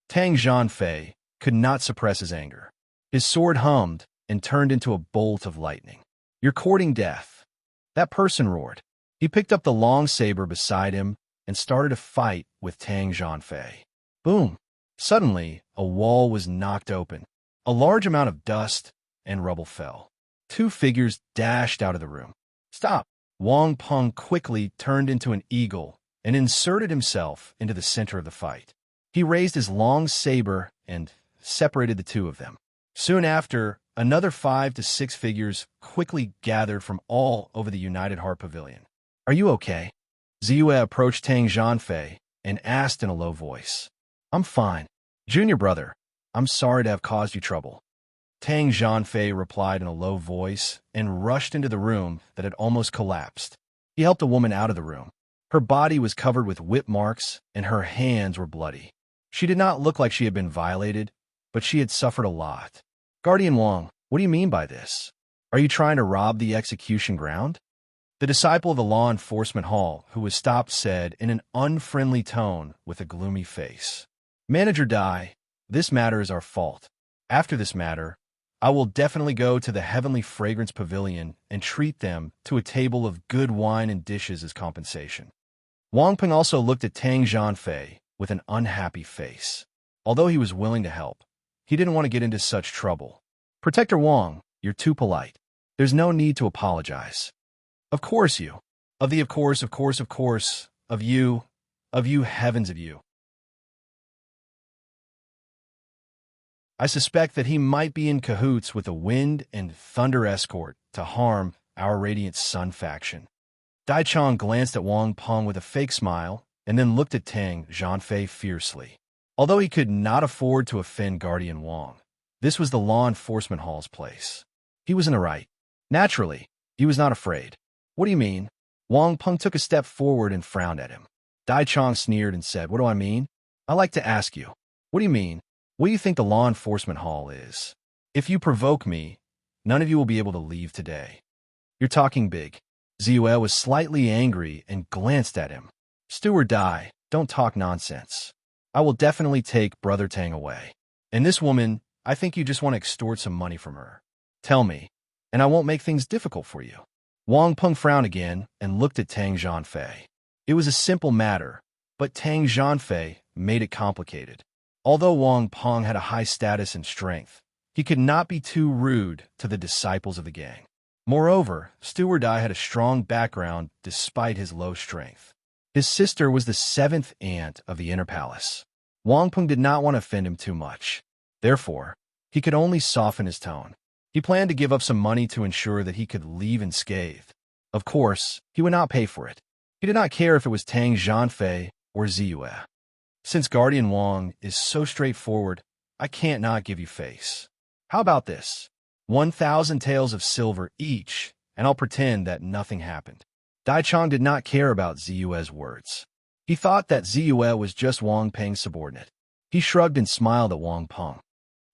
Tang Zhanfei could not suppress his anger. His sword hummed and turned into a bolt of lightning. "You're courting death." That person roared. He picked up the long saber beside him and started a fight with Tang Zhanfei. Boom! Suddenly, a wall was knocked open. A large amount of dust and rubble fell. Two figures dashed out of the room. "Stop!" Wang Peng quickly turned into an eagle and inserted himself into the center of the fight. He raised his long saber and separated the two of them. Soon after, another 5 to 6 figures quickly gathered from all over the United Heart Pavilion. "Are you okay?" Ziyue approached Tang Zhanfei and asked in a low voice. "I'm fine. Junior brother, I'm sorry to have caused you trouble." Tang Zhanfei replied in a low voice and rushed into the room that had almost collapsed. He helped a woman out of the room. Her body was covered with whip marks and her hands were bloody. She did not look like she had been violated, but she had suffered a lot. "Guardian Wang, what do you mean by this? Are you trying to rob the execution ground?" The disciple of the law enforcement hall who was stopped said in an unfriendly tone with a gloomy face, "Manager Dai, this matter is our fault. After this matter, I will definitely go to the Heavenly Fragrance Pavilion and treat them to a table of good wine and dishes as compensation." Wang Peng also looked at Tang Zhanfei with an unhappy face. Although he was willing to help, he didn't want to get into such trouble. "Protector Wang, you're too polite. There's no need to apologize." "Of course you. Of course, of you, heavens of you. I suspect that he might be in cahoots with the Wind and Thunder Escort to harm our Radiant Sun faction." Dai Chang glanced at Wang Peng with a fake smile and then looked at Tang Zhanfei fiercely. Although he could not afford to offend Guardian Wang, this was the law enforcement hall's place. He was in the right. Naturally, he was not afraid. "What do you mean?" Wang Peng took a step forward and frowned at him. Dai Chang sneered and said, "What do I mean? I like to ask you. What do you mean? What do you think the law enforcement hall is? If you provoke me, none of you will be able to leave today." "You're talking big." Ziyue was slightly angry and glanced at him. "Steward Dai, don't talk nonsense. I will definitely take Brother Tang away." And this woman, I think you just want to extort some money from her. Tell me, and I won't make things difficult for you." Wang Peng frowned again and looked at Tang Zhanfei. It was a simple matter, but Tang Zhanfei made it complicated. Although Wang Peng had a high status and strength, he could not be too rude to the disciples of the gang. Moreover, Steward Dai had a strong background despite his low strength. His sister was the seventh aunt of the inner palace. Wang Peng did not want to offend him too much. Therefore, he could only soften his tone. He planned to give up some money to ensure that he could leave unscathed. Of course, he would not pay for it. He did not care if it was Tang Zhanfei or Ziyue. "Since Guardian Wang is so straightforward, I can't not give you face. How about this? 1,000 taels of silver each, and I'll pretend that nothing happened." Dai Chang did not care about Ziyue's words. He thought that Ziyue was just Wang Peng's subordinate. He shrugged and smiled at Wang Peng.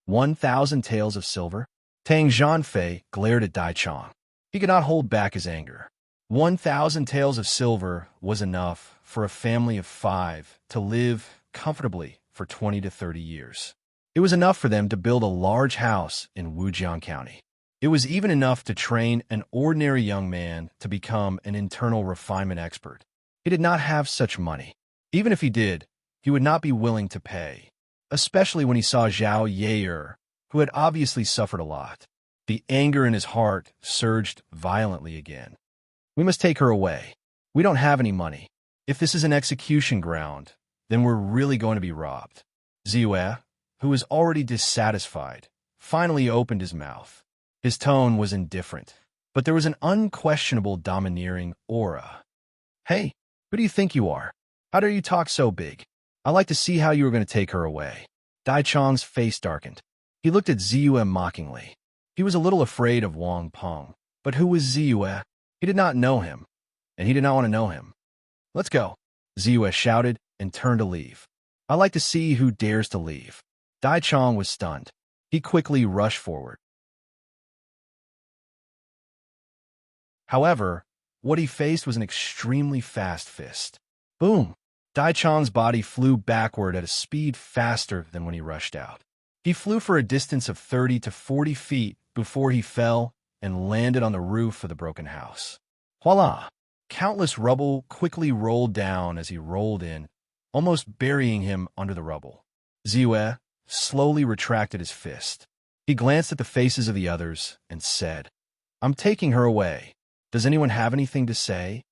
1,000 taels of silver? Tang Zhanfei glared at Dai Chang. He could not hold back his anger. 1,000 taels of silver was enough for a family of 5 to live comfortably for 20 to 30 years. It was enough for them to build a large house in Wujiang County. It was even enough to train an ordinary young man to become an internal refinement expert. He did not have such money. Even if he did, he would not be willing to pay, especially when he saw Zhao Yair, who had obviously suffered a lot. The anger in his heart surged violently again. "We must take her away. We don't have any money. If this is an execution ground, then we're really going to be robbed." Ziyue, who was already dissatisfied, finally opened his mouth. His tone was indifferent, but there was an unquestionable domineering aura. "Hey, who do you think you are? How dare you talk so big? I'd like to see how you are going to take her away." Dai Chang's face darkened. He looked at Ziyue mockingly. He was a little afraid of Wang Peng, but who was Ziyue? He did not know him, and he did not want to know him. "Let's go," Ziyue shouted and turned to leave. "I'd like to see who dares to leave." Dai Chang was stunned. He quickly rushed forward. However, what he faced was an extremely fast fist. Boom! Dai Chang's body flew backward at a speed faster than when he rushed out. He flew for a distance of 30 to 40 feet before he fell and landed on the roof of the broken house. Voila! Countless rubble quickly rolled down as he rolled in, almost burying him under the rubble. Ziyue slowly retracted his fist. He glanced at the faces of the others and said, "I'm taking her away. Does anyone have anything to say?"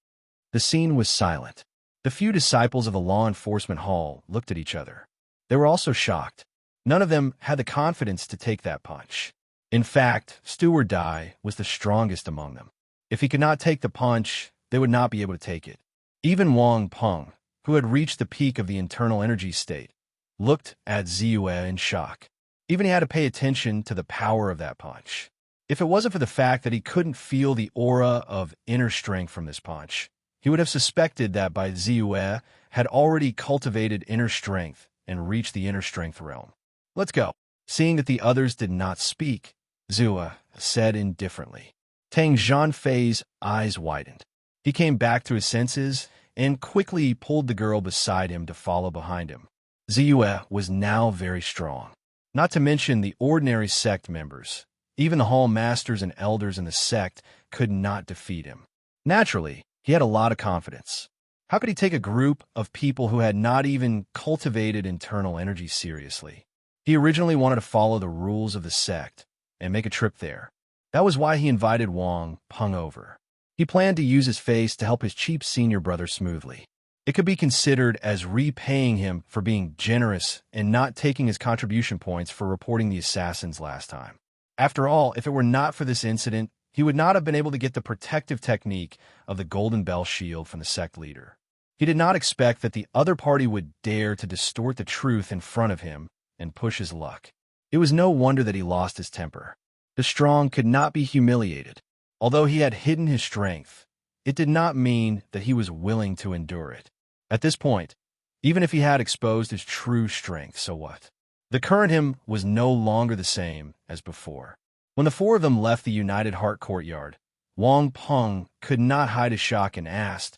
The scene was silent. The few disciples of the law enforcement hall looked at each other. They were also shocked. None of them had the confidence to take that punch. In fact, Steward Dai was the strongest among them. If he could not take the punch, they would not be able to take it. Even Wang Peng, who had reached the peak of the internal energy state, looked at Ziyue in shock. Even he had to pay attention to the power of that punch. If it wasn't for the fact that he couldn't feel the aura of inner strength from this punch, he would have suspected that by Ziyue had already cultivated inner strength and reached the inner strength realm. "Let's go." Seeing that the others did not speak, Ziyue said indifferently. Tang Zhanfei's eyes widened. He came back to his senses and quickly pulled the girl beside him to follow behind him. Ziyue was now very strong. Not to mention the ordinary sect members. Even the hall masters and elders in the sect could not defeat him. Naturally, he had a lot of confidence. How could he take a group of people who had not even cultivated internal energy seriously? He originally wanted to follow the rules of the sect and make a trip there. That was why he invited Wang Peng over. He planned to use his face to help his cheap senior brother smoothly. It could be considered as repaying him for being generous and not taking his contribution points for reporting the assassins last time. After all, if it were not for this incident, he would not have been able to get the protective technique of the Golden Bell Shield from the sect leader. He did not expect that the other party would dare to distort the truth in front of him and push his luck. It was no wonder that he lost his temper. The strong could not be humiliated. Although he had hidden his strength, it did not mean that he was willing to endure it. At this point, even if he had exposed his true strength, so what? The current him was no longer the same as before. When the four of them left the United Heart courtyard, Wang Peng could not hide his shock and asked,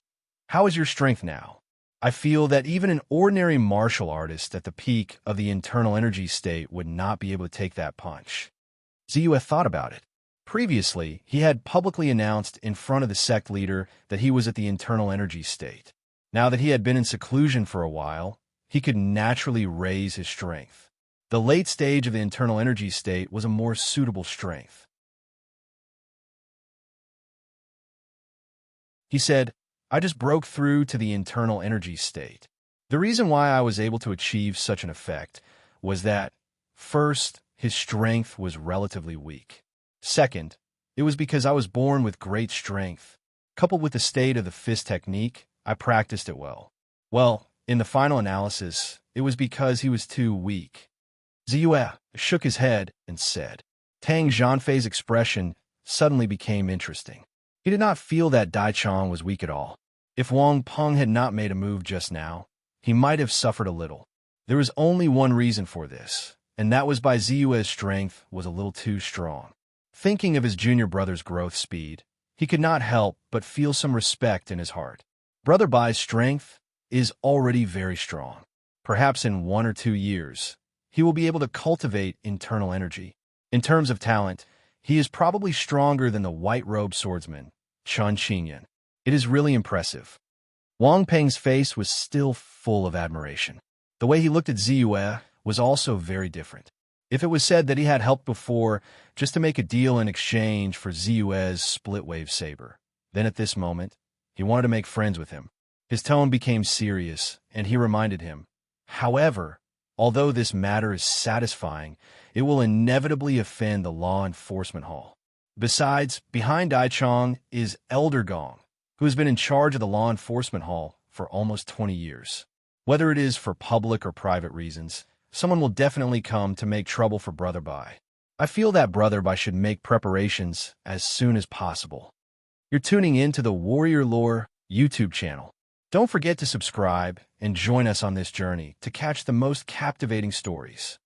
"How is your strength now?" I feel that even an ordinary martial artist at the peak of the internal energy state would not be able to take that punch. Ziyue thought about it. Previously, he had publicly announced in front of the sect leader that he was at the internal energy state. Now that he had been in seclusion for a while, he could naturally raise his strength. The late stage of the internal energy state was a more suitable strength. He said, I just broke through to the internal energy state. The reason why I was able to achieve such an effect was that, first, his strength was relatively weak. Second, it was because I was born with great strength. Coupled with the state of the fist technique, I practiced it well. Well, in the final analysis, it was because he was too weak. Ziyue shook his head and said, Tang Zhanfei's expression suddenly became interesting. He did not feel that Dai Chang was weak at all. If Wang Peng had not made a move just now, he might have suffered a little. There was only one reason for this, and that was by Ziyue's strength was a little too strong. Thinking of his junior brother's growth speed, he could not help but feel some respect in his heart. Brother Bai's strength is already very strong. Perhaps in 1 or 2 years, he will be able to cultivate internal energy. In terms of talent, he is probably stronger than the white-robed swordsman, Chun Qingyan. It is really impressive. Wang Peng's face was still full of admiration. The way he looked at Ziyue was also very different. If it was said that he had helped before just to make a deal in exchange for Ziyue's split-wave saber, then at this moment, he wanted to make friends with him. His tone became serious, and he reminded him, however, although this matter is satisfying, it will inevitably offend the law enforcement hall. Besides, behind Dai Chang is Elder Gong, who has been in charge of the law enforcement hall for almost 20 years. Whether it is for public or private reasons, someone will definitely come to make trouble for Brother Bai. I feel that Brother Bai should make preparations as soon as possible. You're tuning in to the Warrior Lore YouTube channel. Don't forget to subscribe and join us on this journey to catch the most captivating stories.